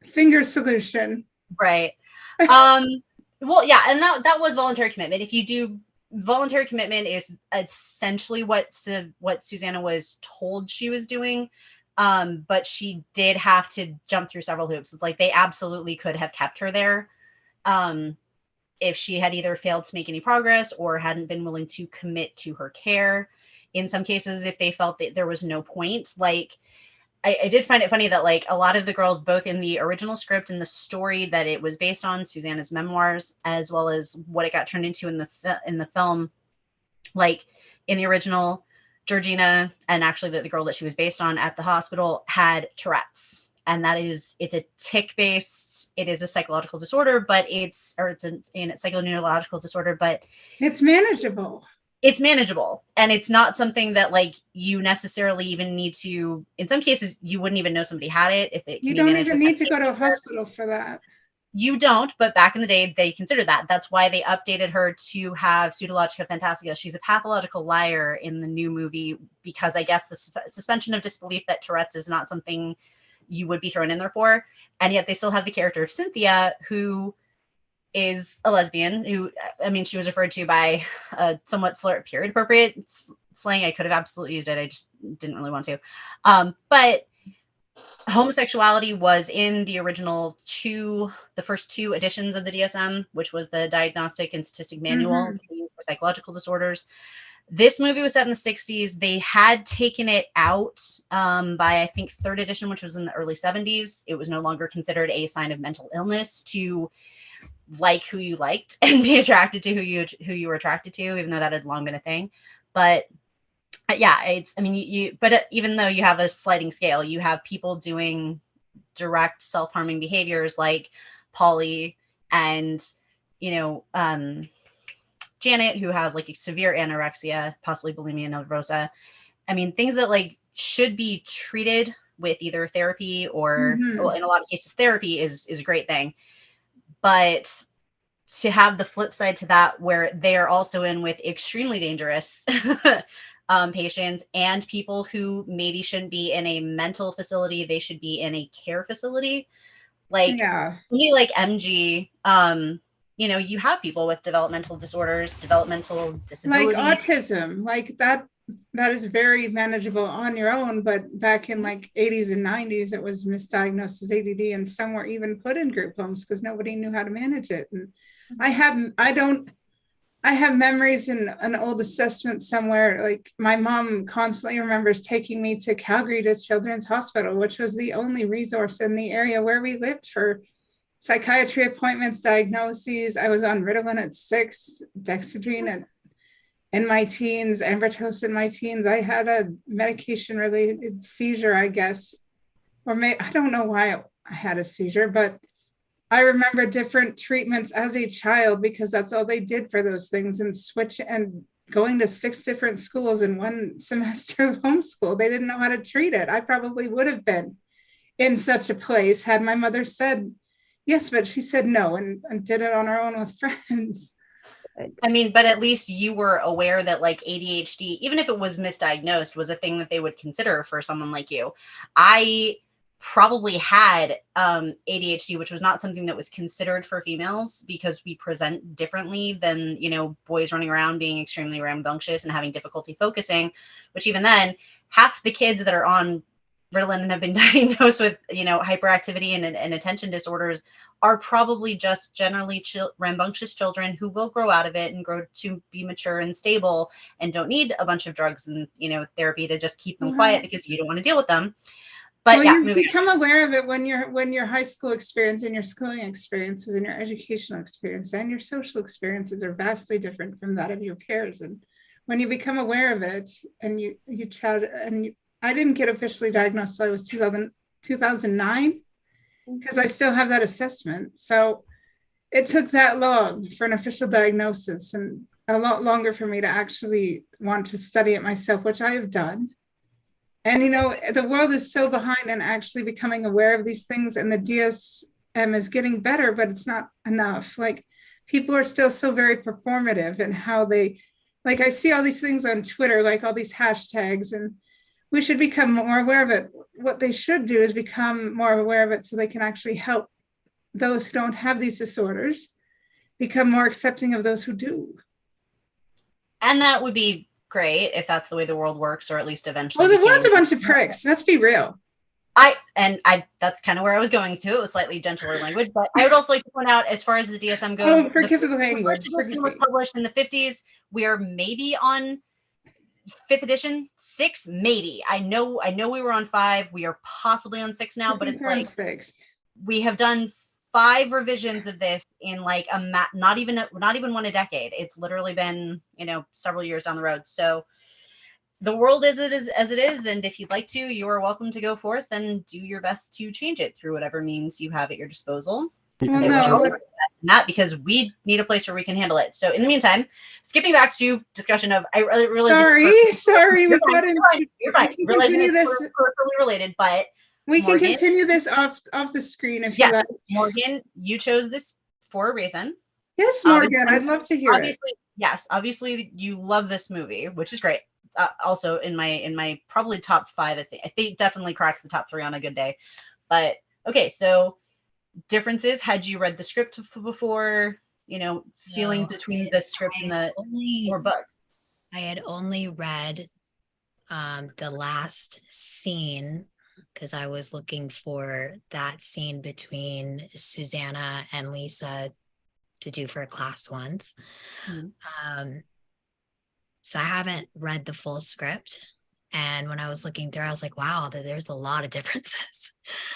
finger solution. Right. Well, yeah, and that was voluntary commitment. If you do voluntary commitment is essentially what Susanna was told she was doing. But she did have to jump through several hoops. It's like they absolutely could have kept her there. If she had either failed to make any progress or hadn't been willing to commit to her care. In some cases, if they felt that there was no point, like I did find it funny that like a lot of the girls, both in the original script and the story that it was based on, Susanna's memoirs, as well as what it got turned into in the film, like in the original, Georgina and actually the girl that she was based on at the hospital had Tourette's. And it's a tick-based, it is a psychological disorder, but it's a psychoneurological disorder, but it's manageable. It's manageable. And it's not something that like you necessarily even need to, in some cases, you wouldn't even know somebody had it. If it you don't even need to go to a hospital for that. You don't, but back in the day, they considered that. That's why they updated her to have pseudologica fantastica. She's a pathological liar in the new movie because I guess the suspension of disbelief that Tourette's is not something you would be thrown in there for. And yet they still have the character of Cynthia, who is a lesbian, she was referred to by a somewhat period appropriate slang. I could have absolutely used it. I just didn't really want to. But homosexuality was in the original the first two editions of the DSM, which was the Diagnostic and Statistic Manual for Psychological Disorders. This movie was set in the 60s. They had taken it out by, I think, third edition, which was in the early 70s. It was no longer considered a sign of mental illness to like who you liked and be attracted to who you were attracted to, even though that had long been a thing. But yeah, it's, I mean, even though you have a sliding scale, you have people doing direct self-harming behaviors like Polly and, Janet, who has like severe anorexia, possibly bulimia nervosa. I mean, things that like should be treated with either therapy or, well, in a lot of cases, therapy is a great thing. But to have the flip side to that, where they are also in with extremely dangerous patients and people who maybe shouldn't be in a mental facility, they should be in a care facility. Like, me, like MG, you have people with developmental disorders, developmental disabilities. Like autism, like that is very manageable on your own, but back in like 80s and 90s, it was misdiagnosed as ADD, and some were even put in group homes because nobody knew how to manage it. And I have memories in an old assessment somewhere, like my mom constantly remembers taking me to Calgary to Children's Hospital, which was the only resource in the area where we lived for psychiatry appointments, diagnoses. I was on Ritalin at 6, Dexedrine in my teens, Ambrose in my teens. I had a medication-related seizure, I guess, or I don't know why I had a seizure, but I remember different treatments as a child because that's all they did for those things, and going to 6 different schools in one semester of homeschool. They didn't know how to treat it. I probably would have been in such a place had my mother said yes, but she said no and did it on her own with friends. I mean, but at least you were aware that like ADHD, even if it was misdiagnosed, was a thing that they would consider for someone like you. I probably had ADHD, which was not something that was considered for females because we present differently than, boys running around being extremely rambunctious and having difficulty focusing, which even then, half the kids that are on Ritalin and have been diagnosed with, hyperactivity and attention disorders are probably just generally rambunctious children who will grow out of it and grow to be mature and stable and don't need a bunch of drugs and, therapy to just keep them quiet because you don't want to deal with them. But well, yeah, you become aware of it when your high school experience and your schooling experiences and your educational experience and your social experiences are vastly different from that of your peers. And when you become aware of it and you try to, and I didn't get officially diagnosed until I was 2009 because I still have that assessment. So it took that long for an official diagnosis and a lot longer for me to actually want to study it myself, which I have done. And, the world is so behind in actually becoming aware of these things, and the DSM is getting better, but it's not enough. Like, people are still so very performative in how they, like, I see all these things on Twitter, like all these hashtags, and we should become more aware of it. What they should do is become more aware of it so they can actually help those who don't have these disorders become more accepting of those who do. And that would be great if that's the way the world works, or at least eventually. Well, the world's a bunch of pricks. Let's be real. That's kind of where I was going to, with slightly gentler language, but I would also like to point out, as far as the DSM goes, forgive the language. The first edition was published in the 50s. We are maybe on 5th edition, 6, maybe. I know we were on 5. We are possibly on 6 now, but it's like 6. We have done 5 revisions of this in like not even one a decade. It's literally been, several years down the road. So the world is as it is, and if you'd like to, you are welcome to go forth and do your best to change it through whatever means you have at your disposal. Well, no. That, because we need a place where we can handle it. So in the meantime, skipping back to discussion of, I realize sorry, you're fine. Realizing it's peripherally related, but we can continue this off the screen if you like. Morgan, you chose this for a reason. Yes, Morgan, I'd love to hear it. Yes, obviously you love this movie, which is great. Also in my probably top 5, I think definitely cracks the top 3 on a good day. But okay, so differences. Had you read the script before? Feeling between the script and the or book. I had only read the last scene because I was looking for that scene between Susanna and Lisa to do for class once. So I haven't read the full script. And when I was looking through, I was like, wow, there's a lot of differences.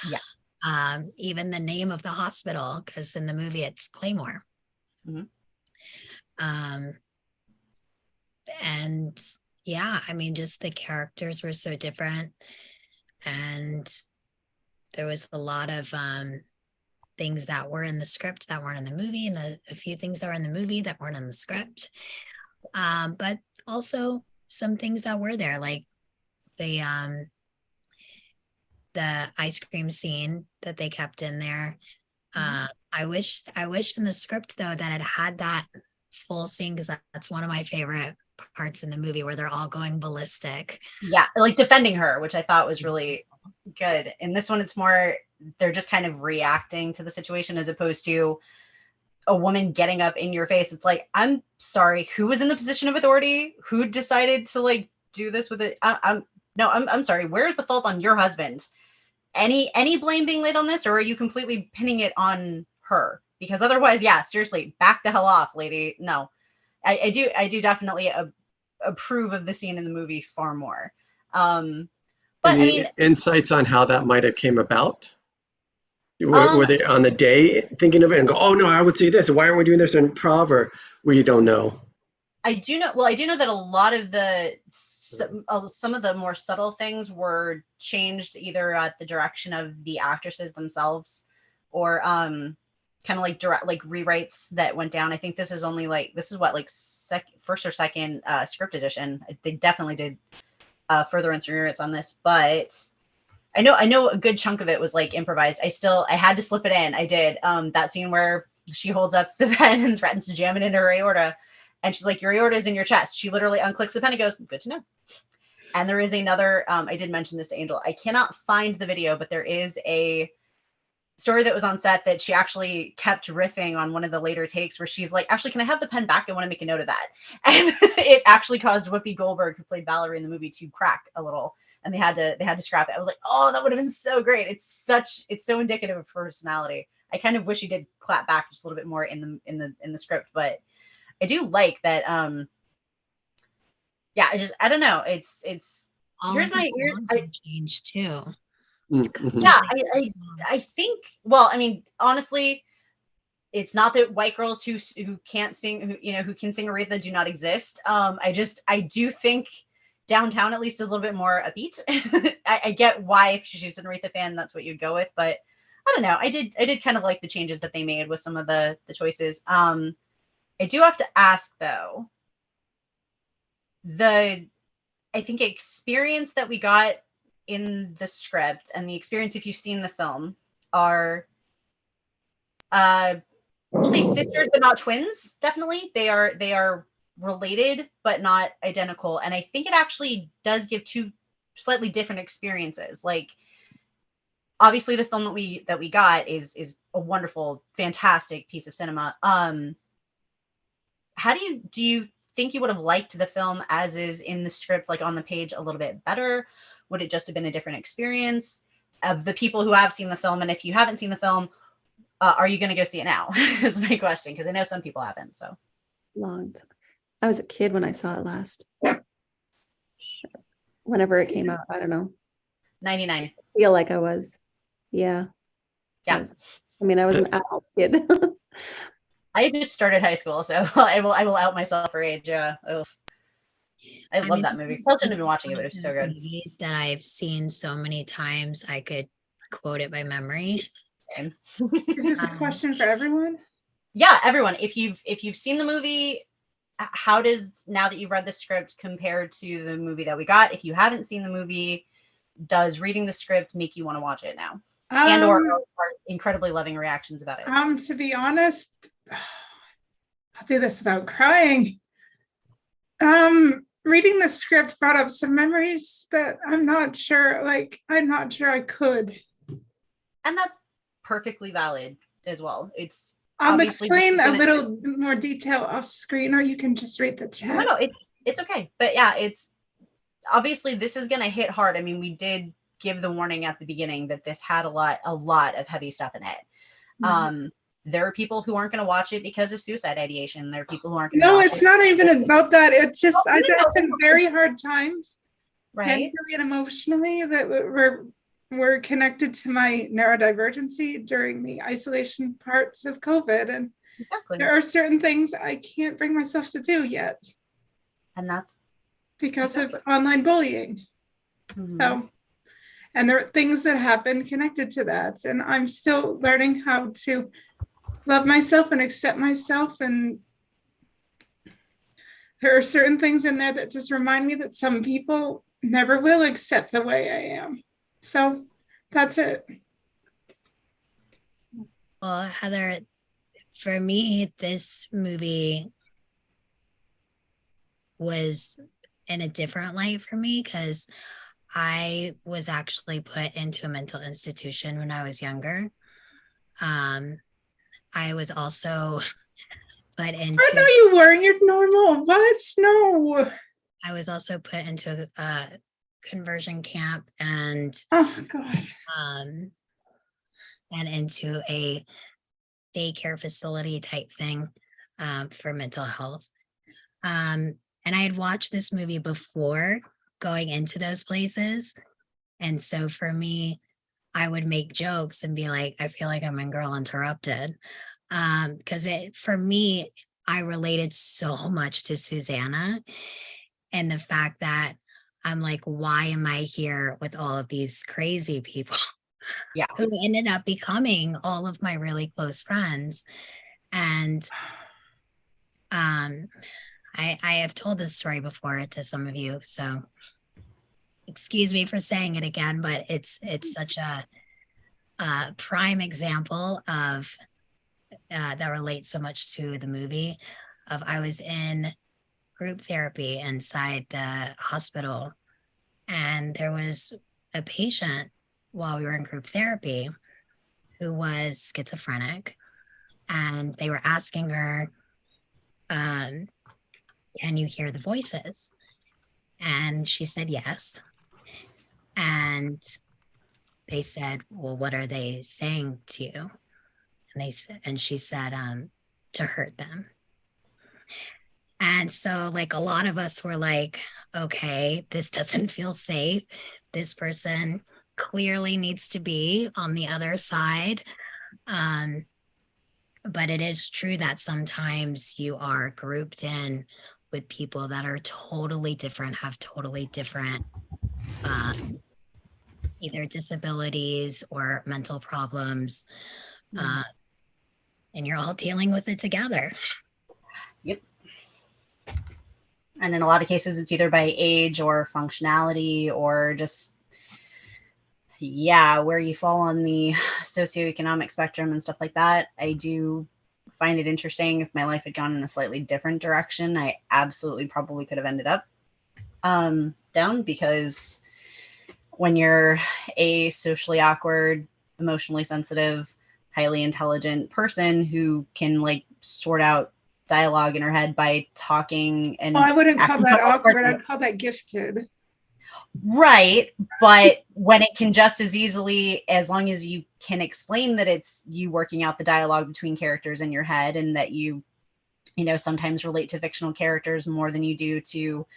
Yeah. Even the name of the hospital, because in the movie it's Claymore. Mhm. And yeah, I mean, just the characters were so different. And there was a lot of things that were in the script that weren't in the movie, and a few things that were in the movie that weren't in the script. But also some things that were there, like the ice cream scene that they kept in there. I wish in the script though that it had that full scene, because that's one of my favorite parts in the movie, where they're all going ballistic. Yeah, like defending her, which I thought was really good. In this one, it's more they're just kind of reacting to the situation as opposed to a woman getting up in your face. It's like, I'm sorry, who was in the position of authority? Who decided to like do this with it? I'm sorry. Where's the fault on your husband? Any blame being laid on this, or are you completely pinning it on her? Because otherwise, yeah, seriously, back the hell off, lady. No, I do definitely approve of the scene in the movie far more. But Any I mean, insights on how that might have came about? Were they on the day thinking of it and go, oh no, I would say this. Why aren't we doing this in improv? Or we don't know. I do know that a lot of some of the more subtle things were changed either at the direction of the actresses themselves, or kind of like direct like rewrites that went down. I think this is first or second script edition. They definitely did further rewrites on this, but I know a good chunk of it was like improvised. I had to slip it in. I did. That scene where she holds up the pen and threatens to jam it into her aorta. And she's like, your aorta is in your chest. She literally unclicks the pen and goes, good to know. And there is another, I did mention this to Angel. I cannot find the video, but there is a story that was on set that she actually kept riffing on one of the later takes where she's like, actually, can I have the pen back? I want to make a note of that. And it actually caused Whoopi Goldberg, who played Valerie in the movie, to crack a little. And they had to scrap it. I was like, oh, that would have been so great. It's so indicative of personality. I kind of wish he did clap back just a little bit more in the script, but I do like that. Yeah, I don't know. It's All here's of the my songs have changed too. Mm-hmm. yeah. I think. Well, I mean, honestly, it's not that white girls who can't sing, who can sing Aretha do not exist. I do think Downtown at least is a little bit more upbeat. I get why if she's an Aretha fan, that's what you'd go with, but I don't know. I did kind of like the changes that they made with some of the choices. I do have to ask though, I think experience that we got in the script and the experience if you've seen the film are we'll say sisters but not twins. Definitely they are related but not identical, and I think it actually does give two slightly different experiences. Like obviously the film that we got is a wonderful, fantastic piece of cinema. How do you think you would have liked the film as is in the script, like on the page, a little bit better? Would it just have been a different experience? Of the people who have seen the film, and if you haven't seen the film, are you going to go see it now? Is my question, because I know some people haven't. So Long time. I was a kid when I saw it last. Sure. Whenever it came out, I don't know. 99. I feel like I was. Yeah. Yeah. I mean, I was an adult kid. I just started high school, so I will out myself for age. I love that movie. I shouldn't have been watching it, but it was so good. Movies that I've seen so many times, I could quote it by memory. Is this a question for everyone? Yeah, everyone. If you've seen the movie, how does, now that you've read the script, compare to the movie that we got? If you haven't seen the movie, does reading the script make you want to watch it now? And or incredibly loving reactions about it? To be honest, I'll do this without crying. Reading the script brought up some memories that I'm not sure I could. And that's perfectly valid as well. It's I'll explain a little more detail off screen, or you can just read the chat. No, it's okay. But yeah, it's obviously this is gonna hit hard. I mean, we did give the warning at the beginning that this had a lot of heavy stuff in it. there are people who aren't going to watch it because of suicide ideation. There are people who aren't going to No, watch it's it. not even about that. It's just, Oh, I've no, had some very hard times Right. mentally and emotionally that were connected to my neurodivergency during the isolation parts of COVID. And Exactly. there are certain things I can't bring myself to do yet And that's because of online bullying. mhm. So, and there are things that happen connected to that. And I'm still learning how to love myself and accept myself. And there are certain things in there that just remind me that some people never will accept the way I am. So that's it. Well, Heather, for me, this movie was in a different light for me because I was actually put into a mental institution when I was younger. I was also put into. I know you weren't. You're normal. What? No. I was also put into a conversion camp and Oh God. And into a daycare facility type thing for mental health. And I had watched this movie before going into those places. And so for me, I would make jokes and be like, I feel like I'm in Girl Interrupted. Because for me, I related so much to Susanna and the fact that I'm like, why am I here with all of these crazy people? Yeah. Who ended up becoming all of my really close friends. And I have told this story before to some of you, so excuse me for saying it again, but it's such a prime example of that relates so much to the movie. Of I was in group therapy inside the hospital, and there was a patient while we were in group therapy who was schizophrenic, and they were asking her, can you hear the voices? And she said yes. And they said, well, what are they saying to you? And she said, to hurt them. And so like a lot of us were like, okay, this doesn't feel safe. This person clearly needs to be on the other side. But it is true that sometimes you are grouped in with people that are totally different, have totally different either disabilities or mental problems. And you're all dealing with it together. Yep. And in a lot of cases, it's either by age or functionality or just, yeah, where you fall on the socioeconomic spectrum and stuff like that. I do find it interesting. If my life had gone in a slightly different direction, I absolutely probably could have ended up down, because when you're a socially awkward, emotionally sensitive, highly intelligent person who can like sort out dialogue in her head by talking and Well, I wouldn't call that awkward. person. I'd call that gifted. Right. But when it can just as easily, as long as you can explain that it's you working out the dialogue between characters in your head, and that you sometimes relate to fictional characters more than you do to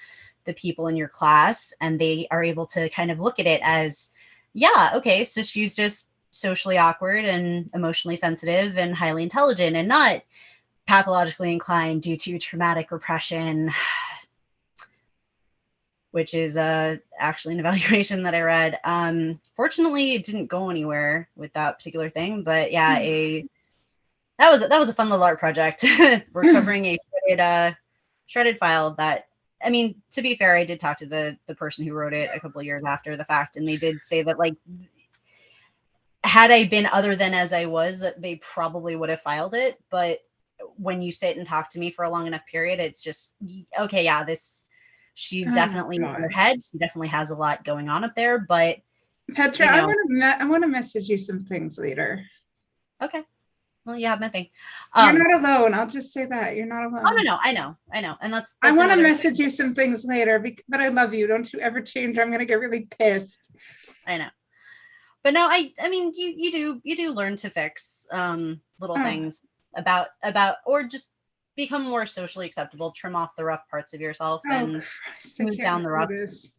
the people in your class, and they are able to kind of look at it as, yeah, okay, so she's just socially awkward and emotionally sensitive and highly intelligent and not pathologically inclined due to traumatic repression, which is actually an evaluation that I read. Fortunately, it didn't go anywhere with that particular thing, but yeah, that was a fun little art project. Recovering a shredded file that, I mean, to be fair, I did talk to the person who wrote it a couple of years after the fact, and they did say that, like, had I been other than as I was, they probably would have filed it. But when you sit and talk to me for a long enough period, it's just, okay, yeah, she's definitely in her head. She definitely has a lot going on up there. But Petra, I want to message you some things later. Okay. Well, you have my thing. You're not alone. I'll just say that you're not alone. Oh no, I know, and that's I want to another message you some things later, but I love you. Don't you ever change. I'm gonna get really pissed. I know. but no, I mean, you do learn to fix little Oh. things about or just become more socially acceptable, trim off the rough parts of yourself, Oh, and Christ, I smooth can't down the do rough. this.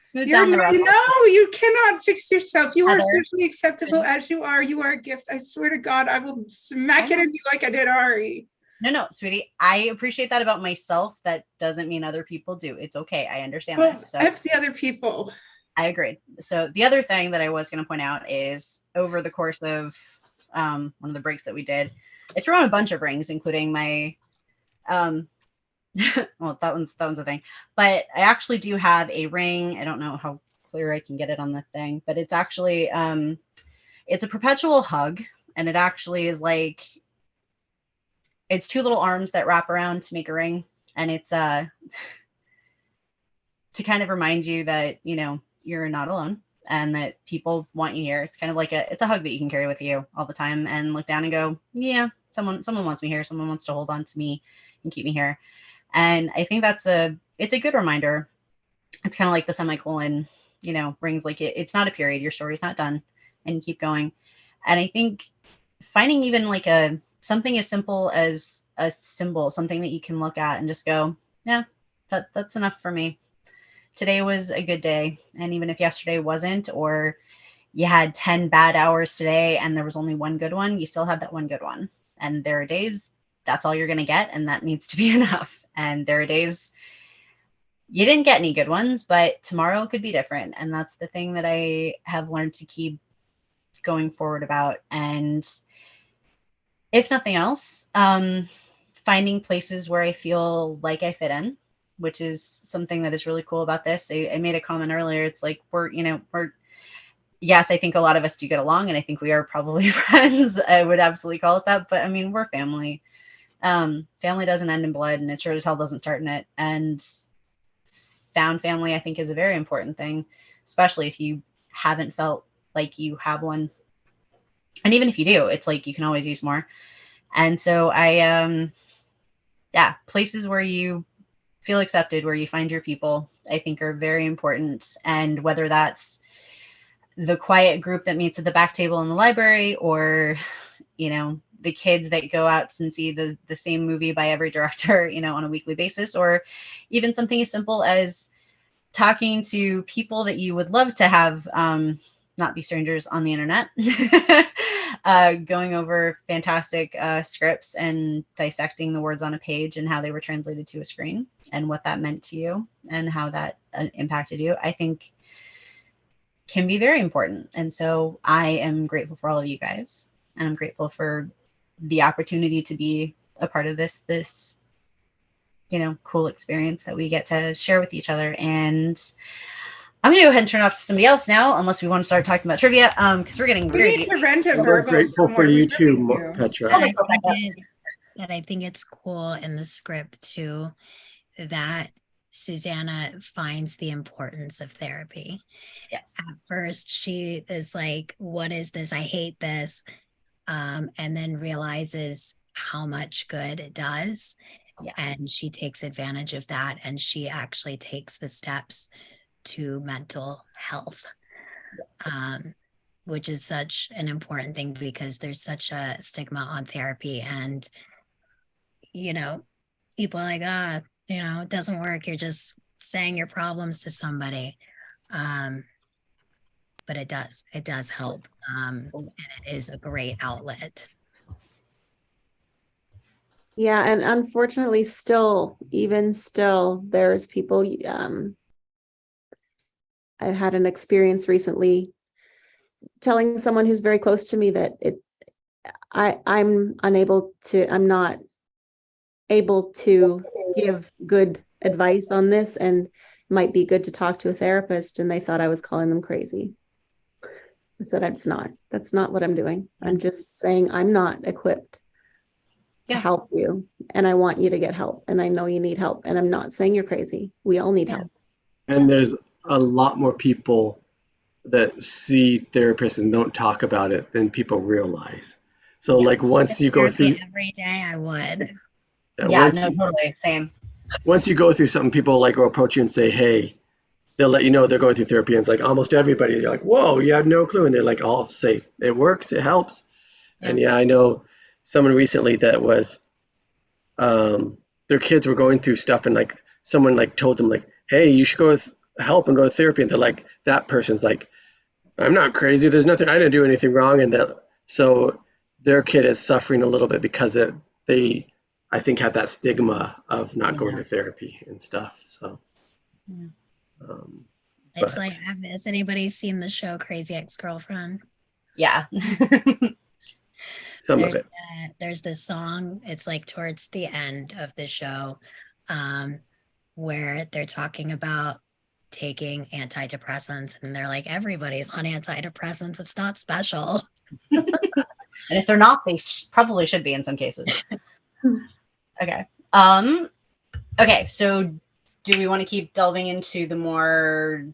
Smooth You're down the not, rough. no, you cannot fix yourself. You are Heather, socially acceptable as you are. You are a gift. I swear to God, I will smack it in you like I did Ari. No, sweetie. I appreciate that about myself. That doesn't mean other people do. It's okay. I understand Well, this. So F the other people. I agreed. So the other thing that I was going to point out is over the course of one of the breaks that we did, I threw on a bunch of rings, including my well, that one's a thing. But I actually do have a ring. I don't know how clear I can get it on the thing, but it's actually it's a perpetual hug, and it actually is like it's two little arms that wrap around to make a ring, and it's to kind of remind you that, you know, you're not alone and that people want you here. It's kind of like it's a hug that you can carry with you all the time and look down and go, yeah, someone wants me here. Someone wants to hold on to me and keep me here. And I think it's a good reminder. It's kind of like the semicolon, you know, rings, like it's not a period. Your story's not done, and you keep going. And I think finding even like something as simple as a symbol, something that you can look at and just go, yeah, that's enough for me. Today was a good day. And even if yesterday wasn't, or you had 10 bad hours today and there was only one good one, you still had that one good one. And there are days that's all you're going to get, and that needs to be enough. And there are days you didn't get any good ones, but tomorrow could be different. And that's the thing that I have learned to keep going forward about. And if nothing else, finding places where I feel like I fit in, which is something that is really cool about this. I made a comment earlier. It's like, yes, I think a lot of us do get along, and I think we are probably friends. I would absolutely call us that. But I mean, we're family. Family doesn't end in blood, and it sure as hell doesn't start in it. And found family, I think, is a very important thing, especially if you haven't felt like you have one. And even if you do, it's like you can always use more. And so places where you feel accepted, where you find your people, I think are very important. And whether that's the quiet group that meets at the back table in the library, or, you know, the kids that go out and see the same movie by every director, you know, on a weekly basis, or even something as simple as talking to people that you would love to have not be strangers on the internet, going over fantastic scripts and dissecting the words on a page and how they were translated to a screen and what that meant to you and how that impacted you, I think can be very important. And so I am grateful for all of you guys, and I'm grateful for the opportunity to be a part of this, you know, cool experience that we get to share with each other. And I'm gonna go ahead and turn it off to somebody else now, unless we want to start talking about trivia, because we're getting We very need deep. to rent a We're Virgo grateful for somewhere. you We too, really do. Petra. Oh, myself back up. I think it's cool in the script too that Susanna finds the importance of therapy. Yes. At first, she is like, "What is this? I hate this," and then realizes how much good it does. Yeah. And she takes advantage of that, and she actually takes the steps to mental health, which is such an important thing because there's such a stigma on therapy. And, you know, people are like, you know, it doesn't work. You're just saying your problems to somebody. But it does help. And it is a great outlet. Yeah, and unfortunately, even still, there's people. I had an experience recently telling someone who's very close to me that I'm not able to give good advice on this, and it might be good to talk to a therapist. And they thought I was calling them crazy. I said, that's not what I'm doing. I'm just saying I'm not equipped to help you, and I want you to get help, and I know you need help, and I'm not saying you're crazy. We all need help. And there's a lot more people that see therapists and don't talk about it than people realize. So like once you go through every day, I would. Yeah, no, totally same. Once you go through something, people like will approach you and say, "Hey, they'll let you know they're going through therapy, and it's like almost everybody, you're like, whoa, you had no clue, and they're like all say it works, it helps. And yeah, I know someone recently that was their kids were going through stuff, and like someone like told them like, hey, you should go with help and go to therapy, and they're like, that person's like, I'm not crazy, there's nothing, I didn't do anything wrong. And so their kid is suffering a little bit because they I think had that stigma of not going to therapy and stuff. So It's but- like, has anybody seen the show Crazy Ex-Girlfriend? Yeah. some There's of it. there's this song, it's like towards the end of the show, where they're talking about taking antidepressants, and they're like, everybody's on antidepressants, it's not special. And if they're not, they probably should be in some cases. Okay. Okay, so do we want to keep delving into the more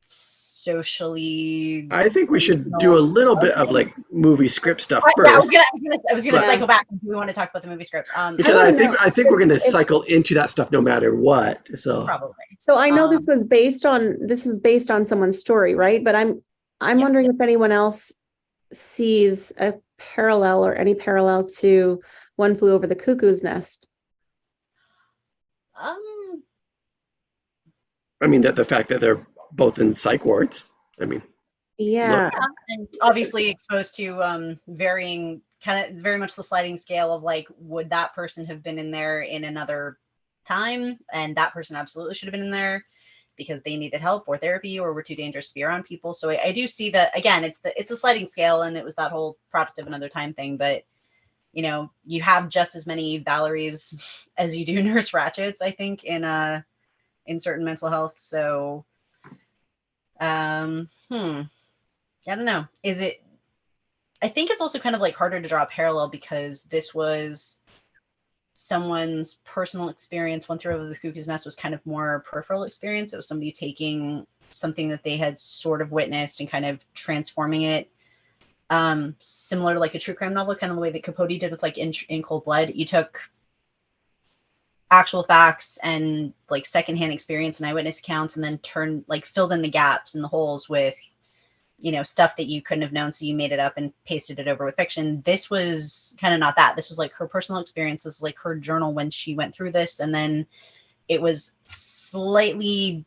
socially? I think we should do a little bit of like movie script stuff Yeah, first, I was gonna But- cycle back. Do we want to talk about the movie script? because wanna I think we're going to if- cycle into that stuff no matter what. So Probably. So I know this was based on someone's story, right? But I'm wondering if anyone else sees a parallel or any parallel to One Flew Over the Cuckoo's Nest. I mean that the fact that they're both in psych wards. I mean, Yeah. And obviously exposed to varying, kind of very much the sliding scale of like, would that person have been in there in another time? And that person absolutely should have been in there because they needed help or therapy or were too dangerous to be around people. So I do see that, again, it's a sliding scale, and it was that whole product of another time thing. But you know, you have just as many Valeries as you do Nurse Ratchets, I think, in certain mental health. So I don't know. I think it's also kind of like harder to draw a parallel because this was someone's personal experience. One Flew Over the Cuckoo's Nest was kind of more peripheral experience. It was somebody taking something that they had sort of witnessed and kind of transforming it. Similar to like a true crime novel, kind of the way that Capote did with like in Cold Blood. You took actual facts and like secondhand experience and eyewitness accounts, and then filled in the gaps and the holes with, you know, stuff that you couldn't have known. So you made it up and pasted it over with fiction. This was kind of not that. This was like her personal experiences, like her journal when she went through this. And then it was slightly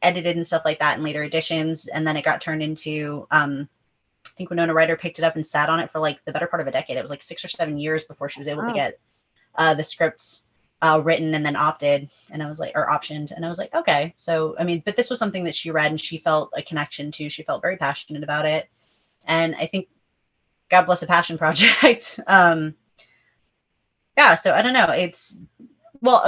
edited and stuff like that in later editions. And then it got turned into, I think Winona Ryder picked it up and sat on it for like the better part of a decade. It was like 6 or 7 years before she was able to get the scripts written and then optioned. And I was like, okay. So, I mean, but this was something that she read and she felt a connection to. She felt very passionate about it. And I think, God bless the passion project. Yeah. So I don't know.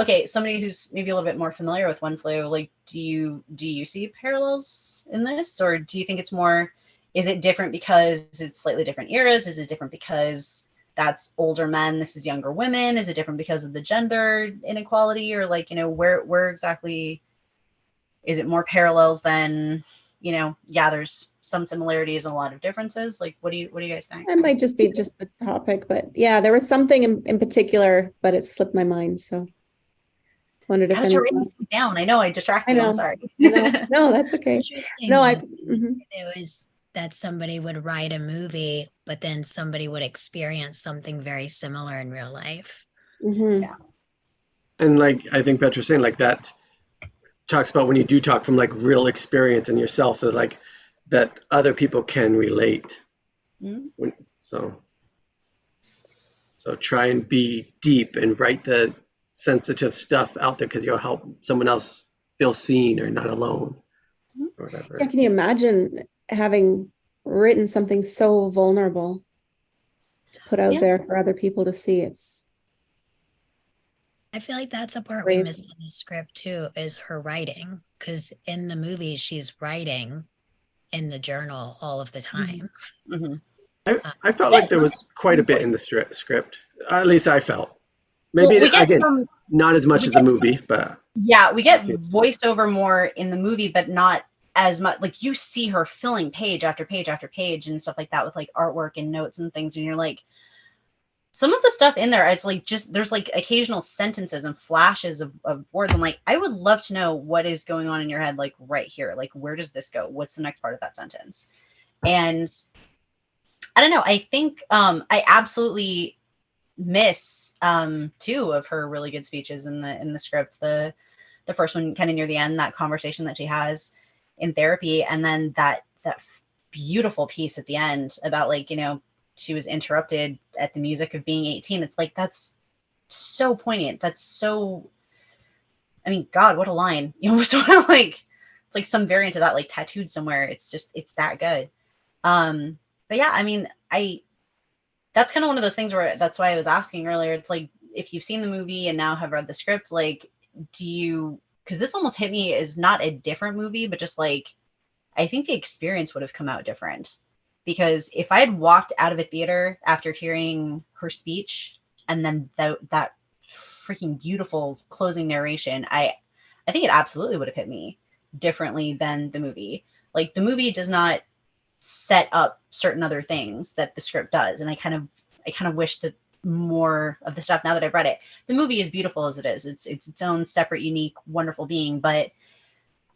Okay. Somebody who's maybe a little bit more familiar with One Flew, like, do you see parallels in this, or do you think it's more, is it different because it's slightly different eras? Is it different because that's older men, this is younger women? Is it different because of the gender inequality, or like, you know, where exactly is it more parallels than, you know, yeah, there's some similarities and a lot of differences? Like, what do you guys think? It might just be just the topic, but yeah, there was something in particular, but it slipped my mind. So wondered if How's your anyone writing things down? I know I distracted I you. know. I'm sorry. No, that's okay. Interesting. No, though, mhm. it was that somebody would write a movie, but then somebody would experience something very similar in real life. Mhm. Yeah. and like I think Petra's saying, like that talks about when you do talk from like real experience in yourself, that like that other people can relate. Mhm. So try and be deep and write the sensitive stuff out there, because you'll help someone else feel seen or not alone or whatever. Yeah, can you imagine having written something so vulnerable to put out Yeah. there for other people to see? I feel like that's a part Brave. we missed in the script too, is her writing. Because in the movie, she's writing in the journal all of the time. Mhm. I felt like there was quite a bit in the script. At least I felt. Maybe Well, we get again, some- not as much we as the get- movie, but Yeah, we get voiceover more in the movie, but not as much. Like, you see her filling page after page after page and stuff like that with like artwork and notes and things, and you're like, some of the stuff in there, it's like just there's like occasional sentences and flashes of words. I'm like, I would love to know what is going on in your head, like right here. Like, where does this go? What's the next part of that sentence? And I don't know. I think I absolutely miss two of her really good speeches in the script. The first one kind of near the end, that conversation that she has in therapy, and then that beautiful piece at the end about, like, you know, she was interrupted at the music of being 18. It's like, that's so poignant. That's so, I mean, God, what a line. You almost want to like, it's like some variant of that, like tattooed somewhere. It's just, it's that good. But yeah, I mean, that's kind of one of those things where, that's why I was asking earlier. It's like, if you've seen the movie and now have read the script, like, do you, because this almost hit me as not a different movie, but just like, I think the experience would have come out different. Because if I had walked out of a theater after hearing her speech and then that freaking beautiful closing narration, I think it absolutely would have hit me differently than the movie. Like, the movie does not set up certain other things that the script does, and I kind of wish that more of the stuff, now that I've read it, the movie is beautiful as it is. It's its own separate, unique, wonderful being. But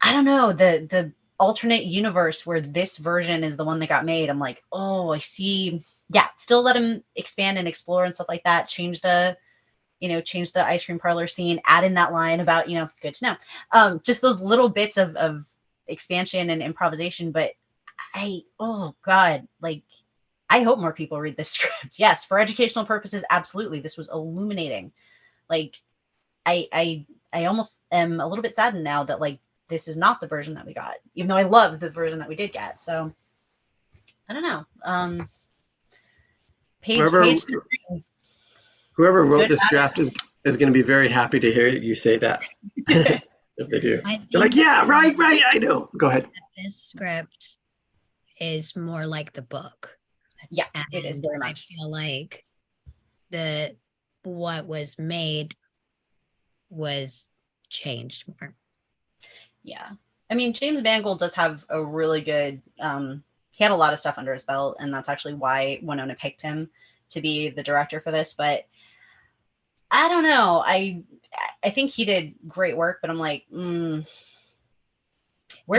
I don't know, the alternate universe where this version is the one that got made, I'm like, oh, I see. Yeah, still let him expand and explore and stuff like that. Change the ice cream parlor scene, add in that line about, you know, good to know. Just those little bits of expansion and improvisation. But oh God, like, I hope more people read this script. Yes, for educational purposes, absolutely. This was illuminating. Like, I almost am a little bit saddened now that, like, this is not the version that we got, even though I love the version that we did get. So I don't know. Whoever wrote Good this draft is going to be very happy to hear you say that. If they do, they're like, yeah, right, I know. Go ahead. This script is more like the book. Yeah, and it is very much. I feel like what was made was changed more. Yeah. I mean, James Mangold does have a really good, he had a lot of stuff under his belt, and that's actually why Winona picked him to be the director for this. But I don't know. I think he did great work, but I'm like, where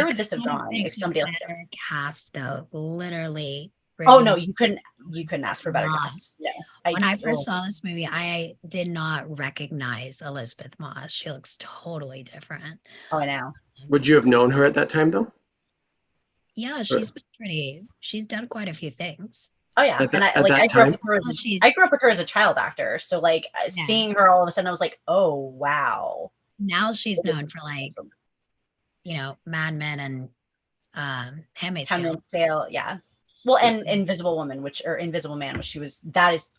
would this have gone if somebody else? Better cast, though, literally. Oh no, you couldn't ask for better cast. No, when I first saw this movie, I did not recognize Elizabeth Moss. She looks totally different. Oh, I know. Would you have known her at that time, though? Yeah, she's done quite a few things. Oh yeah, and I grew up with her as a child actor, so like seeing her all of a sudden, I was like, oh wow. Now she's known for, like, you know, Mad Men and Handmaid's Tale, yeah. Well, and Invisible Man, which she was. That is,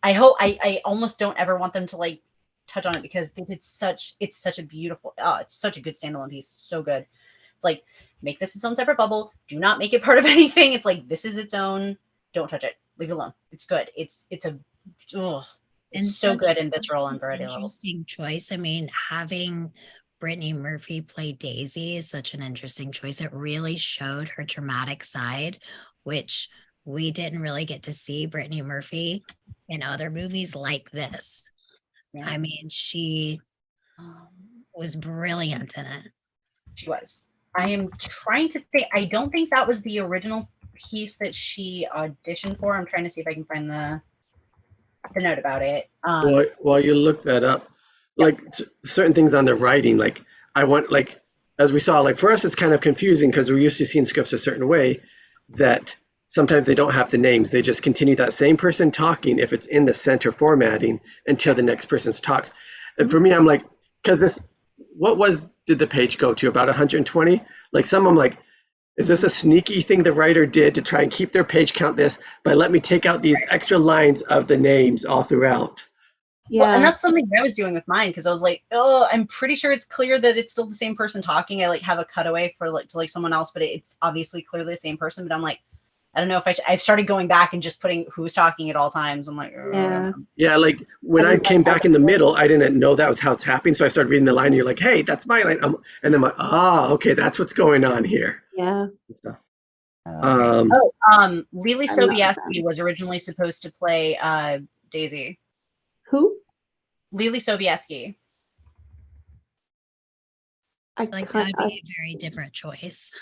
I hope I almost don't ever want them to like touch on it, because they did it's such a beautiful, it's such a good standalone piece, so good. It's like, make this its own separate bubble. Do not make it part of anything. It's like, this is its own. Don't touch it. Leave it alone. It's good. It's so good and visceral on variety level. Interesting choice. I mean, having Brittany Murphy play Daisy is such an interesting choice. It really showed her dramatic side, which we didn't really get to see Brittany Murphy in other movies like this. Yeah. I mean, she was brilliant in it. She was. I am trying to think. I don't think that was the original piece that she auditioned for. I'm trying to see if I can find the note about it. While you look that up, like certain things on the writing, like I want, like, as we saw, like for us, it's kind of confusing because we're used to seeing scripts a certain way that sometimes they don't have the names. They just continue that same person talking if it's in the center formatting until the next person's talks. And for me, I'm like, because did the page go to about 120? Like some, I'm like, is this a sneaky thing the writer did to try and keep their page count but let me take out these extra lines of the names all throughout? Yeah. Well, and that's something I was doing with mine, because I was like, oh, I'm pretty sure it's clear that it's still the same person talking. I like have a cutaway to someone else, but it's obviously clearly the same person. But I'm like, I don't know if I've started going back and just putting who's talking at all times. I'm like, yeah, like when I came back in the middle, I didn't know that was how it's happening. So I started reading the line and you're like, hey, that's my line. And then I'm like, okay, that's what's going on here. Yeah. Stuff. Lily Sobieski was originally supposed to play Daisy. Who? Lily Sobieski. I Like that can't. would be a very different choice.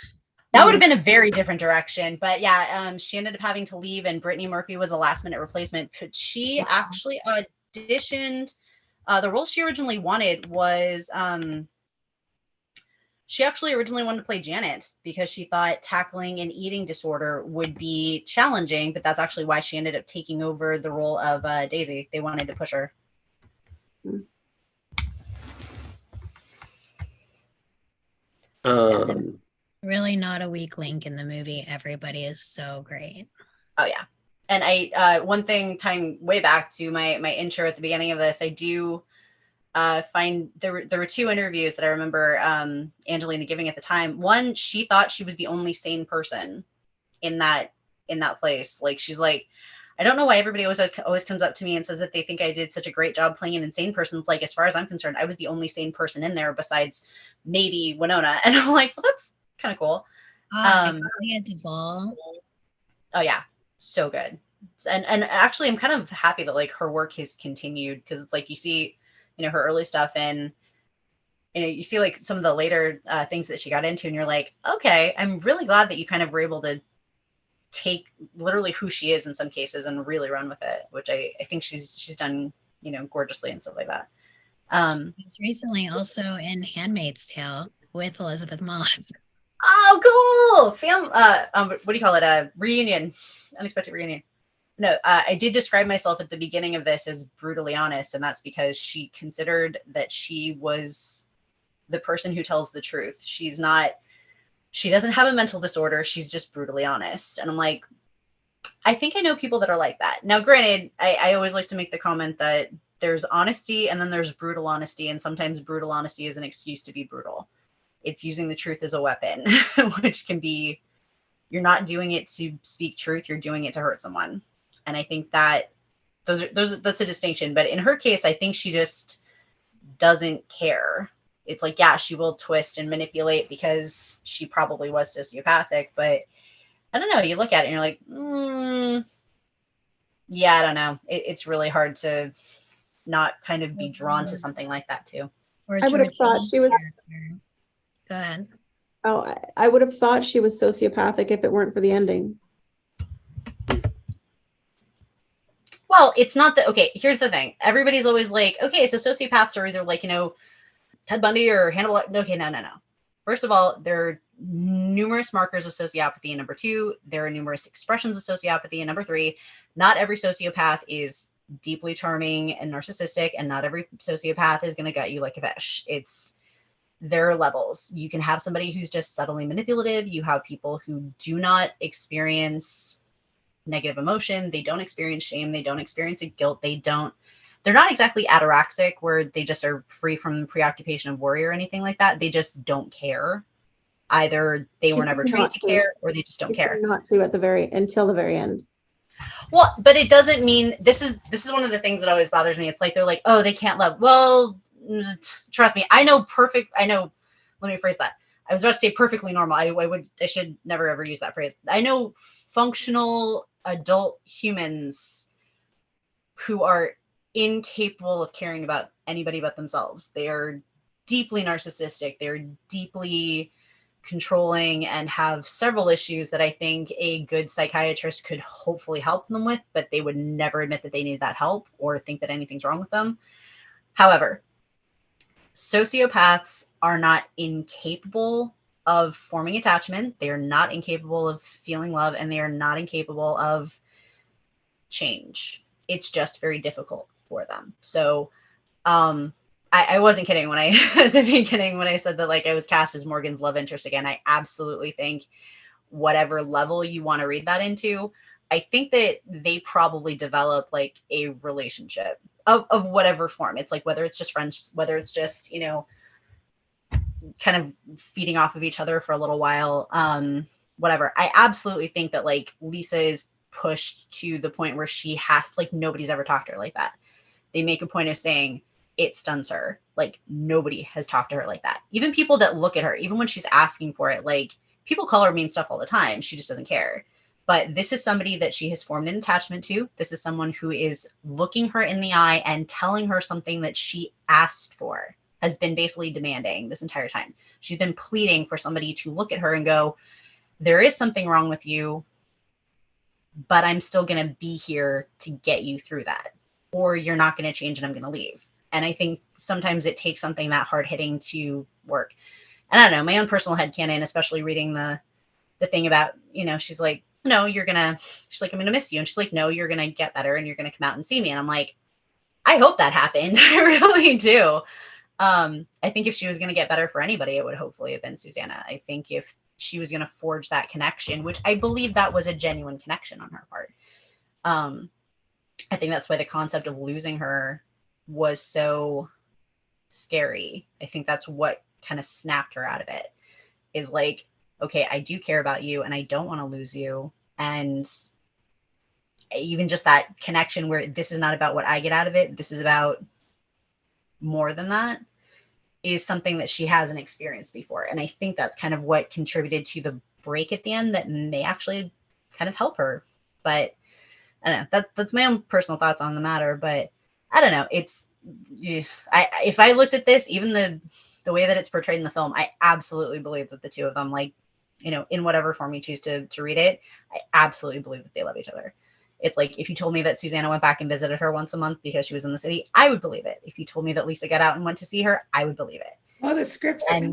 That would have been a very different direction. But yeah, she ended up having to leave, and Brittany Murphy was a last minute replacement. But she actually auditioned. The role she originally wanted was she actually originally wanted to play Janet because she thought tackling an eating disorder would be challenging, but that's actually why she ended up taking over the role of Daisy. They wanted to push her. Really not a weak link in the movie. Everybody is so great. Oh yeah. And I one thing tying way back to my intro at the beginning of this, I do find there were two interviews that I remember Angelina giving at the time. One, she thought she was the only sane person in that place. Like, she's like, I don't know why everybody always comes up to me and says that they think I did such a great job playing an insane person. It's like, as far as I'm concerned, I was the only sane person in there besides maybe Winona. And I'm like, well, that's kind of cool. Leah Duvall. Oh yeah, so good. And actually, I'm kind of happy that like her work has continued, because it's like you see, you know, her early stuff, and you know, you see like some of the later things that she got into, and you're like, okay, I'm really glad that you kind of were able to take literally who she is in some cases and really run with it, which I think she's done, you know, gorgeously and stuff like that. She was recently also in Handmaid's Tale with Elizabeth Moss. Oh, cool! What do you call it? A reunion, unexpected reunion. No, I did describe myself at the beginning of this as brutally honest, and that's because she considered that she was the person who tells the truth. She doesn't have a mental disorder. She's just brutally honest. And I'm like, I think I know people that are like that. Now, granted, I always like to make the comment that there's honesty and then there's brutal honesty. And sometimes brutal honesty is an excuse to be brutal. It's using the truth as a weapon, which can be, you're not doing it to speak truth. You're doing it to hurt someone. And I think that that's a distinction. But in her case, I think she just doesn't care. It's like, yeah, she will twist and manipulate because she probably was sociopathic, but I don't know. You look at it and you're like, yeah, I don't know. It's really hard to not kind of be drawn to something like that too. I would have thought she was. Go ahead. Oh, I would have thought she was sociopathic if it weren't for the ending. Well, it's not that. Okay, here's the thing. Everybody's always like, okay, so sociopaths are either like, you know, Ted Bundy or Hannibal. Okay, no. First of all, there are numerous markers of sociopathy. And number two, there are numerous expressions of sociopathy. And number three, not every sociopath is deeply charming and narcissistic, and not every sociopath is going to gut you like a fish. There are levels. You can have somebody who's just subtly manipulative. You have people who do not experience negative emotion. They don't experience shame. They don't experience guilt. They're not exactly ataraxic, where they just are free from preoccupation of worry or anything like that. They just don't care. Either they were never trained to care, or they just don't care. Not to until the very end. Well, but it doesn't mean this is one of the things that always bothers me. It's like they're like, oh, they can't love. Well, trust me, let me rephrase that. I was about to say perfectly normal. I should never ever use that phrase. I know functional adult humans who are incapable of caring about anybody but themselves. They are deeply narcissistic. They're deeply controlling and have several issues that I think a good psychiatrist could hopefully help them with, but they would never admit that they need that help or think that anything's wrong with them. However, sociopaths are not incapable of forming attachment. They are not incapable of feeling love, and they are not incapable of change. It's just very difficult for them. So I wasn't kidding when I at the beginning when I said that like I was cast as Morgan's love interest again. I absolutely think whatever level you want to read that into, I think that they probably develop like a relationship of whatever form. It's like whether it's just friends, whether it's just, you know, kind of feeding off of each other for a little while, whatever. I absolutely think that like Lisa is pushed to the point where she has, like, nobody's ever talked to her like that. They make a point of saying it stuns her. Like, nobody has talked to her like that. Even people that look at her, even when she's asking for it, like, people call her mean stuff all the time. She just doesn't care. But this is somebody that she has formed an attachment to. This is someone who is looking her in the eye and telling her something that she asked for, has been basically demanding this entire time. She's been pleading for somebody to look at her and go, there is something wrong with you, but I'm still going to be here to get you through that. Or you're not going to change and I'm going to leave. And I think sometimes it takes something that hard hitting to work. And I don't know, my own personal headcanon, especially reading the thing about, you know, she's like, no, she's like, I'm going to miss you. And she's like, no, you're going to get better and you're going to come out and see me. And I'm like, I hope that happened. I really do. I think if she was going to get better for anybody, it would hopefully have been Susanna. I think if she was going to forge that connection, which I believe that was a genuine connection on her part. I think that's why the concept of losing her was so scary. I think that's what kind of snapped her out of it, is like, okay, I do care about you and I don't want to lose you. And even just that connection where this is not about what I get out of it, this is about more than that, is something that she hasn't experienced before. And I think that's kind of what contributed to the break at the end that may actually kind of help her. But I don't know, that's my own personal thoughts on the matter. But I don't know, if I looked at this, even the way that it's portrayed in the film, I absolutely believe that the two of them, like, you know, in whatever form you choose to read it, I absolutely believe that they love each other. It's like, if you told me that Susanna went back and visited her once a month because she was in the city, I would believe it. If you told me that Lisa got out and went to see her, I would believe it. Well, the script said,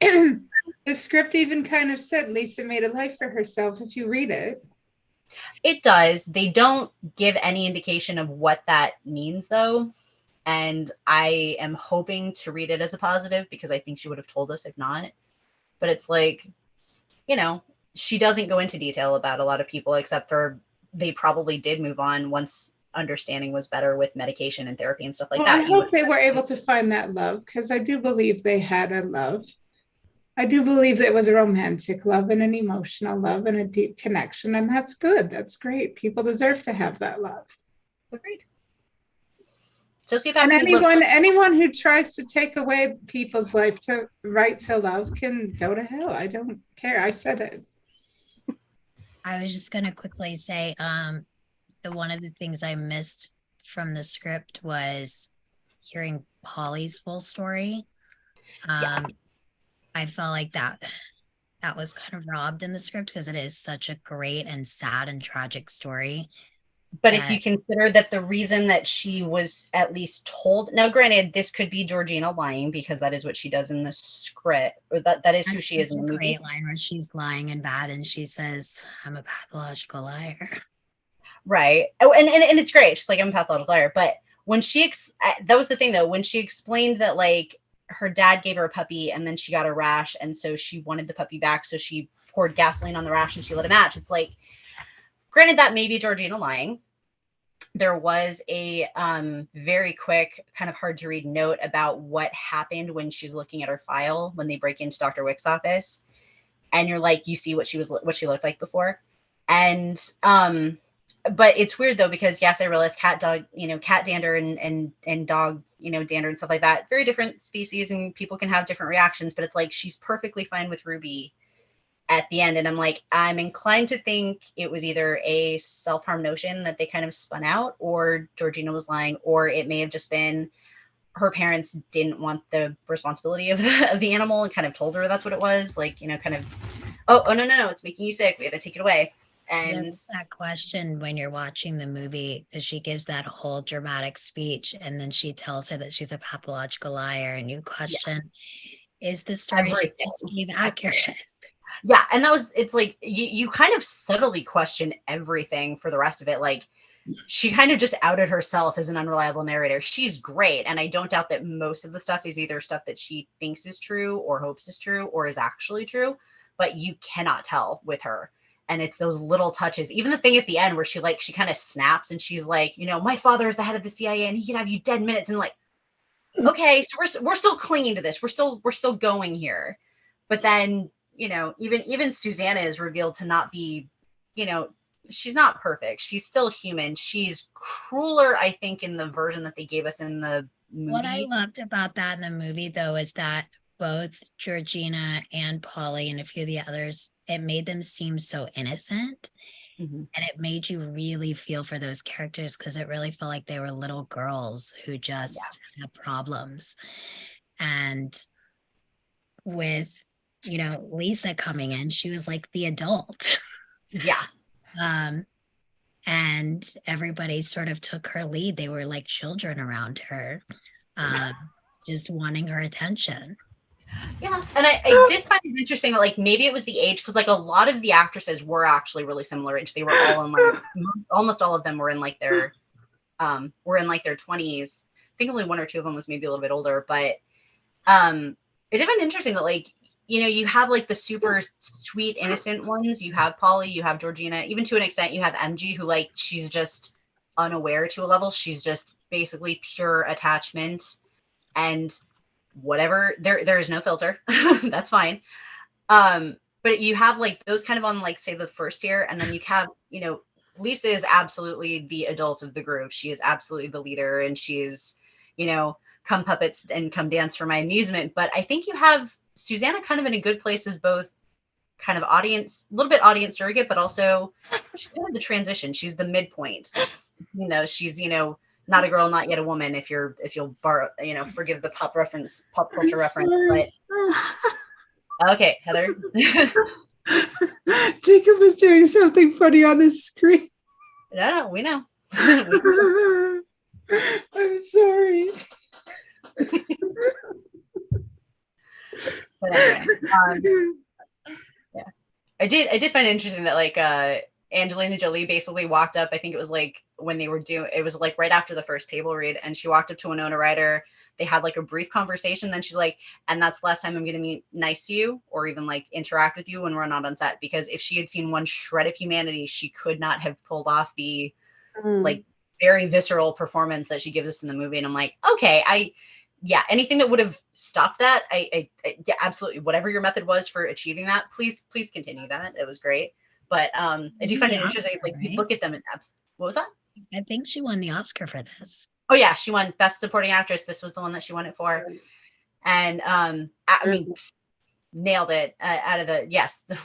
the script even kind of said Lisa made a life for herself, if you read it. It does. They don't give any indication of what that means, though. And I am hoping to read it as a positive, because I think she would have told us if not. But it's like, you know, she doesn't go into detail about a lot of people, except for they probably did move on once understanding was better with medication and therapy and stuff like that. I hope they were able to find that love, because I do believe they had a love. I do believe it was a romantic love and an emotional love and a deep connection. And that's good. That's great. People deserve to have that love. Agreed. And anyone who tries to take away people's right to love can go to hell. I don't care. I said it. I was just going to quickly say, one of the things I missed from the script was hearing Polly's full story. I felt like that was kind of robbed in the script, because it is such a great and sad and tragic story. But if you consider that the reason that she was at least told, now granted, this could be Georgina lying, because that is what she does in the script, or that is who she is in the movie. Great line where she's lying in bed and she says, I'm a pathological liar. Right. Oh, and it's great. She's like, I'm a pathological liar. But when that was the thing though, when she explained that, like, her dad gave her a puppy and then she got a rash, and so she wanted the puppy back, so she poured gasoline on the rash and she lit a match. It's like, granted, that may be Georgina lying. There was a very quick, kind of hard to read note about what happened when she's looking at her file when they break into Dr. Wick's office, and you're like, you see what she looked like before. And but it's weird though, because yes, I realize cat dander and dog, dander and stuff like that, very different species, and people can have different reactions. But it's like, she's perfectly fine with Ruby at the end. And I'm like, I'm inclined to think it was either a self-harm notion that they kind of spun out, or Georgina was lying, or it may have just been her parents didn't want the responsibility of the animal and kind of told her that's what it was. Like, kind of, oh, no, it's making you sick, we had to take it away. And that's that question when you're watching the movie, because she gives that whole dramatic speech and then she tells her that she's a pathological liar, and you question, is the story she just gave accurate? Yeah, and it's like, you kind of subtly question everything for the rest of it. Like, she kind of just outed herself as an unreliable narrator. She's great, and I don't doubt that most of the stuff is either stuff that she thinks is true or hopes is true or is actually true, but you cannot tell with her. And it's those little touches, even the thing at the end where she kind of snaps and she's like, my father is the head of the CIA and he can have you dead minutes, and like, okay, so we're still clinging to this, we're still going here. But then, even Susanna is revealed to not be, she's not perfect. She's still human. She's crueler, I think, in the version that they gave us in the movie. What I loved about that in the movie, though, is that both Georgina and Polly and a few of the others, it made them seem so innocent. And it made you really feel for those characters because it really felt like they were little girls who just had problems. And with, Lisa coming in, she was like the adult. Yeah. And everybody sort of took her lead. They were like children around her, just wanting her attention. Yeah, and I did find it interesting that like maybe it was the age, because like a lot of the actresses were actually really similar age. They were all in like almost all of them were in like their 20s. I think only one or two of them was maybe a little bit older, but it did find interesting that like you have like the super sweet innocent ones. You have Polly, you have Georgina, even to an extent you have MG, who like she's just unaware to a level. She's just basically pure attachment and whatever, there is no filter. That's fine. But you have like those kind of on like say the first tier, and then you have Lisa is absolutely the adult of the group. She is absolutely the leader, and she's come puppets and come dance for my amusement. But I think you have Susanna kind of in a good place as both kind of audience, a little bit audience surrogate, but also she's kind of the transition. She's the midpoint. She's not a girl, not yet a woman. If you'll borrow, forgive the pop culture reference. But okay, Heather. Jacob was doing something funny on the screen. No, we know. I'm sorry. But anyway, yeah, I did find it interesting that like Angelina Jolie basically walked up. I think it was like when they were it was like right after the first table read, and she walked up to Winona Ryder. They had like a brief conversation. Then she's like, and that's the last time I'm going to be nice to you or even like interact with you when we're not on set. Because if she had seen one shred of humanity, she could not have pulled off the like very visceral performance that she gives us in the movie. And I'm like, okay, anything that would have stopped that. I yeah, absolutely. Whatever your method was for achieving that, please continue that. It was great. But I do find it interesting. It's like you look at them and what was that? I think she won the Oscar for this. Oh yeah, she won Best Supporting Actress. This was the one that she won it for, and I mean, nailed it out of the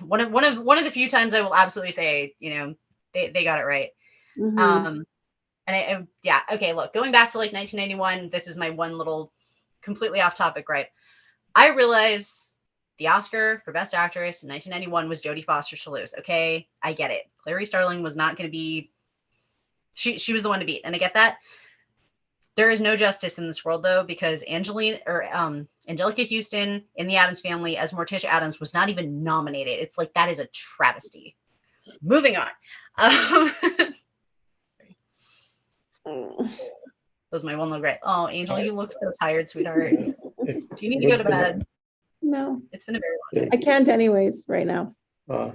one of the few times I will absolutely say they got it right. And yeah, okay. Look, going back to like 1991, this is my one little completely off topic gripe. I realize the Oscar for Best Actress in 1991 was Jodie Foster Toulouse. Okay, I get it. Clarice Starling was not going to be. She was the one to beat, and I get that. There is no justice in this world, though, because Angelica Houston in The Addams Family as Morticia Addams was not even nominated. It's like that is a travesty. Moving on. That was my one little gripe. Oh, Angel, you look so tired, sweetheart. Do you need to go to bed? No. It's been a very long day. I can't anyways right now.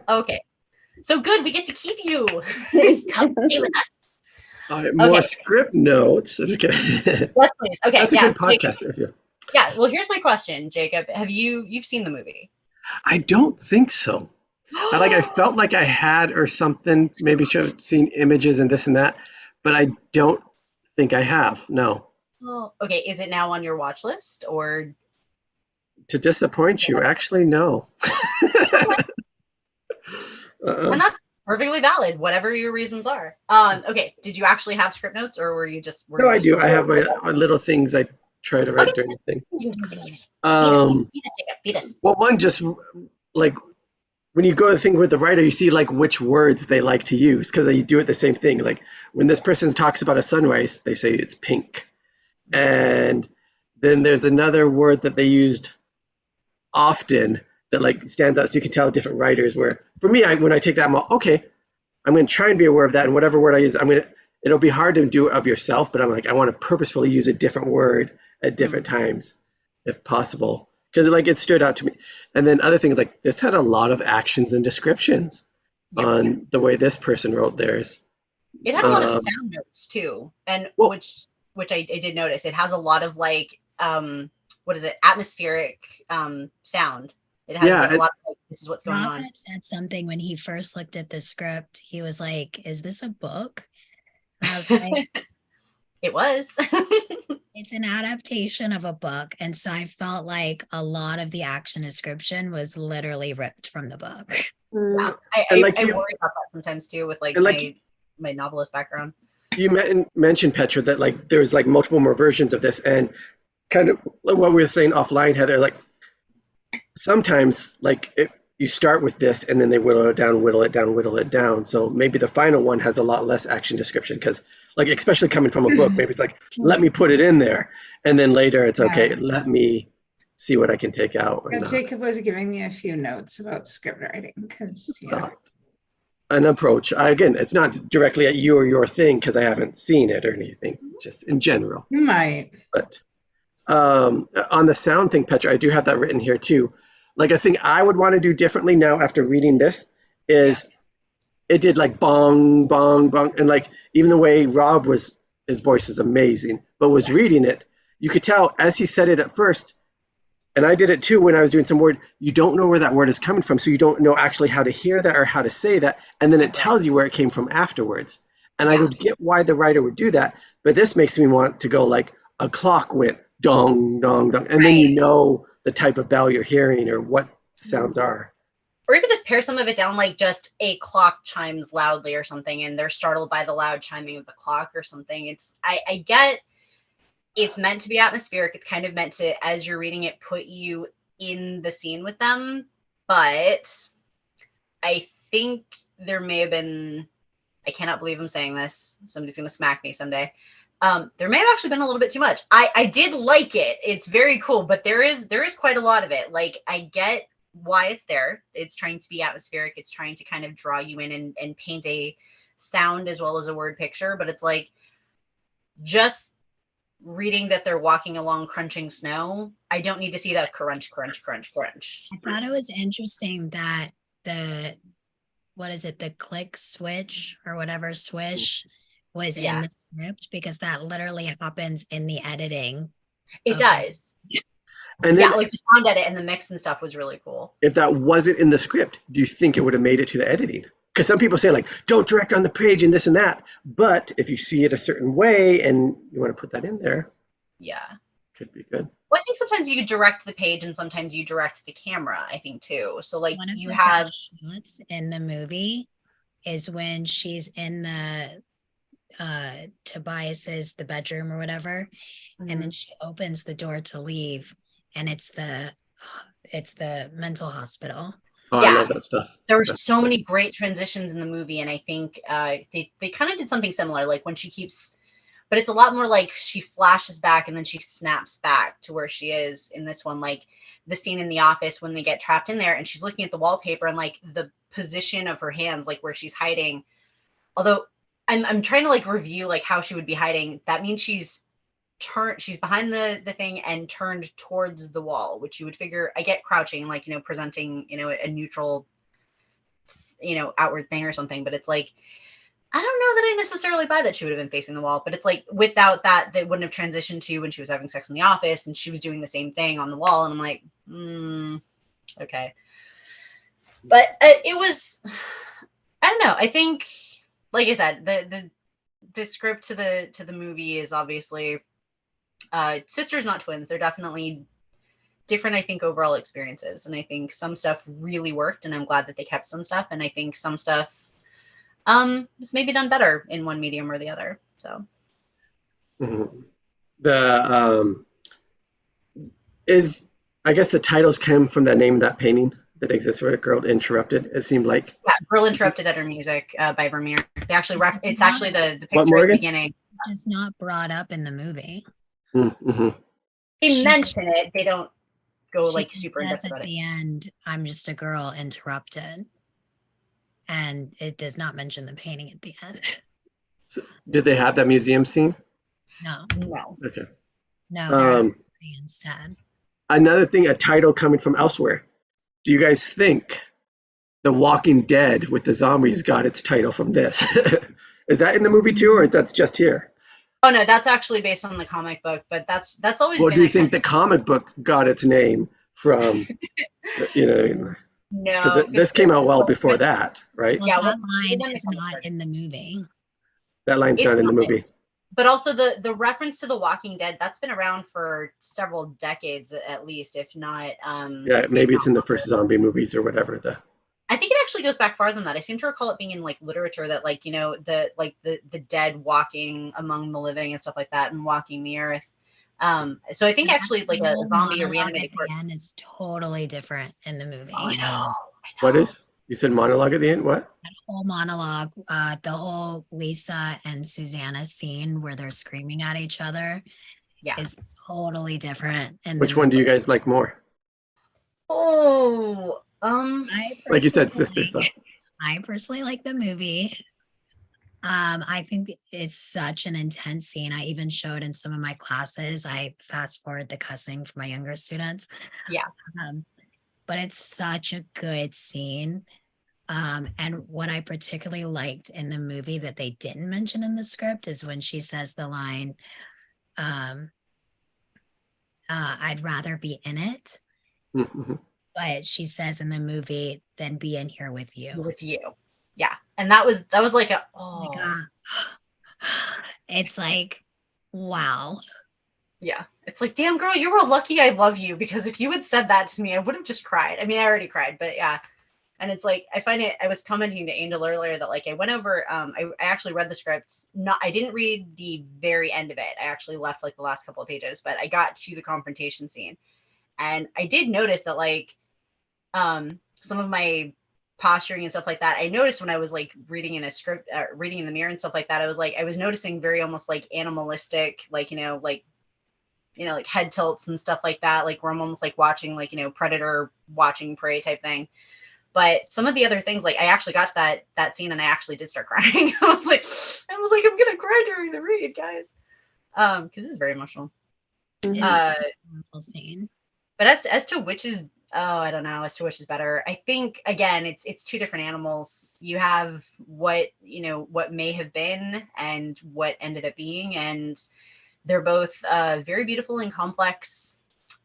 Okay. So good. We get to keep you. Come stay with us. More script notes. I'm just kidding. Yes, please. Okay. That's a good podcast. Yeah. Well, here's my question, Jacob. Have you've seen the movie? I don't think so. I felt like I had or something. Maybe should have seen images and this and that, but I don't think I have. No. Oh, okay. Is it now on your watch list or? To disappoint you, actually, no. And that's perfectly valid, whatever your reasons are. Okay. Did you actually have script notes, or were you just? No, I do. I have my little things I try to write during the thing. Beat us. Well, one just like when you go to think with the writer, you see like which words they like to use because they do it the same thing. Like when this person talks about a sunrise, they say it's pink, and then there's another word that they used often that like stands out, so you can tell different writers. Where for me, when I take that, I'm okay. I'm going to try and be aware of that, and whatever word I use, it'll be hard to do it of yourself, but I'm like, I want to purposefully use a different word at different times, if possible, because it stood out to me. And then other things like this had a lot of actions and descriptions on the way this person wrote theirs. It had a lot of sound notes too, and which I did notice. It has a lot of like what is it? Atmospheric sound. It has like, a lot of like, this is what's going on. Said something when he first looked at the script. He was like, "Is this a book?" And I was like, "It was." It's an adaptation of a book, and so I felt like a lot of the action description was literally ripped from the book. Yeah, I And like I you- worry about that sometimes too with like And like- my novelist background. You mentioned, Petra, that like there's like multiple more versions of this, and kind of like what we were saying offline, Heather, like sometimes like you start with this and then they whittle it down, whittle it down, whittle it down. So maybe the final one has a lot less action description because like, especially coming from a book, maybe it's like, let me put it in there. And then later it's okay, Yeah. let me see what I can take out. Yeah, And, Jacob was giving me a few notes about script writing because an approach. Again, it's not directly at you or your thing because I haven't seen it or anything, just in general. you might. But on the sound thing, Petra, I do have that written here too. Like a thing I would want to do differently now after reading this is it did like bong, bong, bong. And like even the way Rob was, his voice is amazing, but was reading it, you could tell as he said it at first, and I did it too when I was doing some word, you don't know where that word is coming from. So you don't know actually how to hear that or how to say that. And then it tells you where it came from afterwards. And I would get why the writer would do that. But this makes me want to go like a clock went dong, dong, dong. And then you know the type of bell you're hearing or what sounds are. Or even just pare some of it down, like just a clock chimes loudly or something, and they're startled by the loud chiming of the clock or something. It's I get it's meant to be atmospheric. It's kind of meant to, as you're reading it, put you in the scene with them. But I think there may have been, I cannot believe I'm saying this. Somebody's going to smack me someday. There may have actually been a little bit too much. I did like it. It's very cool, but there is quite a lot of it. Like I get why it's there. It's trying to be atmospheric. It's trying to kind of draw you in and paint a sound as well as a word picture. But it's like just reading that they're walking along crunching snow. I don't need to see that crunch, crunch, crunch, crunch. I thought it was interesting that the click switch or whatever swish was in the script, because that literally happens in the editing. It does. And then like the sound edit and the mix and stuff was really cool. if that wasn't in the script, do you think it would have made it to the editing? Because some people say like, don't direct on the page and this and that. But if you see it a certain way and you want to put that in there, could be good. Well, I think sometimes you direct the page and sometimes you direct the camera, I think too. So like One of you the have best shots in the movie is when she's in the Tobias's the bedroom or whatever, and then she opens the door to leave, and it's the mental hospital. Oh, I love that stuff. There were so many great transitions in the movie, and I think they kind of did something similar, like when she keeps, but it's a lot more like she flashes back and then she snaps back to where she is in this one, like the scene in the office when they get trapped in there and she's looking at the wallpaper and like the position of her hands, like where she's hiding. Although I'm trying to like review like how she would be hiding. That means she's behind the thing and turned towards the wall, which you would figure, I get crouching, like, presenting, a neutral, outward thing or something, but it's like, I don't know that I necessarily buy that she would have been facing the wall, but it's like, without that, they wouldn't have transitioned to when she was having sex in the office and she was doing the same thing on the wall. And I'm like, okay. But it was, I don't know. I think, like I said, the script to the movie is obviously sisters, not twins. They're definitely different, I think, overall experiences. And I think some stuff really worked, and I'm glad that they kept some stuff. And I think some stuff was maybe done better in one medium or the other. So I guess the titles came from the name of that painting that exists where a girl interrupted. It seemed like Girl Interrupted at Her Music by Vermeer. They actually it's actually the picture at Morgan? the beginning. Just not brought up in the movie. Mm-hmm. They mention it. They don't go She like just super in says depth at about it. the end, I'm just a girl interrupted. And it does not mention the painting at the end. So, did they have that museum scene? No. Okay. No, they're instead. Another thing, a title coming from elsewhere. Do you guys think The Walking Dead with the zombies got its title from this? Is that in the movie too, or that's just here? Oh no, that's actually based on the comic book, but that's always Well, been do you a think the comic book got its name from, no, because this came out well before that, right? Well, Yeah, that well, line when the is comic not started. in the movie. That line's It's not in the not. movie. but also the reference to The Walking Dead, that's been around for several decades at least, if not Yeah, maybe if it's in the first zombie movies or whatever. I think it actually goes back farther than that. I seem to recall it being in like literature that like, the dead walking among the living and stuff like that and walking the earth. So I think And actually like the a whole zombie or monologue reanimated at the corpse. end is totally different in the movie. Oh, I know. What is? You said monologue at the end? What? That whole monologue, the whole Lisa and Susanna scene where they're screaming at each other Yeah. is totally different. And Which one do you guys like more? Oh, Like you said, sister. So I personally like the movie. I think it's such an intense scene. I even showed in some of my classes. I fast forward the cussing for my younger students. Yeah. But it's such a good scene. And what I particularly liked in the movie that they didn't mention in the script is when she says the line, I'd rather be in it. Mhm. But she says in the movie, then be in here with you. With you. Yeah. And that was like a, oh. Like, it's like, wow. Yeah. It's like, damn girl, you were lucky I love you, because if you had said that to me, I would have just cried. I mean, I already cried, but yeah. And it's like, I find it, I was commenting to Angel earlier that like I went over, I actually read the script. I didn't read the very end of it. I actually left like the last couple of pages, but I got to the confrontation scene. And I did notice that like some of my posturing and stuff like that, I noticed when I was like reading in a script, reading in the mirror and stuff like that, I was noticing very almost like animalistic, like, like head tilts and stuff like that, like where I'm almost like watching like, predator watching prey type thing. But some of the other things, like I actually got to that scene and I actually did start crying. I was like, I'm gonna cry during the read, guys. Because it's very emotional. It's a beautiful scene. But as to which is, I don't know, as to which is better. I think again, it's two different animals. You have what may have been and what ended up being, and they're both very beautiful and complex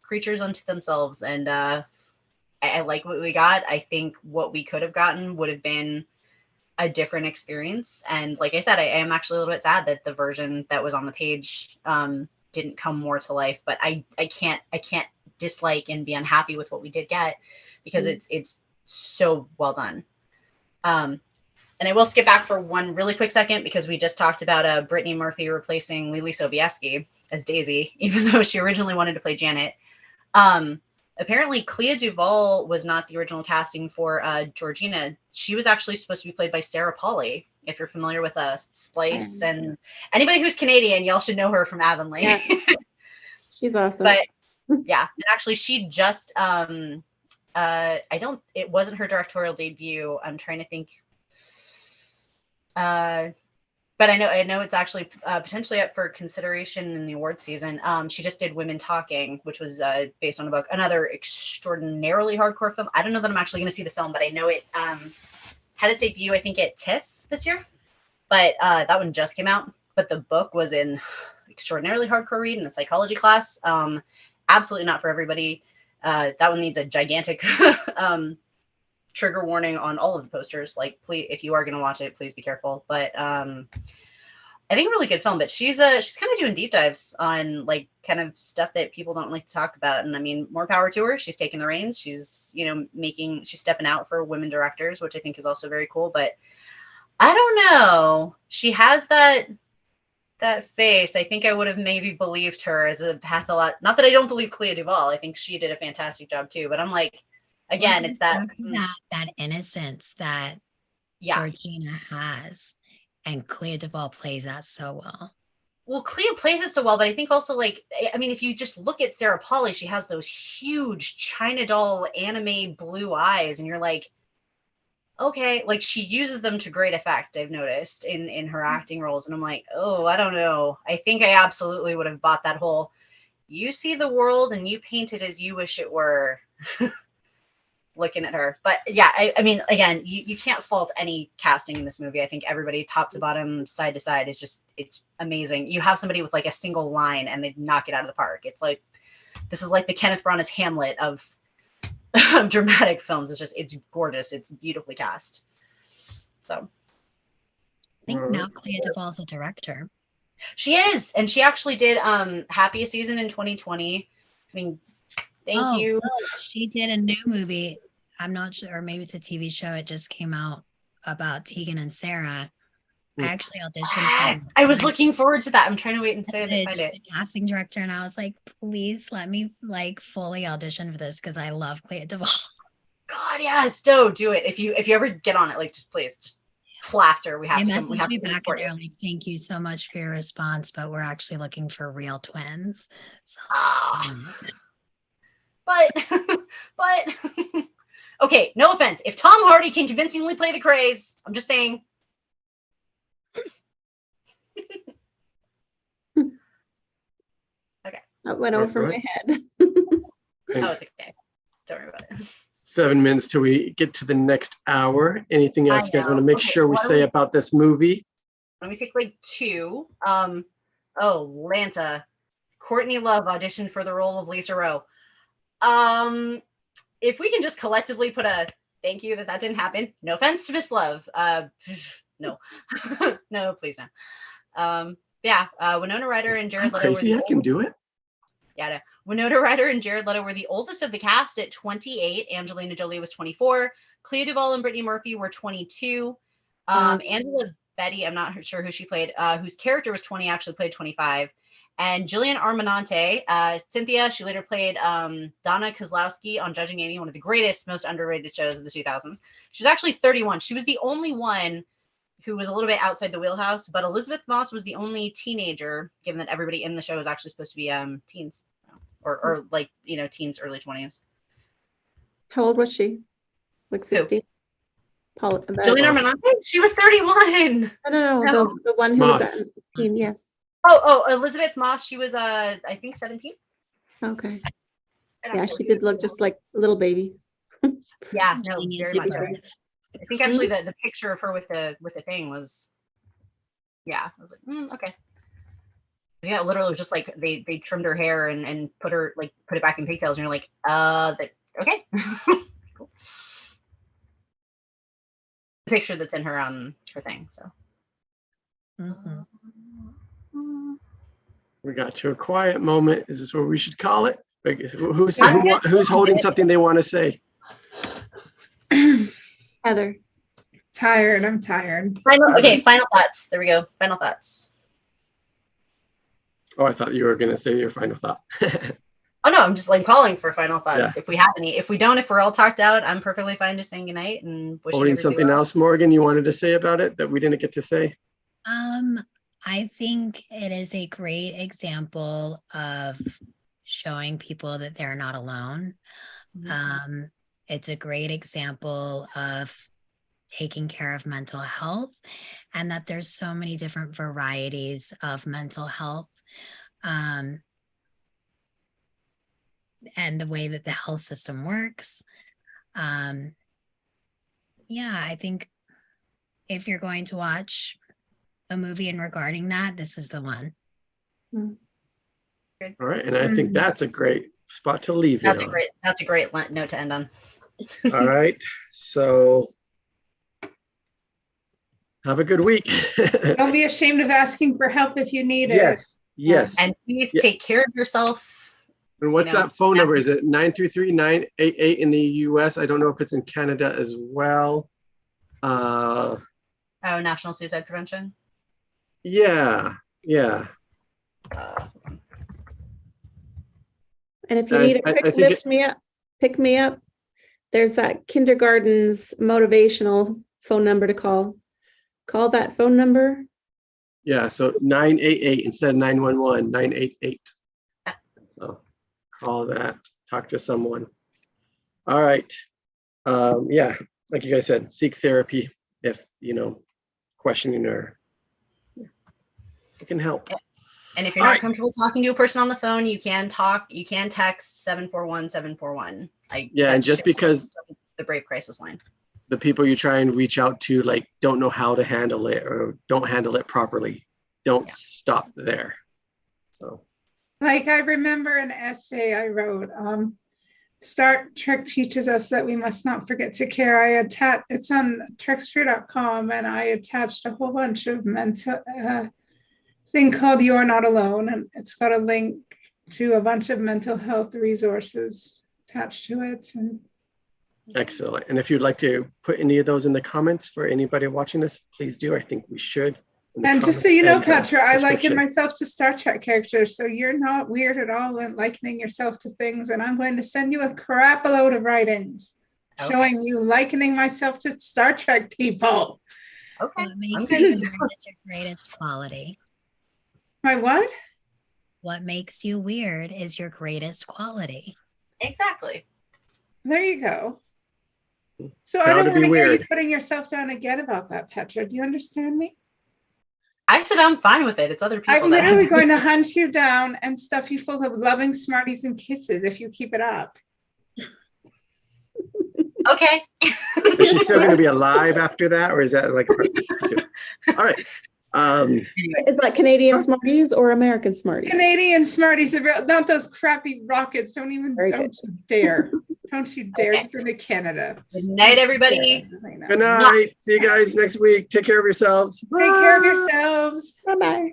creatures unto themselves. And I like what we got. I think what we could have gotten would have been a different experience. And like I said, I am actually a little bit sad that the version that was on the page didn't come more to life. But I can't dislike and be unhappy with what we did get, because it's so well done. And I will skip back for one really quick second, because we just talked about Brittany Murphy replacing Lily Sobieski as Daisy, even though she originally wanted to play Janet. Apparently Clea Duvall was not the original casting for Georgina. She was actually supposed to be played by Sarah Polley. If you're familiar with Splice, and anybody who's Canadian, y'all should know her from Avonlea. Yeah. She's awesome. But yeah, and actually she just it wasn't her directorial debut. I'm trying to think. But I know it's actually potentially up for consideration in the award season. She just did Women Talking, which was based on a book, another extraordinarily hardcore film. I don't know that I'm actually going to see the film, but I know it had its debut, I think, at TIFF this year. But that one just came out. But the book was an extraordinarily hardcore read in a psychology class. Absolutely not for everybody. That one needs a gigantic trigger warning on all of the posters. Like, please, if you are going to watch it, please be careful. But I think a really good film. But she's kind of doing deep dives on like kind of stuff that people don't like to talk about. And I mean, more power to her. She's taking the reins. She's she's stepping out for women directors, which I think is also very cool. But I don't know. She has that face. I think I would have maybe believed her as a pathologist. Not that I don't believe Clea Duvall. I think she did a fantastic job too. But I'm like, again, it's that innocence that Georgina has, and Clea Duvall plays that so well. Well, Clea plays it so well, but I think also, like, I mean, if you just look at Sarah Polley, she has those huge China doll anime blue eyes, and you're like, okay, like she uses them to great effect. I've noticed in her acting roles, and I'm like, oh, I don't know. I think I absolutely would have bought that whole, you see the world and you paint it as you wish it were. Looking at her. But yeah, I mean, again, you can't fault any casting in this movie. I think everybody top to bottom, side to side it's amazing. You have somebody with like a single line and they knock it out of the park. It's like, this is like the Kenneth Branagh Hamlet of dramatic films. It's gorgeous. It's beautifully cast. So I think now Clea Duvall's a director. She is, and she actually did Happiest Season in 2020. I mean, thank you. She did a new movie. I'm not sure, or maybe it's a TV show. It just came out about Tegan and Sarah. I actually auditioned. Yes, I was looking forward to that. I'm trying to wait and see if I find it. The casting director, and I was like, please let me like fully audition for this because I love Clea Duvall. God, yes, do it. If you ever get on it, like just please just plaster. We have They to come. We messaged have me to back and report they're it. like, thank you so much for your response, but we're actually looking for real twins. So I was but okay, no offense. If Tom Hardy can convincingly play the Krays, I'm just saying. Okay. That went over my head. Oh, it's okay. Don't worry about it. 7 minutes till we get to the next hour. Anything else you guys want to make Okay, sure we why don't say we- about this movie? Let me take like two. Oh, Lanta. Courtney Love auditioned for the role of Lisa Rowe. If we can just collectively put a thank you that didn't happen. No offense to Miss Love. No. No, please no. Winona Ryder and Jared I'm Leto were crazy. the I can do it. Yeah, no. Winona Ryder and Jared Leto were the oldest of the cast at 28. Angelina Jolie was 24. Clea Duvall and Brittany Murphy were 22. Angela Betty, I'm not sure who she played, whose character was 20, actually played 25. And Jillian Armanante, Cynthia, she later played Donna Kozlowski on Judging Amy, one of the greatest, most underrated shows of the 2000s. She was actually 31. She was the only one who was a little bit outside the wheelhouse, but Elizabeth Moss was the only teenager, given that everybody in the show was actually supposed to be teens, or like, teens, early 20s. How old was she? Like 60? Jillian Armanante? She was 31. No. The one who was at 18, yes. Oh, Elizabeth Moss, she was I think 17. Okay. Yeah, she did look just like a little baby. Yeah, no, very much. Super. I think actually the picture of her with the thing was, yeah, I was like, okay. Yeah, literally just like they trimmed her hair and put it back in pigtails, and you're like, okay. Cool. The picture that's in her her thing, so. We got to a quiet moment. Is this what we should call it? Who's holding something they want to say? Heather. Tired. I'm tired. Final thoughts. There we go. Final thoughts. Oh, I thought you were going to say your final thought. Oh no, I'm just like calling for final thoughts. Yeah. If we have any, if we don't, if we're all talked out, I'm perfectly fine just saying goodnight and wishing Holding everybody something well. else, Morgan, you wanted to say about it that we didn't get to say? I think it is a great example of showing people that they're not alone. It's a great example of taking care of mental health, and that there's so many different varieties of mental health, and the way that the health system works. I think if you're going to watch a movie and regarding that, this is the one. All right, and I think that's a great spot to leave That's it a on. great. That's a great note to end on. All right, so have a good week. Don't be ashamed of asking for help if you need it. Yes. And please take care of yourself. And what's that phone number? Is it 933-988 in the US? I don't know if it's in Canada as well. National Suicide Prevention. Yeah. And if you need a I quick think pick me up, there's that kindergarten's motivational phone number to call. Call that phone number. Yeah, so 988 instead of 911, 988. So call that, talk to someone. All right. Yeah, like you guys said, seek therapy if, questioning or it can help. And if you're not comfortable talking to a person on the phone, you can text 741-741. And just because the Brave Crisis line. The people you try and reach out to don't know how to handle it or don't handle it properly, don't stop there. So I remember an essay I wrote. Star Trek teaches us that we must not forget to care. It's on Treksphere.com, and I attached a whole bunch of thing called You're Not Alone, and it's got a link to a bunch of mental health resources attached to it. And Excellent. And if you'd like to put any of those in the comments for anybody watching this, please do. I think we should. in the And just so you know, comments and, Petra, I liken description. myself to Star Trek characters, so you're not weird at all when likening yourself to things. And I'm going to send you a crap load of writings Okay. showing you likening myself to Star Trek people. Okay. What makes good. you weird is your greatest quality. My what? What makes you weird is your greatest quality. Exactly. There you go. So I Proud don't to want be to hear you weird. putting yourself down again about that, Petra. Do you understand me? I said I'm fine with it. It's other people. I'm that literally going to hunt you down and stuff you full of loving smarties and kisses if you keep it up. Okay. Is she still going to be alive after that, or is that like? All right. Is that Canadian Smarties or American Smarties? Canadian Smarties, not those crappy rockets. Don't you dare. Don't you dare Okay. go to Canada. Good night, everybody. Good night. See you guys next week. Take care of yourselves. Take care of Bye. yourselves. Bye-bye.